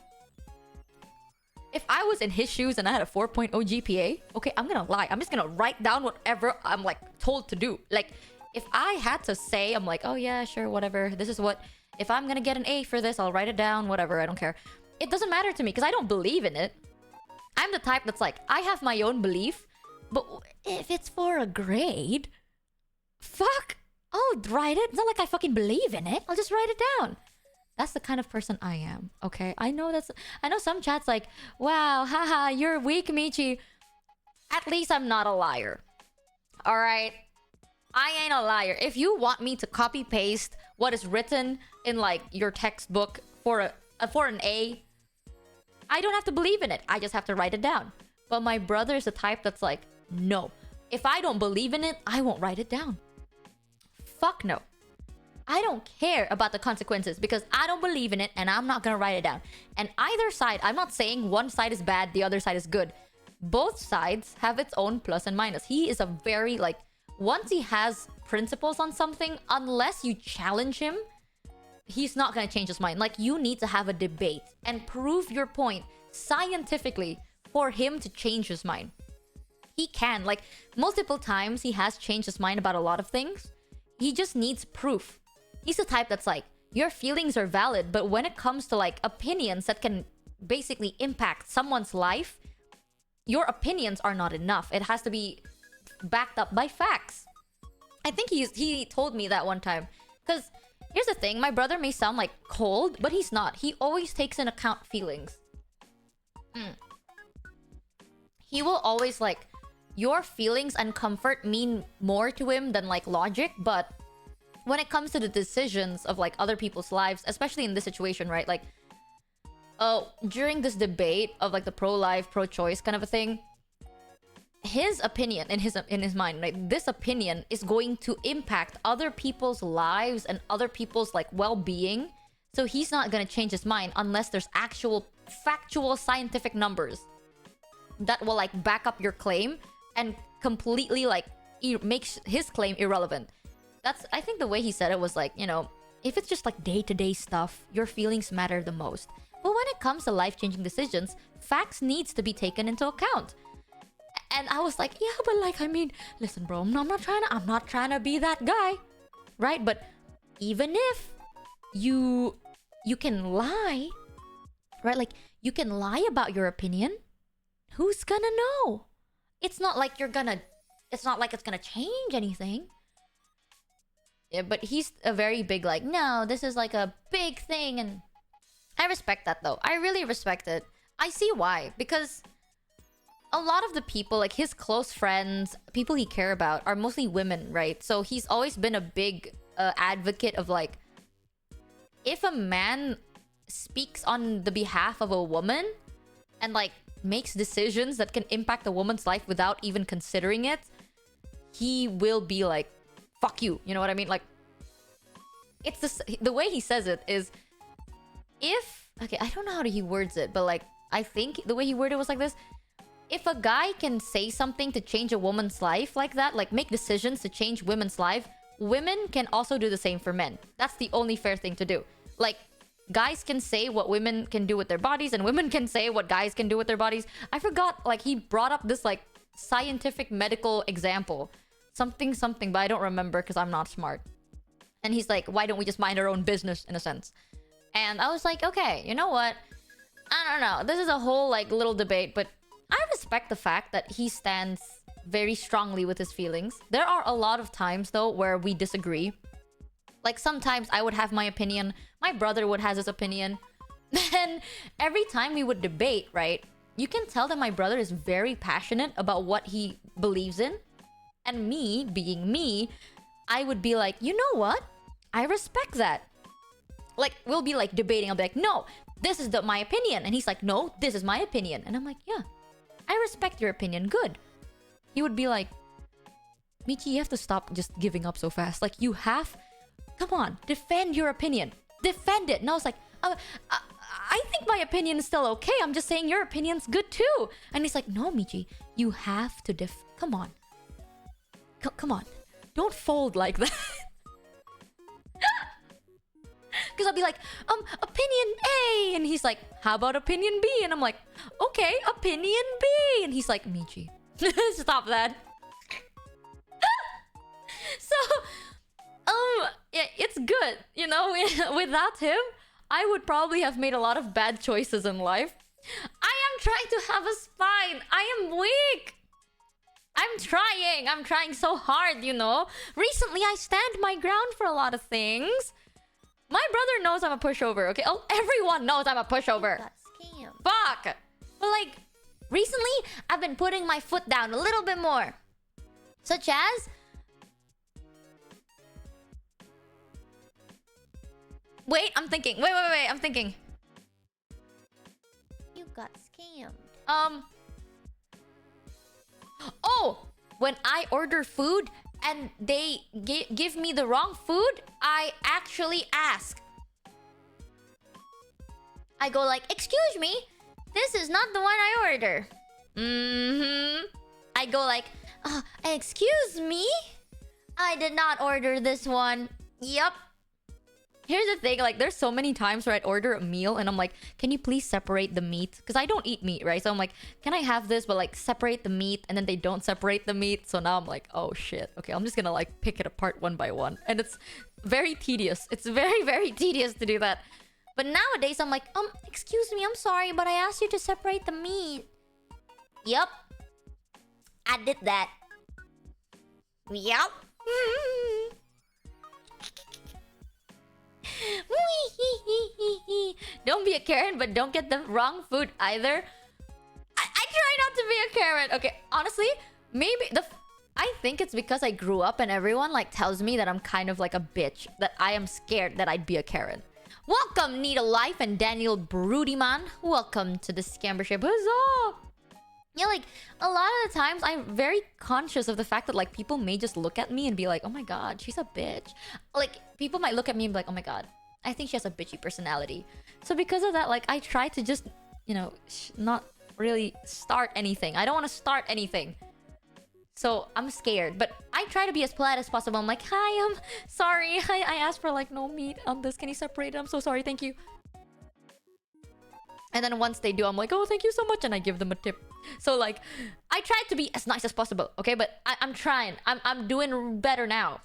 If I was in his shoes and I had a 4.0 GPA, okay, I'm gonna lie. I'm just gonna write down whatever I'm like told to do. Like, If I had to say, I'm like, oh yeah, sure, whatever. This is what, if I'm gonna get an A for this, I'll write it down, whatever, I don't care. It doesn't matter to me because I don't believe in it. I'm the type that's like, I have my own belief, but if it's for a grade, fuck, I'll write it. It's not like I fucking believe in it. I'll just write it down. That's the kind of person I am, okay? I know some chats like, wow, haha, you're weak, Michi. At least I'm not a liar. Alright? I ain't a liar. If you want me to copy paste what is written in like your textbook for an A, I don't have to believe in it. I just have to write it down. But my brother is the type that's like, no. If I don't believe in it, I won't write it down. Fuck no. I don't care about the consequences because I don't believe in it and I'm not gonna write it down. And either side, I'm not saying one side is bad, the other side is good. Both sides have its own plus and minus. He is a very like, once he has principles on something, unless you challenge him, he's not gonna change his mind. Like, you need to have a debate and prove your point scientifically for him to change his mind. He can, like, multiple times he has changed his mind about a lot of things. He just needs proof. He's the type that's like, your feelings are valid, but when it comes to like opinions that can basically impact someone's life, your opinions are not enough. It has to be backed up by facts. I think he told me that one time. Because here's the thing, my brother may sound like cold, but he's not. He always takes in account feelings. He will always like, your feelings and comfort mean more to him than like logic, but when it comes to the decisions of like other people's lives, especially in this situation, right? Like, during this debate of like the pro-life, pro-choice kind of a thing, his opinion in his mind, like this opinion is going to impact other people's lives and other people's like well-being. So he's not gonna change his mind unless there's actual factual scientific numbers that will like back up your claim and completely like makes his claim irrelevant. That's, I think the way he said it was like, you know, if it's just like day-to-day stuff, your feelings matter the most. But when it comes to life-changing decisions, facts needs to be taken into account. And I was like, yeah, but like, I mean, listen, bro, I'm not trying to be that guy, right? But even if you can lie, right? Like, you can lie about your opinion. Who's gonna know? It's not like it's gonna change anything. Yeah, but he's a very big like, no, this is like a big thing, and I respect that though. I really respect it. I see why, because a lot of the people, like his close friends, people he care about, are mostly women, right? So he's always been a big advocate of like, if a man speaks on the behalf of a woman and like makes decisions that can impact a woman's life without even considering it, he will be like, fuck you. You know what I mean? Like, it's the way he says it is, if, okay, I don't know how he words it, but like, I think the way he worded it was like this. If a guy can say something to change a woman's life like that, like make decisions to change women's life, women can also do the same for men. That's the only fair thing to do. Like, guys can say what women can do with their bodies, and women can say what guys can do with their bodies. I forgot, like, he brought up this, like, scientific medical example. Something, but I don't remember because I'm not smart. And he's like, why don't we just mind our own business, in a sense? And I was like, okay, you know what? I don't know. This is a whole, like, little debate, but I respect the fact that he stands very strongly with his feelings. There are a lot of times, though, where we disagree. Like, sometimes I would have my opinion, my brother would have his opinion. Then, every time we would debate, right, you can tell that my brother is very passionate about what he believes in. And me, being me, I would be like, you know what? I respect that. Like, we'll be, like, debating. I'll be like, no, this is my opinion. And he's like, no, this is my opinion. And I'm like, yeah, I respect your opinion. Good. He would be like, Michi, you have to stop just giving up so fast. Like, you have... Come on, defend your opinion. Defend it. And I was like, I think my opinion is still okay. I'm just saying your opinion's good too. And he's like, no, Michi, you have to come on. Come on. Don't fold like that. Because I'll be like, opinion A. And he's like, how about opinion B? And I'm like, okay, opinion B. And he's like, Michi, stop that. So... Yeah, it's good. You know, without him, I would probably have made a lot of bad choices in life. I am trying to have a spine. I am weak. I'm trying so hard, you know. Recently, I stand my ground for a lot of things. My brother knows I'm a pushover, okay? Oh, everyone knows I'm a pushover. Got scammed. Fuck. But like, recently, I've been putting my foot down a little bit more. Such as... Wait, I'm thinking. Wait, I'm thinking. You got scammed. Oh, when I order food and they give me the wrong food, I actually ask. I go like, excuse me, this is not the one I order. I go like, excuse me? I did not order this one. Yup. Here's the thing, like, there's so many times where I'd order a meal and I'm like, can you please separate the meat? Because I don't eat meat, right? So I'm like, can I have this, but like separate the meat? And then they don't separate the meat. So now I'm like, oh shit. Okay, I'm just gonna like pick it apart one by one. And it's very tedious. It's very, very tedious to do that. But nowadays I'm like, excuse me, I'm sorry, but I asked you to separate the meat. Yup. I did that. Yup. Don't be a Karen, but don't get the wrong food either. I try not to be a Karen. Okay, honestly, maybe I think it's because I grew up and everyone like tells me that I'm kind of like a bitch, that I am scared that I'd be a Karen. Welcome, Needle Life and Daniel Brodyman. Welcome to the Scambership. Huzzah! Yeah, like, a lot of the times I'm very conscious of the fact that, like, people may just look at me and be like, oh my god, she's a bitch. Like, people might look at me and be like, oh my god, I think she has a bitchy personality. So because of that, like, I try to just, you know, not really start anything. I don't want to start anything. So, I'm scared. But I try to be as polite as possible. I'm like, hi, I'm sorry. I asked for, like, no meat on this. Can you separate it? I'm so sorry. Thank you. And then once they do, I'm like, oh, thank you so much. And I give them a tip. So, like, I try to be as nice as possible, okay? But I'm trying. I'm doing better now.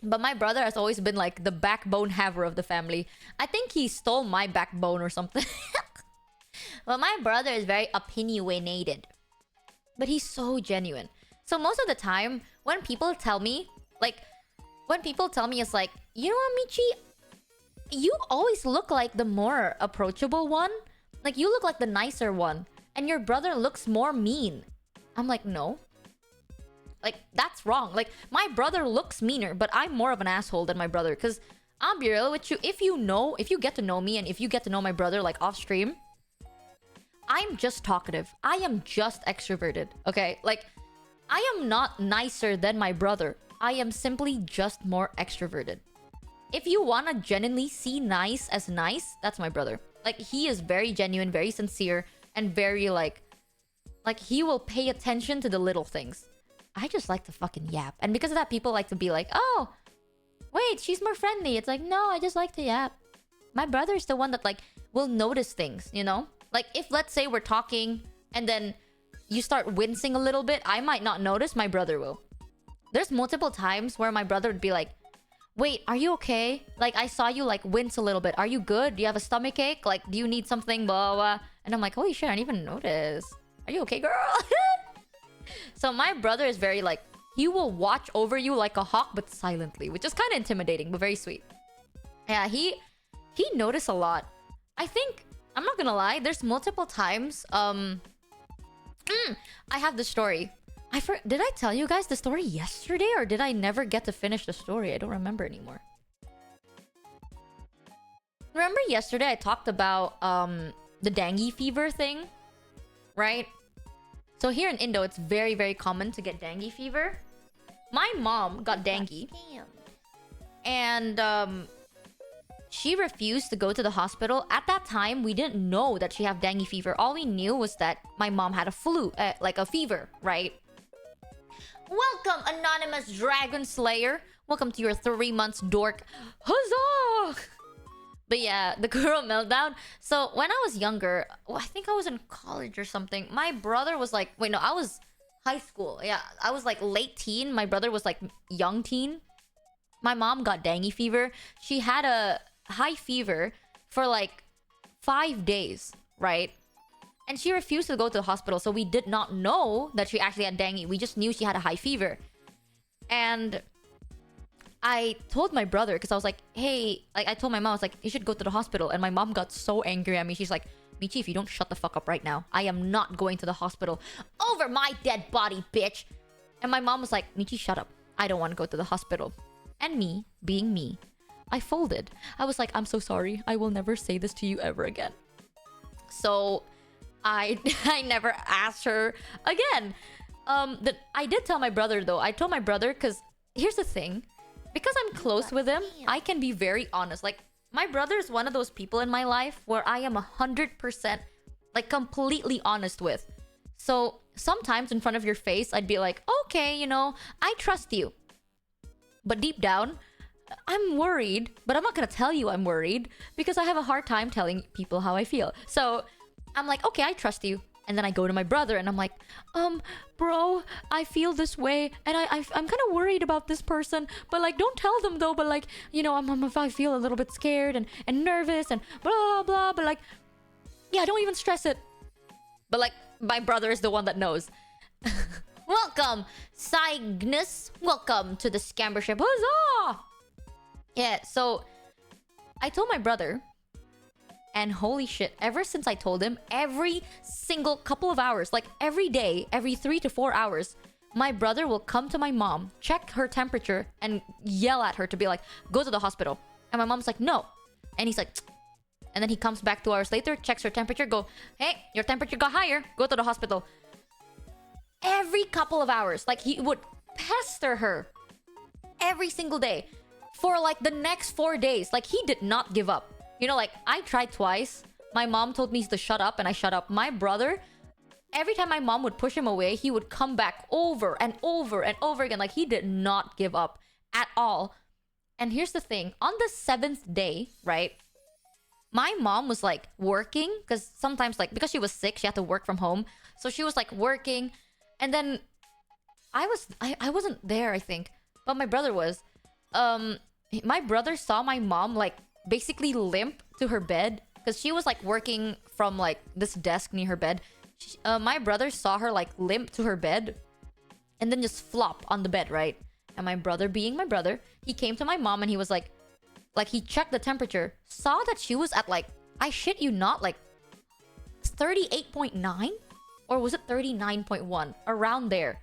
But my brother has always been, like, the backbone haver of the family. I think he stole my backbone or something. Well, my brother is very opinionated. But he's so genuine. So most of the time, when people tell me, it's like, you know what, Michi? You always look like the more approachable one. Like, you look like the nicer one. And your brother looks more mean. I'm like, no. Like, that's wrong. Like, my brother looks meaner, but I'm more of an asshole than my brother. Because, I'll be real with you, if you get to know me and if you get to know my brother, like, off stream, I'm just talkative. I am just extroverted, okay? Like, I am not nicer than my brother. I am simply just more extroverted. If you want to genuinely see nice as nice, that's my brother. Like, he is very genuine, very sincere, and very, like, he will pay attention to the little things. I just like to fucking yap. And because of that, people like to be like, oh, wait, she's more friendly. It's like, no, I just like to yap. My brother's the one that, like, will notice things, you know? Like, if, let's say, we're talking, and then you start wincing a little bit, I might not notice, my brother will. There's multiple times where my brother would be like, wait, are you okay? Like, I saw you, like, wince a little bit. Are you good? Do you have a stomach ache? Like, do you need something? Blah, blah. And I'm like, holy shit, I didn't even notice. Are you okay, girl? So my brother is very, like, he will watch over you like a hawk, but silently. Which is kind of intimidating, but very sweet. Yeah, he noticed a lot. I think, I'm not gonna lie, there's multiple times, I have the story. Did I tell you guys the story yesterday, or did I never get to finish the story? I don't remember anymore. Remember yesterday I talked about the dengue fever thing, right? So here in Indo, it's very, very common to get dengue fever. My mom got dengue, and she refused to go to the hospital. At that time, we didn't know that she had dengue fever. All we knew was that my mom had a flu, like a fever, right? Welcome, Anonymous Dragon Slayer. Welcome to your 3 months dork. Huzzah! But yeah, the girl meltdown. So when I was younger, I think I was in college or something. My brother was like, wait, no, I was high school. Yeah, I was like late teen. My brother was like young teen. my mom got dengue fever. She had a high fever for like 5 days, right? And she refused to go to the hospital, so we did not know that she actually had dengue. We just knew she had a high fever. And I told my brother, because I was like, hey, like I told my mom, I was like, you should go to the hospital. And my mom got so angry at me. She's like, Michi, if you don't shut the fuck up right now, I am not going to the hospital over my dead body, bitch. And my mom was like, Michi, shut up. I don't want to go to the hospital. And me, being me, I folded. I was like, I'm so sorry. I will never say this to you ever again. So I never asked her again. I did tell my brother though. I told my brother because here's the thing. Because I'm close with him, I can be very honest. Like, my brother is one of those people in my life where I am 100% like completely honest with. So sometimes in front of your face, I'd be like, okay, you know, I trust you. But deep down, I'm worried, but I'm not gonna tell you I'm worried because I have a hard time telling people how I feel. So I'm like, okay, I trust you. And then I go to my brother and I'm like, bro, I feel this way and I'm kind of worried about this person, but like, don't tell them though, but like, you know, I feel a little bit scared and nervous and blah, blah, blah, but like, yeah, don't even stress it. But like, my brother is the one that knows. Welcome, Cygnus. Welcome to the Scambership. Huzzah! Yeah, so I told my brother, and holy shit, ever since I told him, every single couple of hours, like every day, every 3 to 4 hours, my brother will come to my mom, check her temperature, and yell at her to be like, go to the hospital. And my mom's like, no. And he's like, tsk. And then he comes back 2 hours later, checks her temperature, go, hey, your temperature got higher, go to the hospital. Every couple of hours, like he would pester her every single day for like the next 4 days. Like he did not give up. You know, like, I tried twice. My mom told me to shut up, and I shut up. My brother, every time my mom would push him away, he would come back over and over and over again. Like, he did not give up at all. And here's the thing. On the 7th day, right, my mom was, like, working. Because sometimes, like, because she was sick, she had to work from home. So she was, like, working. And then I wasn't there, I think. But my brother was. My brother saw my mom, like, basically limp to her bed because she was like working from like this desk near her bed. My brother saw her like limp to her bed and then just flop on the bed, right? And my brother, being my brother, he came to my mom and he was like he checked the temperature, saw that she was at like, I shit you not, like 38.9 or was it 39.1, around there.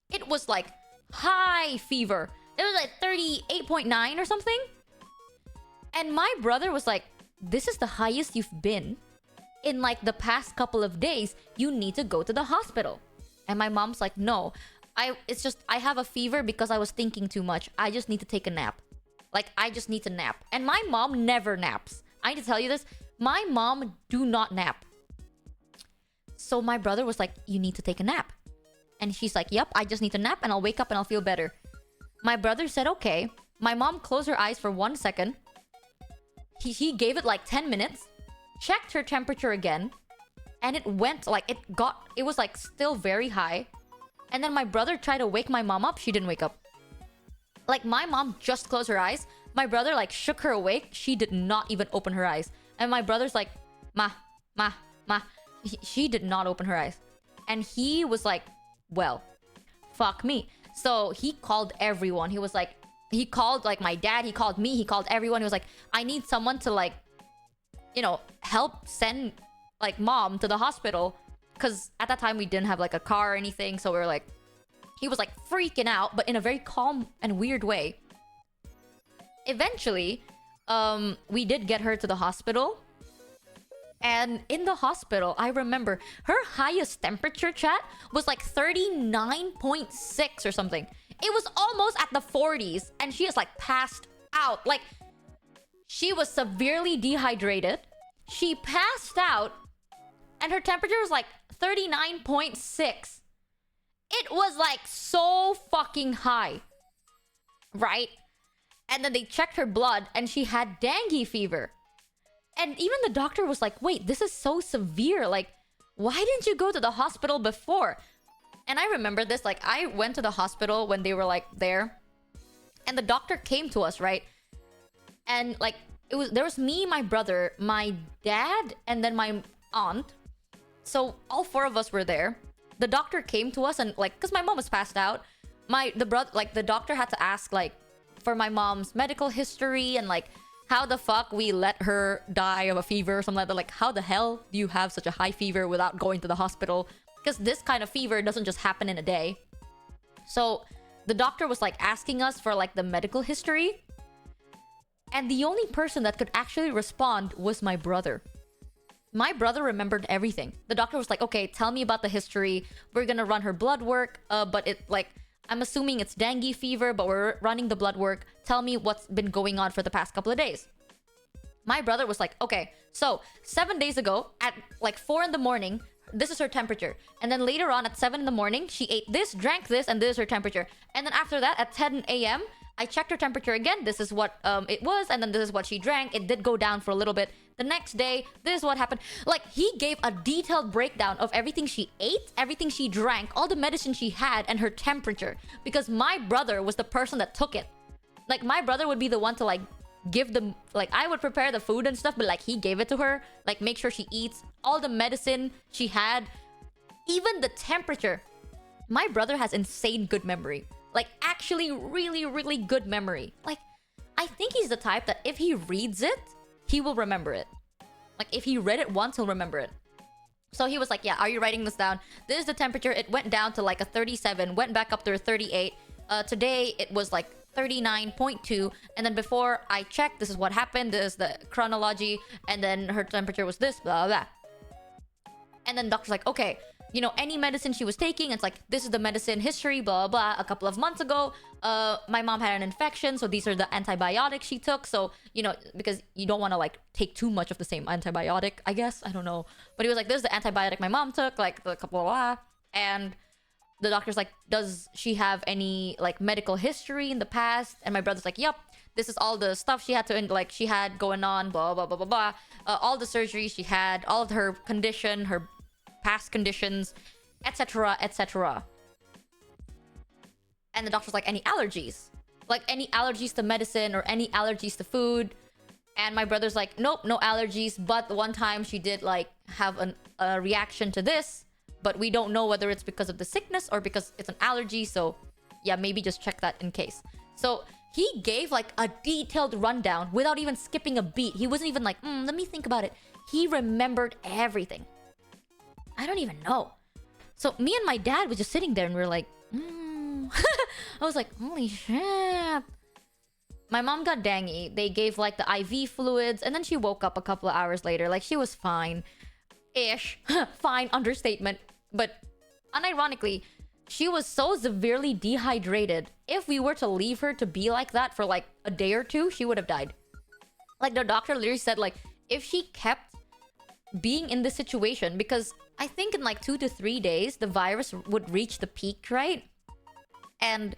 It was like high fever. It was like 38.9 or something. And my brother was like, this is the highest you've been in like the past couple of days. You need to go to the hospital. And my mom's like, no, it's just, I have a fever because I was thinking too much. I just need to take a nap. Like, I just need to nap. And my mom never naps. I need to tell you this. My mom do not nap. So my brother was like, you need to take a nap. And she's like, yep, I just need to nap and I'll wake up and I'll feel better. My brother said, okay. My mom closed her eyes for 1 second. He gave it like 10 minutes, checked her temperature again, and it went like, it was like still very high. And then my brother tried to wake my mom up. She didn't wake up. Like, my mom just closed her eyes. My brother like shook her awake. She did not even open her eyes. And my brother's like, ma. She did not open her eyes. And he was like, well, fuck me. So he called everyone. He was like, he called like my dad, he called me, he called everyone. He was like, I need someone to like, you know, help send like mom to the hospital. Because at that time we didn't have like a car or anything. So we were like, he was like freaking out, but in a very calm and weird way. Eventually, we did get her to the hospital. And in the hospital, I remember her highest temperature, chat, was like 39.6 or something. It was almost at the 40s, and she is like passed out. Like, she was severely dehydrated. She passed out, and her temperature was like 39.6. It was like so fucking high, right? And then they checked her blood, and she had dengue fever. And even the doctor was like, wait, this is so severe. Like, why didn't you go to the hospital before? And I remember this, like, I went to the hospital when they were like there. And the doctor came to us, right? And like there was me, my brother, my dad, and then my aunt. So all four of us were there. The doctor came to us and like, because my mom was passed out, the doctor had to ask like for my mom's medical history and like how the fuck we let her die of a fever or something like that. Like, how the hell do you have such a high fever without going to the hospital? Because this kind of fever doesn't just happen in a day. So the doctor was like asking us for like the medical history. And the only person that could actually respond was my brother. My brother remembered everything. The doctor was like, okay, tell me about the history. We're gonna run her blood work. But it like, I'm assuming it's dengue fever, but we're running the blood work. Tell me what's been going on for the past couple of days. My brother was like, okay, so 7 days ago at like 4 in the morning, this is her temperature. And then later on at 7 in the morning, she ate this, drank this, and this is her temperature. And then after that at 10 a.m., I checked her temperature again. This is what it was. And then this is what she drank. It did go down for a little bit. The next day, this is what happened. Like, he gave a detailed breakdown of everything she ate, everything she drank, all the medicine she had, and her temperature. Because my brother was the person that took it. Like, my brother would be the one to, like, give them... Like, I would prepare the food and stuff, but, like, he gave it to her. Like, make sure she eats. All the medicine she had. Even the temperature. My brother has insane good memory. Like, actually really, really good memory. Like, I think he's the type that if he reads it, he will remember it. Like, if he read it once, he'll remember it. So he was like, yeah, are you writing this down? This is the temperature. It went down to like a 37, went back up to a 38. Today, it was like 39.2. And then before I checked, this is what happened. This is the chronology. And then her temperature was this, blah, blah, blah. And then the doctor's like, okay, you know, any medicine she was taking, it's like, this is the medicine history, blah, blah, blah. A couple of months ago, my mom had an infection, so these are the antibiotics she took. So, you know, because you don't want to, like, take too much of the same antibiotic, I guess. I don't know. But he was like, this is the antibiotic my mom took, like, the couple of blah. And the doctor's like, does she have any, like, medical history in the past? And my brother's like, yep. This is all the stuff she had to, like, she had going on, blah, blah, blah, blah, blah. All the surgeries she had, all of her condition, her past conditions, etc., etc. And the doctor's like, any allergies? Like, any allergies to medicine or any allergies to food? And my brother's like, nope, no allergies. But one time she did, like, have a reaction to this. But we don't know whether it's because of the sickness or because it's an allergy. So, yeah, maybe just check that in case. So, he gave, like, a detailed rundown without even skipping a beat. He wasn't even like, let me think about it. He remembered everything. I don't even know. So me and my dad was just sitting there and we were like, I was like, holy shit. My mom got dengue. They gave like the IV fluids and then she woke up a couple of hours later. Like, she was fine-ish. Fine, understatement. But unironically, she was so severely dehydrated. If we were to leave her to be like that for like a day or two, she would have died. Like, the doctor literally said, like, if she kept being in this situation, because I think in like 2 to 3 days the virus would reach the peak, right? And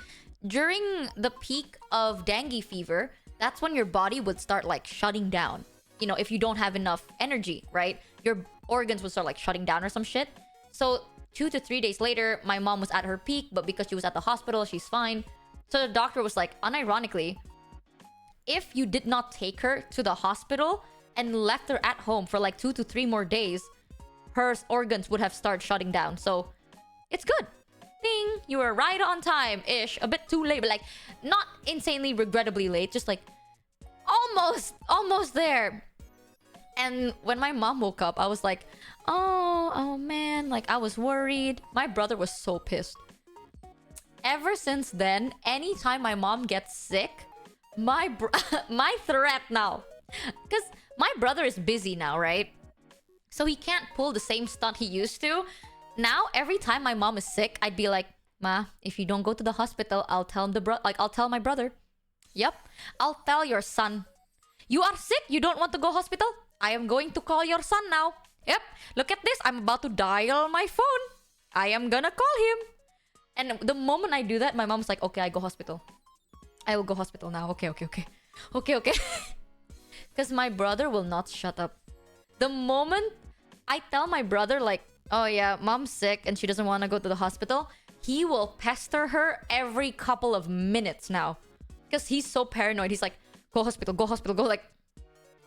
during the peak of dengue fever, that's when your body would start like shutting down. You know, if you don't have enough energy, right? Your organs would start like shutting down or some shit. So 2 to 3 days later, my mom was at her peak, but because she was at the hospital, she's fine. So the doctor was like, unironically, if you did not take her to the hospital and left her at home for like 2 to 3 more days, her organs would have started shutting down. So it's good. Ding! You were right on time-ish. A bit too late, but like not insanely regrettably late. Just like almost there. And when my mom woke up, I was like, oh man. Like, I was worried. My brother was so pissed. Ever since then, anytime my mom gets sick, my threat now. Because my brother is busy now, right? So he can't pull the same stunt he used to. Now, every time my mom is sick, I'd be like, Ma, if you don't go to the hospital, I'll tell I'll tell my brother. Yep, I'll tell your son. You are sick? You don't want to go hospital? I am going to call your son now. Yep, look at this. I'm about to dial my phone. I am gonna call him. And the moment I do that, my mom's like, okay, I go hospital. I will go hospital now. Okay. Because my brother will not shut up. The moment I tell my brother, like, oh yeah, mom's sick and she doesn't want to go to the hospital, he will pester her every couple of minutes now. Because he's so paranoid. He's like, go hospital, go hospital, go. Like,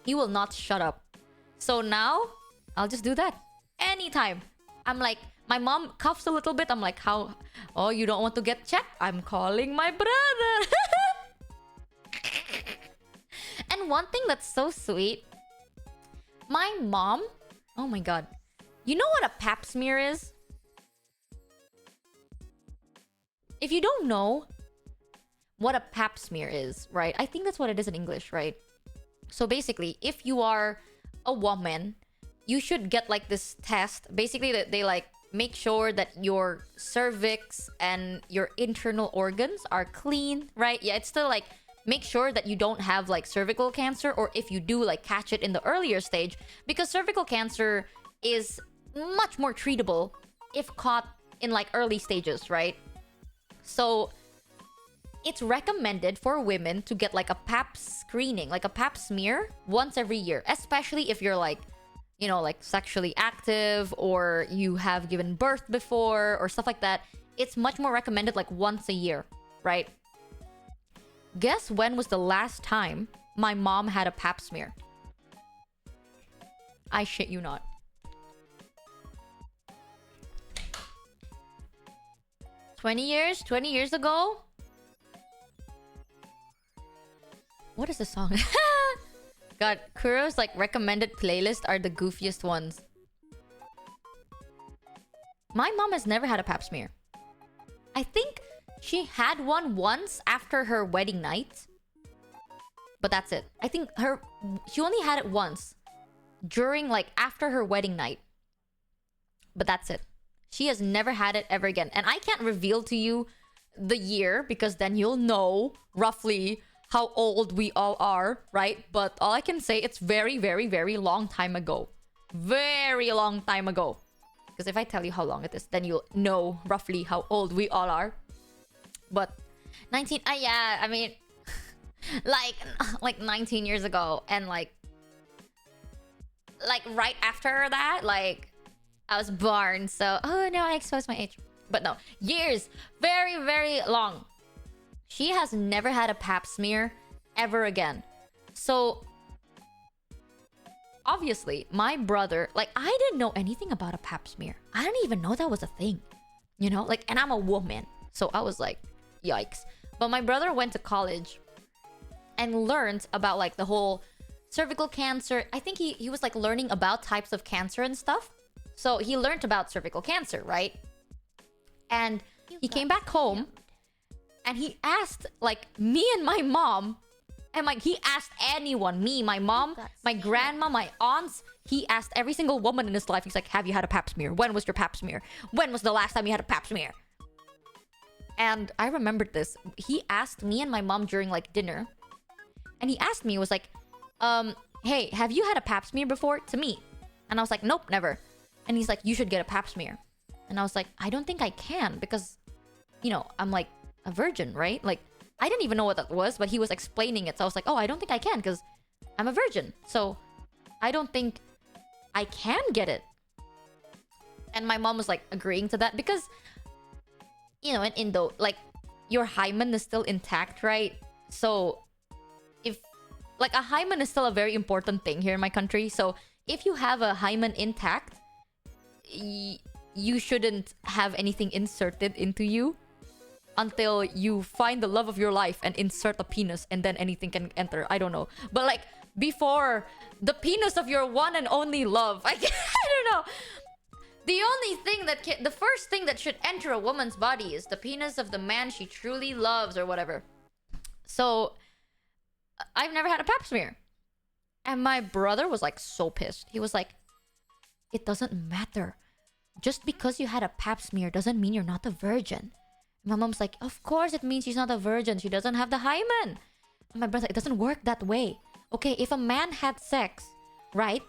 he will not shut up. So now, I'll just do that. Anytime. I'm like, my mom coughs a little bit. I'm like, how? Oh, you don't want to get checked? I'm calling my brother. And one thing that's so sweet, my mom, oh my god, you know what a pap smear is? If you don't know what a pap smear is, right? I think that's what it is in English, right? So basically, if you are a woman, you should get like this test. Basically, they like make sure that your cervix and your internal organs are clean, right? Yeah, it's still like make sure that you don't have like cervical cancer, or if you do, like catch it in the earlier stage, because cervical cancer is much more treatable if caught in like early stages, right? So it's recommended for women to get like a pap screening, like a pap smear once every year, especially if you're like, you know, like sexually active or you have given birth before or stuff like that. It's much more recommended like once a year, right? Guess when was the last time my mom had a pap smear? I shit you not. 20 years ago? What is the song? God, Kuro's like recommended playlist are the goofiest ones. My mom has never had a pap smear. I think she had one once after her wedding night. But that's it. I think she only had it once during like after her wedding night. But that's it. She has never had it ever again. And I can't reveal to you the year because then you'll know roughly how old we all are, right? But all I can say, it's very, very, very long time ago. Very long time ago. Because if I tell you how long it is, then you'll know roughly how old we all are. But 19, yeah, I mean, like 19 years ago. And like right after that, like I was born. So, oh no, I exposed my age. But no, years, very, very long. She has never had a pap smear ever again. So, obviously, my brother, like, I didn't know anything about a pap smear. I didn't even know that was a thing. You know? Like, and I'm a woman. So I was like, yikes. But my brother went to college and learned about, like, the whole cervical cancer. I think he was, like, learning about types of cancer and stuff. So he learned about cervical cancer, right? And he came back home. And he asked, like, me and my mom, and like, he asked anyone, me, my mom, my grandma, my aunts, he asked every single woman in his life. He's like, have you had a pap smear? When was your pap smear? When was the last time you had a pap smear? And I remembered this. He asked me and my mom during, like, dinner. And he asked me, was like, hey, have you had a pap smear before? To me. And I was like, nope, never. And he's like, you should get a pap smear. And I was like, I don't think I can because, you know, I'm like, a virgin, right? Like, I didn't even know what that was, but he was explaining it. So I was like, oh, I don't think I can because I'm a virgin. So I don't think I can get it. And my mom was like agreeing to that because, you know, in Indo, like, your hymen is still intact, right? So if, like, a hymen is still a very important thing here in my country. So if you have a hymen intact, you shouldn't have anything inserted into you until you find the love of your life and insert a penis, and then anything can enter. I don't know. But like, before the penis of your one and only love, I don't know. The only thing that the first thing that should enter a woman's body is the penis of the man she truly loves or whatever. So I've never had a pap smear. And my brother was like so pissed. He was like, it doesn't matter. Just because you had a pap smear doesn't mean you're not a virgin. My mom's like, of course it means she's not a virgin. She doesn't have the hymen. And my brother's like, it doesn't work that way. Okay, if a man had sex, right?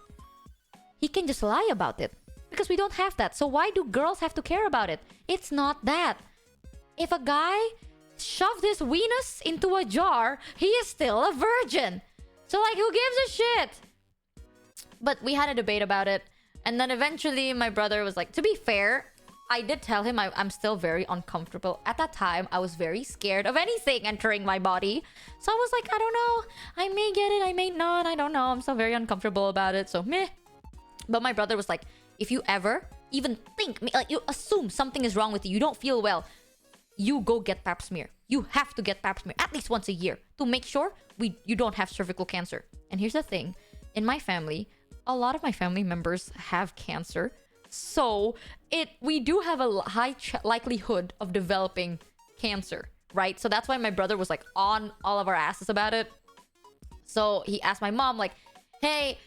He can just lie about it. Because we don't have that. So why do girls have to care about it? It's not that. If a guy shoved his weenus into a jar, he is still a virgin. So like, who gives a shit? But we had a debate about it. And then eventually my brother was like, to be fair, I did tell him I'm still very uncomfortable. At that time, I was very scared of anything entering my body. So I was like, I don't know. I may get it, I may not. I don't know. I'm still very uncomfortable about it. So meh. But my brother was like, if you ever even think, like you assume something is wrong with you, you don't feel well, you go get pap smear. You have to get pap smear at least once a year to make sure you don't have cervical cancer. And here's the thing. In my family, a lot of my family members have cancer. So we do have a high likelihood of developing cancer, right? So that's why my brother was like on all of our asses about it. So he asked my mom like, hey,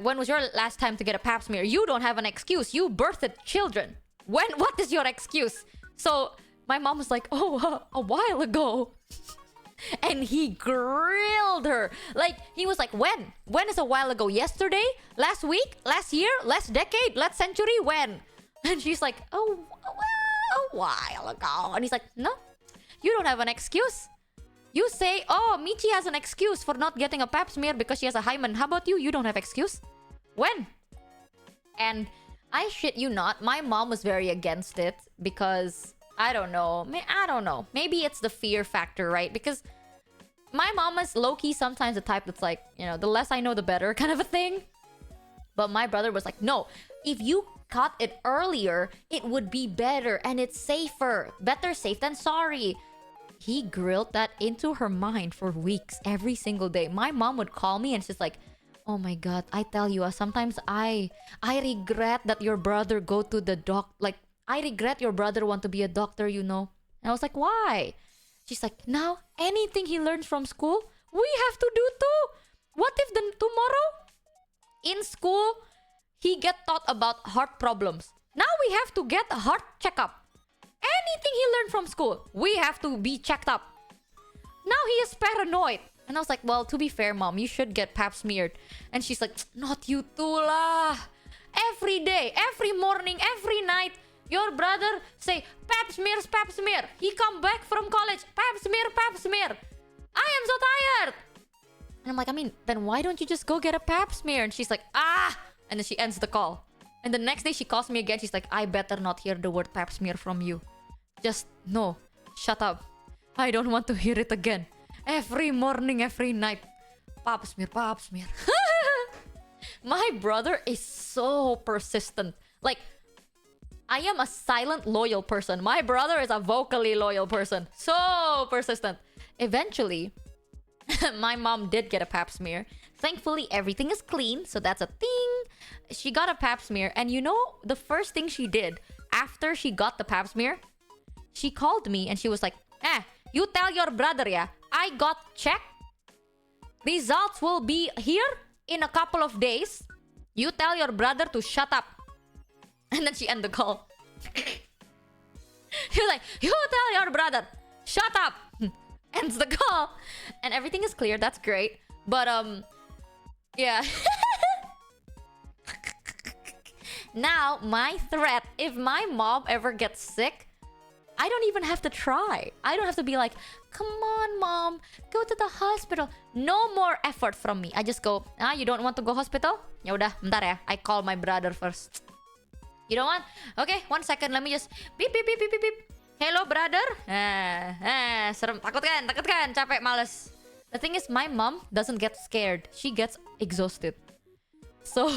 when was your last time to get a pap smear? You don't have an excuse. You birthed children. What is your excuse? So my mom was like, oh, a while ago. And he grilled her. Like, he was like, when? When is a while ago? Yesterday? Last week? Last year? Last decade? Last century? When? And she's like, oh, well, a while ago. And he's like, no, you don't have an excuse. You say, oh, Michi has an excuse for not getting a pap smear because she has a hymen. How about you? You don't have excuse. When? And I shit you not, my mom was very against it because... I don't know. Maybe it's the fear factor, right? Because my mom is low-key sometimes the type that's like, you know, the less I know, the better kind of a thing. But my brother was like, no, if you caught it earlier, it would be better and it's safer. Better safe than sorry. He grilled that into her mind for weeks, every single day. My mom would call me and she's like, oh my God, I tell you, sometimes I regret that your brother go to the I regret your brother want to be a doctor, you know. And I was like, why? She's like, now, anything he learns from school, we have to do too. What if tomorrow, in school, he get taught about heart problems? Now we have to get a heart checkup. Anything he learned from school, we have to be checked up. Now he is paranoid. And I was like, well, to be fair, mom, you should get pap smeared. And she's like, not you too lah. Every day, every morning, every night, your brother say, pap smear, pap smear. He come back from college, pap smear, pap smear. I am so tired. And I'm like, I mean, then why don't you just go get a pap smear? And she's like, ah. And then she ends the call. And the next day she calls me again. She's like, I better not hear the word pap smear from you. Just, no, shut up. I don't want to hear it again. Every morning, every night. Pap smear, pap smear. My brother is so persistent. Like, I am a silent loyal person. My brother is a vocally loyal person. So persistent. Eventually, my mom did get a pap smear. Thankfully, everything is clean. So that's a thing. She got a pap smear. And you know, the first thing she did after she got the pap smear, she called me and she was like, you tell your brother, yeah, I got checked. Results will be here in a couple of days. You tell your brother to shut up. And then she ended the call. She was like, you tell your brother, shut up. Ends the call. And everything is clear. That's great. But, yeah. Now, my threat, if my mom ever gets sick, I don't even have to try. I don't have to be like, come on, mom, go to the hospital. No more effort from me. I just go, you don't want to go hospital? Yaudah, bentar ya. I call my brother first. You don't want? Okay, 1 second. Let me just beep, beep, beep, beep, beep, beep. Hello, brother. Serem. Takut kan? Capek, males. The thing is, my mom doesn't get scared. She gets exhausted. So,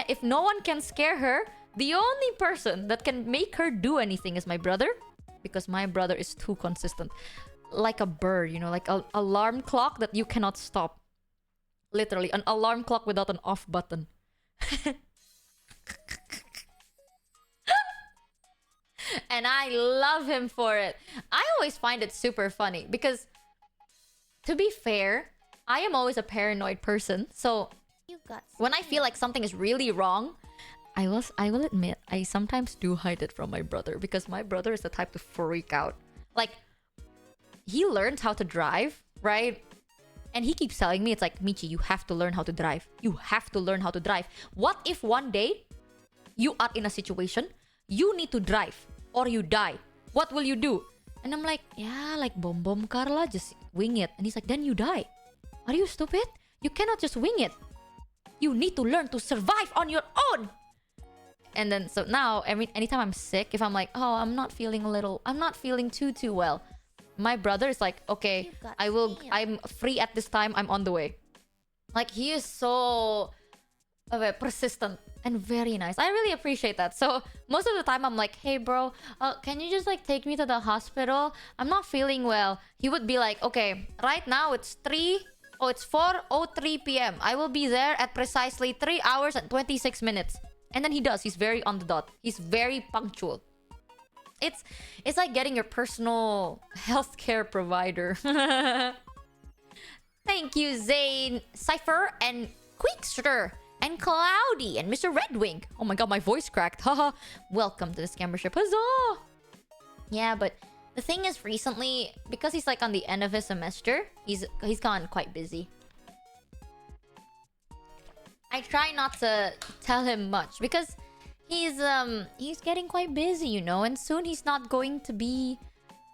if no one can scare her, the only person that can make her do anything is my brother. Because my brother is too consistent. Like a bird, you know, like an alarm clock that you cannot stop. Literally, an alarm clock without an off button. And I love him for it. I always find it super funny because, to be fair, I am always a paranoid person. So when I feel like something is really wrong, I will admit I sometimes do hide it from my brother because my brother is the type to freak out. Like, he learned how to drive, right? And he keeps telling me, it's like, Michi, you have to learn how to drive. You have to learn how to drive. What if one day you are in a situation, you need to drive or you die? What will you do? And I'm like, yeah, like bom car lah, just wing it. And he's like, then you die. Are you stupid? You cannot just wing it. You need to learn to survive on your own. And then so now anytime I'm sick, if I'm like, oh, I'm not feeling too well, my brother is like, okay, I'm free at this time, I'm on the way. Like, he is so persistent and very nice. I really appreciate that. So most of the time I'm like, hey bro, can you just like take me to the hospital? I'm not feeling well. He would be like, okay, right now it's 4:03 p.m. I will be there at precisely 3 hours and 26 minutes. And then he does. He's very on the dot. He's very punctual. It's like getting your personal healthcare provider. Thank you, Zane, Cypher, and Quickster, and Cloudy, and Mr. Redwing. Oh my god, my voice cracked. Haha. Welcome to the Scammership. Huzzah! Yeah, but the thing is, recently, because he's like on the end of his semester, he's gone quite busy. I try not to tell him much because he's getting quite busy, you know, and soon he's not going to be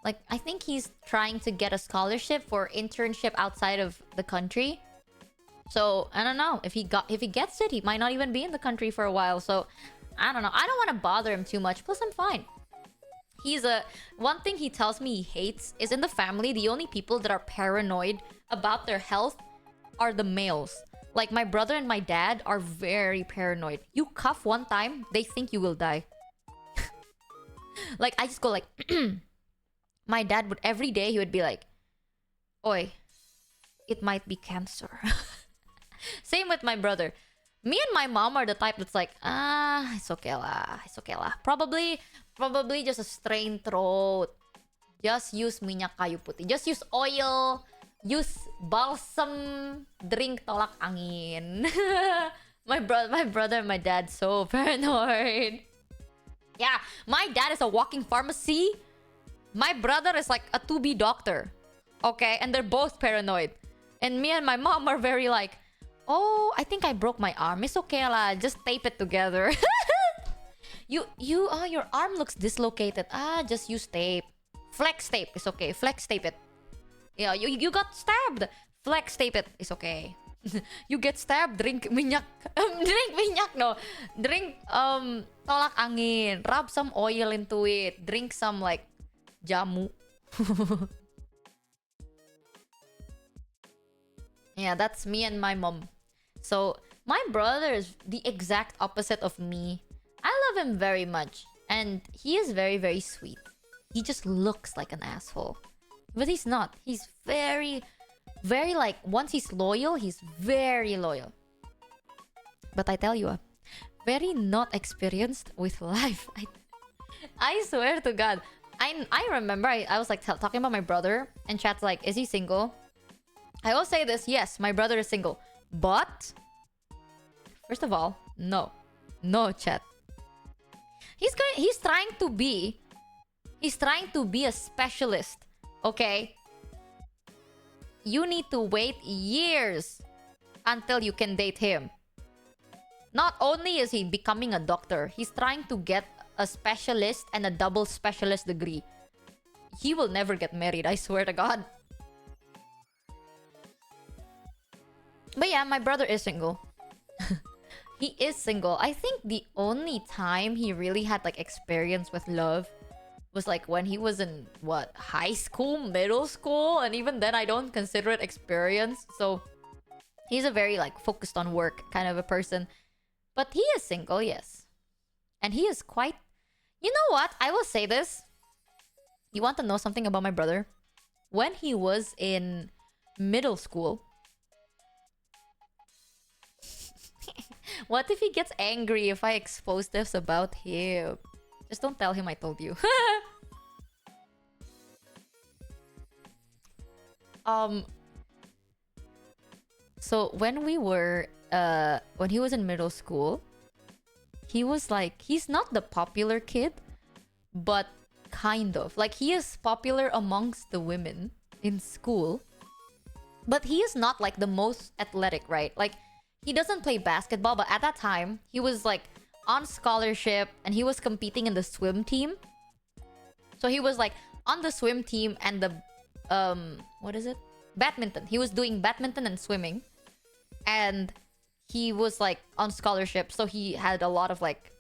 like, I think he's trying to get a scholarship for internship outside of the country. So I don't know if he gets it, he might not even be in the country for a while. So I don't know. I don't want to bother him too much. Plus, I'm fine. One thing he tells me he hates is in the family, the only people that are paranoid about their health are the males. Like, my brother and my dad are very paranoid. You cough one time, they think you will die. Like, I just go like, my dad would, every day he would be like, oi, it might be cancer. Same with my brother. Me and my mom are the type that's like, it's okay lah. Probably just a strained throat. Just use minyak kayu putih. Just use oil. Use balsam. Drink tolak angin. My brother and my dad so paranoid. Yeah, my dad is a walking pharmacy. My brother is like a 2B doctor. Okay, and they're both paranoid. And me and my mom are very like, oh, I think I broke my arm. It's okay lah. Just tape it together. Your arm looks dislocated. Just use tape. Flex tape. It's okay. Flex tape it. Yeah, you got stabbed. Flex tape it. It's okay. You get stabbed. Drink minyak. Drink tolak angin. Rub some oil into it. Drink some like jamu. Yeah, that's me and my mom. So my brother is the exact opposite of me. I love him very much. And he is very, very sweet. He just looks like an asshole. But he's not. He's very, very like, once he's loyal, he's very loyal. But I tell you, very not experienced with life. I swear to God. I remember I was like talking about my brother, and chat's like, is he single? I will say this, yes, my brother is single. But, first of all, no. No, chat. He's trying to be a specialist, okay? You need to wait years until you can date him. Not only is he becoming a doctor, he's trying to get a specialist and a double specialist degree. He will never get married, I swear to God. But yeah, my brother is single. He is single. I think the only time he really had like experience with love was like when he was in high school, middle school, and even then I don't consider it experience. So he's a very like focused on work kind of a person. But he is single, yes. And he is quite... You know what? I will say this. You want to know something about my brother? When he was in middle school... What if he gets angry if I expose this about him? Just don't tell him I told you. So when he was in middle school, he was like, he's not the popular kid, but kind of. Like, he is popular amongst the women in school, but he is not like the most athletic, right? Like, he doesn't play basketball, but at that time, he was like on scholarship and he was competing in the swim team. So he was like on the swim team and the, what is it? Badminton. He was doing badminton and swimming. And he was like on scholarship. So he had a lot of like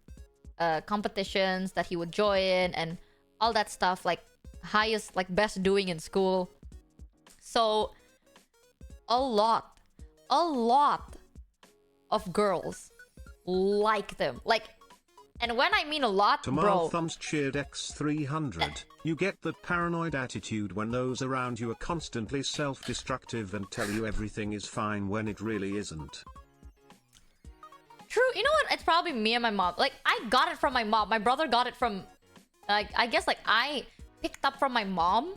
competitions that he would join and all that stuff, like highest, like best doing in school. So a lot of girls like them. Like, and when I mean a lot, Tamal bro. Thumbs cheered X300. You get that paranoid attitude when those around you are constantly self-destructive and tell you everything is fine when it really isn't. True. You know what? It's probably me and my mom. Like, I got it from my mom. My brother got it from, like, I guess, like, I picked up from my mom.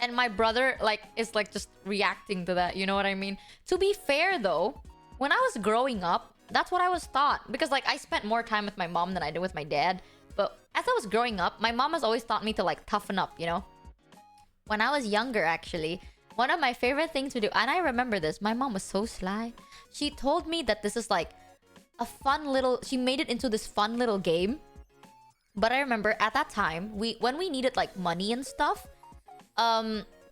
And my brother, like, is, like, just reacting to that. You know what I mean? To be fair, though, when I was growing up, that's what I was taught. Because, like, I spent more time with my mom than I did with my dad. But as I was growing up, my mom has always taught me to, like, toughen up, you know? When I was younger, actually, one of my favorite things to do, and I remember this, my mom was so sly. She told me that this is, like, a fun little... She made it into this fun little game. But I remember, at that time, when we needed, like, money and stuff...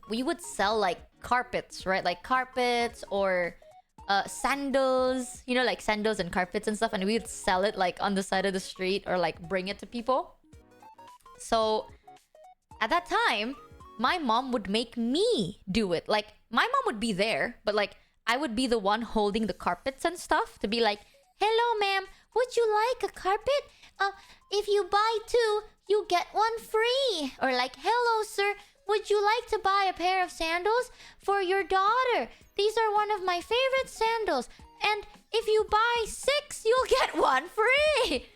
we would sell like carpets, right? Like carpets or sandals, you know, like sandals and carpets and stuff, and we would sell it like on the side of the street or like bring it to people. So at that time, my mom would make me do it. Like my mom would be there, but like I would be the one holding the carpets and stuff to be like, "Hello, ma'am, would you like a carpet? If you buy 2, you get 1 free." Or like, "Hello, sir, would you like to buy a pair of sandals for your daughter? These are one of my favorite sandals. And if you buy 6, you'll get 1 free."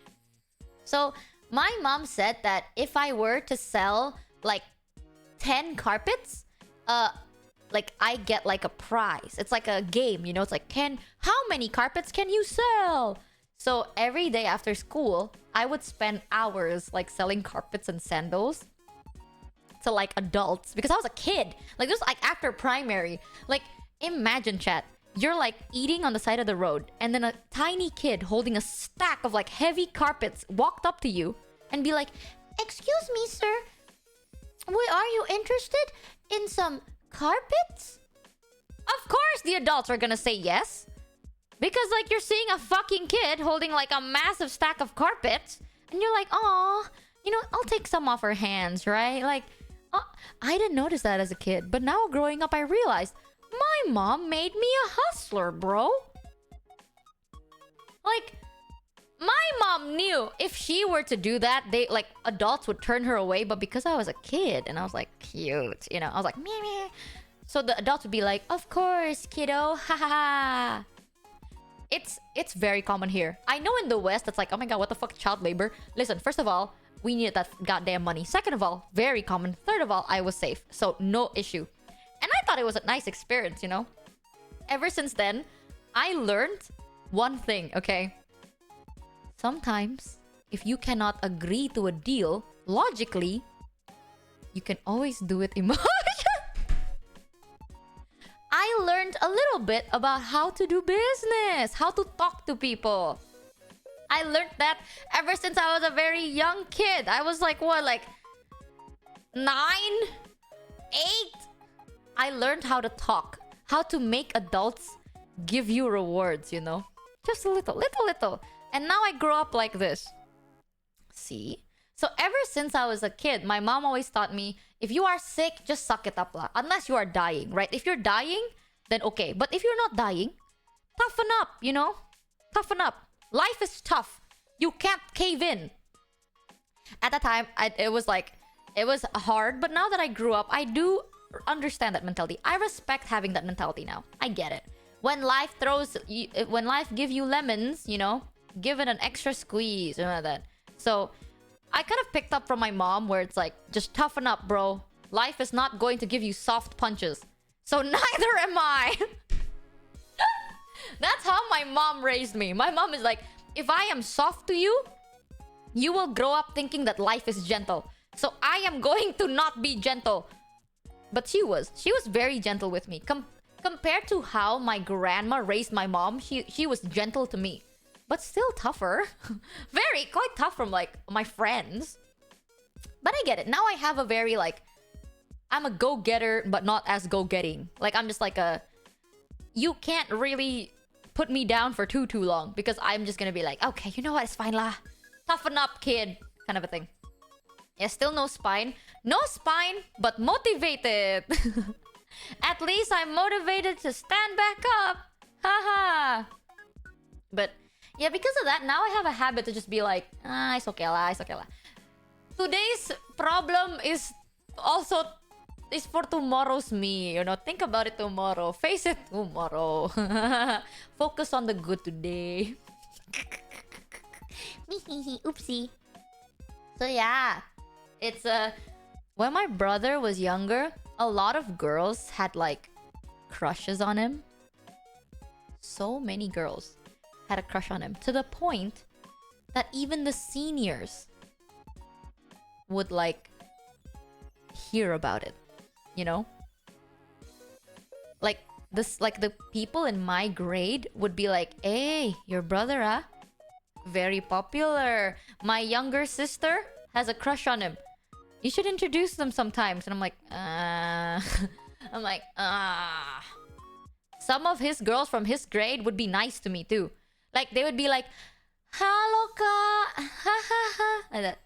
So my mom said that if I were to sell like 10 carpets, like I get like a prize. It's like a game, you know? It's like, how many carpets can you sell? So every day after school, I would spend hours like selling carpets and sandals to like adults, because I was a kid. Like this was like after primary. Like imagine, chat, you're like eating on the side of the road, and then a tiny kid holding a stack of like heavy carpets walked up to you and be like, "Excuse me, sir, are you interested in some carpets?" Of course the adults are gonna say yes, because like you're seeing a fucking kid holding like a massive stack of carpets, and you're like, "Aw, you know, I'll take some off her hands," right? Like, I didn't notice that as a kid, but now growing up I realized my mom made me a hustler, bro. Like, my mom knew if she were to do that, they like adults would turn her away, but because I was a kid and I was like cute, you know, I was like meh meh. So the adults would be like, "Of course, kiddo, ha ha ha." It's very common here. I know in the West it's like, "Oh my god, what the fuck, child labor." Listen, first of all, we needed that goddamn money. Second of all, very common. Third of all, I was safe. So no issue. And I thought it was a nice experience, you know? Ever since then, I learned one thing, okay? Sometimes, if you cannot agree to a deal, logically, you can always do it emotionally. I learned a little bit about how to do business, how to talk to people. I learned that ever since I was a very young kid. I was like, what, like 9? 8? I learned how to talk. How to make adults give you rewards, you know? Just a little. And now I grow up like this. See? So ever since I was a kid, my mom always taught me, if you are sick, just suck it up lah. Unless you are dying, right? If you're dying, then okay. But if you're not dying, toughen up, you know? Toughen up. Life is tough. You can't cave in. At that time, it was hard. But now that I grew up, I do understand that mentality. I respect having that mentality now. I get it. When life gives you lemons, you know, give it an extra squeeze and all that. So I kind of picked up from my mom where it's like, just toughen up, bro. Life is not going to give you soft punches. So neither am I. That's how my mom raised me. My mom is like, if I am soft to you, you will grow up thinking that life is gentle. So I am going to not be gentle. But she was very gentle with me. Compared to how my grandma raised my mom, she was gentle to me. But still tougher. Quite tough from like my friends. But I get it. Now I have a very like, I'm a go-getter, but not as go-getting. Like I'm just like you can't really put me down for too long, because I'm just gonna be like, okay, you know what, it's fine lah. toughen up, kid, kind of a thing. Yeah, still no spine. No spine, but motivated. At least I'm motivated to stand back up. Haha. But yeah, because of that, now I have a habit to just be like, it's okay lah, it's okay lah. Today's problem is also is for tomorrow's me, you know. Think about it tomorrow. Face it tomorrow. Focus on the good today. Oopsie. So yeah, it's when my brother was younger, a lot of girls had like crushes on him. So many girls had a crush on him, to the point that even the seniors would like hear about it, you know? Like this, like the people in my grade would be like, hey, your brother, very popular. My younger sister has a crush on him. You should introduce them sometimes. And I'm like, Some of his girls from his grade would be nice to me too. Like they would be like, hello ka, ha ha ha, like that.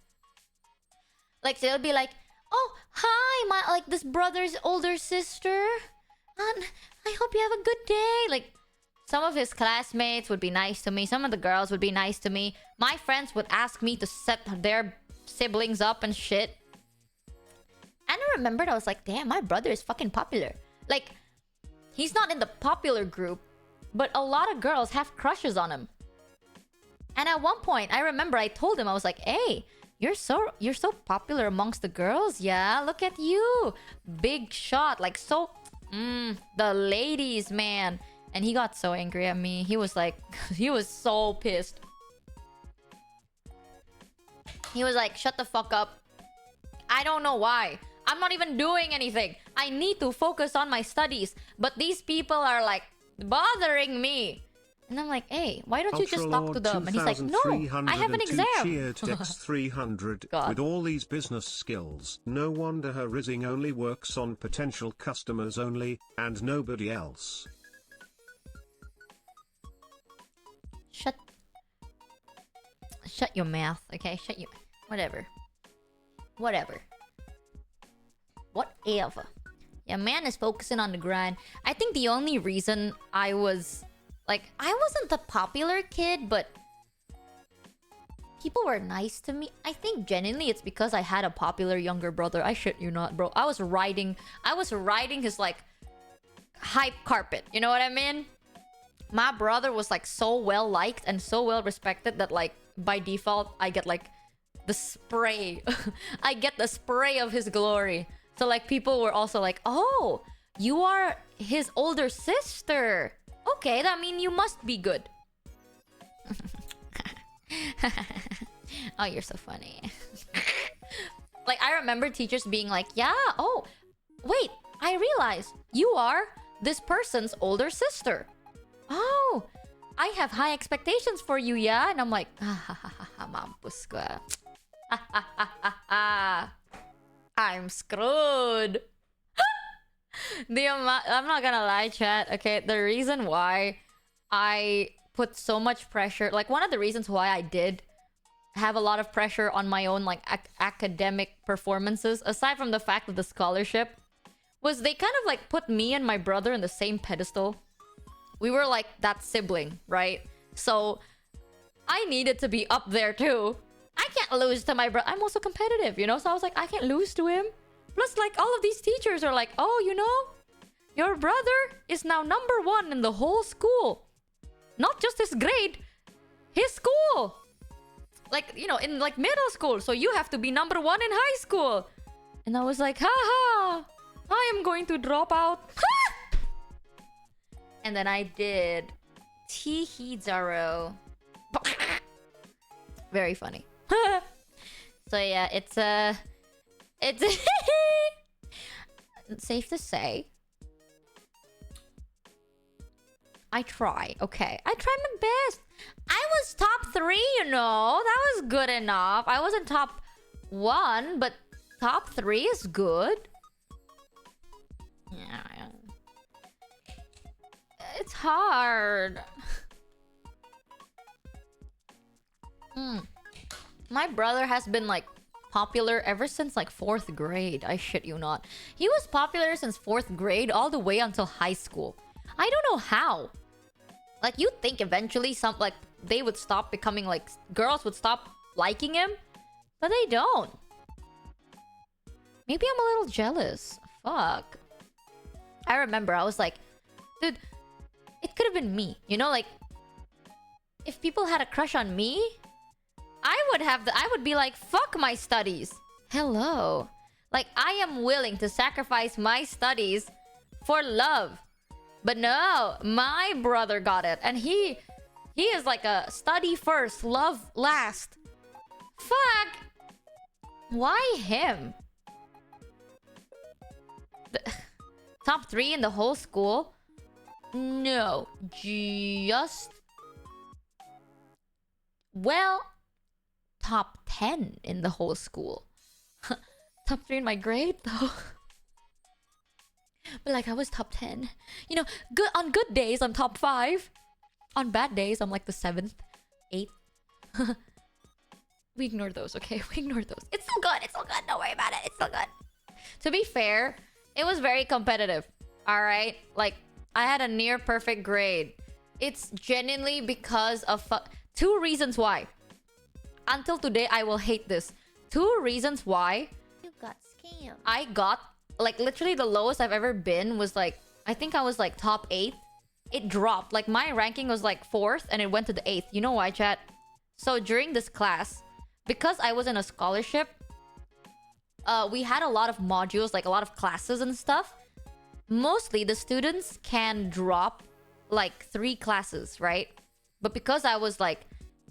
Like they'll be like, oh hi, my like this brother's older sister. And I hope you have a good day. Like some of his classmates would be nice to me. Some of the girls would be nice to me. My friends would ask me to set their siblings up and shit. And I remembered, I was like, damn, my brother is fucking popular. Like, he's not in the popular group, but a lot of girls have crushes on him. And at one point, I remember I told him, I was like, hey, you're so popular amongst the girls. Yeah, look at you. Big shot. Like, so... the ladies, man. And he got so angry at me. He was like... he was so pissed. He was like, shut the fuck up. I don't know why. I'm not even doing anything. I need to focus on my studies. But these people are like bothering me. And I'm like, hey, why don't you just talk to them? And he's like, no, I have an exam. Cheered Dex 300 with all these business skills. No wonder her rizzing only works on potential customers only, and nobody else. Shut your mouth, okay? Shut your... Whatever. Yeah, man is focusing on the grind. I think the only reason I was... Like, I wasn't the popular kid, but... people were nice to me. I think genuinely it's because I had a popular younger brother. I shit you not, bro. I was riding his, like... hype carpet. You know what I mean? My brother was, like, so well-liked and so well-respected that, like, by default, I get, like... the spray. I get the spray of his glory. So like people were also like, oh, you are his older sister. Okay, that means you must be good. Oh, you're so funny. Like I remember teachers being like, yeah, oh, wait, I realized you are this person's older sister. Oh, I have high expectations for you, yeah? And I'm like, mampus ko. I'm screwed. I'm not gonna lie, chat. Okay, the reason why I put so much pressure, like one of the reasons why I did have a lot of pressure on my own like academic performances, aside from the fact of the scholarship, was they kind of like put me and my brother in the same pedestal. We were like that sibling, right? So I needed to be up there too. I can't lose to my brother. I'm also competitive, you know? So I was like, I can't lose to him. Plus, like, all of these teachers are like, oh, you know, your brother is now #1 in the whole school. Not just his grade, his school. Like, you know, in like middle school. So you have to be #1 in high school. And I was like, haha, I am going to drop out. And then I did. T-Zaro. Very funny. So yeah, it's safe to say I try. Okay, I try my best. I was top 3, you know. That was good enough. I wasn't top 1, but top 3 is good. Yeah, it's hard. My brother has been like popular ever since like 4th grade. I shit you not. He was popular since 4th grade all the way until high school. I don't know how. Like, you'd think eventually they would stop becoming like, girls would stop liking him, but they don't. Maybe I'm a little jealous. Fuck. I remember I was like, dude, it could have been me. You know, like, if people had a crush on me, I would be like, fuck my studies. Hello. Like, I am willing to sacrifice my studies for love. But no, my brother got it. And he is like a study first, love last. Fuck. Why him? Top 3 in the whole school? No. Just... Well, top 10 in the whole school. Top 3 in my grade, though. But like, I was top 10. You know, on good days, I'm top 5. On bad days, I'm like the 7th, 8th. We ignore those, okay? We ignore those. It's still good. It's still good. Don't worry about it. It's still good. To be fair, it was very competitive. Alright? Like, I had a near perfect grade. It's genuinely because of... 2 reasons why. Until today, I will hate this. 2 reasons why. You got scammed. I got... Like, literally the lowest I've ever been was like... I think I was like top 8. It dropped. Like, my ranking was like 4th and it went to the 8th. You know why, chat? So, during this class, because I was in a scholarship, we had a lot of modules, like a lot of classes and stuff. Mostly, the students can drop like 3 classes, right? But because I was like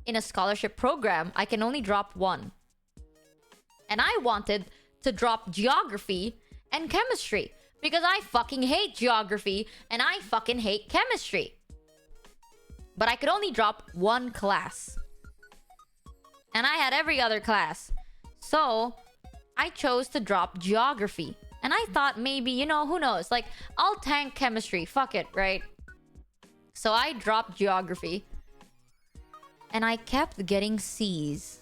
in a scholarship program, I can only drop 1. And I wanted to drop geography and chemistry because I fucking hate geography and I fucking hate chemistry. But I could only drop 1 class. And I had every other class. So, I chose to drop geography. And I thought maybe, you know, who knows? Like, I'll tank chemistry. Fuck it, right? So I dropped geography. And I kept getting C's.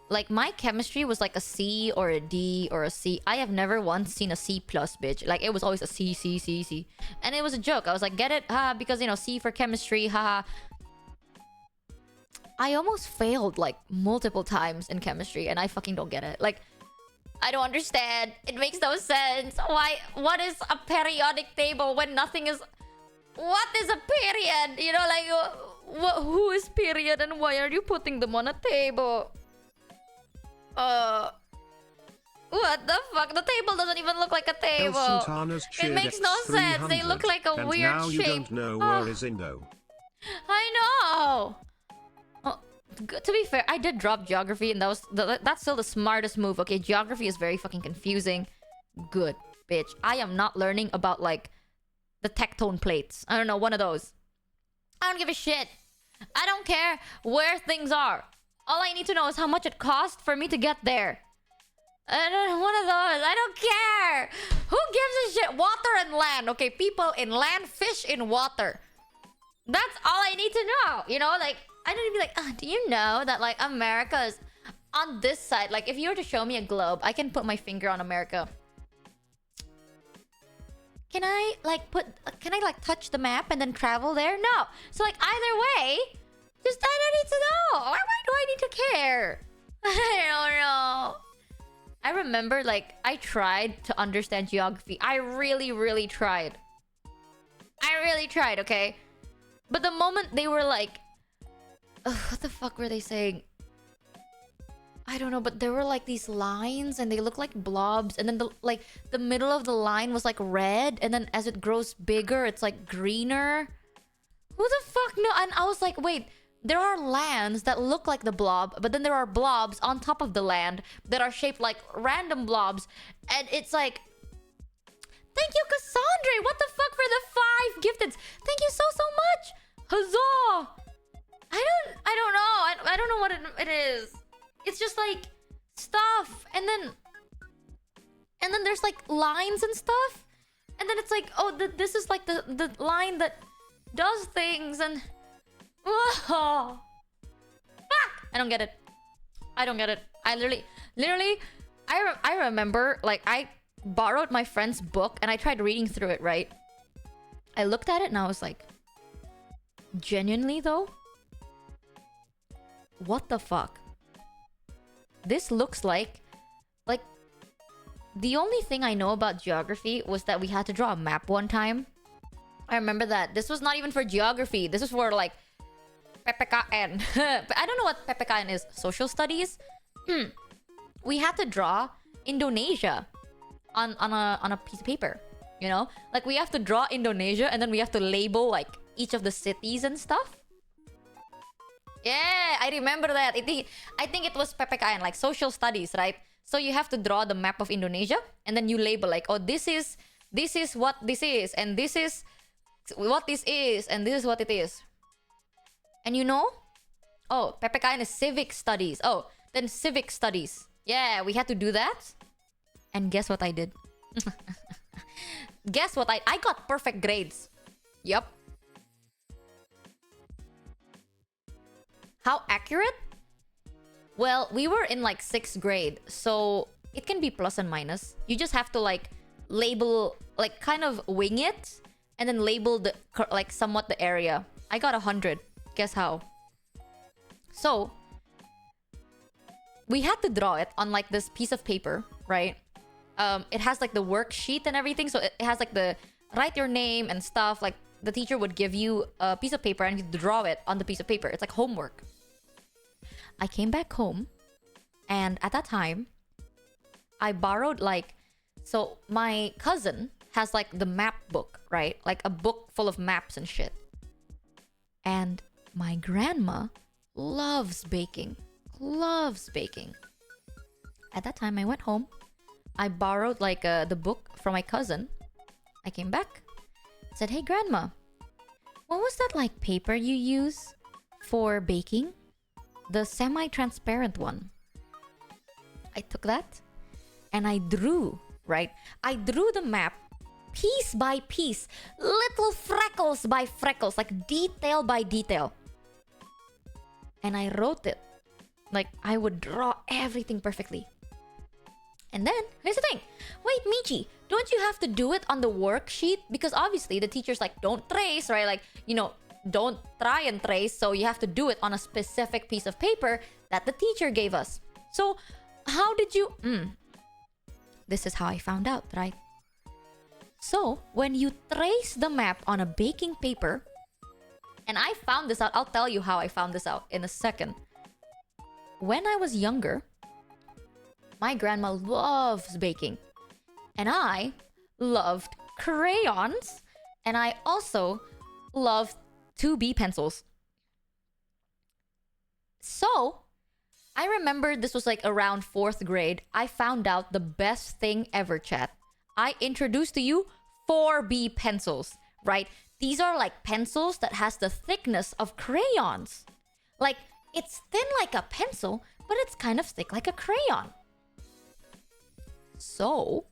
Like, my chemistry was like a C or a D or a C. I have never once seen a C plus, bitch. Like, it was always a C, C, C, C. And it was a joke. I was like, get it? Because, you know, C for chemistry, haha. I almost failed, like, multiple times in chemistry. And I fucking don't get it. Like, I don't understand. It makes no sense. Why? What is a periodic table when nothing is... What is a period? You know, like, who is period and why are you putting them on a table? What the fuck? The table doesn't even look like a table. It makes no sense. They look like a weird now shape. You don't know where is Indo. I know. To be fair, I did drop geography, and that's still the smartest move. Okay, geography is very fucking confusing. Good, bitch. I am not learning about like the tectone plates. I don't know, one of those. I don't give a shit. I don't care where things are. All I need to know is how much it cost for me to get there. One of those. I don't care. Who gives a shit? Water and land. Okay, people in land, fish in water. That's all I need to know. You know, like, I don't even be like, do you know that, like, America is on this side? Like, if you were to show me a globe, I can put my finger on America. Can I, like, touch the map and then travel there? No. So, like, either way, just I don't need to know. Why do I need to care? I don't know. I remember, like, I tried to understand geography. I really, really tried. Okay? But the moment they were like... what the fuck were they saying? I don't know, but there were like these lines and they look like blobs. And then the middle of the line was like red. And then as it grows bigger, it's like greener. Who the fuck knew? And I was like, wait, there are lands that look like the blob. But then there are blobs on top of the land that are shaped like random blobs. And it's like... Thank you, Cassandra! What the fuck for the 5 gifteds? Thank you so much! Huzzah! I don't know. I don't know what it is. It's just like stuff, and then there's like lines and stuff, and then it's like, oh, this is like the line that does things, and fuck, I don't get it. I don't get it. I literally, I remember, like, I borrowed my friend's book and I tried reading through it, right? I looked at it and I was like, genuinely though? What the fuck? This looks like the only thing I know about geography was that we had to draw a map one time. I remember that. This was not even for geography. This was for like PPKN. But I don't know what PPKN is. Social studies? We had to draw Indonesia on a piece of paper. You know? Like we have to draw Indonesia and then we have to label like each of the cities and stuff. Yeah, I remember that. I think it was PPKN, like social studies, right? So you have to draw the map of Indonesia and then you label like, oh, this is what this is, and this is what this is, and this is what it is. And you know? Oh, PPKN is civic studies. Oh, then civic studies. Yeah, we had to do that. And guess what I did? Guess what I got perfect grades. Yup. How accurate? Well, we were in like 6th grade, so it can be plus and minus. You just have to like label, like kind of wing it, and then label the like somewhat the area. I got 100. Guess how? So we had to draw it on like this piece of paper, right? It has like the worksheet and everything, so it has like the write your name and stuff. Like the teacher would give you a piece of paper and you draw it on the piece of paper. It's like homework. I came back home, and at that time, I borrowed like, so my cousin has like the map book, right? Like a book full of maps and shit. And my grandma loves baking. Loves baking. At that time, I went home. I borrowed like the book from my cousin. I came back. Said, hey grandma, what was that like paper you use for baking? The semi-transparent one. I took that and I drew, right? I drew the map piece by piece, little freckles by freckles, like detail by detail. And I wrote it. Like I would draw everything perfectly. And then, here's the thing. Wait, Michi, don't you have to do it on the worksheet? Because obviously the teacher's like, don't trace, right? Like, you know, don't try and trace, so you have to do it on a specific piece of paper that the teacher gave us. So, how did you... This is how I found out, right? So, when you trace the map on a baking paper, and I found this out, I'll tell you how I found this out in a second. When I was younger, my grandma loves baking, and I loved crayons, and I also loved 2B pencils. So, I remember this was like around 4th grade. I found out the best thing ever, chat. I introduced to you 4B pencils, right? These are like pencils that has the thickness of crayons. Like, it's thin like a pencil, but it's kind of thick like a crayon. So,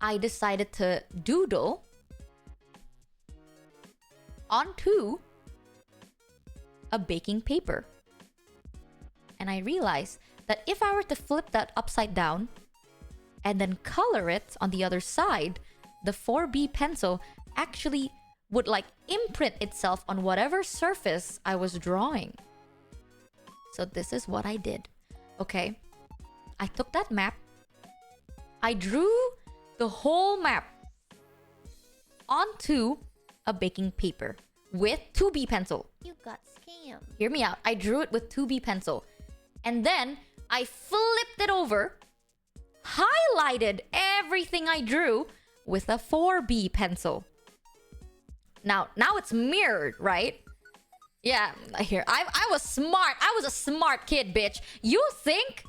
I decided to doodle onto a baking paper. And I realized that if I were to flip that upside down and then color it on the other side, the 4B pencil actually would like imprint itself on whatever surface I was drawing. So this is what I did. Okay, I took that map, I drew the whole map onto a baking paper with 2B pencil. You got scammed. Hear me out. I drew it with 2B pencil. And then I flipped it over, highlighted everything I drew with a 4B pencil. Now it's mirrored, right? Yeah, here. I was smart. I was a smart kid, bitch. You think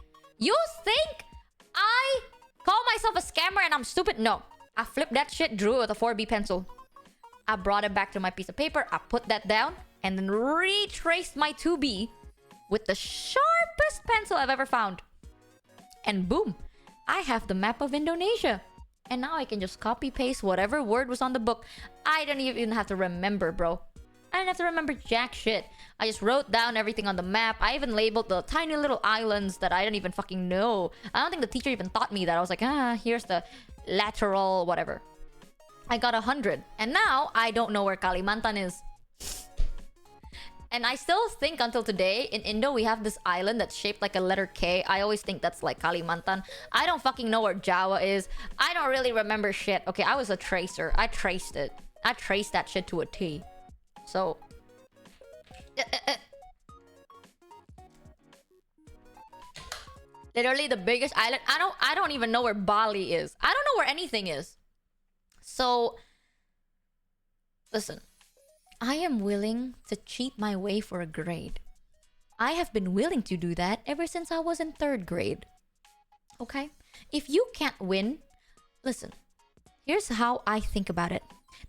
I call myself a scammer and I'm stupid? No. I flipped that shit, drew it with a 4B pencil. I brought it back to my piece of paper. I put that down and then retraced my 2B with the sharpest pencil I've ever found. And boom, I have the map of Indonesia. And now I can just copy paste whatever word was on the book. I don't even have to remember, bro. I didn't have to remember jack shit. I just wrote down everything on the map. I even labeled the tiny little islands that I didn't even fucking know. I don't think the teacher even taught me that. I was like, here's the lateral whatever. I got 100. And now I don't know where Kalimantan is. And I still think until today, in Indo, we have this island that's shaped like a letter K. I always think that's like Kalimantan. I don't fucking know where Java is. I don't really remember shit. Okay, I was a tracer. I traced it. I traced that shit to a T. So... Literally the biggest island. I don't even know where Bali is. I don't know where anything is. So... Listen. I am willing to cheat my way for a grade. I have been willing to do that ever since I was in 3rd grade. Okay? If you can't win, listen. Here's how I think about it.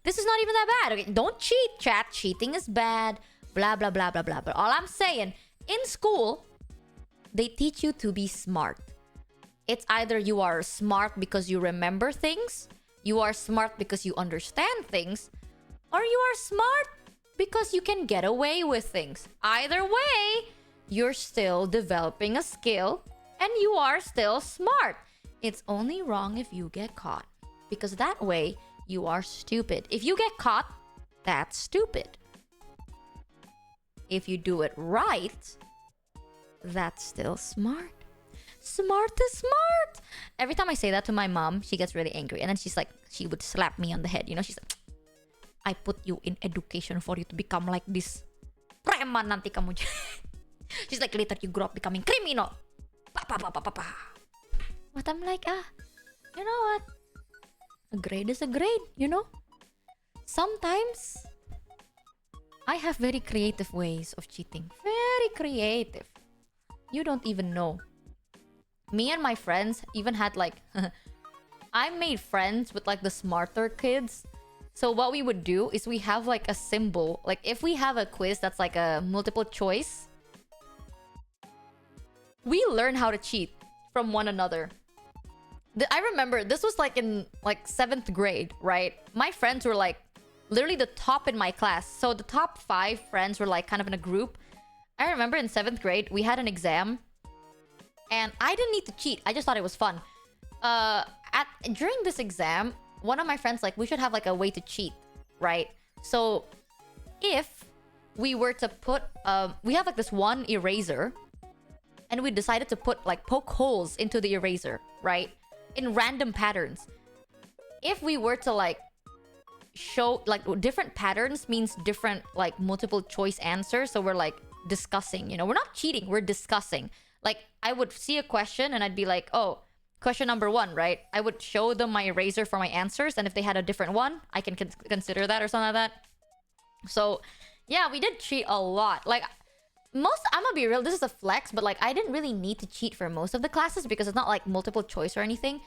This is not even that bad. Okay? Don't cheat, chat. Cheating is bad. Blah, blah, blah, blah, blah. But all I'm saying, in school, they teach you to be smart. It's either you are smart because you remember things, you are smart because you understand things, or you are smart because you can get away with things. Either way, you're still developing a skill and you are still smart. It's only wrong if you get caught. Because that way, you are stupid. If you get caught, that's stupid. If you do it right, that's still smart. Smart is smart. Every time I say that to my mom, she gets really angry. And then she's like, she would slap me on the head. You know, she's like, I put you in education for you to become like this. Preman nanti kamu. She's like, later you grow up becoming criminal. Pa, pa, pa, pa, pa, pa. But I'm like, you know what? A grade is a grade, you know? Sometimes, I have very creative ways of cheating. Very creative. You don't even know. Me and my friends even had like... I made friends with like the smarter kids. So what we would do is we have like a symbol. Like if we have a quiz that's like a multiple choice, we learn how to cheat from one another. I remember this was like in like 7th grade, right? My friends were like literally the top in my class. So the top 5 friends were like kind of in a group. I remember in 7th grade, we had an exam. And I didn't need to cheat. I just thought it was fun. During this exam, one of my friends like, we should have like a way to cheat, right? So if we were to put, we have like this one eraser. And we decided to put like poke holes into the eraser, right? In random patterns. If we were to like show like different patterns means different like multiple choice answers. So we're like discussing, you know, we're not cheating, we're discussing. Like I would see a question and I'd be like, oh, question number 1, right? I would show them my eraser for my answers. And if they had a different one, I can consider that or something like that. So yeah, we did cheat a lot. Like I'm gonna be real, this is a flex, but like I didn't really need to cheat for most of the classes because it's not like multiple choice or anything.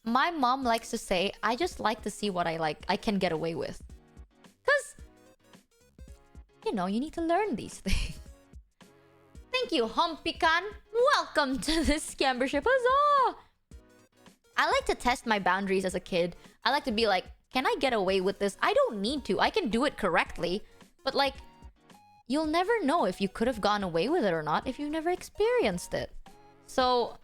My mom likes to say, I just like to see what I can get away with. Because, you know, you need to learn these things. Thank you, Humpikan. Welcome to the Scambership. Huzzah! I like to test my boundaries as a kid. I like to be like, can I get away with this? I don't need to. I can do it correctly. But like, you'll never know if you could have gone away with it or not if you've never experienced it. So,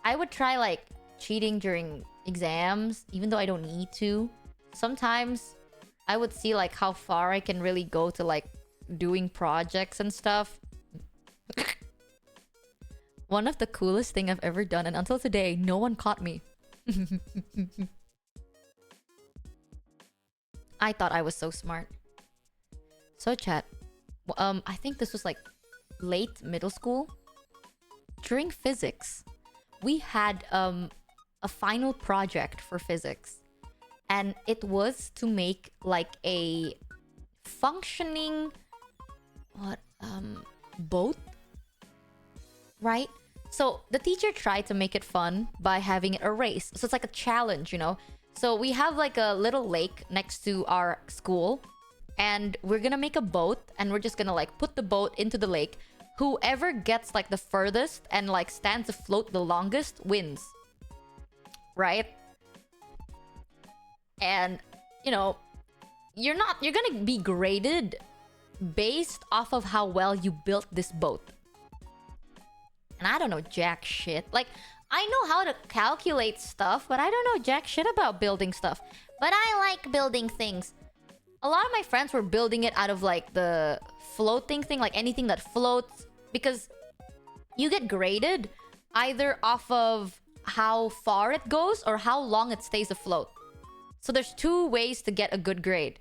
I would try like cheating during exams, even though I don't need to. Sometimes, I would see like how far I can really go to like doing projects and stuff. One of the coolest thing I've ever done, and until today, no one caught me. I thought I was so smart. So chat, I think this was like late middle school. During physics, we had a final project for physics. And it was to make like a functioning boat, right? So the teacher tried to make it fun by having it a race. So it's like a challenge, you know? So we have like a little lake next to our school. And we're gonna make a boat. And we're just gonna like put the boat into the lake. Whoever gets like the furthest and like stands afloat the longest wins. Right? And, you know, you're gonna be graded based off of how well you built this boat. And I don't know jack shit. Like, I know how to calculate stuff, but I don't know jack shit about building stuff. But I like building things. A lot of my friends were building it out of like the floating thing, like anything that floats, because you get graded either off of how far it goes or how long it stays afloat. So there's two ways to get a good grade.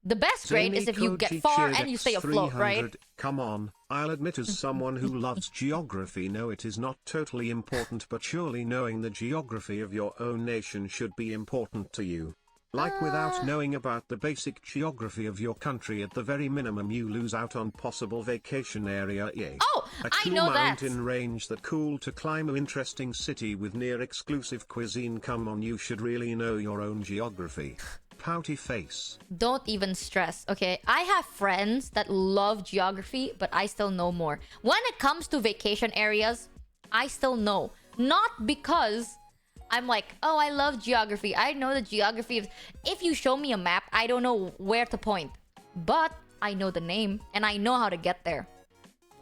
The best grade is if you get far and you stay afloat, right? Come on, I'll admit as someone who loves geography, no, it is not totally important, but surely knowing the geography of your own nation should be important to you. Like, without knowing about the basic geography of your country, at the very minimum you lose out on possible vacation area. Oh, a I cool know that. mountain range that cool to climb, an interesting city with near exclusive cuisine. Come on, you should really know your own geography. Pouty face. Don't even stress, okay? I have friends that love geography, but I still know more. When it comes to vacation areas, I still know. Not because I'm like, oh, I love geography. I know the geography of... If you show me a map, I don't know where to point. But I know the name, and I know how to get there.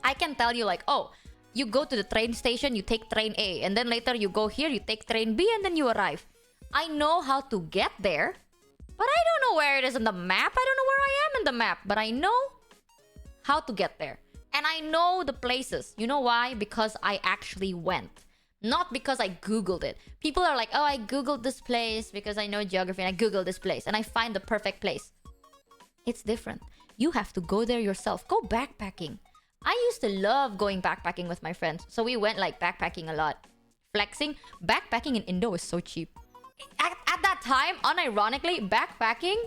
I can tell you like, oh, you go to the train station, you take train A. And then later you go here, you take train B, and then you arrive. I know how to get there, but I don't know where it is in the map. I don't know where I am in the map, but I know how to get there. And I know the places. You know why? Because I actually went. Not because I Googled it. People are like, oh, I Googled this place because I know geography, and I Googled this place and I find the perfect place. It's different. You have to go there yourself. Go backpacking. I used to love going backpacking with my friends. So we went like backpacking a lot. Flexing. Backpacking in Indo was so cheap. At that time, unironically, backpacking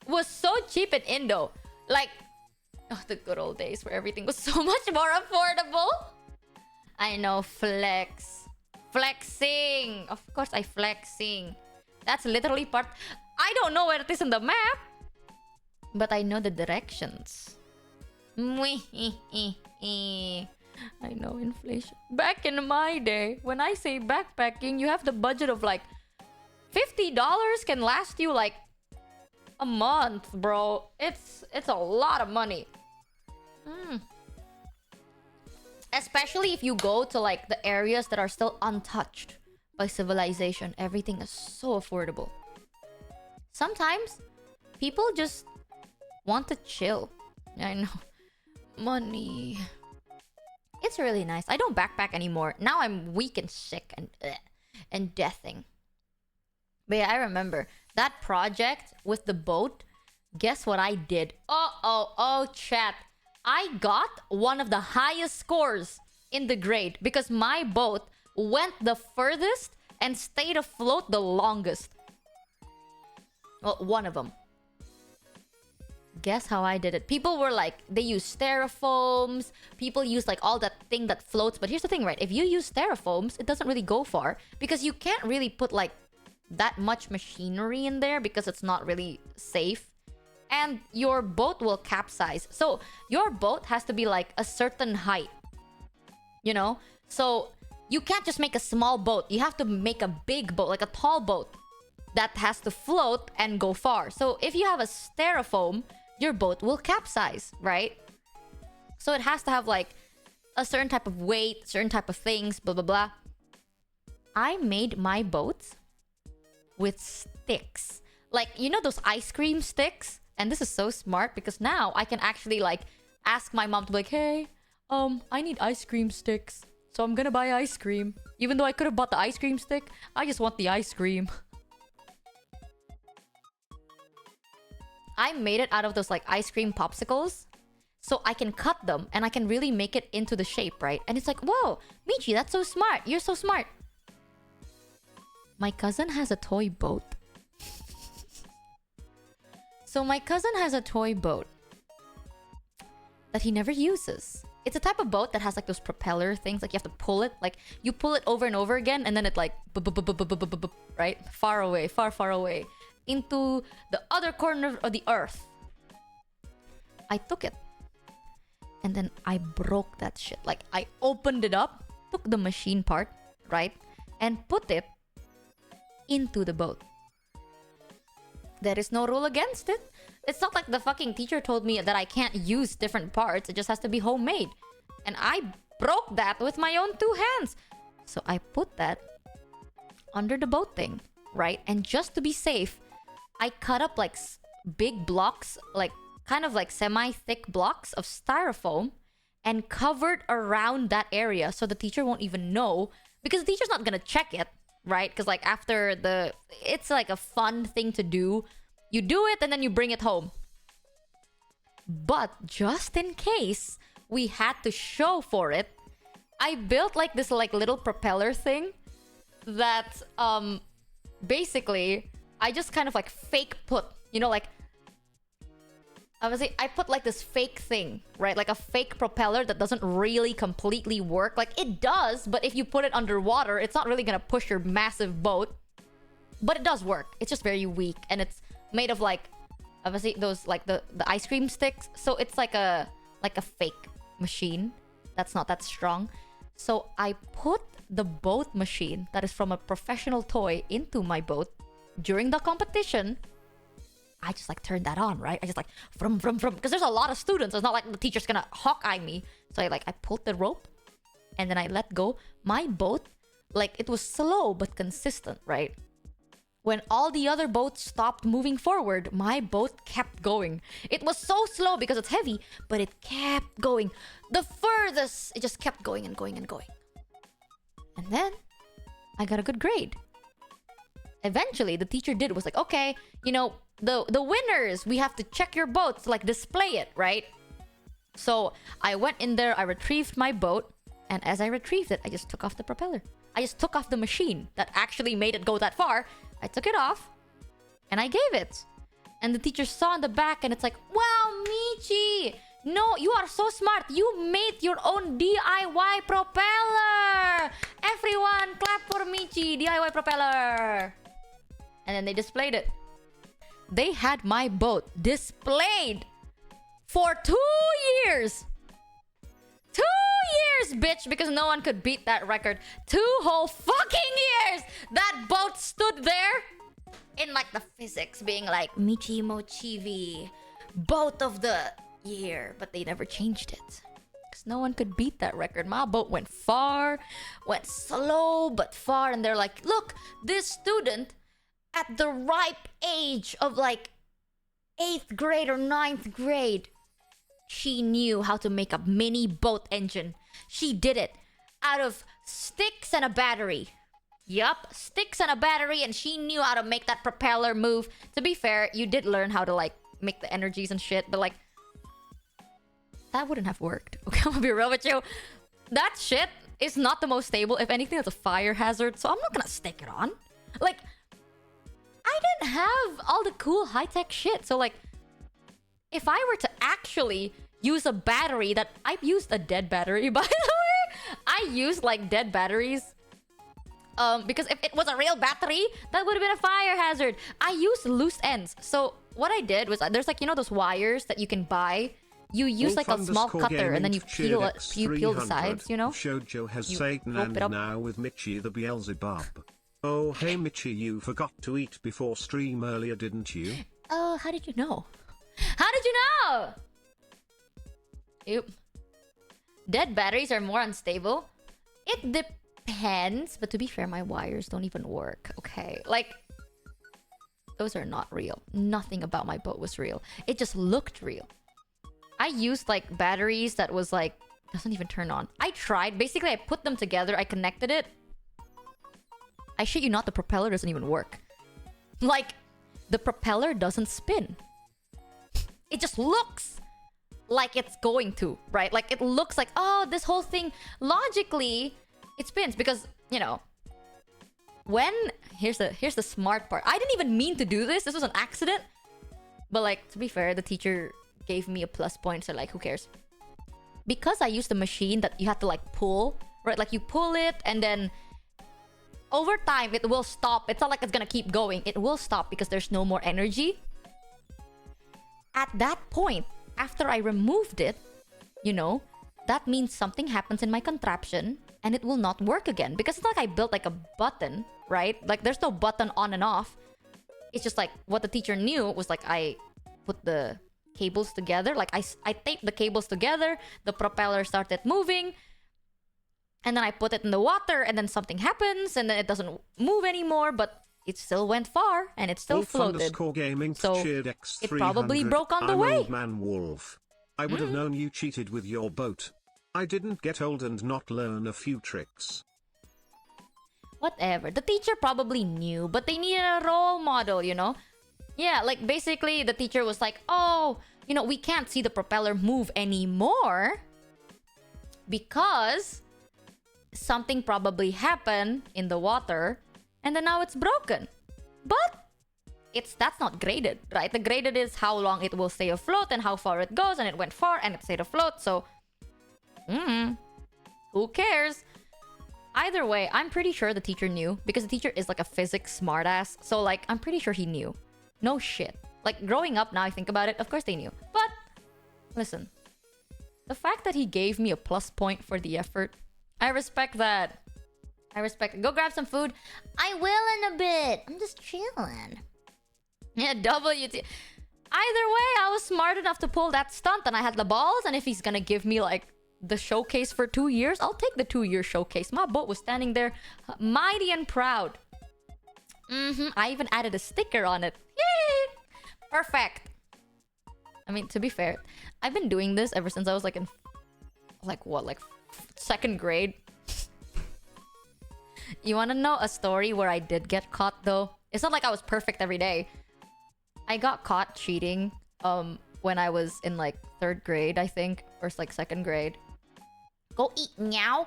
was so cheap in Indo. Like, oh, the good old days where everything was so much more affordable. I know, flex. Flexing. Of course, I flexing. That's literally part... I don't know where it is in the map, but I know the directions. I know, inflation. Back in my day, when I say backpacking, you have the budget of like $50 can last you like a month, bro. It's a lot of money. Especially if you go to like the areas that are still untouched by civilization. Everything is so affordable. Sometimes people just want to chill. I know. Money. It's really nice. I don't backpack anymore. Now I'm weak and sick and deathing. But yeah, I remember that project with the boat. Guess what I did? Oh, chat. I got one of the highest scores in the grade because my boat went the furthest and stayed afloat the longest. Well, one of them. Guess how I did it? People were like, they use styrofoams. People use like all that thing that floats. But here's the thing, right? If you use styrofoams, it doesn't really go far because you can't really put like that much machinery in there because it's not really safe. And your boat will capsize. So your boat has to be like a certain height. You know? So you can't just make a small boat. You have to make a big boat, like a tall boat that has to float and go far. So if you have a styrofoam, your boat will capsize, right? So it has to have like a certain type of weight, certain type of things, blah, blah, blah. I made my boat with sticks. Like, you know those ice cream sticks? And this is so smart because now I can actually like ask my mom to be like, hey, I need ice cream sticks. So I'm gonna buy ice cream. Even though I could have bought the ice cream stick, I just want the ice cream. I made it out of those like ice cream popsicles. So I can cut them and I can really make it into the shape, right? And it's like, whoa, Michi, that's so smart. You're so smart. My cousin has a toy boat. So my cousin has a toy boat that he never uses. It's a type of boat that has like those propeller things. Like you have to pull it. Like you pull it over and over again and then it like... right? Far away, far away. Into the other corner of the earth. I took it. And then I broke that shit. Like I opened it up. Took the machine part, right? And put it into the boat. There is no rule against it. It's not like the fucking teacher told me that I can't use different parts. It just has to be homemade. And I broke that with my own 2 hands. So I put that under the boat thing, right? And just to be safe, I cut up like big blocks, like kind of like semi-thick blocks of styrofoam and covered around that area so the teacher won't even know, because the teacher's not gonna check it, right? Because like after it's like a fun thing to do. You do it and then you bring it home. But just in case we had to show for it, I built like this like little propeller thing that basically I just kind of like fake put, you know, like obviously I put like this fake thing, right? Like a fake propeller that doesn't really completely work. Like it does, but if you put it underwater, it's not really gonna push your massive boat. But it does work. It's just very weak, and it's made of like obviously those like the ice cream sticks. So it's like a fake machine that's not that strong. So I put the boat machine that is from a professional toy into my boat during the competition. I just like turned that on, right? I just like from because there's a lot of students. It's not like the teacher's gonna hawk-eye me. So I pulled the rope and then I let go. My boat, like it was slow but consistent, right? When all the other boats stopped moving forward, my boat kept going. It was so slow because it's heavy, but it kept going. The furthest, it just kept going and going and going. And then I got a good grade. Eventually, the teacher was like, okay, you know, the winners, we have to check your boats, like display it, right? So I went in there, I retrieved my boat, and as I retrieved it, I just took off the propeller. I just took off the machine that actually made it go that far. I took it off and I gave it. And the teacher saw in the back and it's like, wow, Michi! No, you are so smart. You made your own DIY propeller! Everyone, clap for Michi, DIY propeller! And then they displayed it. They had my boat displayed for 2 years! 2 years, bitch, because no one could beat that record. 2 whole fucking years! That boat stood there in like the physics being like Michi Mochievee, boat of the year, but they never changed it. Because no one could beat that record. My boat went far, went slow but far, and they're like, look, this student at the ripe age of like 8th grade or 9th grade, she knew how to make a mini boat engine. She did it out of sticks and a battery. Yup, sticks and a battery, and she knew how to make that propeller move. To be fair, you did learn how to like make the energies and shit, but like that wouldn't have worked. Okay, I'm gonna be real with you. That shit is not the most stable. If anything, it's a fire hazard, so I'm not gonna stick it on. Like, I didn't have all the cool high-tech shit, so like if I were to actually use a battery that... I've used a dead battery, by the way. I used, like, dead batteries. Because if it was a real battery, that would have been a fire hazard. I used loose ends. So what I did was... There's, like, you know those wires that you can buy? You use, like, a small cutter, and then you peel the sides, you know? VShojo has You Satan rope and it up. now with Michi the Beelzebub. Oh, hey Michi, you forgot to eat before stream earlier, didn't you? Oh, how did you know? How did you know? Oop. Dead batteries are more unstable. It depends. But to be fair, my wires don't even work. Okay. Like, those are not real. Nothing about my boat was real. It just looked real. I used, like, batteries that was, like, doesn't even turn on. I tried. Basically, I put them together. I connected it. I shit you not, the propeller doesn't even work. Like, the propeller doesn't spin. It just looks like it's going to, right? Like, it looks like, oh, this whole thing, logically, it spins because, you know, when... Here's the smart part. I didn't even mean to do this. This was an accident. But, like, to be fair, the teacher gave me a plus point, so, like, who cares? Because I used the machine that you have to, like, pull, right? Like, you pull it, and then... over time, it will stop. It's not like it's gonna keep going. It will stop because there's no more energy. At that point, after I removed it, you know, that means something happens in my contraption and it will not work again. Because it's not like I built like a button, right? Like there's no button on and off. It's just like what the teacher knew was like I put the cables together. Like I taped the cables together. The propeller started moving. And then I put it in the water and then something happens and then it doesn't move anymore. But it still went far and it still floated. Gaming so it probably broke on the I'm way. Old Man Wolf. I would have known you cheated with your boat. I didn't get old and not learn a few tricks. Whatever. The teacher probably knew, but they needed a role model, you know? Yeah, like basically the teacher was like, oh, you know, we can't see the propeller move anymore because something probably happened in the water and then now it's broken. But that's not graded, right? The graded is how long it will stay afloat and how far it goes, and it went far and it stayed afloat, so who cares? Either way, I'm pretty sure the teacher knew because the teacher is like a physics smartass. So like, I'm pretty sure he knew. No shit. Like growing up now, I think about it, of course they knew. But listen, the fact that he gave me a plus point for the effort, I respect that. I respect it. Go grab some food. I will in a bit. I'm just chilling. Yeah, WT. Either way, I was smart enough to pull that stunt and I had the balls. And if he's gonna give me like the showcase for 2 years, I'll take the 2-year showcase. My boat was standing there mighty and proud. I even added a sticker on it. Yay! Perfect. I mean, to be fair, I've been doing this ever since I was like in like 2nd grade. You want to know a story where I did get caught though? It's not like I was perfect every day. I got caught cheating when I was in like 3rd grade, I think, or like 2nd grade. Go eat meow.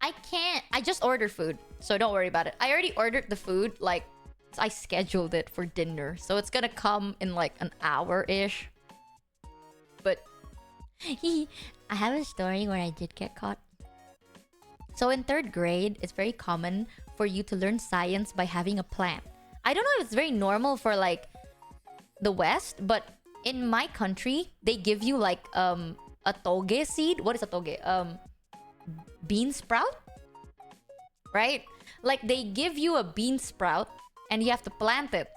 I can't. I just ordered food, so don't worry about it. I already ordered the food, like I scheduled it for dinner, so it's gonna come in like an hour-ish. But I have a story where I did get caught. So in 3rd grade, it's very common for you to learn science by having a plant. I don't know if it's very normal for like the West, but in my country, they give you like a toge seed. What is a toge? Bean sprout? Right? Like they give you a bean sprout and you have to plant it.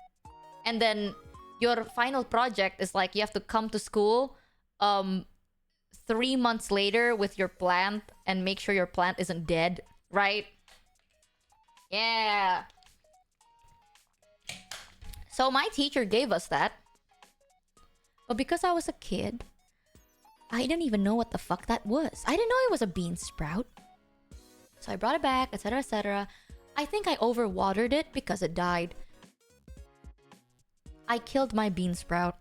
And then your final project is like you have to come to school 3 months later with your plant and make sure your plant isn't dead, right? Yeah. So my teacher gave us that. But because I was a kid, I didn't even know what the fuck that was. I didn't know it was a bean sprout. So I brought it back, etc, etc. I think I overwatered it because it died. I killed my bean sprout.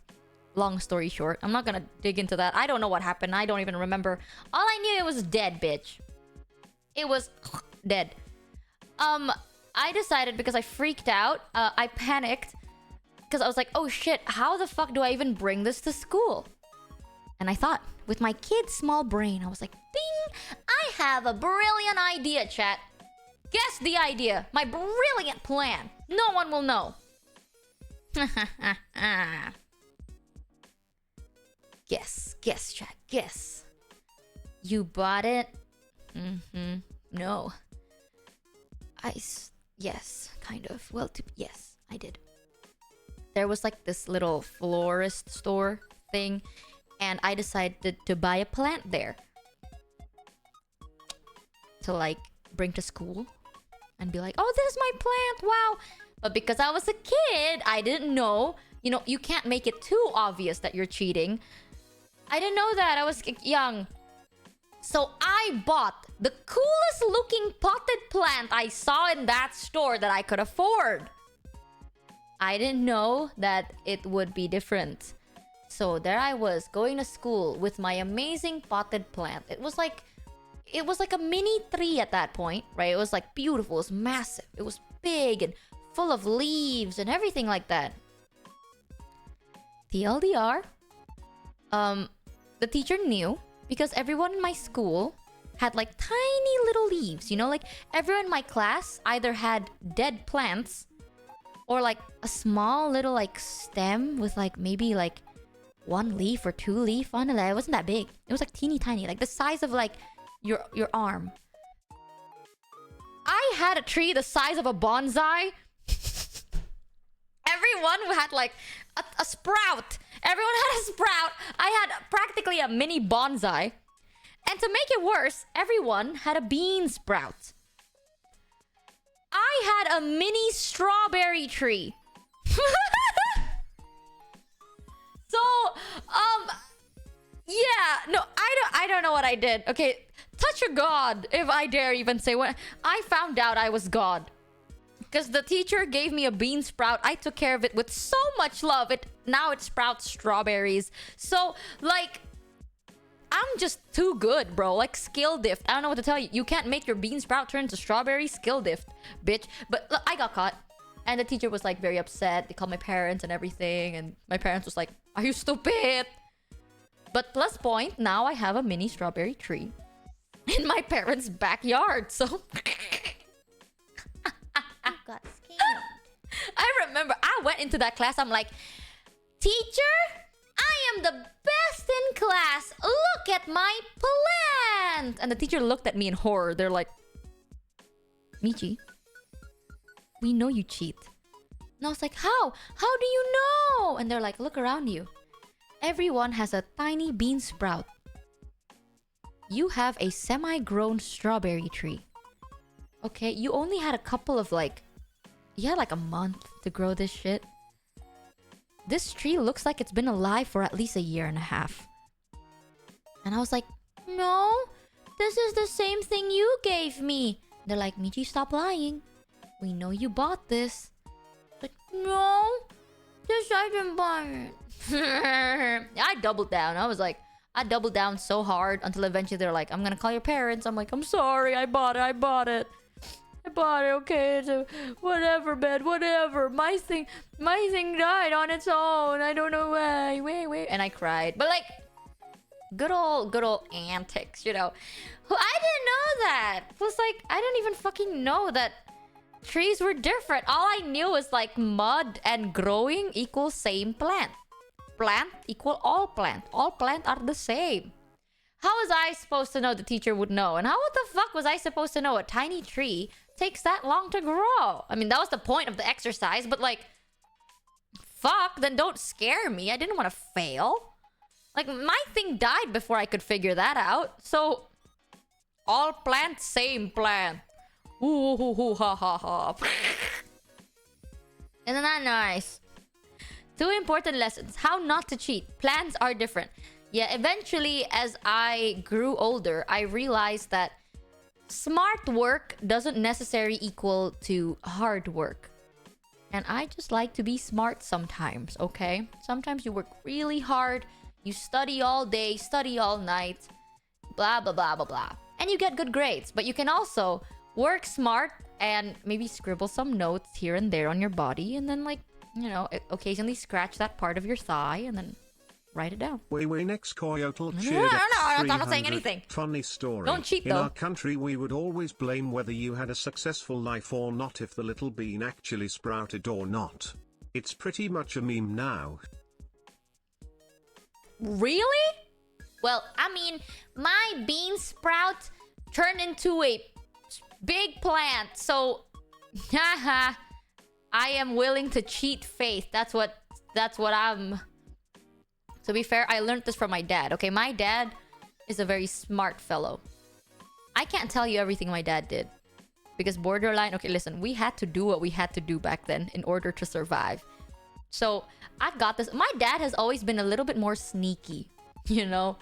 Long story short, I'm not gonna dig into that. I don't know what happened. I don't even remember. All I knew, it was dead, bitch. It was dead. I decided because I freaked out, I panicked because I was like, oh shit, how the fuck do I even bring this to school? And I thought, with my kid's small brain, I was like, ding, I have a brilliant idea, chat. Guess the idea. My brilliant plan. No one will know. Guess, chat, guess. You bought it? No. Yes, kind of. Well, yes, I did. There was like this little florist store thing, and I decided to buy a plant there to like bring to school and be like, oh, this is my plant, wow. But because I was a kid, I didn't know, you know, you can't make it too obvious that you're cheating. I didn't know that. I was young. So I bought the coolest looking potted plant I saw in that store that I could afford. I didn't know that it would be different. So there I was, going to school with my amazing potted plant. It was like a mini tree at that point, right? It was like beautiful, it was massive, it was big and full of leaves and everything like that. TLDR, the teacher knew because everyone in my school had like tiny little leaves, you know, like everyone in my class either had dead plants or like a small little like stem with like maybe like 1 leaf or 2 leaf on it. It wasn't that big. It was like teeny tiny, like the size of like your arm. I had a tree the size of a bonsai. everyone who had like a sprout. Everyone had a sprout. I had practically a mini bonsai. And to make it worse, everyone had a bean sprout. I had a mini strawberry tree. So, yeah, no, I don't know what I did. Okay, touch a god if I dare even say what. I found out I was God. Because the teacher gave me a bean sprout. I took care of it with so much love. Now it sprouts strawberries. So, like, I'm just too good, bro. Like, skill diff. I don't know what to tell you. You can't make your bean sprout turn into strawberry. Skill diff, bitch. But look, I got caught. And the teacher was like very upset. They called my parents and everything. And my parents was like, are you stupid? But plus point, now I have a mini strawberry tree in my parents' backyard. So You got scared. I remember I went into that class. I'm like, teacher, I am the best in class. Look at my plant. And the teacher looked at me in horror. They're like, Michi, we know you cheat. And I was like, how? How do you know? And they're like, look around you. Everyone has a tiny bean sprout. You have a semi-grown strawberry tree. Okay, you only had a couple of you had like a month to grow this shit. This tree looks like it's been alive for at least a year and a half. And I was like, no, this is the same thing you gave me. They're like, Michi, stop lying. We know you bought this. Like, no, this I didn't buy it. I doubled down. I doubled down so hard until eventually they're like, I'm gonna call your parents. I'm like, I'm sorry, I bought it, okay, so whatever, man, whatever. My thing died on its own. I don't know why. Wait. And I cried. But like, good old antics, you know. I didn't know that. Plus, like, I didn't even fucking know that trees were different. All I knew was like mud and growing equals same plant. Plant equal all plant. All plant are the same. How was I supposed to know the teacher would know? And what the fuck was I supposed to know a tiny tree takes that long to grow? I mean, that was the point of the exercise, but like, fuck, then don't scare me. I didn't want to fail. Like, my thing died before I could figure that out. So, all plant, same plant. Ooh, ha, ha, ha. Isn't that nice? 2 important lessons. How not to cheat. Plans are different. Yeah, eventually, as I grew older, I realized that smart work doesn't necessarily equal to hard work. And I just like to be smart sometimes, okay? Sometimes you work really hard, you study all day, study all night, blah, blah, blah, blah, blah. And you get good grades. But you can also work smart and maybe scribble some notes here and there on your body. And then, like, you know, occasionally scratch that part of your thigh and then write it down. Next Coyotal cheered No, at I'm not saying 300. anything. Funny story. Don't cheat, In though. our country, we would always blame whether you had a successful life or not if the little bean actually sprouted or not. It's pretty much a meme now. Really? Well, I mean, my bean sprout turned into a big plant, so haha, I am willing to cheat faith. That's what I'm. To be fair, I learned this from my dad. Okay, my dad is a very smart fellow. I can't tell you everything my dad did because borderline. Okay, listen, we had to do what we had to do back then in order to survive. So I've got this. My dad has always been a little bit more sneaky, you know.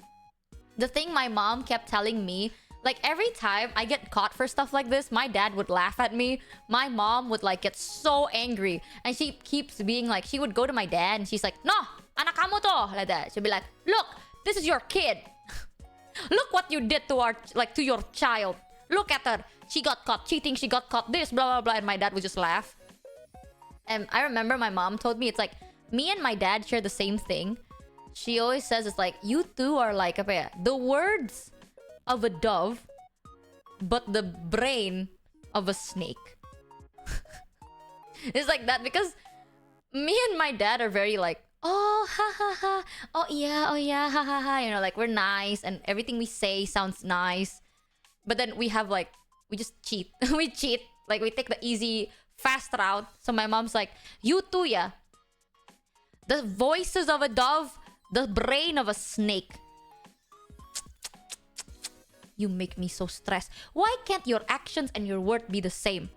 The thing my mom kept telling me, like every time I get caught for stuff like this, my dad would laugh at me. My mom would like get so angry, and she keeps being like, she would go to my dad and she's like, no, anak kamu to, like that. She'd be like, look, this is your kid. Look what you did to your child. Look at her. She got caught cheating. She got caught this, blah, blah, blah. And my dad would just laugh. And I remember my mom told me, it's like, me and my dad share the same thing. She always says, it's like, you two are like, the words of a dove, but the brain of a snake. It's like that because me and my dad are very like, oh, ha, ha, ha. Oh, yeah, ha, ha, ha. You know, like, we're nice and everything we say sounds nice. But then we have like, we just cheat. We cheat. Like, we take the easy, fast route. So my mom's like, you too, yeah. The voices of a dove, the brain of a snake. You make me so stressed. Why can't your actions and your word be the same?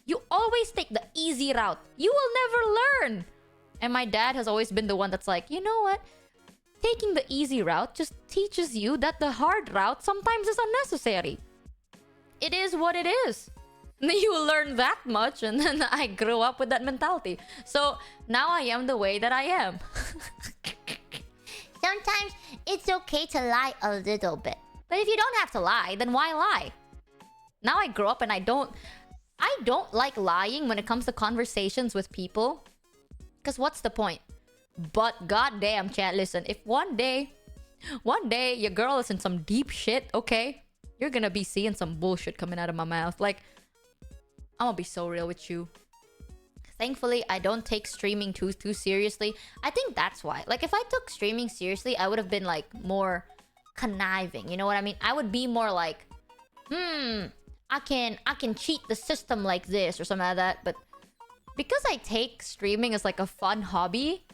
You always take the easy route. You will never learn. And my dad has always been the one that's like, you know what? Taking the easy route just teaches you that the hard route sometimes is unnecessary. It is what it is. You learn that much, and then I grew up with that mentality. So now I am the way that I am. Sometimes it's okay to lie a little bit. But if you don't have to lie, then why lie? Now I grow up and I don't like lying when it comes to conversations with people. Because what's the point? But goddamn, chat, listen. If one day your girl is in some deep shit, okay? You're gonna be seeing some bullshit coming out of my mouth. Like, I'm gonna be so real with you. Thankfully, I don't take streaming too seriously. I think that's why. Like, if I took streaming seriously, I would have been, like, more conniving. You know what I mean? I would be more like, I can cheat the system like this or something like that. But because I take streaming as, like, a fun hobby,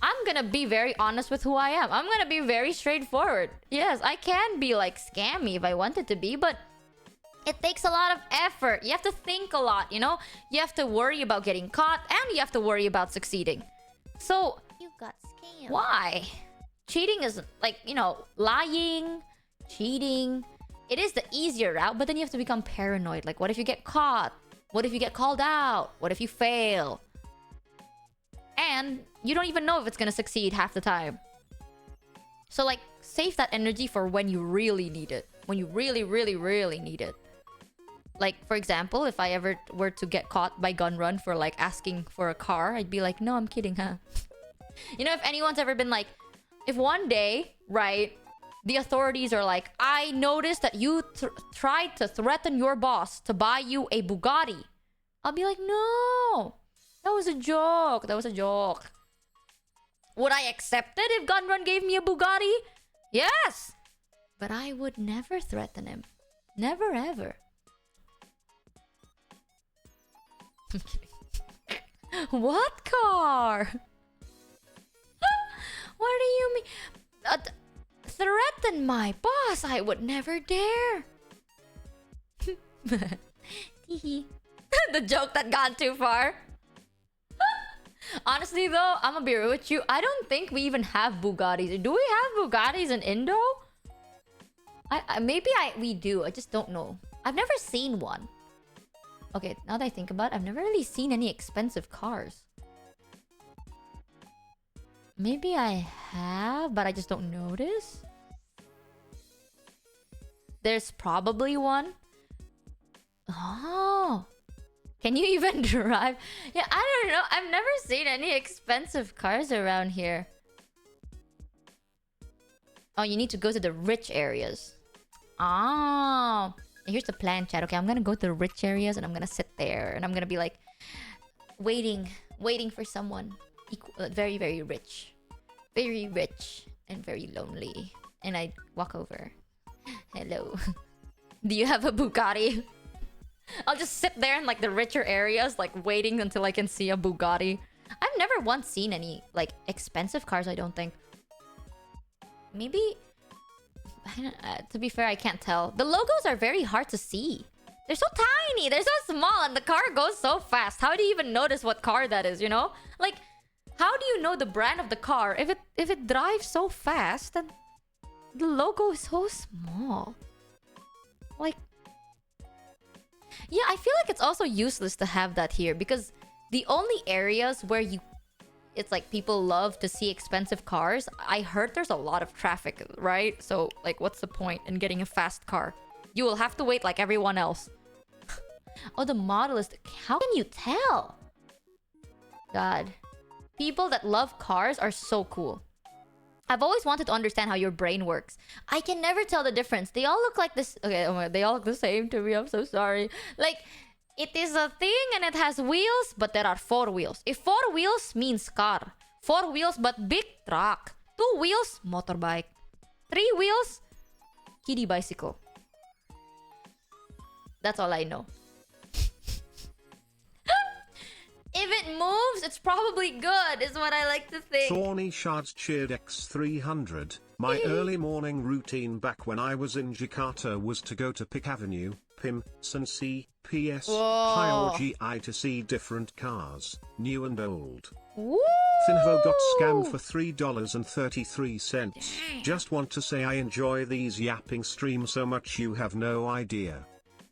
I'm gonna be very honest with who I am. I'm gonna be very straightforward. Yes, I can be, like, scammy if I wanted to be, but it takes a lot of effort. You have to think a lot, you know? You have to worry about getting caught, and you have to worry about succeeding. So, You got scammed. why? Cheating is, like, you know, lying, cheating. It is the easier route, but then you have to become paranoid. Like, what if you get caught? What if you get called out? What if you fail? And you don't even know if it's gonna succeed half the time. So, like, save that energy for when you really need it. When you really, really, really need it. Like, for example, if I ever were to get caught by gun run for, like, asking for a car, I'd be like, no, I'm kidding, huh? You know, if anyone's ever been like, if one day, right, the authorities are like, I noticed that you tried to threaten your boss to buy you a Bugatti. I'll be like, no, that was a joke. That was a joke. Would I accept it if Gunrun gave me a Bugatti? Yes. But I would never threaten him. Never, ever. I'm kidding. What car? What do you mean? Threaten my boss? I would never dare. The joke that gone too far. Honestly though, I'm gonna be real with you. I don't think we even have Bugattis. Do we have Bugattis in Indo? Maybe we do. I just don't know. I've never seen one. Okay, now that I think about it, I've never really seen any expensive cars. Maybe I have, but I just don't notice. There's probably one. Oh. Can you even drive? Yeah, I don't know. I've never seen any expensive cars around here. Oh, you need to go to the rich areas. Oh. Here's the plan, chat. Okay, I'm gonna go to the rich areas and I'm gonna sit there and I'm gonna be like waiting for someone very, very rich. Very rich and very lonely. And I walk over. Hello. Do you have a Bugatti? I'll just sit there in like the richer areas, like waiting until I can see a Bugatti. I've never once seen any like expensive cars, I don't think. Maybe... to be fair, I can't tell. The logos are very hard to see. They're so tiny, they're so small, and the car goes so fast. How do you even notice what car that is, you know? Like, how do you know the brand of the car if it drives so fast and the logo is so small? Like... Yeah, I feel like it's also useless to have that here because the only areas where it's like people love to see expensive cars, I heard there's a lot of traffic, right? So, like, what's the point in getting a fast car? You will have to wait like everyone else. Oh, the model is... How can you tell? God. People that love cars are so cool. I've always wanted to understand how your brain works. I can never tell the difference. They all look like this... Okay, oh my, they all look the same to me. I'm so sorry. Like, it is a thing and it has wheels, but there are 4 wheels. If 4 wheels means car. 4 wheels, but big truck. 2 wheels, motorbike. 3 wheels, kiddie bicycle. That's all I know. If it it moves, it's probably good, is what I like to think. Thorny Shards cheered X300. My early morning routine back when I was in Jakarta was to go to Pick Avenue, Pim, Sensi, PS, Pile GI to see different cars, new and old. Woo! Finvo got scammed for $3.33. Just want to say I enjoy these yapping streams so much you have no idea.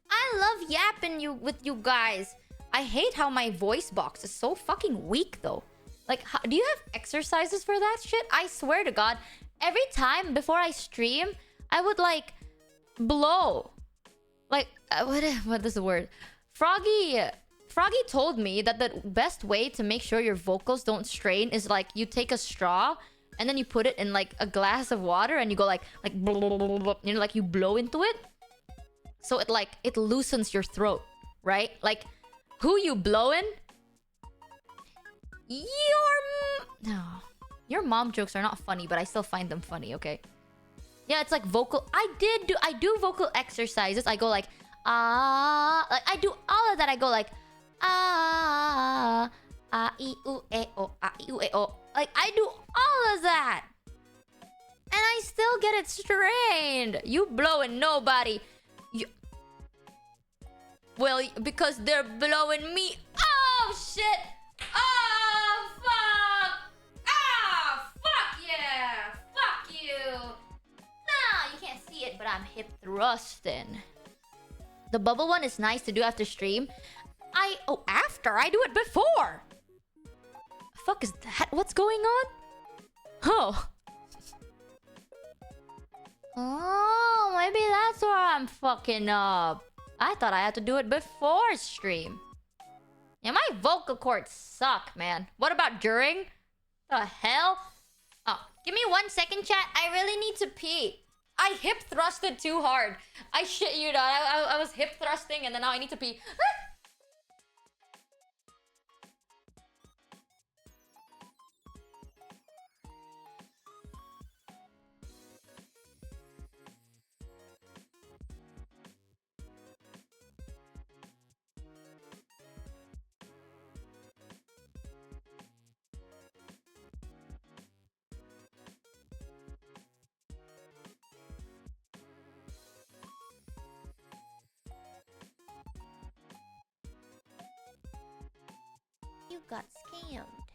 I love yapping with you guys. I hate how my voice box is so fucking weak though. Like, do you have exercises for that shit? I swear to God, every time before I stream, I would like blow. Like, what is the word? Froggy told me that the best way to make sure your vocals don't strain is like you take a straw and then you put it in like a glass of water and you go like blah, blah, blah, blah, you know, like you blow into it. So it loosens your throat, right? Like, who you blowing? Your mom jokes are not funny, but I still find them funny, okay? Yeah, it's like vocal. I do vocal exercises. I go like like I do all of that. I go like I u e o Like I do all of that. And I still get it strained. You blowing nobody. Well, because they're blowing me. Oh shit. Oh fuck. Ah, fuck yeah. Fuck you. Nah, you can't see it, but I'm hip thrusting. The bubble one is nice to do after stream. After? I do it before. Fuck is that? What's going on? Oh. Oh, maybe that's where I'm fucking up. I thought I had to do it before stream. Yeah, my vocal cords suck, man. What about during? The hell? Oh, give me 1 second, chat. I really need to pee. I hip thrusted too hard. I shit you not. I was hip thrusting and then now I need to pee. You got scammed.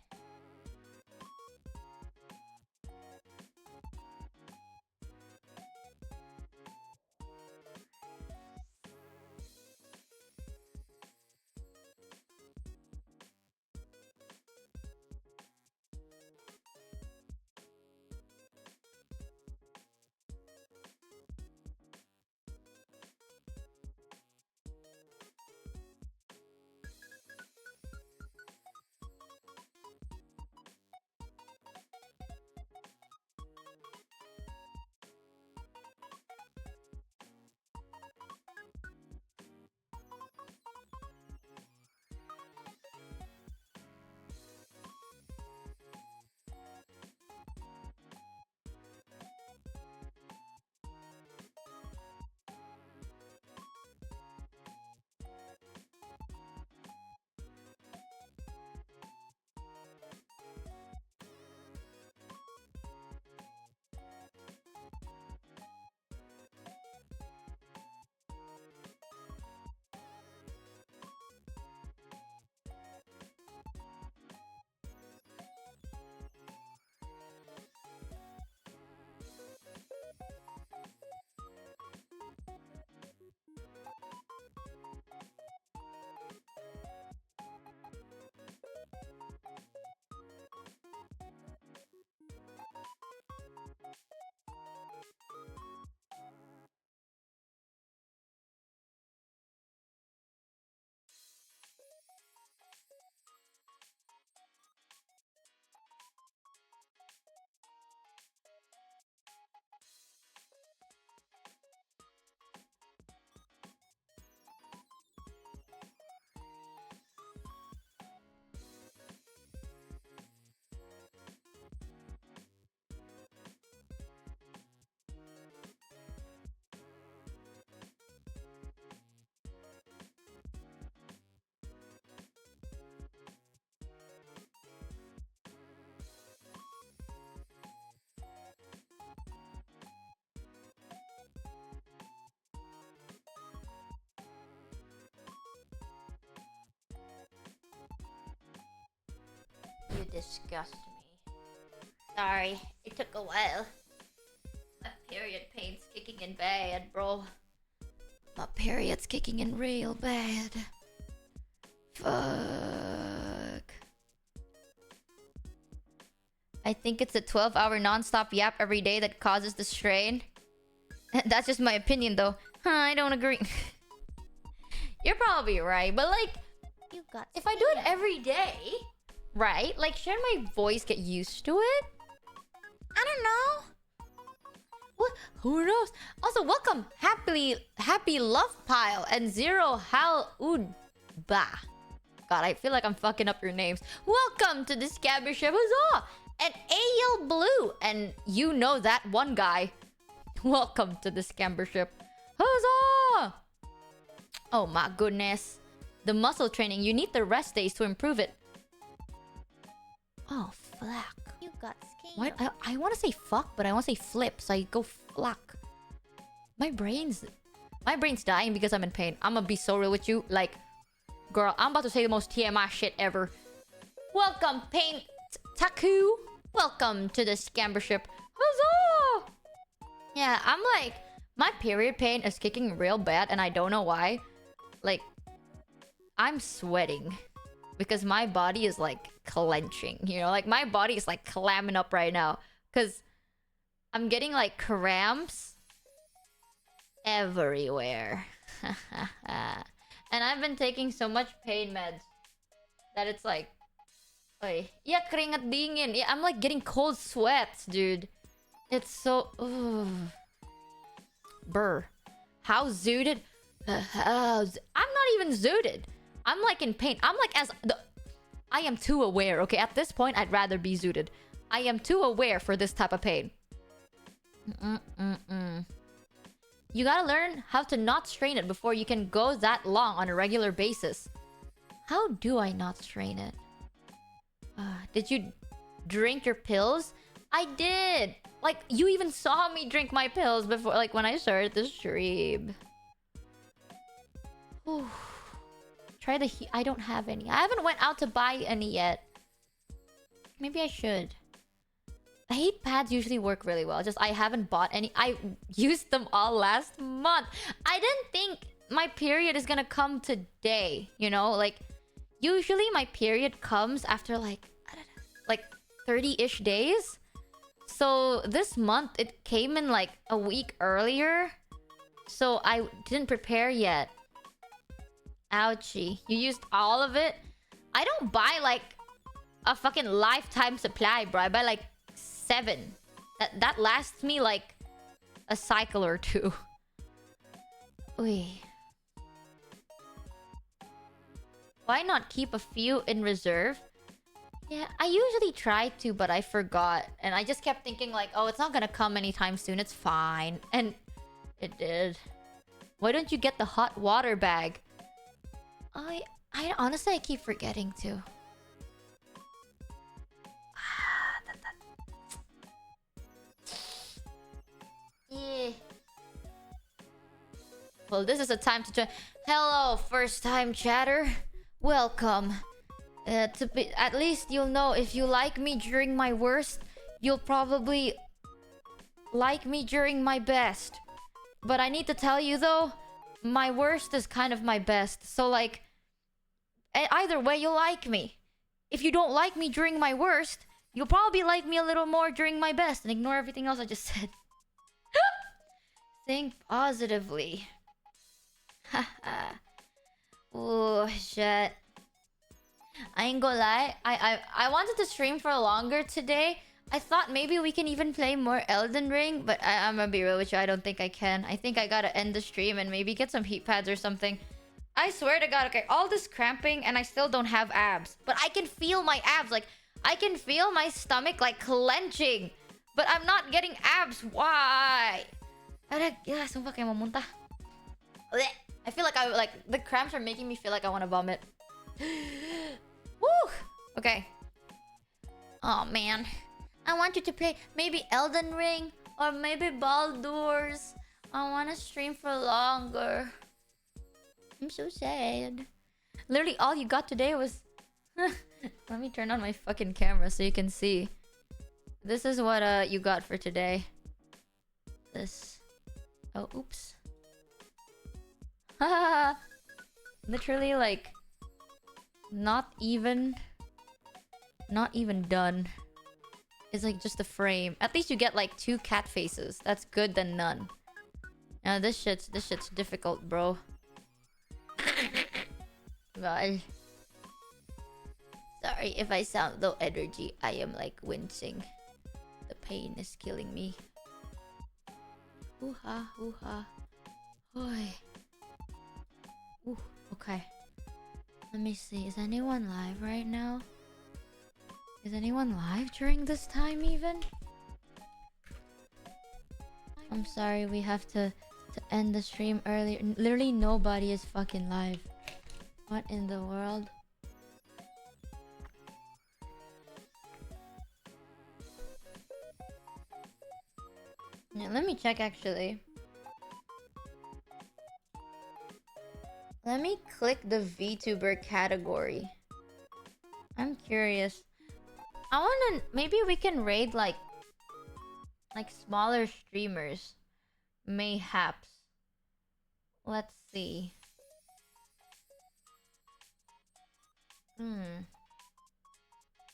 You disgust me. Sorry, it took a while. My period pain's kicking in bad, bro. My period's kicking in real bad. Fuck. I think it's a 12-hour non-stop yap every day that causes the strain. That's just my opinion, though. I don't agree. You're probably right, but like, You got if I do it every day, right? Like, shouldn't my voice get used to it? I don't know. What? Who knows? Also, welcome, happy love pile and Zero Hal Ud Ba. God, I feel like I'm fucking up your names. Welcome to the Scabbership Huzzah! And AL Blue, and you know that one guy. Welcome to the Scambership. Huzzah! Oh my goodness. The muscle training, you need the rest days to improve it. Oh, flack. You got scammed. What? I want to say fuck, but I want to say flip, so I go flack. My brain's dying because I'm in pain. I'm gonna be so real with you. Like, girl, I'm about to say the most TMI shit ever. Welcome, Pain Taku. Welcome to the Scambership. Huzzah! Yeah, I'm like, my period pain is kicking real bad, and I don't know why. Like, I'm sweating because my body is like clenching, you know? Like, my body is like clamming up right now because I'm getting like cramps everywhere. And I've been taking so much pain meds that it's like, oy, yeah, keringat dingin. Yeah, I'm like getting cold sweats, dude. It's so, brr. How zooted? I'm not even zooted. I'm like in pain. I'm like I am too aware. Okay, at this point, I'd rather be zooted. I am too aware for this type of pain. You gotta learn how to not strain it before you can go that long on a regular basis. How do I not strain it? Did you drink your pills? I did. Like, you even saw me drink my pills before, like, when I started the stream. Whew. Try the heat. I don't have any. I haven't went out to buy any yet. Maybe I should. The heat pads usually work really well. Just I haven't bought any. I used them all last month. I didn't think my period is gonna come today. You know, like, usually my period comes after like 30-ish days. So this month it came in like a week earlier. So I didn't prepare yet. Ouchie. You used all of it? I don't buy like a fucking lifetime supply, bro. I buy like 7. That lasts me like a cycle or 2. Uy. Why not keep a few in reserve? Yeah, I usually try to, but I forgot. And I just kept thinking like, oh, it's not gonna come anytime soon. It's fine. And it did. Why don't you get the hot water bag? I honestly, I keep forgetting to. Yeah. Well, this is a time to join. Hello, first time chatter. Welcome. At least you'll know if you like me during my worst, you'll probably like me during my best. But I need to tell you though, my worst is kind of my best. So like, either way, you'll like me. If you don't like me during my worst, you'll probably like me a little more during my best and ignore everything else I just said. Think positively. Haha. Oh shit. I ain't gonna lie. I wanted to stream for longer today. I thought maybe we can even play more Elden Ring, but I'm gonna be real with you. I don't think I can. I think I gotta end the stream and maybe get some heat pads or something. I swear to God, okay, all this cramping and I still don't have abs, but I can feel my abs. Like, I can feel my stomach like clenching, but I'm not getting abs. Why? Yeah, sumpah kayak mau muntah. I feel like the cramps are making me feel like I want to vomit. Woo! Okay. Oh man. I want you to play maybe Elden Ring or maybe Baldur's. I want to stream for longer. I'm so sad. Literally all you got today was Let me turn on my fucking camera so you can see. This is what you got for today. This. Oh, oops. Haha. Literally like not even done. It's like just a frame. At least you get like 2 cat faces. That's good than none. Now this shit's difficult, bro. God. Sorry if I sound low energy. I am like wincing. The pain is killing me. Ooh-ha, ooh-ha. Oi. Ooh, okay. Let me see. Is anyone live right now? Is anyone live during this time even? I'm sorry, we have to end the stream earlier. Literally nobody is fucking live. What in the world? Yeah, let me check actually. Let me click the VTuber category. I'm curious. I wanna... Maybe we can raid like smaller streamers. Mayhaps. Let's see.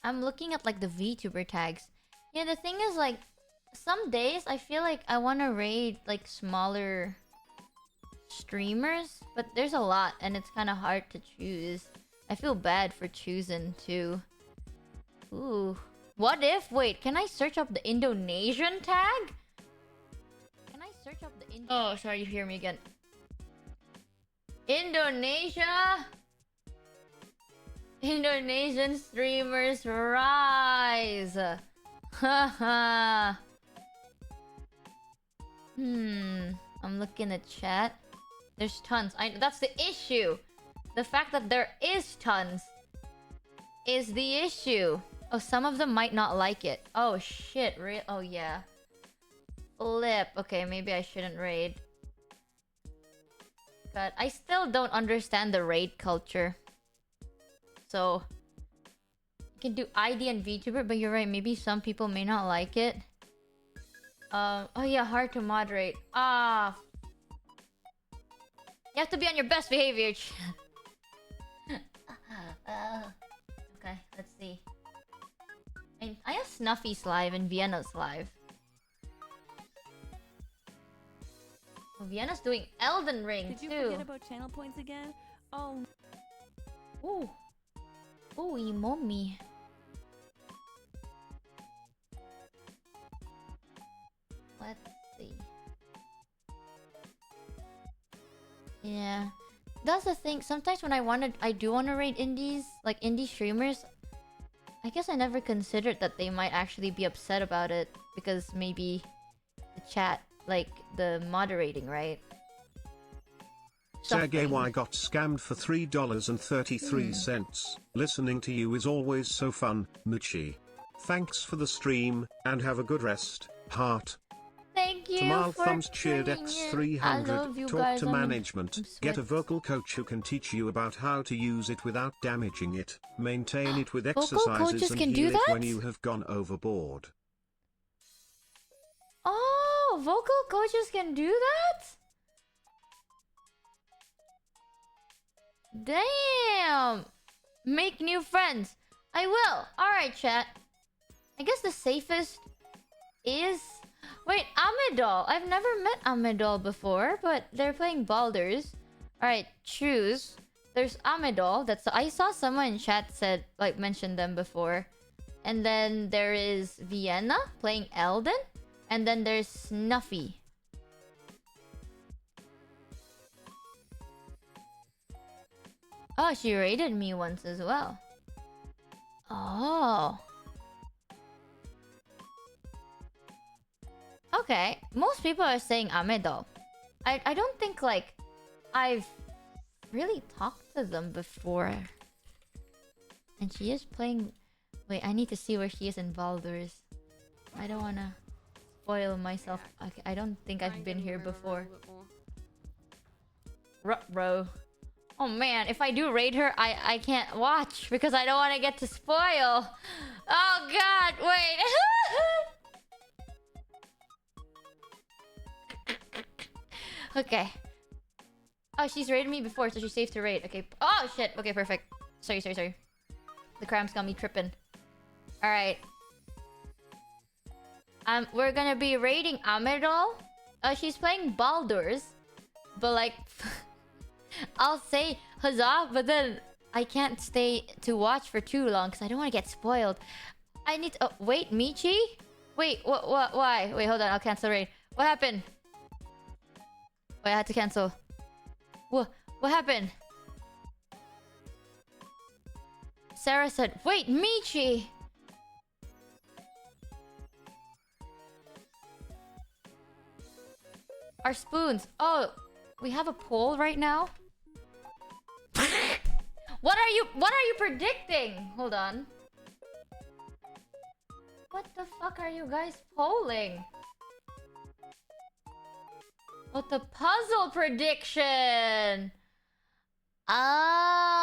I'm looking at like the VTuber tags. Yeah, the thing is like some days I feel like I wanna raid like smaller streamers, but there's a lot and it's kind of hard to choose. I feel bad for choosing too. Ooh. What if... Wait, can I search up the Indonesian tag? Can I search up the Oh, sorry, you hear me again. Indonesia! Indonesian streamers rise! Haha. I'm looking at chat. There's tons. That's the issue. The fact that there is tons is the issue. Oh, some of them might not like it. Oh shit, oh yeah. Flip. Okay, maybe I shouldn't raid. But I still don't understand the raid culture. So you can do ID and VTuber, but you're right, maybe some people may not like it. Oh yeah, hard to moderate. You have to be on your best behavior. Okay, let's see. I have Snuffy's live and Vienna's live. Oh, Vienna's doing Elden Ring too. Did you forget about channel points again? Oh. Ooh. Ooh, Imomi. Let's see. Yeah. That's the thing. Sometimes when I do want to raid indies, like indie streamers, I guess I never considered that they might actually be upset about it because maybe the chat, like the moderating, right? Sergey Y got scammed for $3.33. Listening to you is always so fun, Michi. Thanks for the stream, and have a good rest, heart. Thank you Tamal for Thumbs cheered tuning in. I X300. love you Talk guys. to I'm management. Get a vocal coach who can teach you about how to use it without damaging it. Maintain it with Vocal exercises coaches and can do heal it that? when you have gone overboard. Oh, vocal coaches can do that? Damn! Make new friends. I will. Alright, chat. I guess the safest is... Wait, Amidol. I've never met Amidol before, but they're playing Baldur's. Alright, choose. There's Amidol. I saw someone in chat said, like, mentioned them before. And then there is Vienna playing Elden. And then there's Snuffy. Oh, she raided me once as well. Oh. Okay. Most people are saying Amidol. I don't think, like, I've really talked to them before. And she is playing... Wait, I need to see where she is in Baldur's. I don't wanna spoil myself. Okay, I don't think I've been here before. Ruh-roh. Oh man, if I do raid her, I can't watch because I don't want to get to spoil. Oh god, wait. Okay. Oh, she's raided me before, so she's safe to raid. Okay. Oh shit. Okay, perfect. Sorry. The cramps got me tripping. Alright. We're gonna be raiding Amirul. She's playing Baldur's. But like... I'll say huzzah, but then I can't stay to watch for too long because I don't want to get spoiled. I need to... wait, Michi? Wait, what? Why? Wait, hold on. I'll cancel raid. What happened? Wait, I had to cancel. What happened? Sarah said, wait, Michi! Our spoons. Oh, we have a poll right now? What are you predicting? Hold on. What the fuck are you guys polling? Oh, the puzzle prediction. Oh.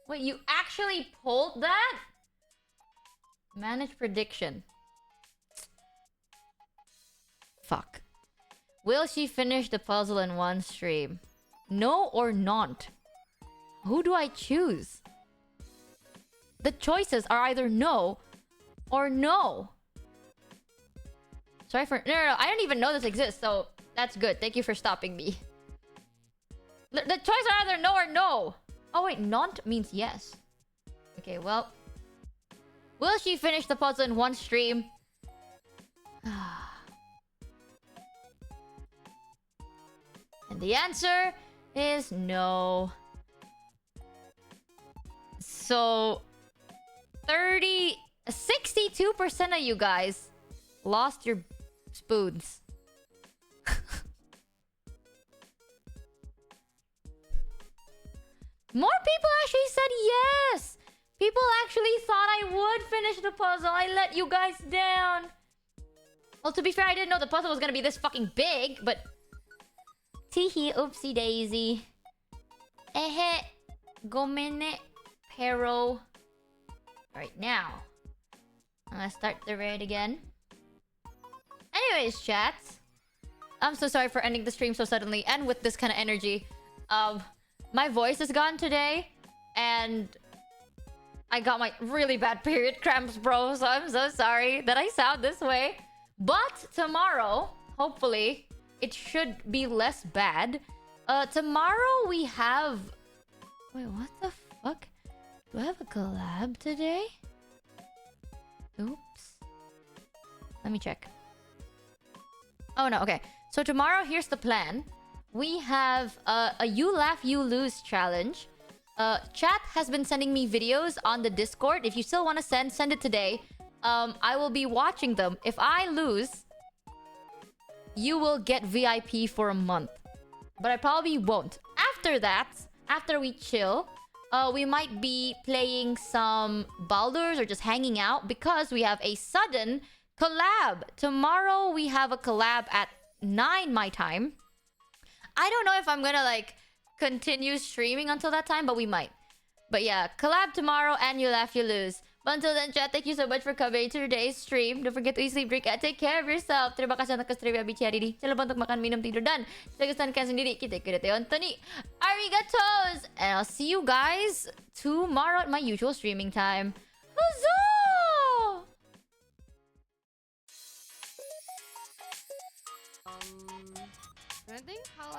Wait, you actually polled that? Manage prediction. Fuck. Will she finish the puzzle in one stream? No or not? Who do I choose? The choices are either no or no. Sorry for... No. I don't even know this exists, so that's good. Thank you for stopping me. The choices are either no or no. Oh wait, not means yes. Okay, well... Will she finish the puzzle in one stream? And the answer is no. So 62% of you guys lost your spoons. More people actually said yes. People actually thought I would finish the puzzle. I let you guys down. Well, to be fair, I didn't know the puzzle was gonna be this fucking big, but... Teehee, oopsie daisy. Ehe. Gomene. Pero. Alright, now. I'm gonna start the raid again. Anyways, chats. I'm so sorry for ending the stream so suddenly and with this kind of energy. My voice is gone today. And... I got my really bad period cramps, bro. So I'm so sorry that I sound this way. But tomorrow, hopefully... it should be less bad. Tomorrow we have... Wait, what the fuck? Do I have a collab today? Oops. Let me check. Oh no, okay. So tomorrow, here's the plan. We have a You Laugh, You Lose challenge. Chat has been sending me videos on the Discord. If you still want to send it today. I will be watching them. If I lose... you will get VIP for a month. But I probably won't. After that, after we chill, we might be playing some Baldur's or just hanging out because we have a sudden collab. Tomorrow we have a collab at 9 my time. I don't know if I'm gonna like continue streaming until that time, but we might. But yeah, collab tomorrow and You Laugh, You Lose. But until then, chat, thank you so much for coming to today's stream. Don't forget to eat, sleep, drink, and take care of yourself. Terima kasih atas streamnya Bici hari ini. Jangan lupa untuk makan, minum, tidur, dan jaga kesehatan sendiri. Kita kira Anthony. Arigatos! And I'll see you guys tomorrow at my usual streaming time. Huzzah! I think how